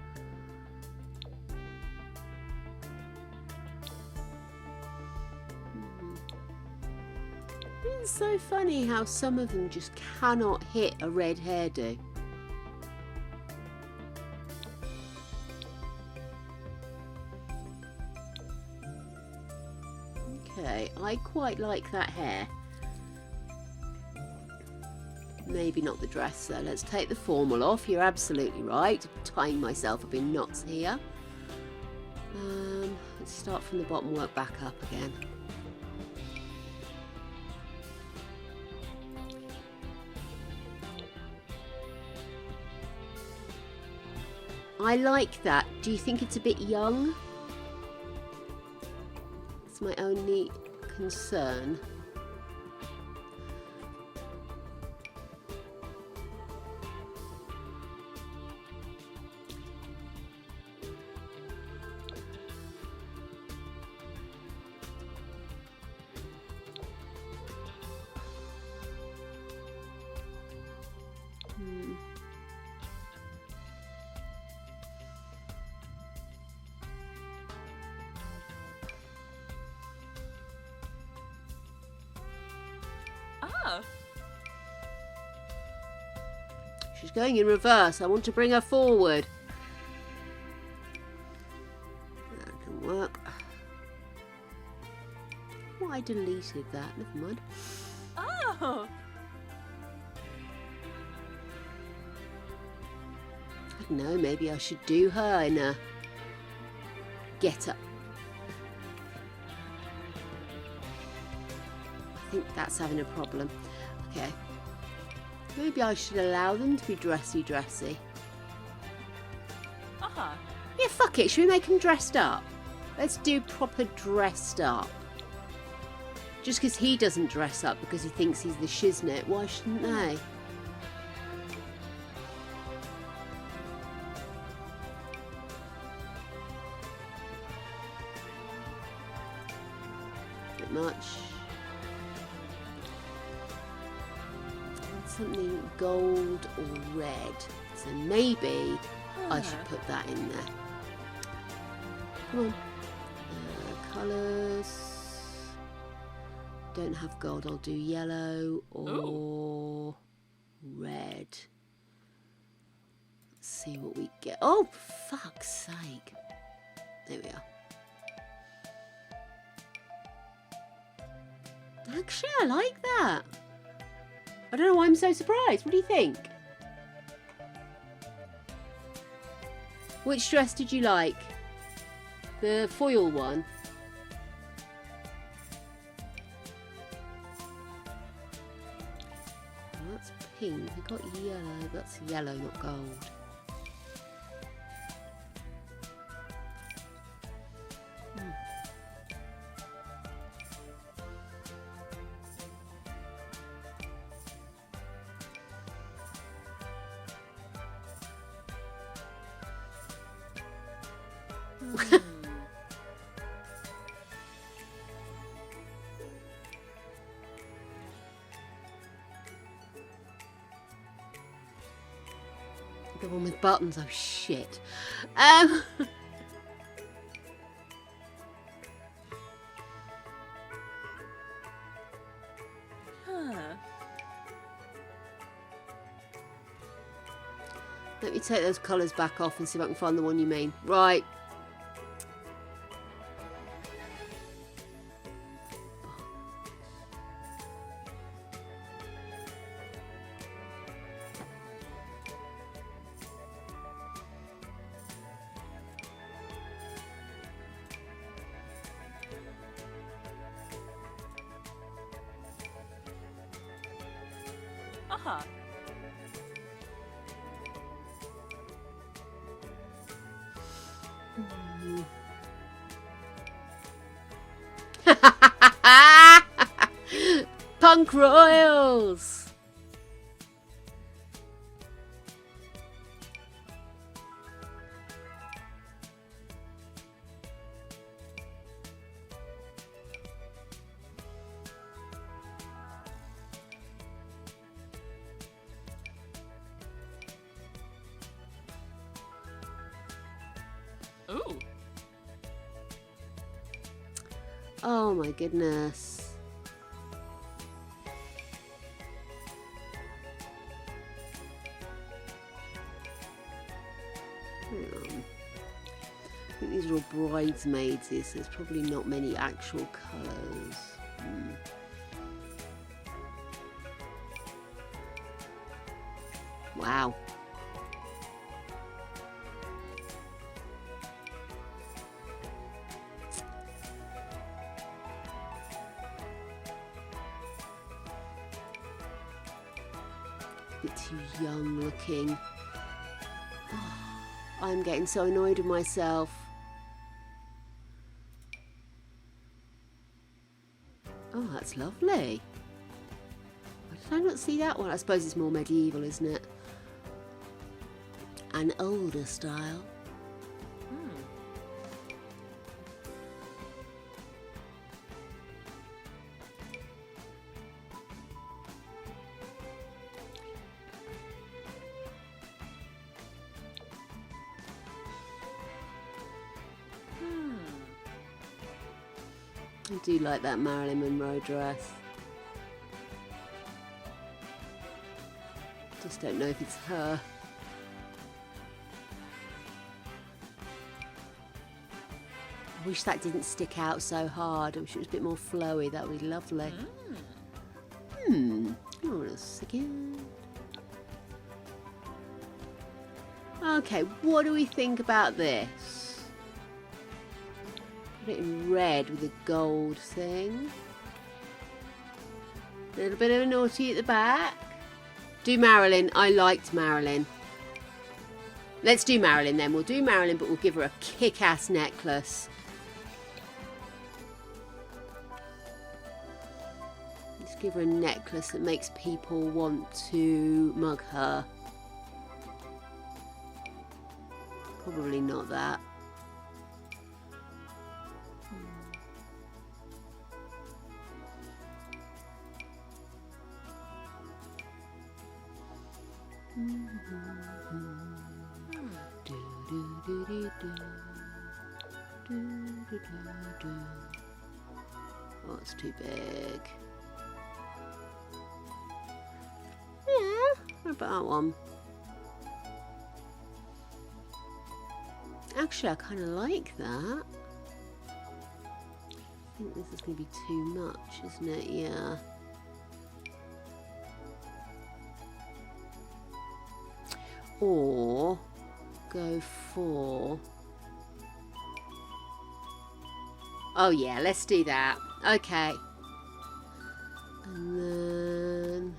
It's so funny how some of them just cannot hit a red hairdo. Okay, I quite like that hair. Maybe not the dress though. Let's take the formal off. You're absolutely right. Tying myself up in knots here. Let's start from the bottom, work back up again. I like that. Do you think it's a bit young? It's my only concern. Oh. She's going in reverse. I want to bring her forward. That can work. Oh, I deleted that. Never mind. Oh. I don't know. Maybe I should do her in a get-up. I think that's having a problem. Okay. Maybe I should allow them to be dressy. Uh-huh. Yeah, fuck it. Should we make them dressed up? Let's do proper dressed up. Just because he doesn't dress up because he thinks he's the shiznit, why shouldn't they? Bit much. Something gold or red. So maybe I should put that in there. Come on. Colours. Don't have gold. I'll do yellow or red. Let's see what we get. Oh, for fuck's sake. There we are. Actually, I like that. I don't know why I'm so surprised. What do you think? Which dress did you like? The foil one? Oh, that's pink. I got yellow. That's yellow, not gold. The one with buttons, oh shit. Let me take those colours back off and see if I can find the one you mean. Right. Aha. Punk Royals! Ooh. Oh my goodness. Hang on. I think these are all bridesmaids. There's probably not many actual colours. Wow. A bit too young looking. I'm getting so annoyed with myself. Oh, that's lovely. Why did I not see that one? I suppose it's more medieval, isn't it? An older style. I do like that Marilyn Monroe dress. Just don't know if it's her. I wish that didn't stick out so hard. I wish it was a bit more flowy. That would be lovely. Hold on a second. Okay, what do we think about this? Put it in red with a gold thing. A little bit of a naughty at the back. Do Marilyn. I liked Marilyn. Let's do Marilyn then. We'll do Marilyn, but we'll give her a kick-ass necklace. Let's give her a necklace that makes people want to mug her. Probably not that. Oh, it's too big. Yeah, what about that one? Actually, I kind of like that. I think this is going to be too much, isn't it? Yeah. Or go for... Oh yeah, let's do that. Okay. And then...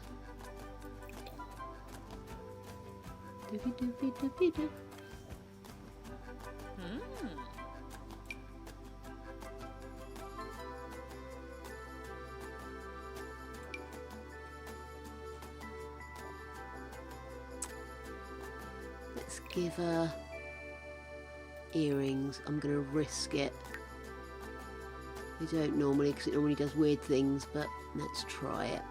Doobie-doobie-doobie-doo. Let's give her earrings. I'm going to risk it. I don't normally, because it normally does weird things, but let's try it.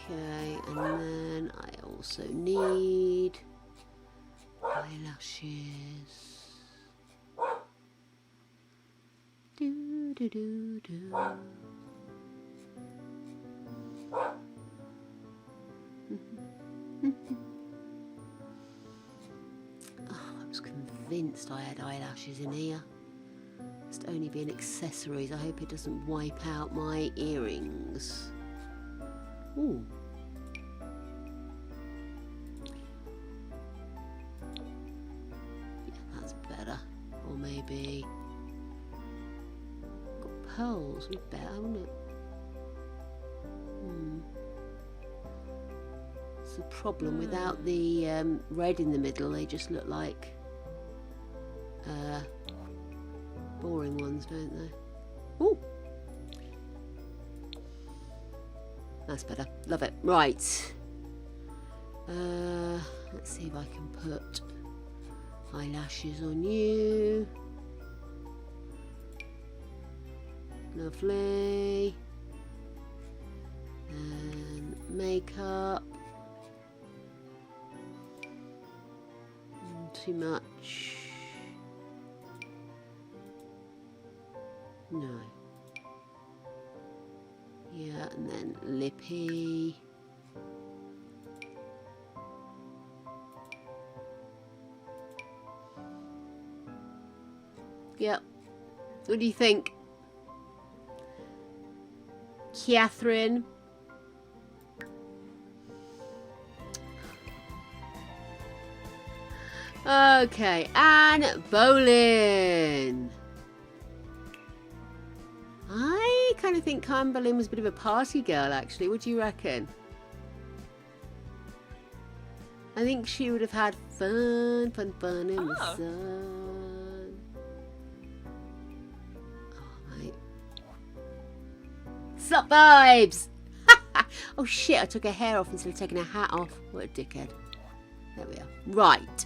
Okay, and then I also need eyelashes. Do, do, do, do. I was convinced I had eyelashes in here. Must only be an accessories. I hope it doesn't wipe out my earrings. Ooh. Yeah, that's better. Or maybe got pearls would be better, wouldn't it? It's the problem without the red in the middle. They just look like boring ones, don't they? Ooh. That's better. Love it. Right. Let's see if I can put eyelashes on you. Lovely. And makeup. Too much. No. Yeah, and then lippy. Yep. What do you think, Catherine? Okay, and Bolin. I kind of think Carmen Bolin was a bit of a party girl, actually. What do you reckon? I think she would have had fun in the sun. Oh, mate. Sup, vibes? Oh, shit, I took her hair off instead of taking her hat off. What a dickhead. There we are. Right.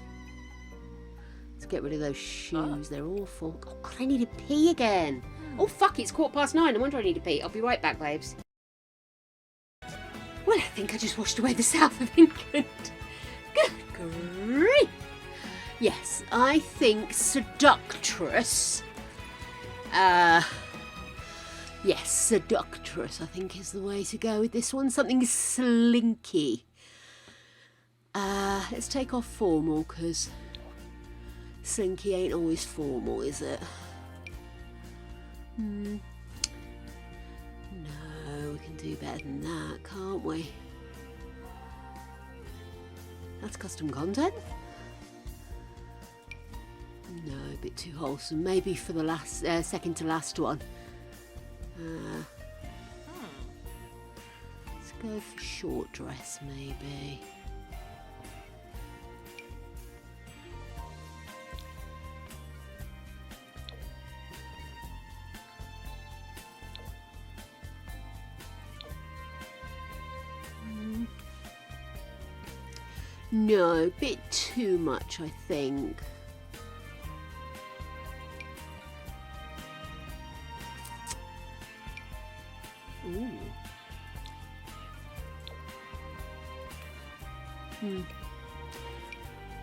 Let's get rid of those shoes. They're awful. Oh, God, I need to pee again. Oh, fuck, it's 9:15. No wonder I need to pee. I'll be right back, babes. Well, I think I just washed away the south of England. Good grief. Yes, I think seductress. Yes, seductress, I think, is the way to go with this one. Something slinky. Let's take off formal, because slinky ain't always formal, is it? No, we can do better than that, can't we? That's custom content. No, a bit too wholesome. Maybe for the last, second to last one. Let's go for short dress, maybe. No, a bit too much, I think. Ooh.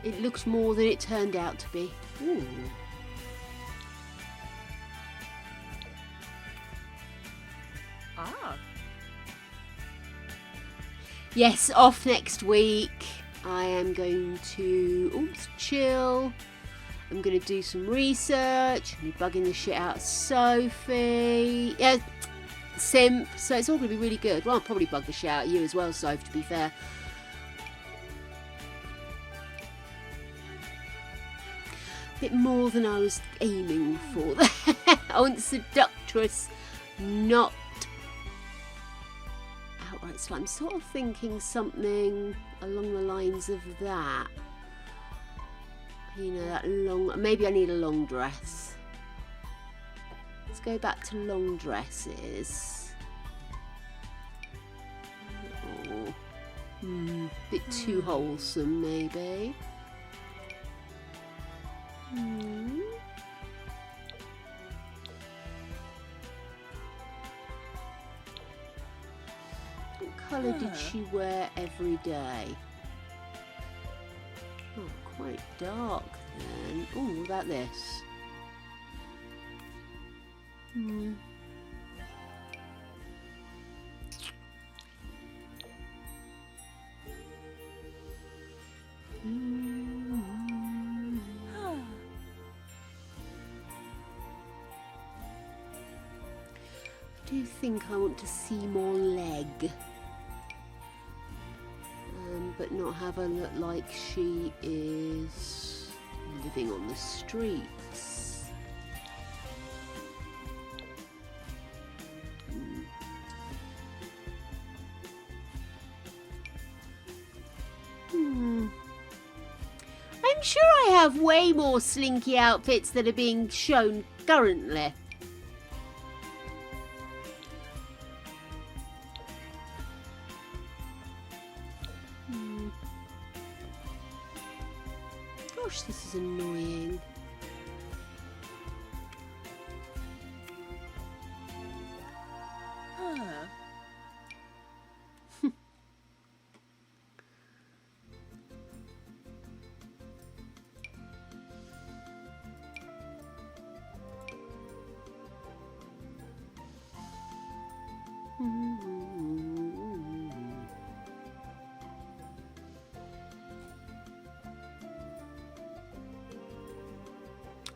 It looks more than it turned out to be. Ooh. Yes, off next week. I am going to chill. I'm going to do some research. I'm bugging the shit out of Sophie. Yeah, simp. So it's all going to be really good. Well, I'll probably bug the shit out of you as well, Soph, to be fair. A bit more than I was aiming for there. I want seductress, not outright slut. I'm sort of thinking something along the lines of that. You know, that long... Maybe I need a long dress. Let's go back to long dresses. Oh. Bit too wholesome, maybe. What colour did she wear every day? Oh, quite dark then. Oh, what about this? Hmm. I do think I want to see more leg. But not have her look like she is living on the streets. I'm sure I have way more slinky outfits that are being shown currently. Gosh, this is annoying.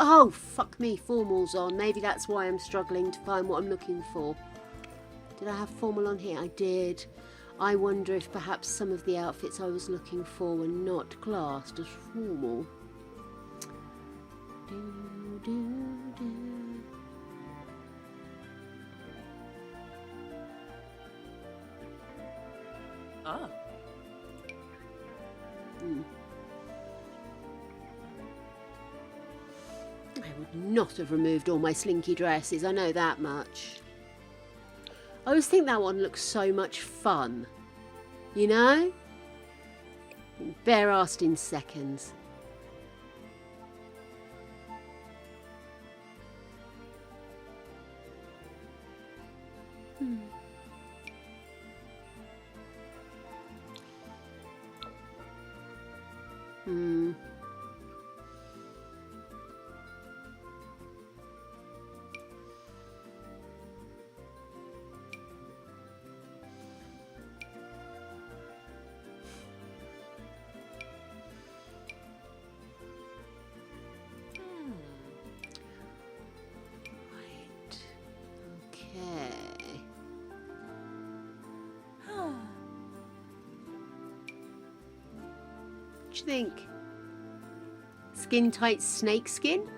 Oh, fuck me, formal's on. Maybe that's why I'm struggling to find what I'm looking for. Did I have formal on here? I did. I wonder if perhaps some of the outfits I was looking for were not classed as formal. Ah. I would not have removed all my slinky dresses, I know that much. I always think that one looks so much fun. You know? Bare-assed in seconds. What do you think? Skin tight snake skin?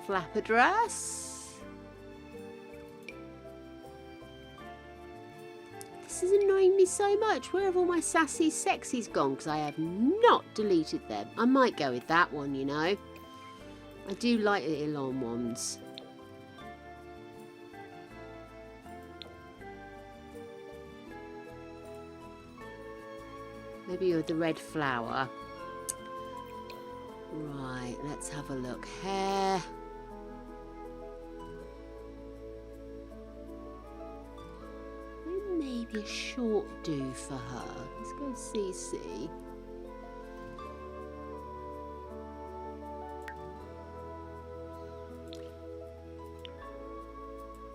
Flapper dress? This is annoying me so much. Where have all my sassy sexies gone? Because I have not deleted them. I might go with that one, you know. I do like the Elon ones. Maybe with the red flower. Right, let's have a look. Hair. Maybe a short do for her. Let's go CC.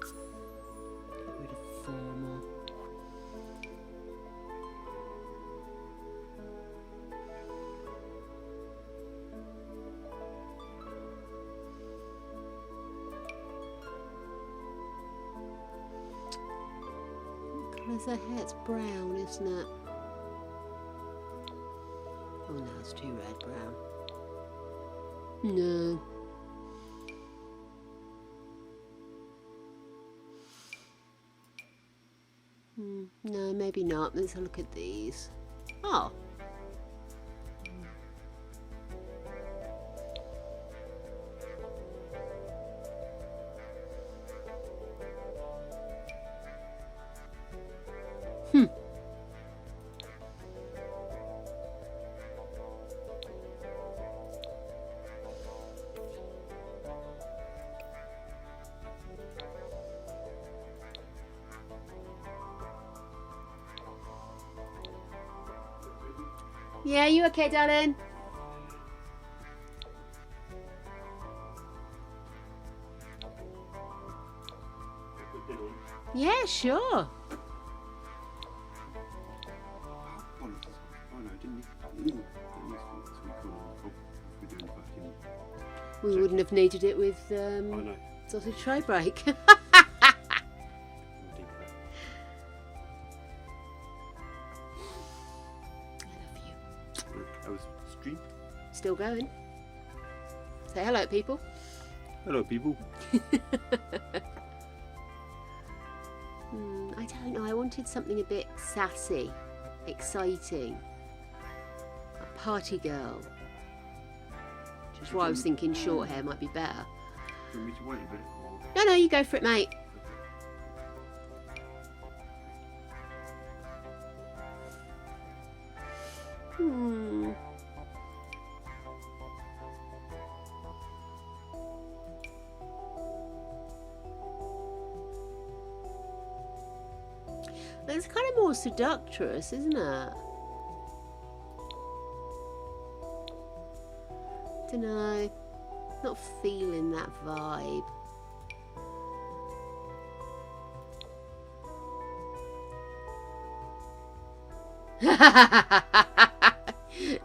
Get rid of formal. Colour's her hair? It's brown, isn't it? Oh no, it's too red brown. No. No, maybe not. Let's have a look at these. Oh. Yeah, you okay, darling? Yeah, sure. Oh no, didn't we? We're doing fucking. We wouldn't have needed it with Oh no. sausage tray break. That was stream. Still going. Say hello, people. Hello, people. I don't know. I wanted something a bit sassy, exciting, a party girl. Which is why I was thinking short hair might be better. Do you want me to wait a bit? Or... No, you go for it, mate. It's kind of more seductrous, isn't it? Dunno. Not feeling that vibe.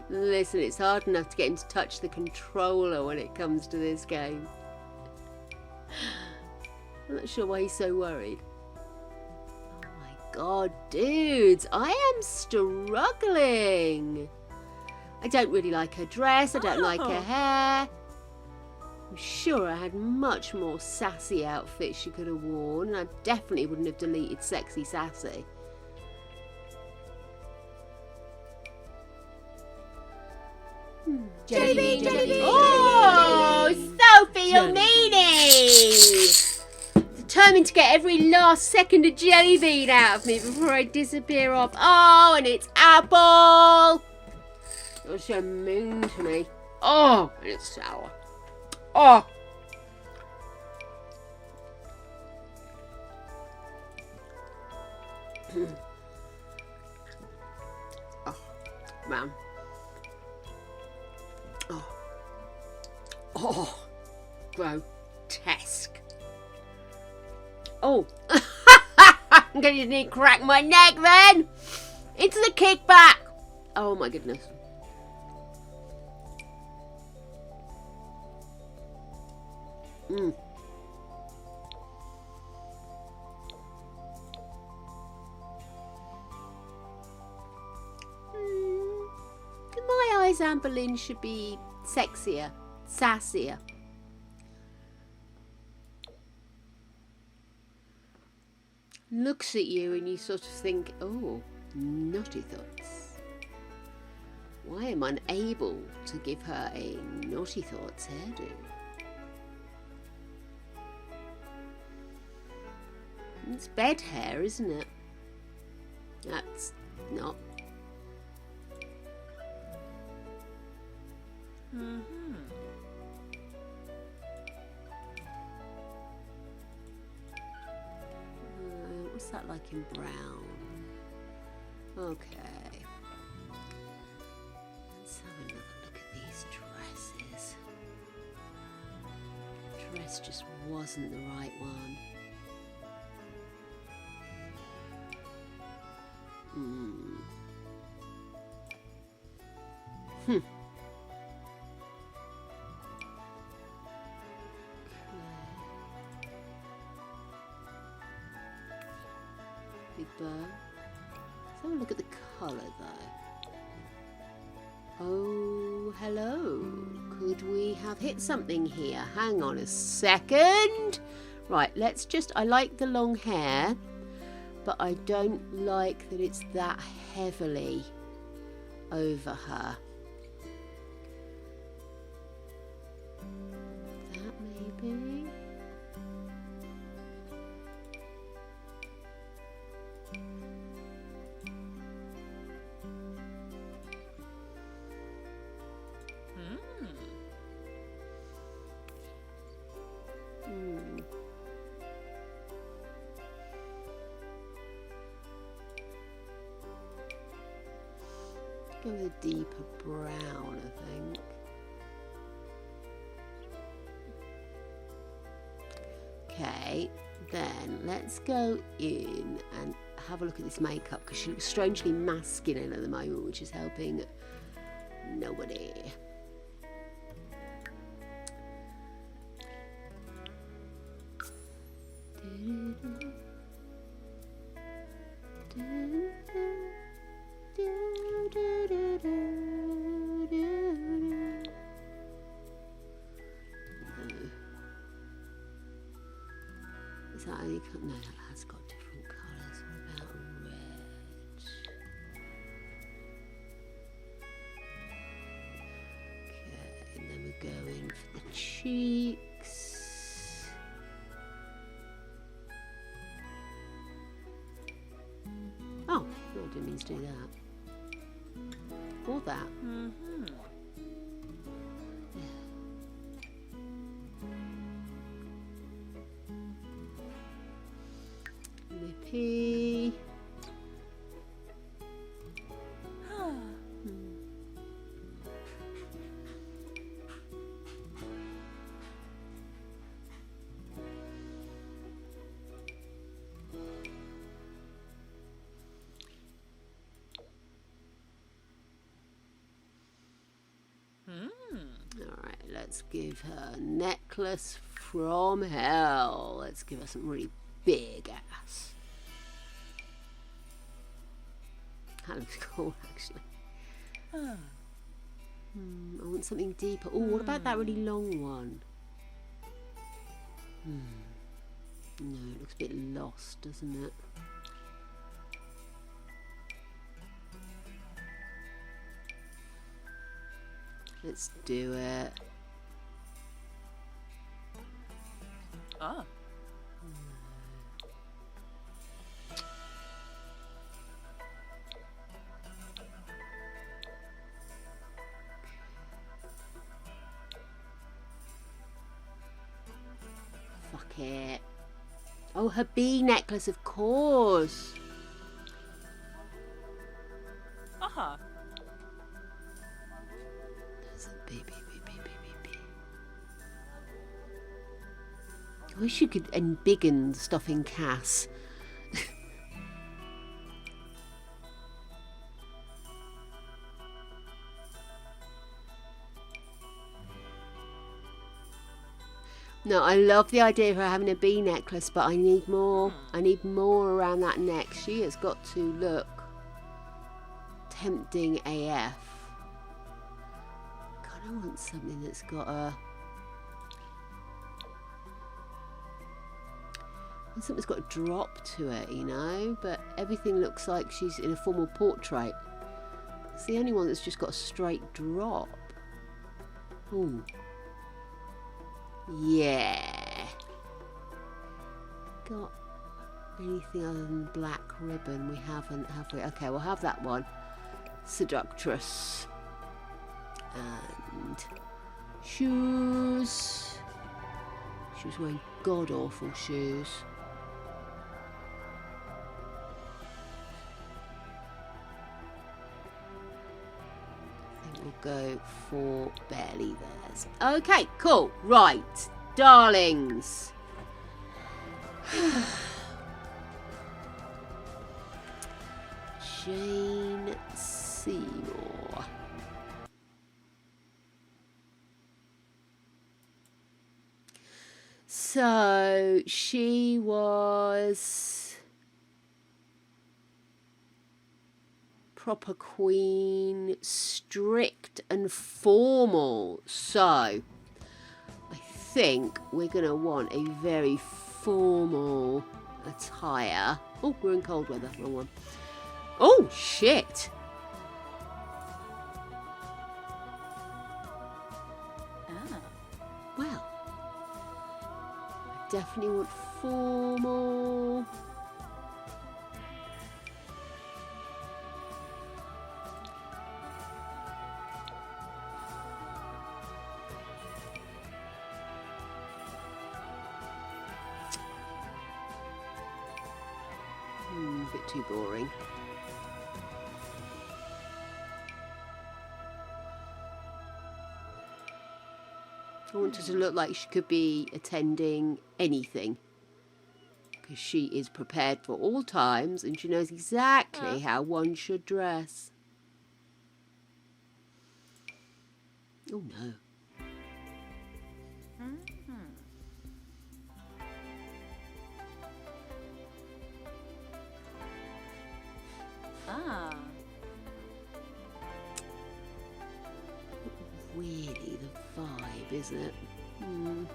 Listen, it's hard enough to get him to touch the controller when it comes to this game. I'm not sure why he's so worried. God, dudes, I am struggling. I don't really like her dress. I don't like her hair. I'm sure I had much more sassy outfits she could have worn, and I definitely wouldn't have deleted sexy sassy. Jelly bean. Oh, Sophie, you're meanie. Determined to get every last second of jelly bean out of me before I disappear off. Oh, and it's apple. You're so mean to me. Oh, and it's sour. Oh. Oh, man. Oh. Oh. Grotesque. Oh. I'm going to need to crack my neck then. Into the kickback. Oh my goodness. In my eyes, Anne Boleyn should be sexier, sassier. Looks at you and you sort of think, oh, naughty thoughts. Why am I unable to give her a naughty thoughts hairdo? It's bed hair, isn't it? That's not. What's that like in brown? Okay. Let's have another look at these dresses. The dress just wasn't the right one. Big bow. Let's have a look at the colour though. Oh, hello. Could we have hit something here? Hang on a second. Right, let's just, I like the long hair, but I don't like that it's that heavily over her. That maybe. Go with a deeper brown, I think. Okay, then let's go in and have a look at this makeup because she looks strangely masculine at the moment, which is helping nobody. Is that only no, that has got different colours. What about red? Okay, and then we go in for the cheeks. Oh, no, I didn't mean to do that. Or that. Lippy. Alright, let's give her necklace from hell. Let's give her some really big ass. That looks cool, actually. I want something deeper. Oh, what about that really long one? No, it looks a bit lost, doesn't it? Let's do it. Ah. Fuck it. Oh, her bee necklace, of course. Aha. There's a bee. I wish you could embiggen stuff in Cass. No, I love the idea of her having a bee necklace, but I need more. I need more around that neck. She has got to look tempting AF. God, I want something that's got a... something's got a drop to it, you know, but everything looks like she's in a formal portrait. It's the only one that's just got a straight drop. Ooh. Yeah. Got anything other than black ribbon? We haven't, have we? Okay, we'll have that one. Seductress. And shoes. She was wearing god-awful shoes. We'll go for barely theirs. Okay, cool. Right, darlings. Jane Seymour. So she was proper queen, strict and formal. So I think we're going to want a very formal attire. Oh, we're in cold weather. Wrong one. Oh, shit. Well, I definitely want formal. A bit too boring. I want her to look like she could be attending anything. Because she is prepared for all times and she knows exactly how one should dress. Oh no. Ah. Really the vibe, isn't it? No.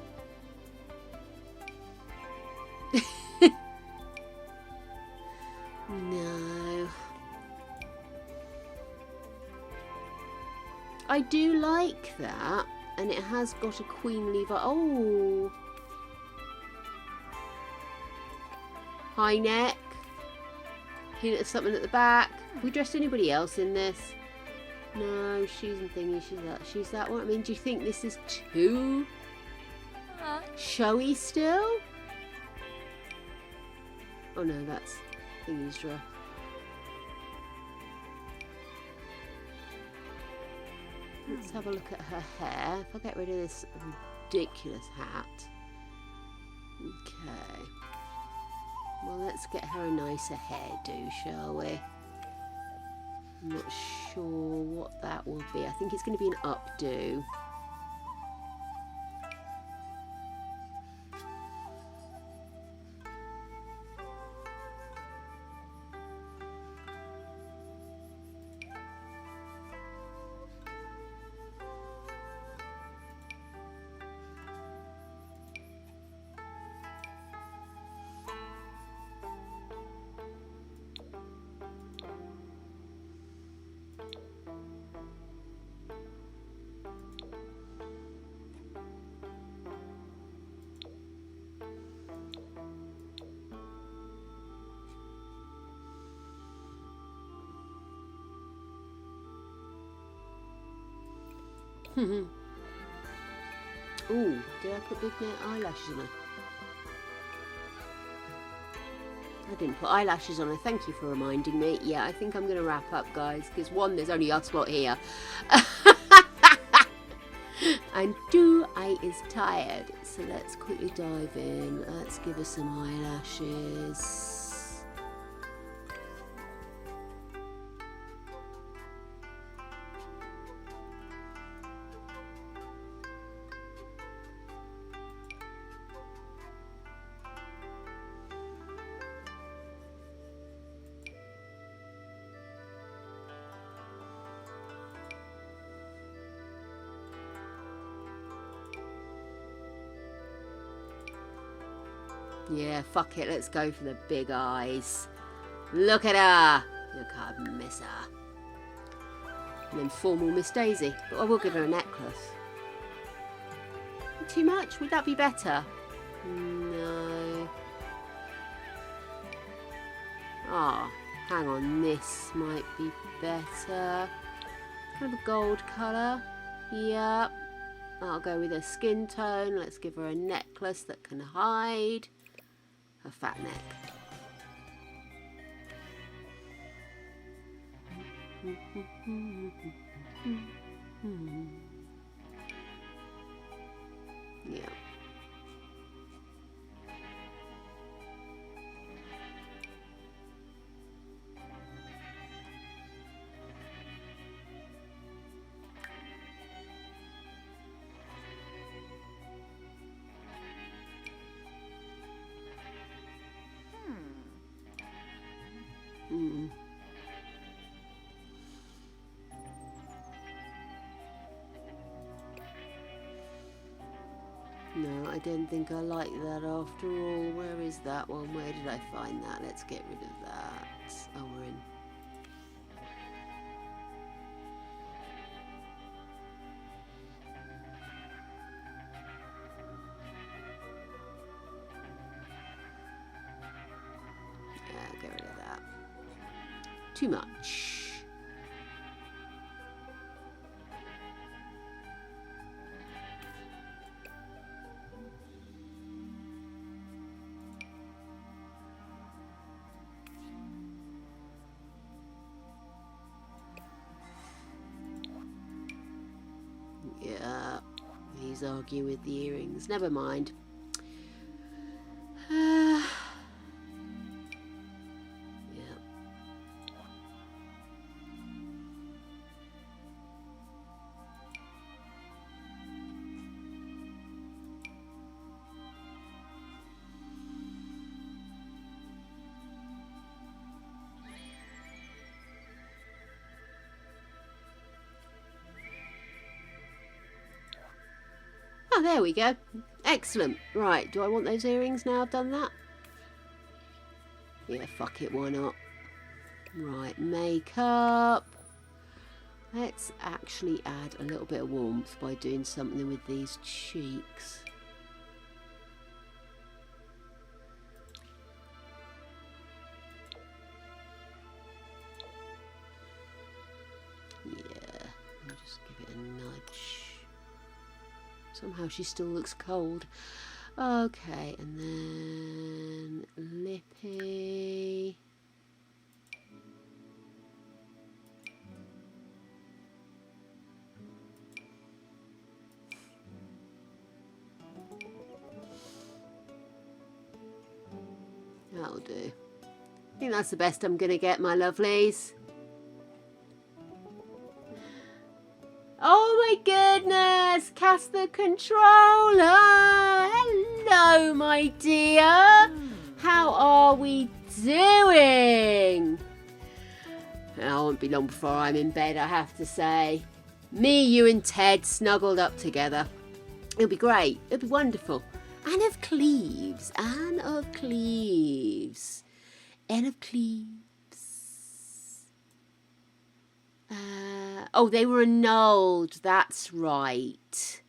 I do like that, and it has got a queenly vibe. Oh! High neck. Here, there's something at the back. Have we dressed anybody else in this? No, shoes and thingy. She's that one. I mean, do you think this is too showy still? Oh no, that's thingy's dress. Let's have a look at her hair. If I get rid of this ridiculous hat. Okay. Well, let's get her a nicer hairdo, shall we? I'm not sure what that will be. I think it's going to be an updo. Ooh, did I put big eyelashes on her? I didn't put eyelashes on her. Thank you for reminding me. Yeah, I think I'm going to wrap up, guys, because one, there's only us lot here. And two, I is tired. So let's quickly dive in. Let's give her some eyelashes. Yeah, fuck it. Let's go for the big eyes. Look at her. Look, I miss her. And then formal Miss Daisy. But I will give her a necklace. Too much? Would that be better? No. Ah, hang on. This might be better. Kind of a gold colour. Yep. I'll go with her skin tone. Let's give her a necklace that can hide her fat neck. Yeah. No, I don't think I like that after all. Where is that one? Where did I find that? Let's get rid of that. Oh, we're in. Yeah, get rid of that. Too much. he's arguing with the earrings. Never mind. Oh, there we go. Excellent. Right, do I want those earrings now I've done that? Yeah, fuck it, why not? Right, makeup. Let's actually add a little bit of warmth by doing something with these cheeks. Yeah, I'll just give it a nudge. Somehow she still looks cold. Okay, and then lippy. That'll do. I think that's the best I'm going to get, my lovelies. Oh my goodness, cast the controller. Hello, my dear. How are we doing? It won't be long before I'm in bed, I have to say. Me, you and Ted snuggled up together. It'll be great. It'll be wonderful. Anne of Cleves. Anne of Cleves. Anne of Cleves. Oh, they were annulled. That's right.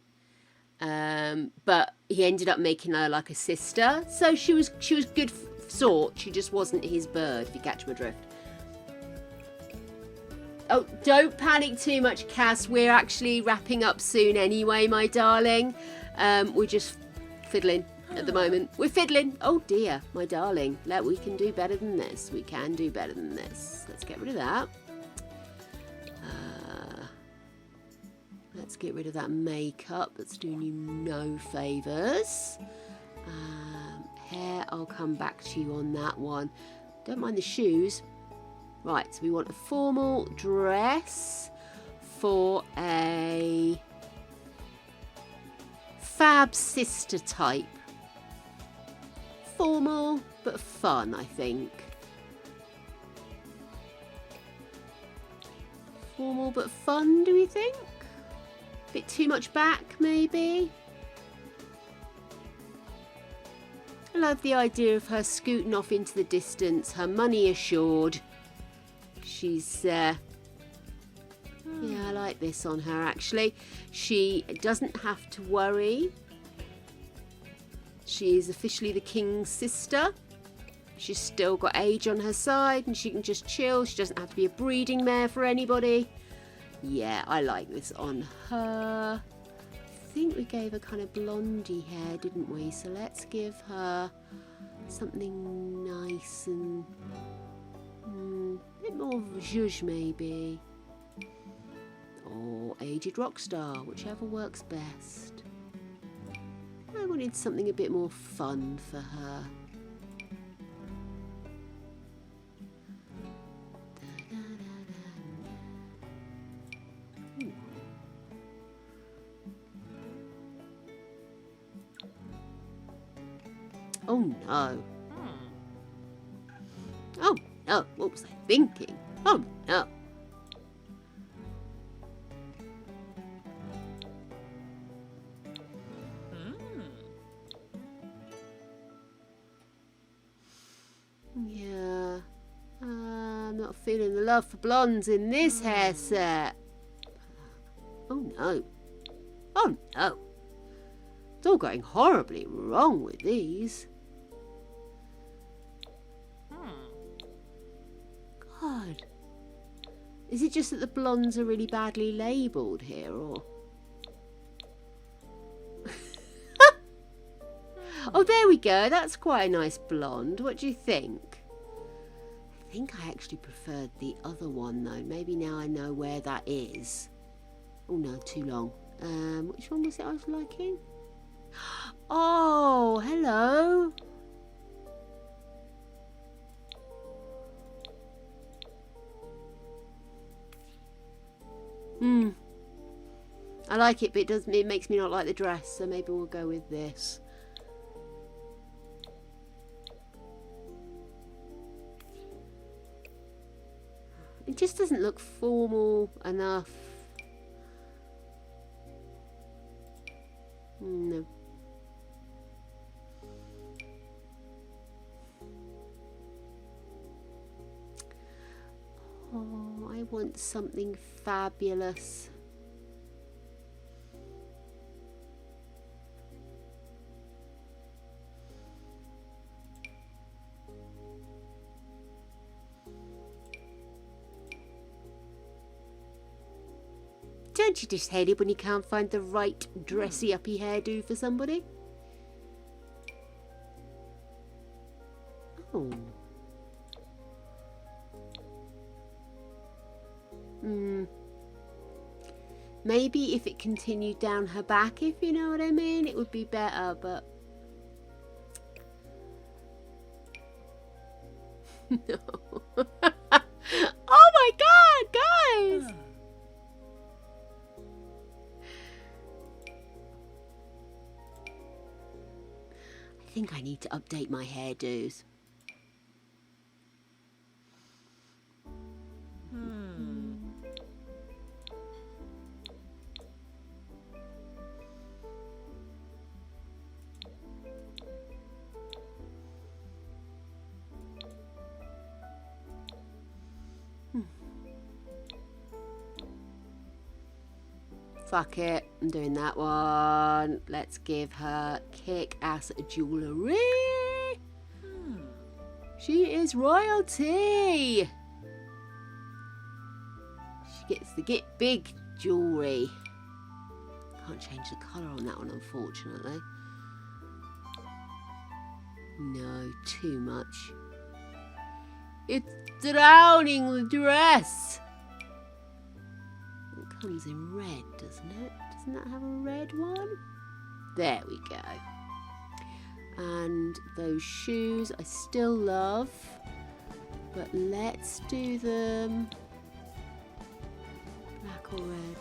But he ended up making her like a sister, so she was good sort. She just wasn't his bird, if you catch my drift. Oh, don't panic too much, Cass. We're actually wrapping up soon anyway, my darling. We're just fiddling at the moment. We're fiddling. Oh dear, my darling. We can do better than this. We can do better than this. Let's get rid of that. Let's get rid of that makeup. That's doing you no favours. Hair, I'll come back to you on that one. Don't mind the shoes. Right, so we want a formal dress for a fab sister type. Formal, but fun, I think. Formal, but fun, do we think? Bit too much back, maybe? I love the idea of her scooting off into the distance, her money assured. She's, yeah, I like this on her, actually. She doesn't have to worry. She is officially the king's sister. She's still got age on her side and she can just chill. She doesn't have to be a breeding mare for anybody. Yeah, I like this on her. I think we gave her kind of blondie hair, didn't we? So let's give her something nice and a bit more zhuzh maybe. Or aged rock star, whichever works best. I wanted something a bit more fun for her. Oh no. Oh no, what was I thinking? Oh no. Yeah, I'm not feeling the love for blondes in this hair set. Oh no. Oh no. It's all going horribly wrong with these. God. Is it just that the blondes are really badly labelled here, or? Oh, there we go. That's quite a nice blonde. What do you think? I think I actually preferred the other one, though. Maybe now I know where that is. Oh, no, too long. Which one was it I was liking? Oh, hello. I like it, but it makes me not like the dress, so maybe we'll go with this. It just doesn't look formal enough. No. Oh, I want something fabulous. Don't you just hate it when you can't find the right dressy uppy hairdo for somebody? Oh. Maybe if it continued down her back, if you know what I mean, it would be better, but... No. Oh my god, guys! I think I need to update my hairdos. Fuck it, I'm doing that one. Let's give her kick-ass jewellery. She is royalty. She gets the get big jewellery. Can't change the colour on that one, unfortunately. No, too much. It's drowning the dress. It comes in red, doesn't it? Doesn't that have a red one? There we go. And those shoes I still love, but let's do them black or red.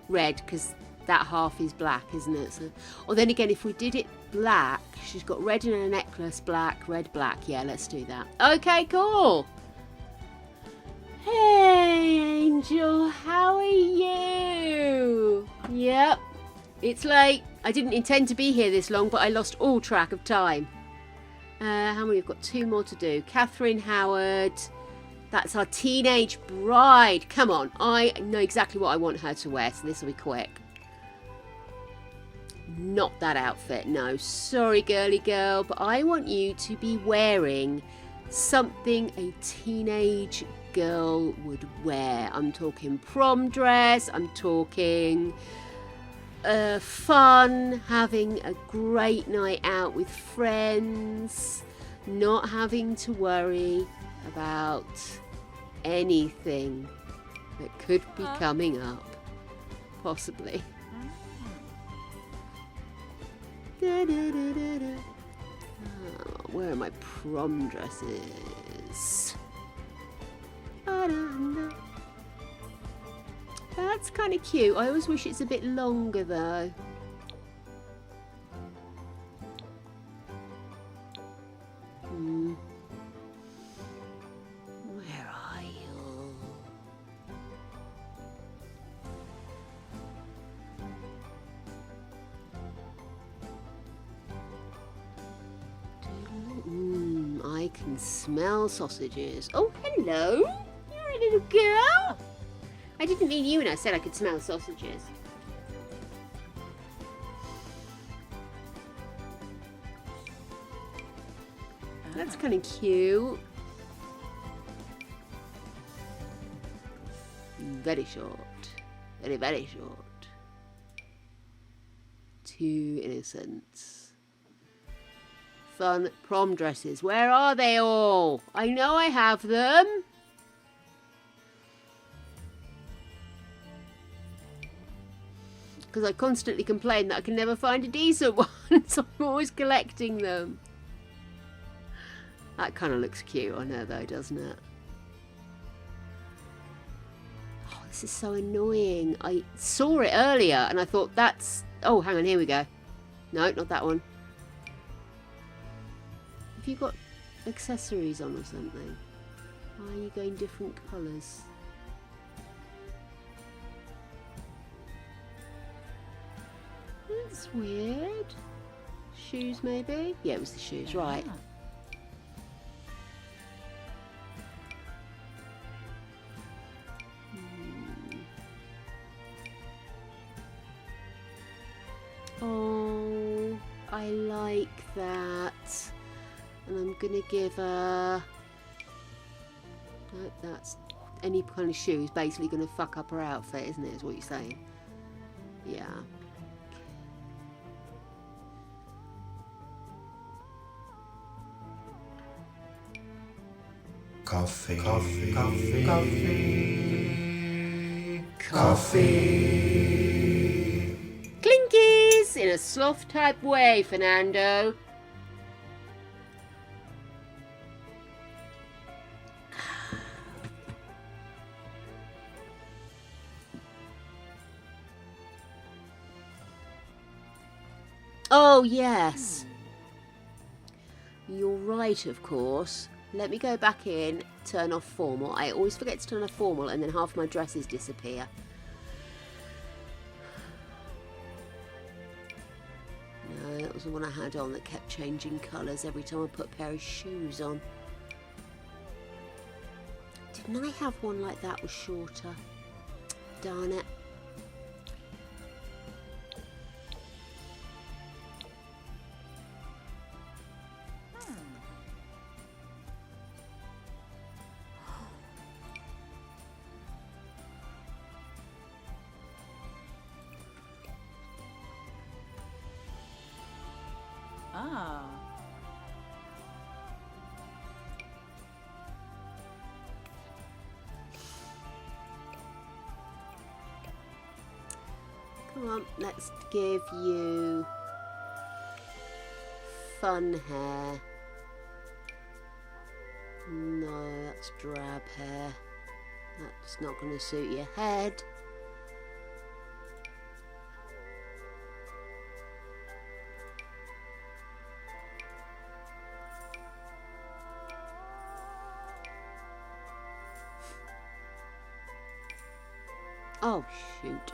Red, because that half is black, isn't it? So, or then again, if we did it black, she's got red in her necklace, black, red, black. Yeah, let's do that. Okay, cool. Hey, Angel, how are you? Yep, it's late. I didn't intend to be here this long, but I lost all track of time. How many? We've got 2 more to do. Catherine Howard. That's our teenage bride. Come on, I know exactly what I want her to wear, so this will be quick. Not that outfit, no. Sorry, girly girl, but I want you to be wearing something a teenage girl would wear. I'm talking prom dress, I'm talking fun, having a great night out with friends, not having to worry about anything that could be coming up, possibly. Da, da, da, da, da. Oh, where are my prom dresses? That's kind of cute. I always wish it's a bit longer though. Where are you? I can smell sausages. Oh, hello. You're a little girl. I didn't mean you when I said I could smell sausages. That's kind of cute. Very short. Very, very short. Too innocent. Fun prom dresses. Where are they all? I know I have them. because I constantly complain that I can never find a decent one, so I'm always collecting them. That kind of looks cute on her though, doesn't it? Oh, this is so annoying. I saw it earlier and I thought that's... Oh, hang on, here we go. No, not that one. Have you got accessories on or something? Why are you going different colours? That's weird. Shoes maybe? Yeah, it was the shoes, right. Ah. Oh, I like that. And I'm gonna give her... No, that's any kind of shoes basically gonna fuck up her outfit, isn't it? Is what you're saying? Yeah. Coffee, coffee, coffee, coffee, coffee. Clinkies in a sloth type way, Fernando. Oh, yes. You're right, of course. Let me go back in, turn off formal. I always forget to turn off formal and then half my dresses disappear. No, that was the one I had on that kept changing colours every time I put a pair of shoes on. Didn't I have one like that was shorter? Darn it. Ah. Come on, let's give you fun hair. No, that's drab hair. That's not going to suit your head. Oh, shoot.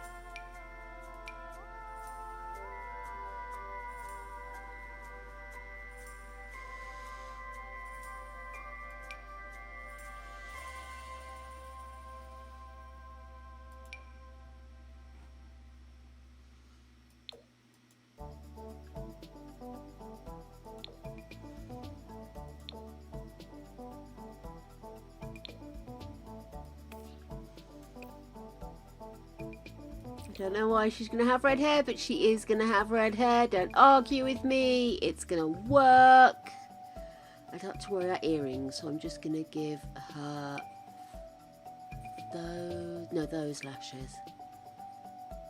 I don't know why she's going to have red hair, but she is going to have red hair. Don't argue with me. It's going to work. I'd like to wear her earrings, so I'm just going to give her those... No, those lashes.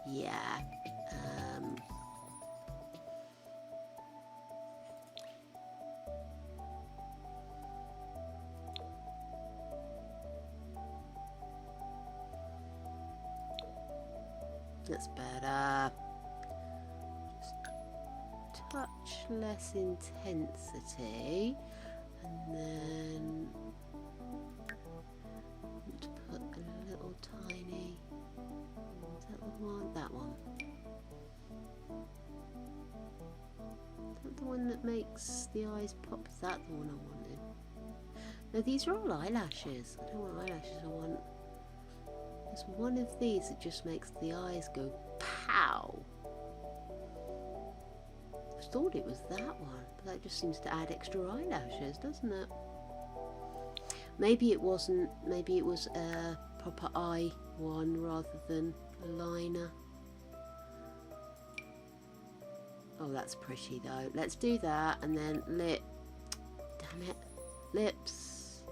Yeah. That's better. Just touch less intensity, and then want to put a little tiny. Is that the one? That one. Is that the one that makes the eyes pop? Is that the one I wanted? No, these are all eyelashes. I don't want eyelashes. I want. There's one of these that just makes the eyes go pow. I thought it was that one, but that just seems to add extra eyelashes, doesn't it? Maybe it wasn't. Maybe it was a proper eye one rather than a liner. Oh, that's pretty though. Let's do that, and then lip. Damn it, lips.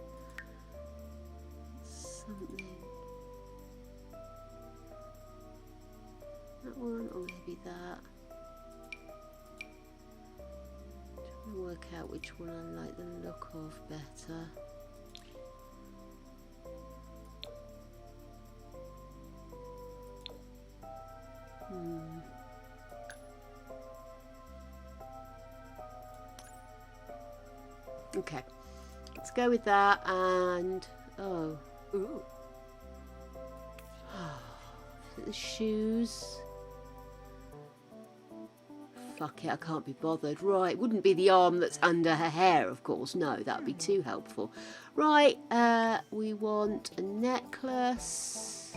Something. That one or be that. Trying to work out which one I like the look of better. Okay, let's go with that. And oh, Ooh. the shoes. Fuck it, I can't be bothered. Right, wouldn't be the arm that's under her hair, of course. No, that would be too helpful. Right, we want a necklace.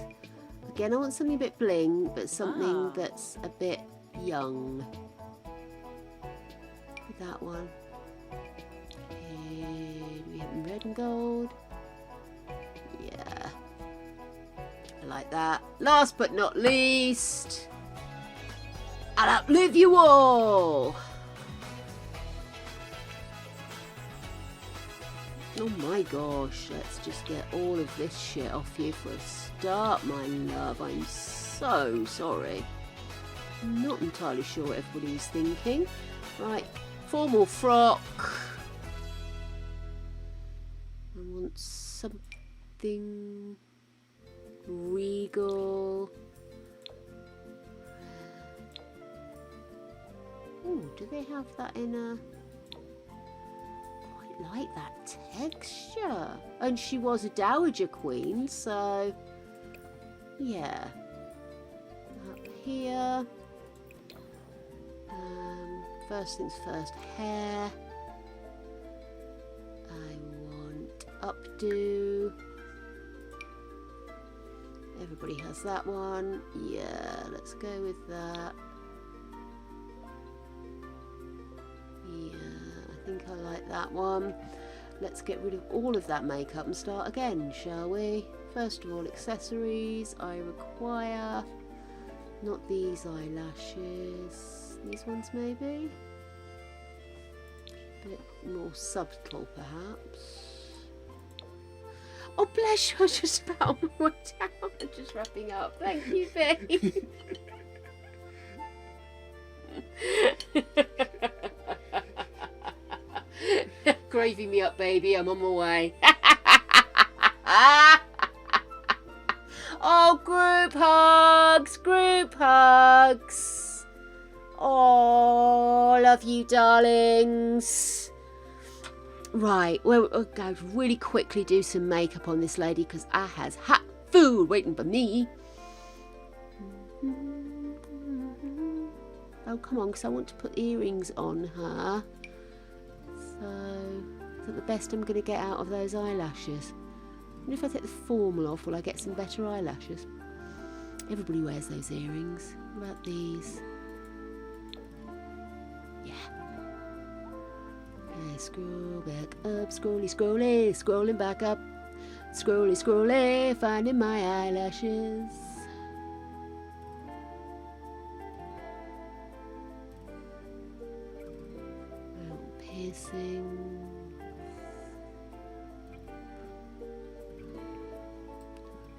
Again, I want something a bit bling, but something that's a bit young. That one. Okay, do we have red and gold? Yeah. I like that. Last but not least, I'll outlive you all! Oh my gosh, let's just get all of this shit off you for a start, my love. I'm so sorry. I'm not entirely sure what everybody was thinking. Right, formal frock. I want something regal. Oh, do they have that in a... Quite like that texture. And she was a dowager queen, so... Yeah. Up here. First things first, hair. I want updo. Everybody has that one. Yeah, let's go with that. Yeah, I think I like that one. Let's get rid of all of that makeup and start again, shall we? First of all, accessories. I require not these eyelashes. These ones maybe? A bit more subtle perhaps. Oh bless you, I was just about on my way down. I'm just wrapping up. Thank you, babe. Gravy me up, baby. I'm on my way. Oh, group hugs, group hugs. Oh, love you, darlings. Right, well, I'll go really quickly do some makeup on this lady because I has hot food waiting for me. Oh, come on, because I want to put earrings on her. So, is that the best I'm going to get out of those eyelashes? And if I take the formal off, will I get some better eyelashes? Everybody wears those earrings. What about these? Yeah. Okay, scroll back up, scrolly, scrolly, scrolling back up. Scrolly, scrolly, finding my eyelashes. Piercing.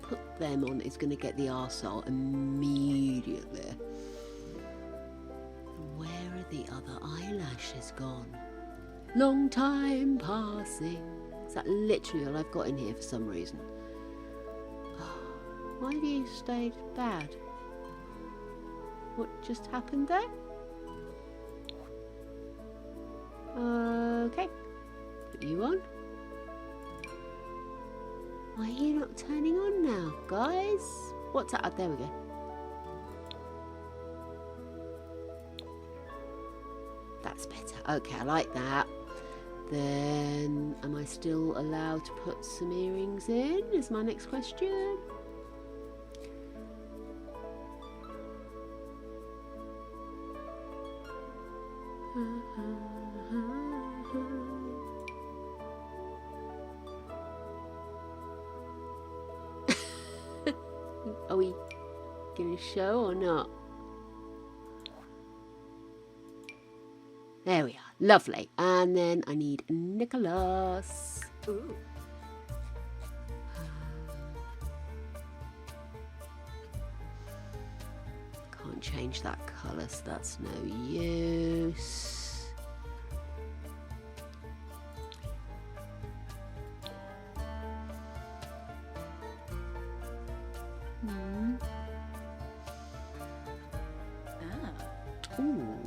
Put them on, it's going to get the arsehole immediately. Where are the other eyelashes gone? Long time passing. Is that literally all I've got in here for some reason? Oh, why have you stayed bad? What just happened there? Okay, put you on. Why are you not turning on now, guys? What's that? Oh, there we go. That's better. Okay, I like that. Then, am I still allowed to put some earrings in? Is my next question. Are we going to show or not? There we are. Lovely. And then I need Nicholas. Ooh. Can't change that colour, so that's no use. Ah. Ooh.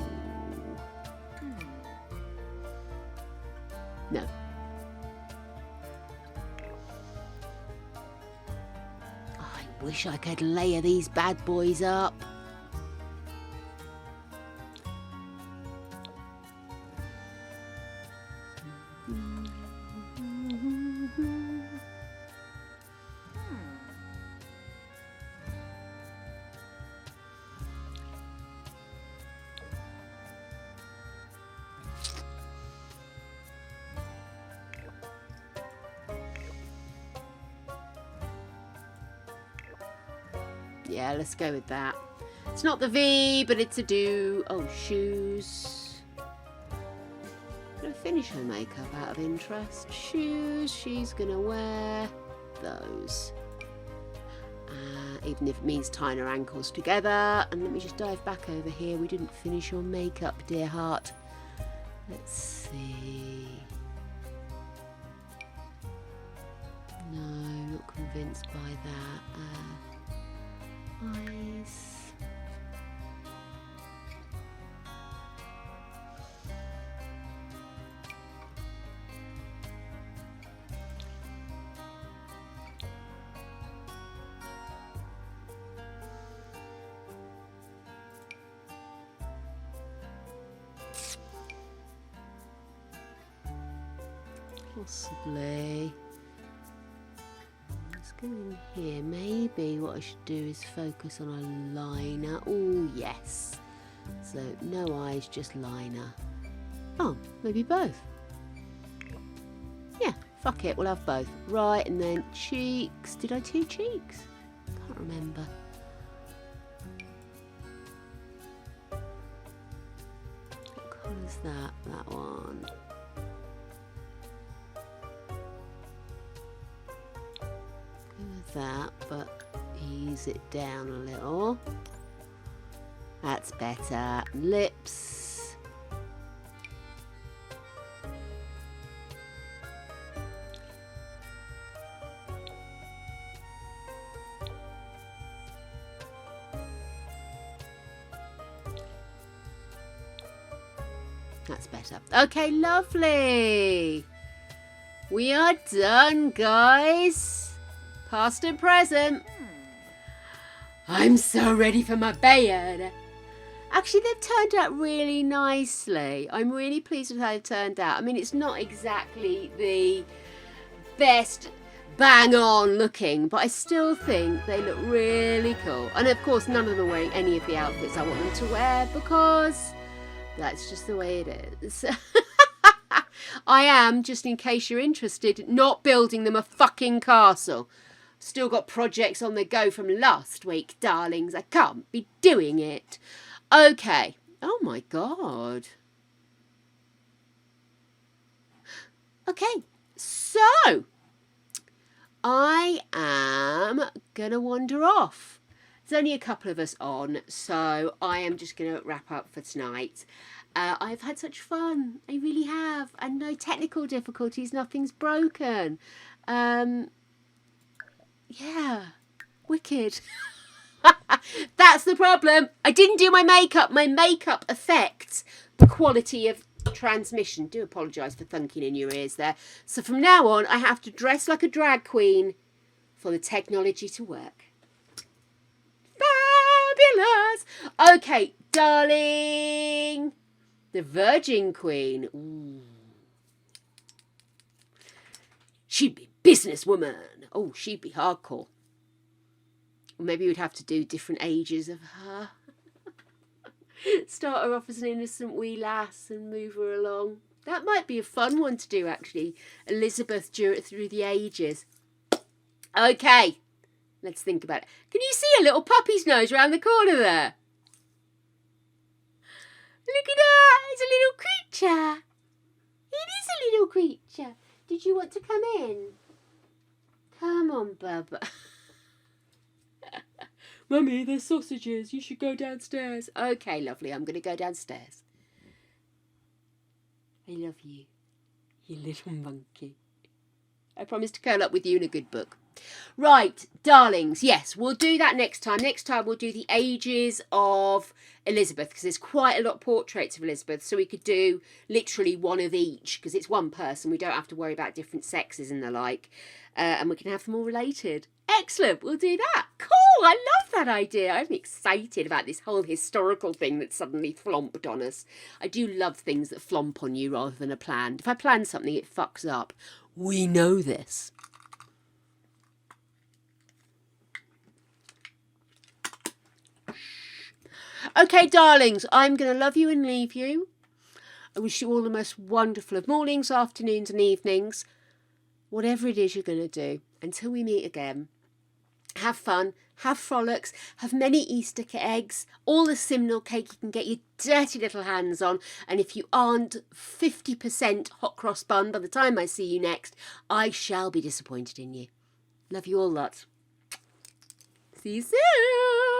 No. I wish I could layer these bad boys up. Yeah, let's go with that. It's not the V, but it's a do. Oh, shoes. Gonna finish her makeup out of interest. Shoes, she's gonna wear those. Even if it means tying her ankles together. And let me just dive back over here. We didn't finish your makeup, dear heart. Let's see. No, not convinced by that. Eyes. Possibly. Let's go in here. Maybe what I should do is focus on a liner. Oh, yes. So no eyes, just liner. Oh, maybe both. Yeah, fuck it. We'll have both. Right, and then cheeks. Did I do cheeks? Can't remember. What colour's that? That one. That, but ease it down a little. That's better. Lips. That's better. Okay, lovely. We are done, guys. Past and present. I'm so ready for my bed. Actually, they've turned out really nicely. I'm really pleased with how they've turned out. I mean, it's not exactly the best bang on looking, but I still think they look really cool. And of course, none of them are wearing any of the outfits I want them to wear because that's just the way it is. I am, just in case you're interested, not building them a fucking castle. Still got projects on the go from last week, darlings. I can't be doing it. Okay. Oh my God. Okay. So, I am going to wander off. There's only a couple of us on, so I am just going to wrap up for tonight. I've had such fun. I really have. And no technical difficulties. Nothing's broken. Yeah, wicked. That's the problem. I didn't do my makeup. My makeup affects the quality of transmission. Do apologise for thunking in your ears there. So from now on, I have to dress like a drag queen for the technology to work. Fabulous. Okay, darling. The Virgin Queen. Ooh. She'd be businesswoman. Oh, she'd be hardcore. Or maybe we'd have to do different ages of her. Start her off as an innocent wee lass and move her along. That might be a fun one to do, actually. Elizabeth through the ages. Okay, let's think about it. Can you see a little puppy's nose around the corner there? Look at that. It's a little creature. It is a little creature. Did you want to come in? Come on, Bubba. Mummy, there's sausages. You should go downstairs. Okay, lovely. I'm going to go downstairs. I love you, you little monkey. I promise to curl up with you in a good book. Right, darlings, yes, we'll do that next time. Next time we'll do the ages of Elizabeth, because there's quite a lot of portraits of Elizabeth, so we could do literally one of each, because it's one person. We don't have to worry about different sexes and the like, and we can have them all related. Excellent, we'll do that. Cool, I love that idea. I'm excited about this whole historical thing that suddenly flomped on us. I do love things that flomp on you rather than a planned. If I plan something, it fucks up. We know this. Okay, darlings, I'm going to love you and leave you. I wish you all the most wonderful of mornings, afternoons and evenings. Whatever it is you're going to do. Until we meet again. Have fun, have frolics, have many Easter eggs, all the simnel cake you can get your dirty little hands on. And if you aren't 50% hot cross bun by the time I see you next, I shall be disappointed in you. Love you all lots. See you soon.